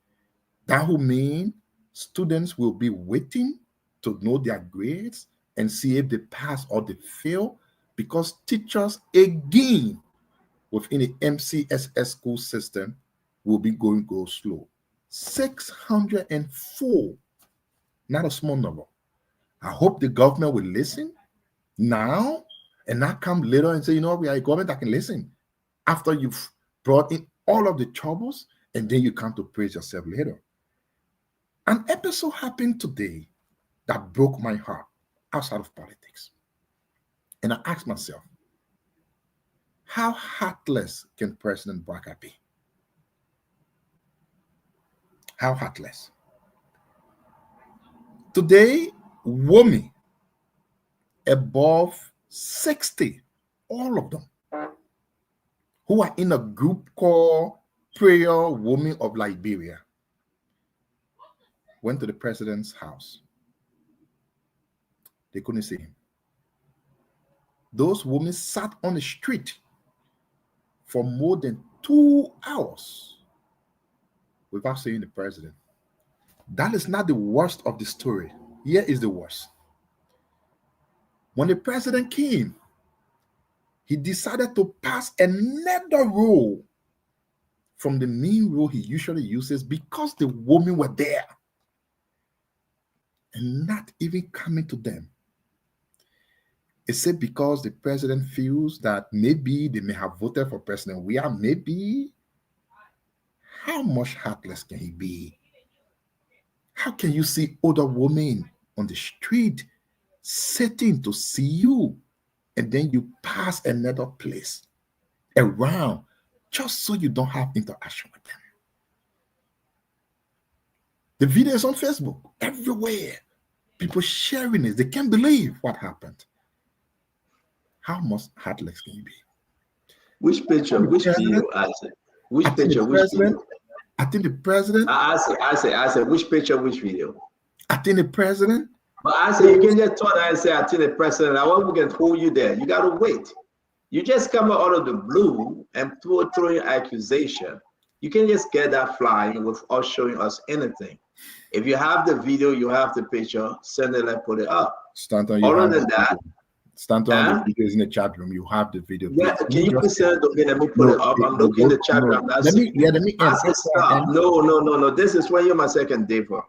That will mean students will be waiting to know their grades and see if they pass or they fail, because teachers again within the MCSS school system will be going go slow. 604, not a small number. I hope the government will listen now and not come later and say, you know, we are a government that can listen after you've brought in all of the troubles, and then you come to praise yourself later. An episode happened today that broke my heart outside of politics. And I asked myself, how heartless can President Barker be? How heartless? Today, women above 60, all of them, who are in a group called Prayer Women of Liberia, went to the president's house. They couldn't see him. Those women sat on the street for more than 2 hours without seeing the president. That is not the worst of the story. Here is the worst. When the president came, he decided to pass another rule from the main rule he usually uses because the women were there, and not even coming to them Is it because the president feels that maybe they may have voted for President Weah? Maybe. How much heartless can he be? How can you see older women on the street sitting to see you, and then you pass another place around just so you don't have interaction with them? The video is on Facebook everywhere. People sharing it. They can't believe what happened. How much heartless can you be? Which picture? Which video? Isaac? Which picture? Which video? I think the president. I said, which picture? Which video? I think the president. But I said, you can just talk and say, I think the president. I want we can hold you there. You got to wait. You just come out of the blue and throw your accusation. You can just get that flying without showing us anything. If you have the video, you have the picture, send it and put it up. Stanton, other than that, Stanton, the video is in the chat room. You have the video. Yeah, can you please send it to me? Let me put it up. I'm looking in the chat room. Let me stop. No. This is when you're my second Deva.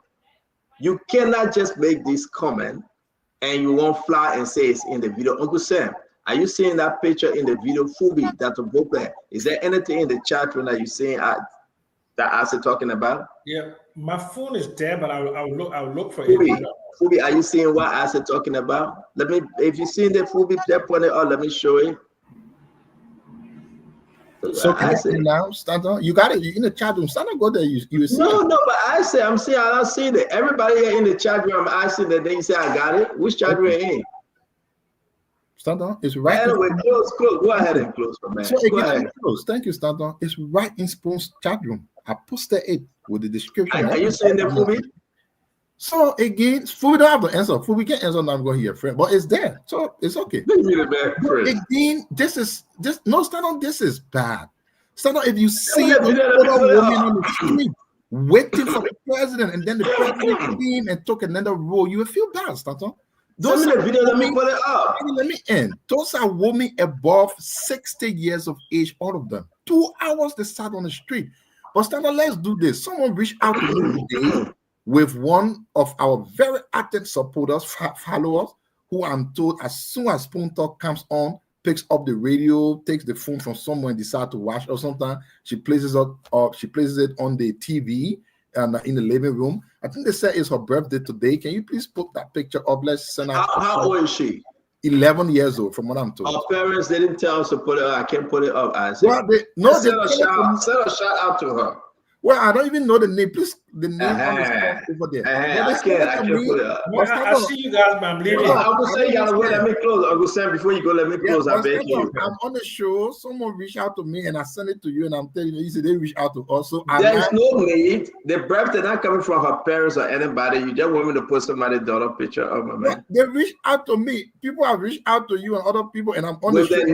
You cannot just make this comment and you won't fly and say it's in the video. Uncle Sam, are you seeing that picture in the video? Fubi, Dr. Bope, is there anything in the chat room that you're seeing that I said talking about? Yeah, my phone is there, but I'll look for Fubi, it. Fubi, are you seeing what I said talking about? Let me, if you seen the Fubi, just point it out. Let me show it. So can I say now, Stanton? You got it. You in the chat room. Stanton, go there. You see. No, but I say I'm seeing. I don't see it. Everybody here in the chat room, I see that they say I got it. Which chat room in? Stanton, it's right. Anyway, close. Go ahead and close, man. So again, close. Thank you, Stanton. It's right in Spoon's chat room. I posted it with the description. Are you saying the Fubi? So again, Fubi don't have to answer. Fubi can answer. Now I'm going here, friend, but it's there, so it's okay. Again, this is no Stanton. This is bad. Stanton, if you see other women on the street waiting for the president, and then the president came and took another role, you will feel bad, Stanton. Those are video, let me put it up. Let me end. Those are women above 60 years of age, all of them. 2 hours they sat on the street. But Stanton, let's do this. Someone reached out to me today with one of our very active supporters, followers, who I'm told as soon as Spoon Talk comes on, picks up the radio, takes the phone from somewhere and decides to watch, or sometimes she places it on the TV and in the living room. I think they said it's her birthday today. Can you please put that picture up? Let's send out. How old is she? 11 years old, from what I'm told. Our parents, they didn't tell us to put it up. I can't put it up. I said, well, send a shout out to her. Well, I don't even know the name. Please, the name on the stuff over there. I can't put it up. I see you guys, but I'm leaving. Uncle Sam, you gotta wait. Let me close. Uncle Sam, before you go, let me close. I beg you. I'm on the show. Someone reached out to me, and I sent it to you, and I'm telling you, they reached out to us. So there's no need. The birthday not coming from her parents or anybody. You just want me to put somebody's daughter picture of my man. They reached out to me. People have reached out to you and other people, and I'm on with the show.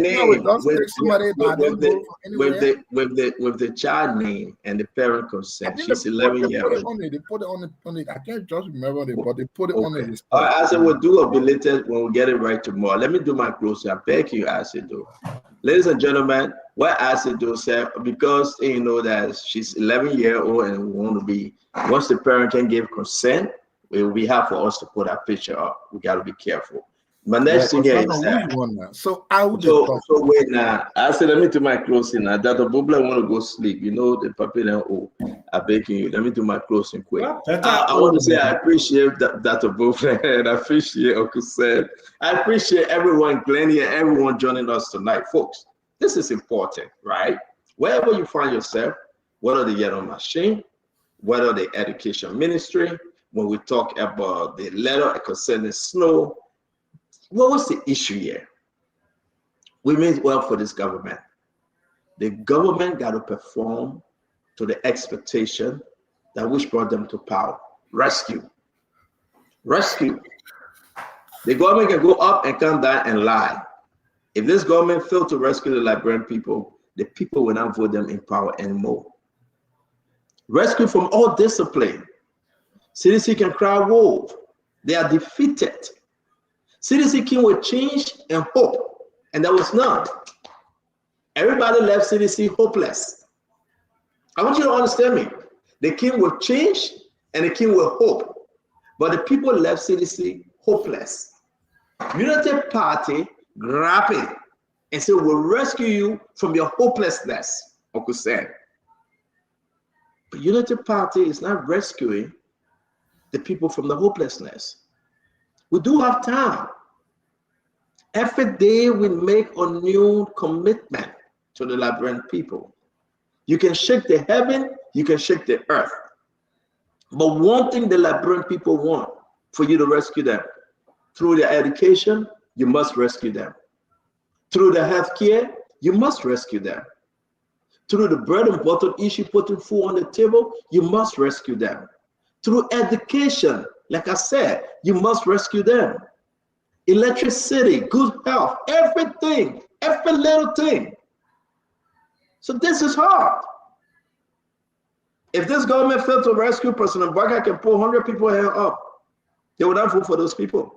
With the child name and the parent consent. She's 11 years old. They put it on it. I can't just remember it, but they put it on it. All right, I said we'll do a belated when we get it right tomorrow. Let me do my closing. I beg you, I said do. Ladies and gentlemen, what I said do, sir, because you know that she's 11 years old and we want to be, once the parent can give consent, it will be hard for us to put that picture up. We got to be careful. My next thing is that. So I would so wait now. I said let me do my closing now. Dr. Bubla want to go sleep. You know the puppy now. Oh, I beg you. Let me do my closing quick. I want to say I appreciate Dr. Bubla and I appreciate Uncle Sam. I appreciate everyone, Glennie, and everyone joining us tonight, folks. This is important, right? Wherever you find yourself, whether the yellow machine, whether the education ministry, when we talk about the letter concerning snow. What was the issue here? We mean well for this government. The government got to perform to the expectation that which brought them to power. Rescue. Rescue. The government can go up and come down and lie. If this government failed to rescue the Liberian people, the people will not vote them in power anymore. Rescue from all discipline. CDC can cry wolf. They are defeated. CDC came with change and hope, and there was none. Everybody left CDC hopeless. I want you to understand me. They came with change and they came with hope, but the people left CDC hopeless. Unity Party grab it, and say, we'll rescue you from your hopelessness, Uncle Sam. But Unity Party is not rescuing the people from the hopelessness. We do have time. Every day we make a new commitment to the Liberian people. You can shake the heaven, you can shake the earth. But one thing the Liberian people want for you to rescue them, through their education, you must rescue them. Through the health care, you must rescue them. Through the bread and butter issue, putting food on the table, you must rescue them. Through education, like I said, you must rescue them. Electricity, good health, everything, every little thing. So this is hard. If this government failed to rescue President Baga can pull 100 people hand up, they would not vote for those people.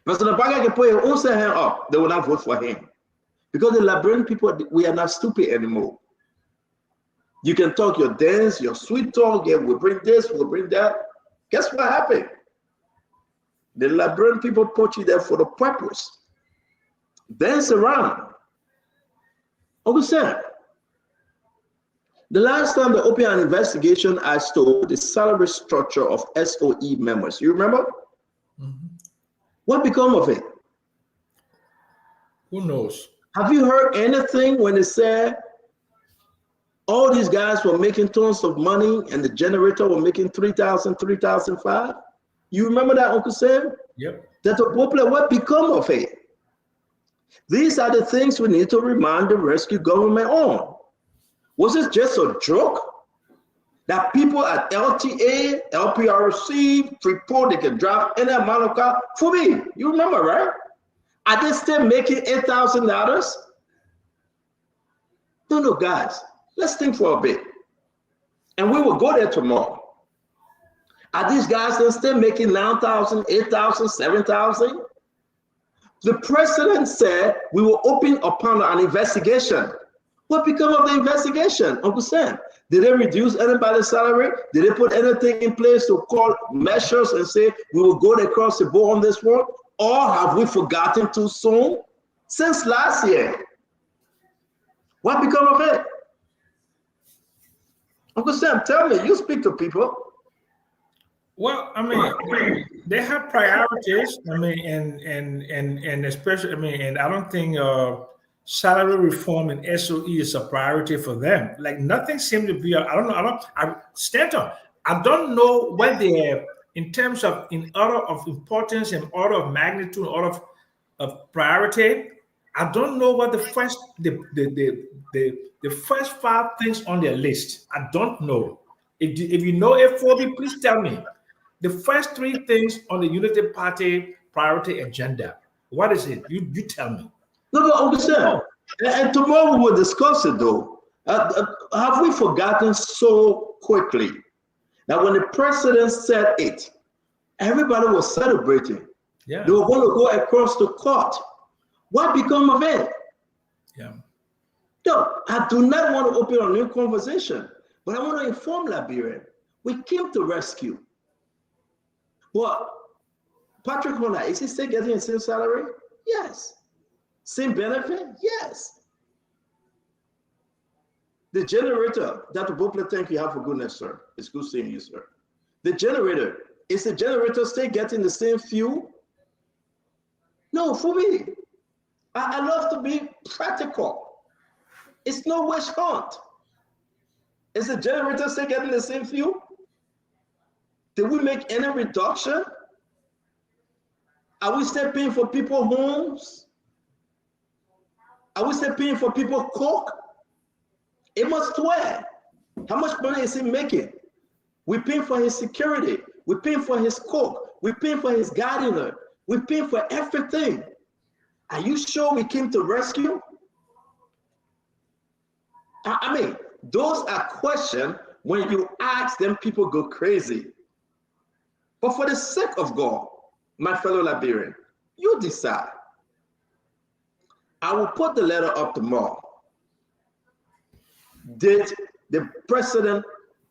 President Baga can put his own hand up, they would not vote for him. Because the Liberian people, we are not stupid anymore. You can talk your dance, your sweet talk, yeah, we'll bring this, we'll bring that. Guess what happened? The Liberian people put you there for the purpose. Dance around. Uncle Sam, the last time they opened an investigation, I stole the salary structure of SOE members. You remember? Mm-hmm. What became of it? Who knows? Have you heard anything when they said all these guys were making tons of money and the generator were making 3,000, 3,005? You remember that, Uncle Sam? Yep. That the popular, what become of it? These are the things we need to remind the rescue government on. Was it just a joke that people at LTA, LPRC, Freeport, they can drive any amount of car? For me, you remember, right? Are they still making $8,000? No, guys, let's think for a bit. And we will go there tomorrow. Are these guys still making 9,000, 8,000, 7,000? The president said we will open upon an investigation. What became of the investigation, Uncle Sam? Did they reduce anybody's salary? Did they put anything in place to call measures and say we will go across the board on this one? Or have we forgotten too soon? Since last year. What became of it? Uncle Sam, tell me, you speak to people. Well, I mean, they have priorities. I mean, and especially, and I don't think salary reform and SOE is a priority for them. Like nothing seems to be. Stanton, I don't know what they, in terms of in order of importance and order of magnitude, order of priority. I don't know what the first first 5 things on their list. I don't know. If you know it for me, please tell me. The first 3 things on the Unity Party priority agenda. What is it? You tell me. No, Uncle Sam. And tomorrow we will discuss it though. Have we forgotten so quickly that when the president said it, everybody was celebrating. Yeah. They were going to go across the court. What became of it? Yeah. No, I do not want to open a new conversation, but I want to inform Liberia. We came to rescue. Well, Patrick Horner, is he still getting the same salary? Yes. Same benefit? Yes. The generator, Dr. Bopler, thank you. Have for goodness, sir. It's good seeing you, sir. The generator, is the generator still getting the same fuel? No, for me. I love to be practical. It's no witch hunt. Is the generator still getting the same fuel? Did we make any reduction? Are we still paying for people's homes? Are we still paying for people's coke? It must swear. How much money is he making? We're paying for his security. We're paying for his coke. We're paying for his gardener. We're paying for everything. Are you sure we came to rescue? I mean, those are questions when you ask them, people go crazy. But for the sake of God, my fellow Liberian, you decide. I will put the letter up tomorrow. Did the president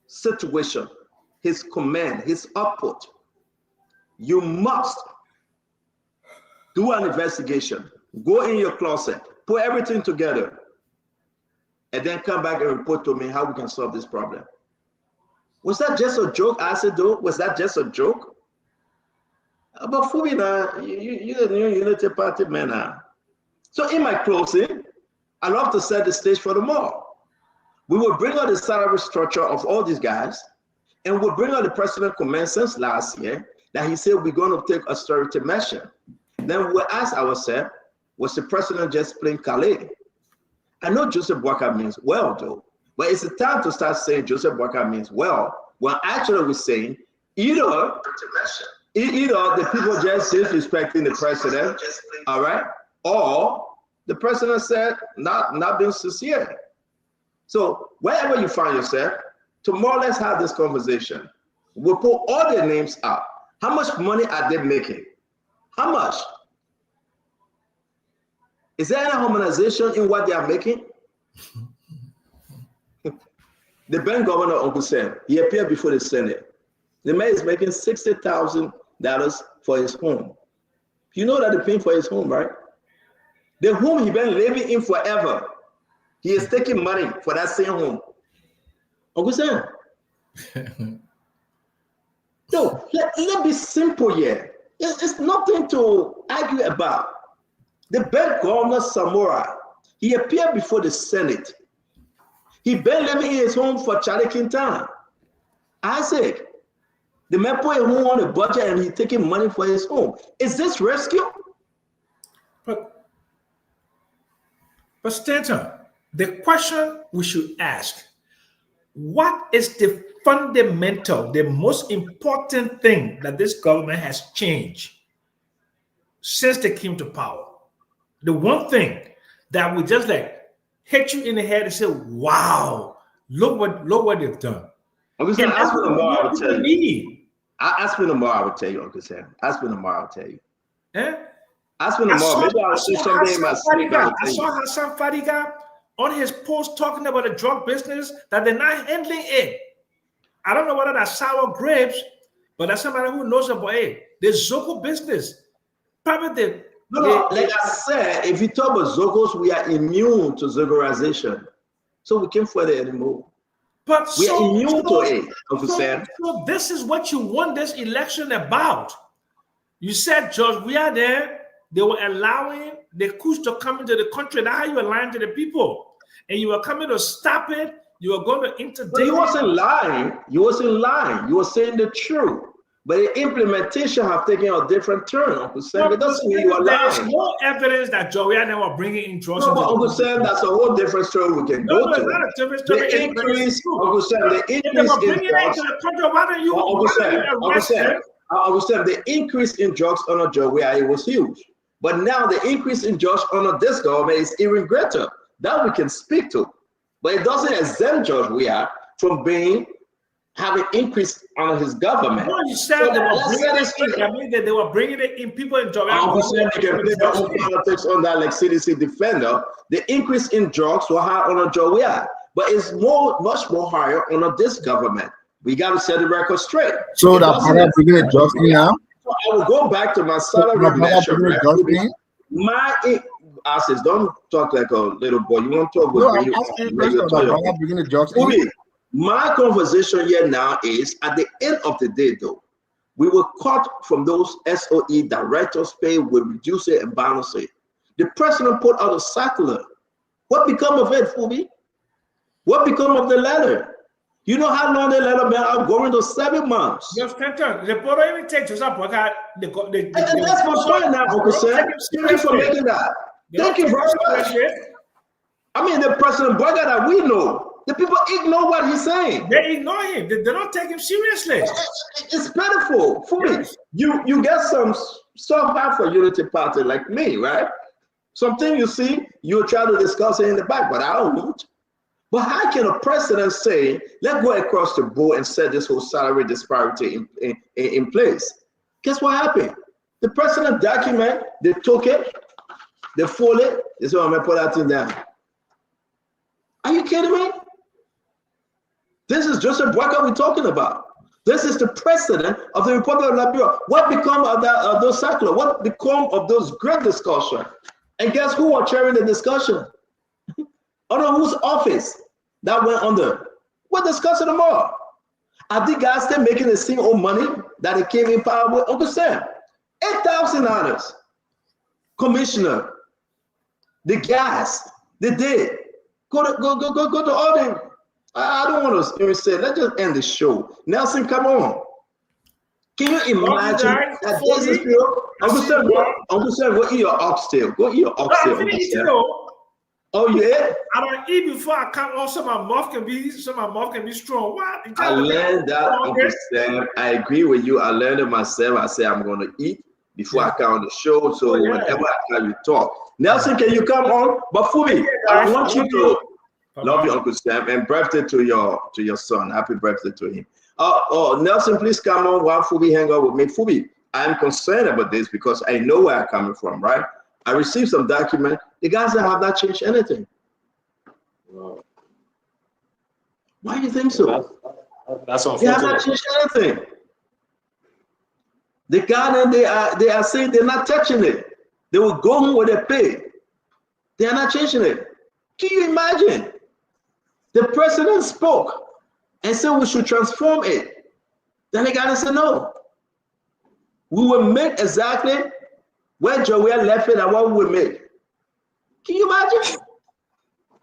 situation, his command, his output, you must do an investigation. Go in your closet, put everything together, and then come back and report to me how we can solve this problem. Was that just a joke? I said, though, was that just a joke? But for me, you're the new Unity Party man now. So in my closing, I love to set the stage for them all. We will bring out the salary structure of all these guys, and we'll bring out the president comment since last year that he said we're going to take austerity measure. Then we'll ask ourselves, was the president just playing Calais? I know Joseph Boakai means well, though, but it's the time to start saying Joseph Boakai means well, when actually we're saying either the people just disrespecting the president, all right, or the president said not being sincere. So wherever you find yourself, tomorrow let's have this conversation. We'll put all their names up. How much money are they making? How much? Is there any harmonization in what they are making? The bank governor, Uncle Sam, he appeared before the Senate. The man is making $60,000 for his home. You know that they're paying for his home, right? The home he been living in forever. He is taking money for that same home. Uncle Sam. No, let be simple here. It's nothing to argue about. The bank governor Samora, he appeared before the Senate. He been living in his home for Charlie Quintan. Isaac, the man put a home on the budget and he's taking money for his home. Is this rescue? But Stanton, the question we should ask, what is the fundamental, the most important thing that this government has changed since they came to power? The one thing that would just like hit you in the head and say, wow, look what they've done. Uncle Sam, ask me tomorrow, I will tell you. Ask me tomorrow, I will tell you, Uncle Sam. Ask me tomorrow, I'll tell you. Eh? Ask me tomorrow. Maybe I'll see something in my sleep. I saw Hassan Fadiga on his post talking about the drug business, that they're not handling it. I don't know whether that's sour grapes, but that's somebody who knows about it. The Zoko business. Probably like I said, if you talk about Zogos, we are immune to Zogorization. So we can't fight it anymore. But we are immune to it, Uncle Sam. So this is what you won this election about. You said, George, we are there. They were allowing the coups to come into the country. That's how you aligned to the people. And you were coming to stop it. You were going to interdict. But you wasn't lying. You wasn't lying. You were saying the truth. But the implementation have taken a different turn, Uncle Sam. It doesn't mean you are lying. There's no evidence that Joey and they were bringing in drugs. No, but Uncle Sam, that's a whole different story we can go to. It's not a different story. The increase, Uncle Sam, the increase in drugs. Uncle Sam, the increase in drugs under Joey, it was huge. But now the increase in drugs under this government is even greater. That we can speak to. But it doesn't exempt George Weah from having increase on his government. No, you said so they were bringing it in. I mean that they were bringing it in people in drugs. They can play their own politics on that, like CDC Defender. The increase in drugs were high on George Weah, but it's much more higher on this government. We got to set the record straight. So that brother bringing the drugs in now. I will go back to my salary measure. I says, don't talk like a little boy. You want to talk with my conversation here now is, at the end of the day, though, we will cut from those SOE directors' pay, we'll reduce it and balance it. The president put out a circular. What become of it, Fubi? What become of the letter? You know how long the letter been out? Going to 7 months. Yes, the photo even takes us up. That's my point now, Uncle Sam. Thank you for making that. Thank you very much. I mean, the President Boakai that we know, the people ignore what he's saying. They ignore him. They don't take him seriously. It's pitiful. For me, you get some soft for Unity Party like me, right? Something you see, you try to discuss it in the back, but I don't. But how can a president say, let's go across the board and set this whole salary disparity in place? Guess what happened? The president document, they took it, they fold it, they said, I'm going to put that thing down. Are you kidding me? This is Joseph Boakai we're talking about. This is the president of the Republic of Liberia. What become of those circular? What become of those great discussions? And guess who was chairing the discussion? Under whose office that went under? We're discussing them all. Are the guys still making the same old money that they came in power with? Uncle Sam, $8,000. Commissioner, the gas, they did. Go to all them. I don't want to even say, let's just end the show. Nelson, come on. Can you imagine that this is still? Uncle Sam, go eat your oxtail. Go eat your oxtail. I'm finna eat it though. Oh yeah? I don't eat before I come on, so my mouth can be strong. What? I learned that, Uncle Sam. I agree with you. I learned it myself. I say I'm gonna eat before I come on the show. So whenever I come, you talk. Nelson, can you come on? But Fubi, I want you to love you, Uncle Sam, and birthday to your son. Happy birthday to him. Nelson, please come on while Fubi hang out with me. Fubi, I'm concerned about this because I know where I'm coming from, right? I received some document. The guys that have not changed anything. Why do you think so? That's unfortunate. They have not changed anything. The garden, they are saying they're not touching it. They will go home with their pay. They are not changing it. Can you imagine? The president spoke and said we should transform it. Then the guy said no. We will make exactly where Joel left it and what we will make. Can you imagine?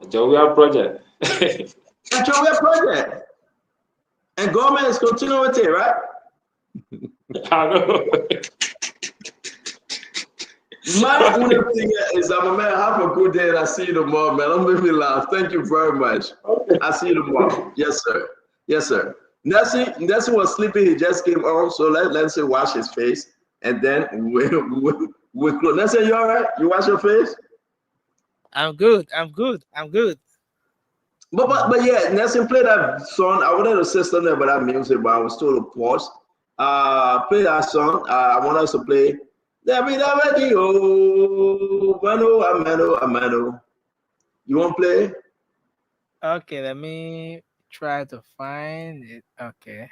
Joel project. A Joel project. And government is continuing with it, right? I know. My only thing is, man, have a good day and I see you tomorrow, man. Don't make me laugh. Thank you very much. Okay. I see you tomorrow. Yes, sir. Yes, sir. Nelson was sleeping. He just came on. So let's say wash his face. And then we'll close. Nelson, you all right? You wash your face? I'm good. But yeah, Nelson, play that song. I wanted to say something about that music, but I was told to pause. Play that song. I want us to play. You want to play? Okay, let me try to find it. Okay.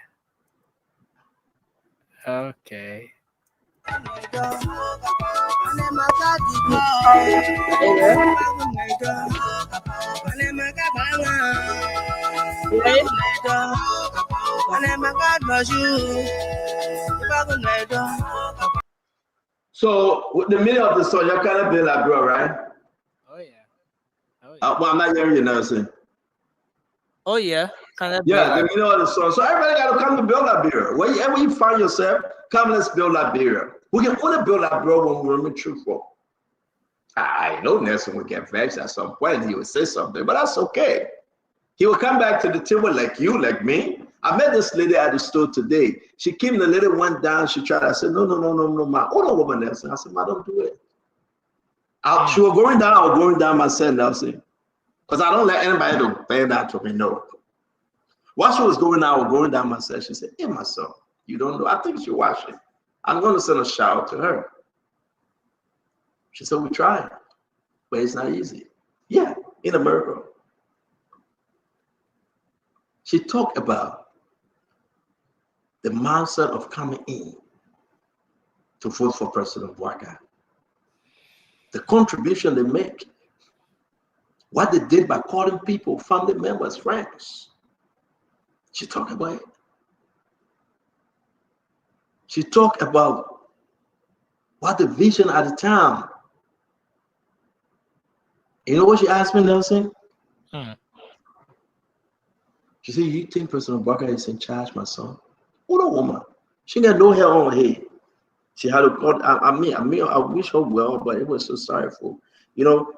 So with the meaning of the song, you're kind of be like, bro, right? Oh yeah. Well, I'm not hearing you, Nelson. Oh yeah. The meaning of the song. So everybody got to come to build Liberia. Wherever you find yourself, come, let's build Liberia. We can only build Liberia when we're truthful. I know Nelson would get vexed at some point. He would say something, but that's okay. He will come back to the table like you, like me. I met this lady at the store today. She came, the lady went down. She tried. I said, no, ma. Hold on, woman, Nelson. I said, ma, don't do it. She was going down. I was going down myself, Nelson. Because I don't let anybody to bend down to me, no. While she was going down, I was going down myself. She said, hey, my son, you don't know. I think she watched it. I'm going to send a shout out to her. She said, we tried, but it's not easy. Yeah, in America. She talked about the mindset of coming in to vote for President Bouaga, the contribution they make, what they did by calling people, family members, friends. She talked about it. She talked about what the vision at the time. You know what she asked me, Nelson? She said, you think President Bouaga is in charge, my son? What a woman. She got no hair on her head. She had to call, I wish her well, but it was so sorrowful. You know,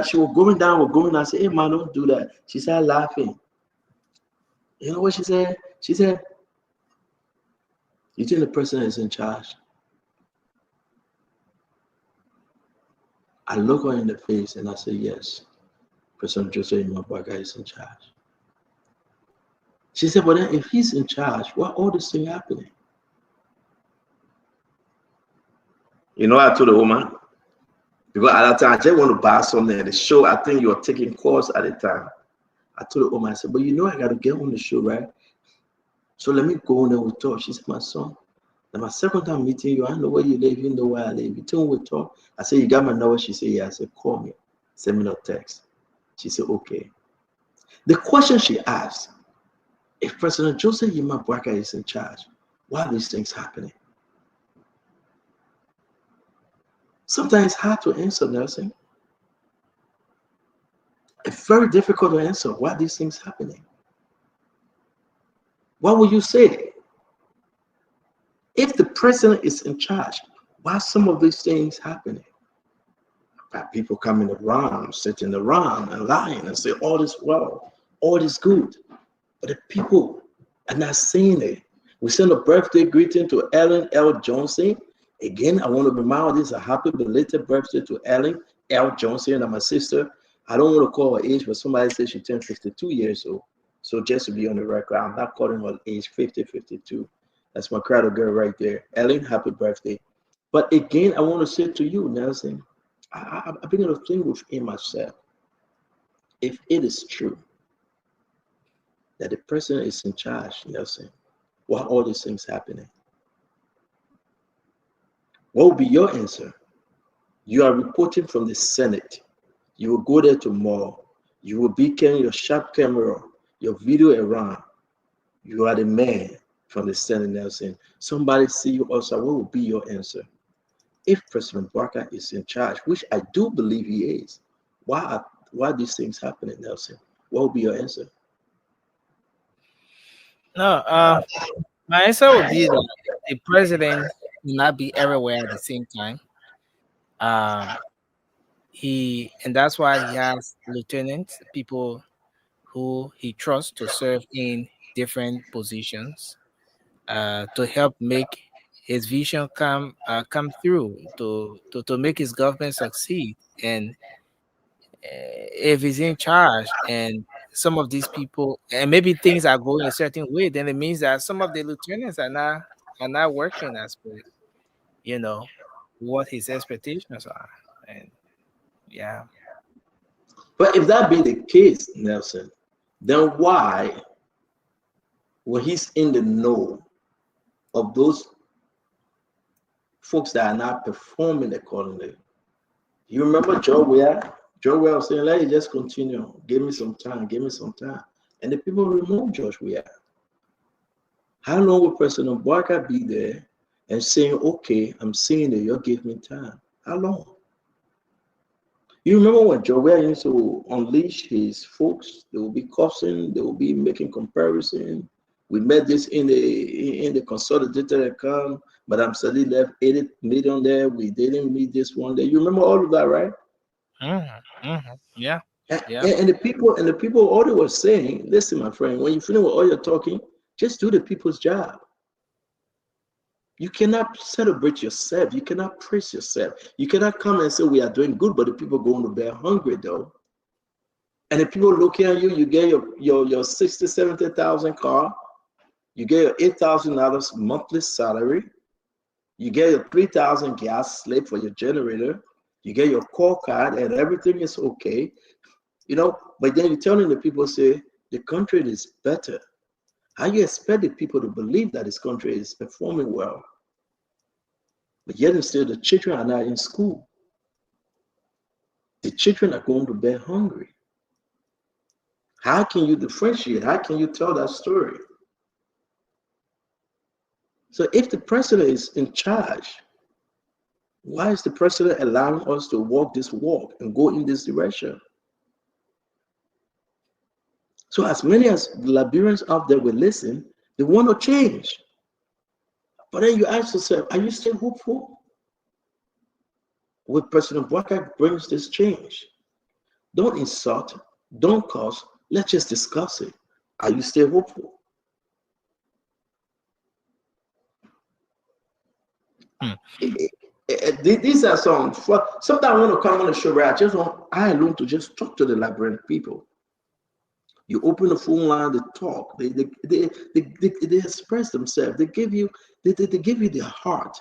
she was going down, I said, hey, man, don't do that. She started laughing. You know what she said? She said, you think the president is in charge? I look her in the face and I say, yes, President Joseph Bouaga is in charge. She said, but then if he's in charge, why all this thing happening? You know, I told the woman, because at that time, I just want to buy something at the show. I think you were taking course at the time. I told the woman, I said, but you know, I got to get on the show, right? So let me go in there with talk. She said, my son, Now my second time meeting you, I know where you live, you know where I live. You tell me we talk. I said, you got my number? She said, yeah. I said, call me. Send me no text. She said, okay. The question she asked, if President Joseph Yima Boakai is in charge, why are these things happening? Sometimes it's hard to answer, Nelson. It's very difficult to answer why these things happening. What would you say? If the president is in charge, why are some of these things happening? People coming around, sitting around and lying and say all is well, all is good. But the people are not saying it. We send a birthday greeting to Ellen L. Johnson. Again, I want to remind this a happy belated birthday to Ellen L. Johnson and my sister. I don't want to call her age, but somebody said she turned 52 years old. So just to be on the record, I'm not calling her age 50, 52. That's my cradle girl right there. Ellen, happy birthday. But again, I want to say to you, Nelson, I've been able to think within myself. If it is true that the president is in charge, Nelson, why are all these things happening? What will be your answer? You are reporting from the Senate. You will go there tomorrow. You will be carrying your sharp camera, your video around. You are the man from the Senate, Nelson. Somebody see you also. What will be your answer? If President Barker is in charge, which I do believe he is, why are these things happening, Nelson? What will be your answer? No, my answer would be that the president will not be everywhere at the same time. And that's why he has lieutenants, people who he trusts to serve in different positions, to help make his vision come through, to make his government succeed. And if he's in charge and some of these people, and maybe things are going a certain way, then it means that some of the lieutenants are not working as per, you know, what his expectations are. And yeah. But if that be the case, Nelson, then why, when he's in the know of those folks that are not performing accordingly? You remember Joe Ware? Joe Ware was saying, let it just continue. Give me some time, give me some time. And the people removed Josh Ware. How long will President Barker be there and saying, okay, I'm seeing it, you'll give me time? How long? You remember when Joe Ware used to unleash his folks? They will be cussing, they will be making comparison. We met this in the consolidated account, but I'm suddenly left 80 million there. We didn't meet this one there. You remember all of that, right? Yeah. Yeah. And the people all they were saying, listen, my friend, when you finish with all your talking, just do the people's job. You cannot celebrate yourself. You cannot praise yourself. You cannot come and say we are doing good, but the people going to bed hungry though. And the people looking at you, you get your 60, 70,000 car, you get your $8,000 monthly salary, you get your 3,000 gas slip for your generator, you get your call card, and everything is okay. You know, but then you're telling the people, say the country is better. How you expect the people to believe that this country is performing well? But yet and still the children are not in school. The children are going to bed hungry. How can you differentiate? How can you tell that story? So if the president is in charge, why is the president allowing us to walk this walk and go in this direction? So as many as the Liberians out there will listen, they want to change. But then you ask yourself, are you still hopeful? Will President Boakai brings this change? Don't insult, don't curse, let's just discuss it. Are you still hopeful? These are some, sometimes I want to come on the show where I alone to just talk to the Liberian people. You open the phone line, they talk, they express themselves, they give you their heart.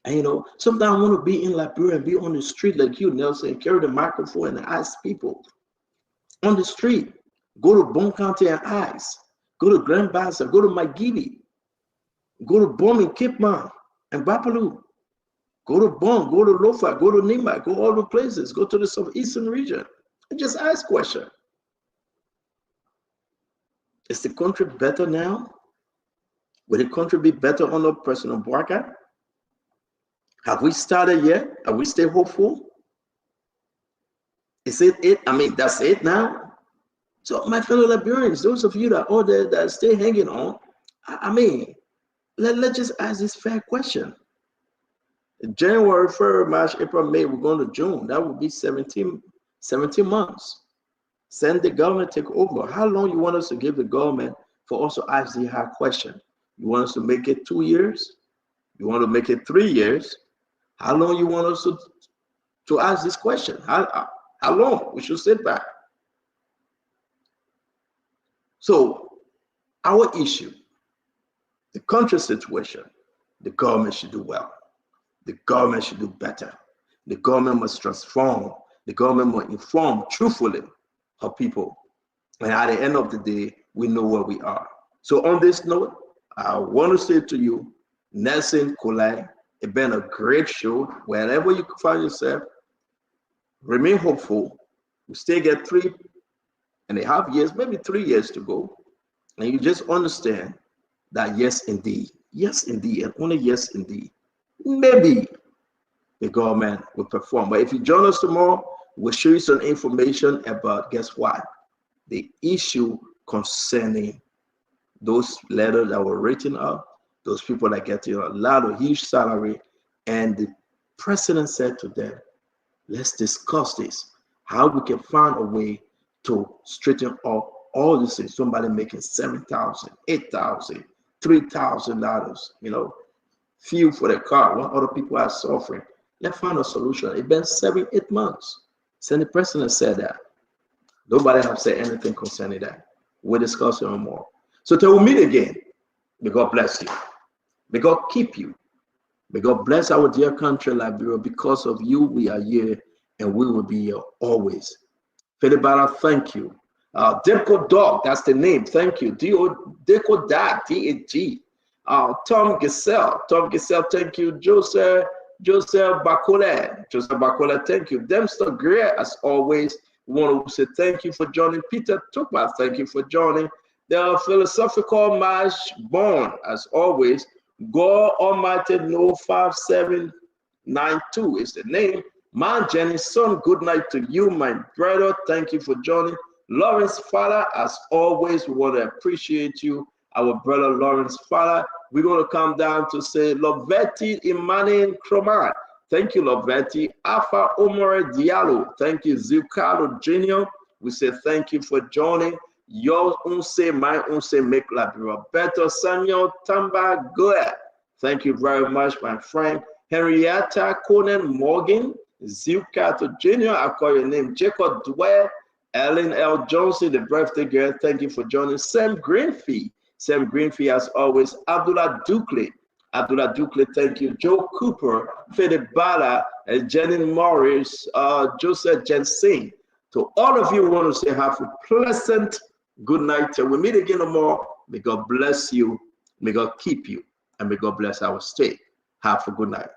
And you know, sometimes I want to be in Liberia and be on the street like you, Nelson, carry the microphone and ask people on the street. Go to Bon County and ask. Go to Grand Bassa, go to McGibby. Go to Bom in Cape Man and Bapalu. Go to Bom, go to Lofa, go to Nima, go all the places, go to the southeastern region and just ask questions. Is the country better now? Will the country be better under President Barker? Have we started yet? Are we still hopeful? Is it? I mean, that's it now? So my fellow Liberians, those of you that are there that stay hanging on, I mean, let's just ask this fair question. January, February, March, April, May, we're going to June. That would be 17 months. Send the government take over. How long you want us to give the government for us to ask the hard question? You want us to make it 2 years? You want to make it 3 years? How long you want us to ask this question? How long? We should sit back. So our issue, the country situation, the government should do well. The government should do better. The government must transform. The government must inform truthfully her people. And at the end of the day, we know where we are. So on this note, I want to say to you, Nelson Kolai, it's been a great show. Wherever you find yourself, remain hopeful. We still get 3.5 years, maybe 3 years to go. And you just understand that yes, indeed, and only yes, indeed, maybe the government will perform. But if you join us tomorrow, we'll show you some information about, guess what? The issue concerning those letters that were written up, those people that get a lot of huge salary, and the president said to them, let's discuss this, how we can find a way to straighten up all these things. Somebody making $7,000, $8,000, $3,000, fuel for the car, while other people are suffering. Let's find a solution. It's been 7-8 months since the president said that. Nobody have said anything concerning that. We'll discuss it more. So till we meet again, may God bless you. May God keep you. May God bless our dear country, Liberia. Because of you, we are here and we will be here always. Felibara, thank you. Deco Dog, that's the name. Thank you. Deco Dog, D-A-G. Tom Giselle, thank you. Joseph Bacola, thank you. Dempster Greer, as always, we want to say thank you for joining. Peter Tukba, thank you for joining. The philosophical Marsh Born, as always. God Almighty No 5792 is the name. Man Jenny, son, good night to you, my brother. Thank you for joining. Lawrence Father, as always, we want to appreciate you, our brother Lawrence Father. We're going to come down to say Lovetti Imani Kroman. Thank you, Lovetti. Alpha Omar Diallo. Thank you, Zilcado Jr. We say thank you for joining. Your unse, my unse, make Liberia better. Samuel Tamba Goya. Thank you very much, my friend. Henrietta Conan Morgan. Zilcado Jr. I call your name. Jacob Dwyer. Ellen L. Johnson, the birthday girl. Thank you for joining. Sam Greenfield. Sam Greenfield, as always. Abdullah Dukley, thank you. Joe Cooper, Philip Bala, Jenny Morris, Joseph Jensen. To all of you who want to say have a pleasant good night till we meet again tomorrow. May God bless you, may God keep you, and may God bless our state. Have a good night.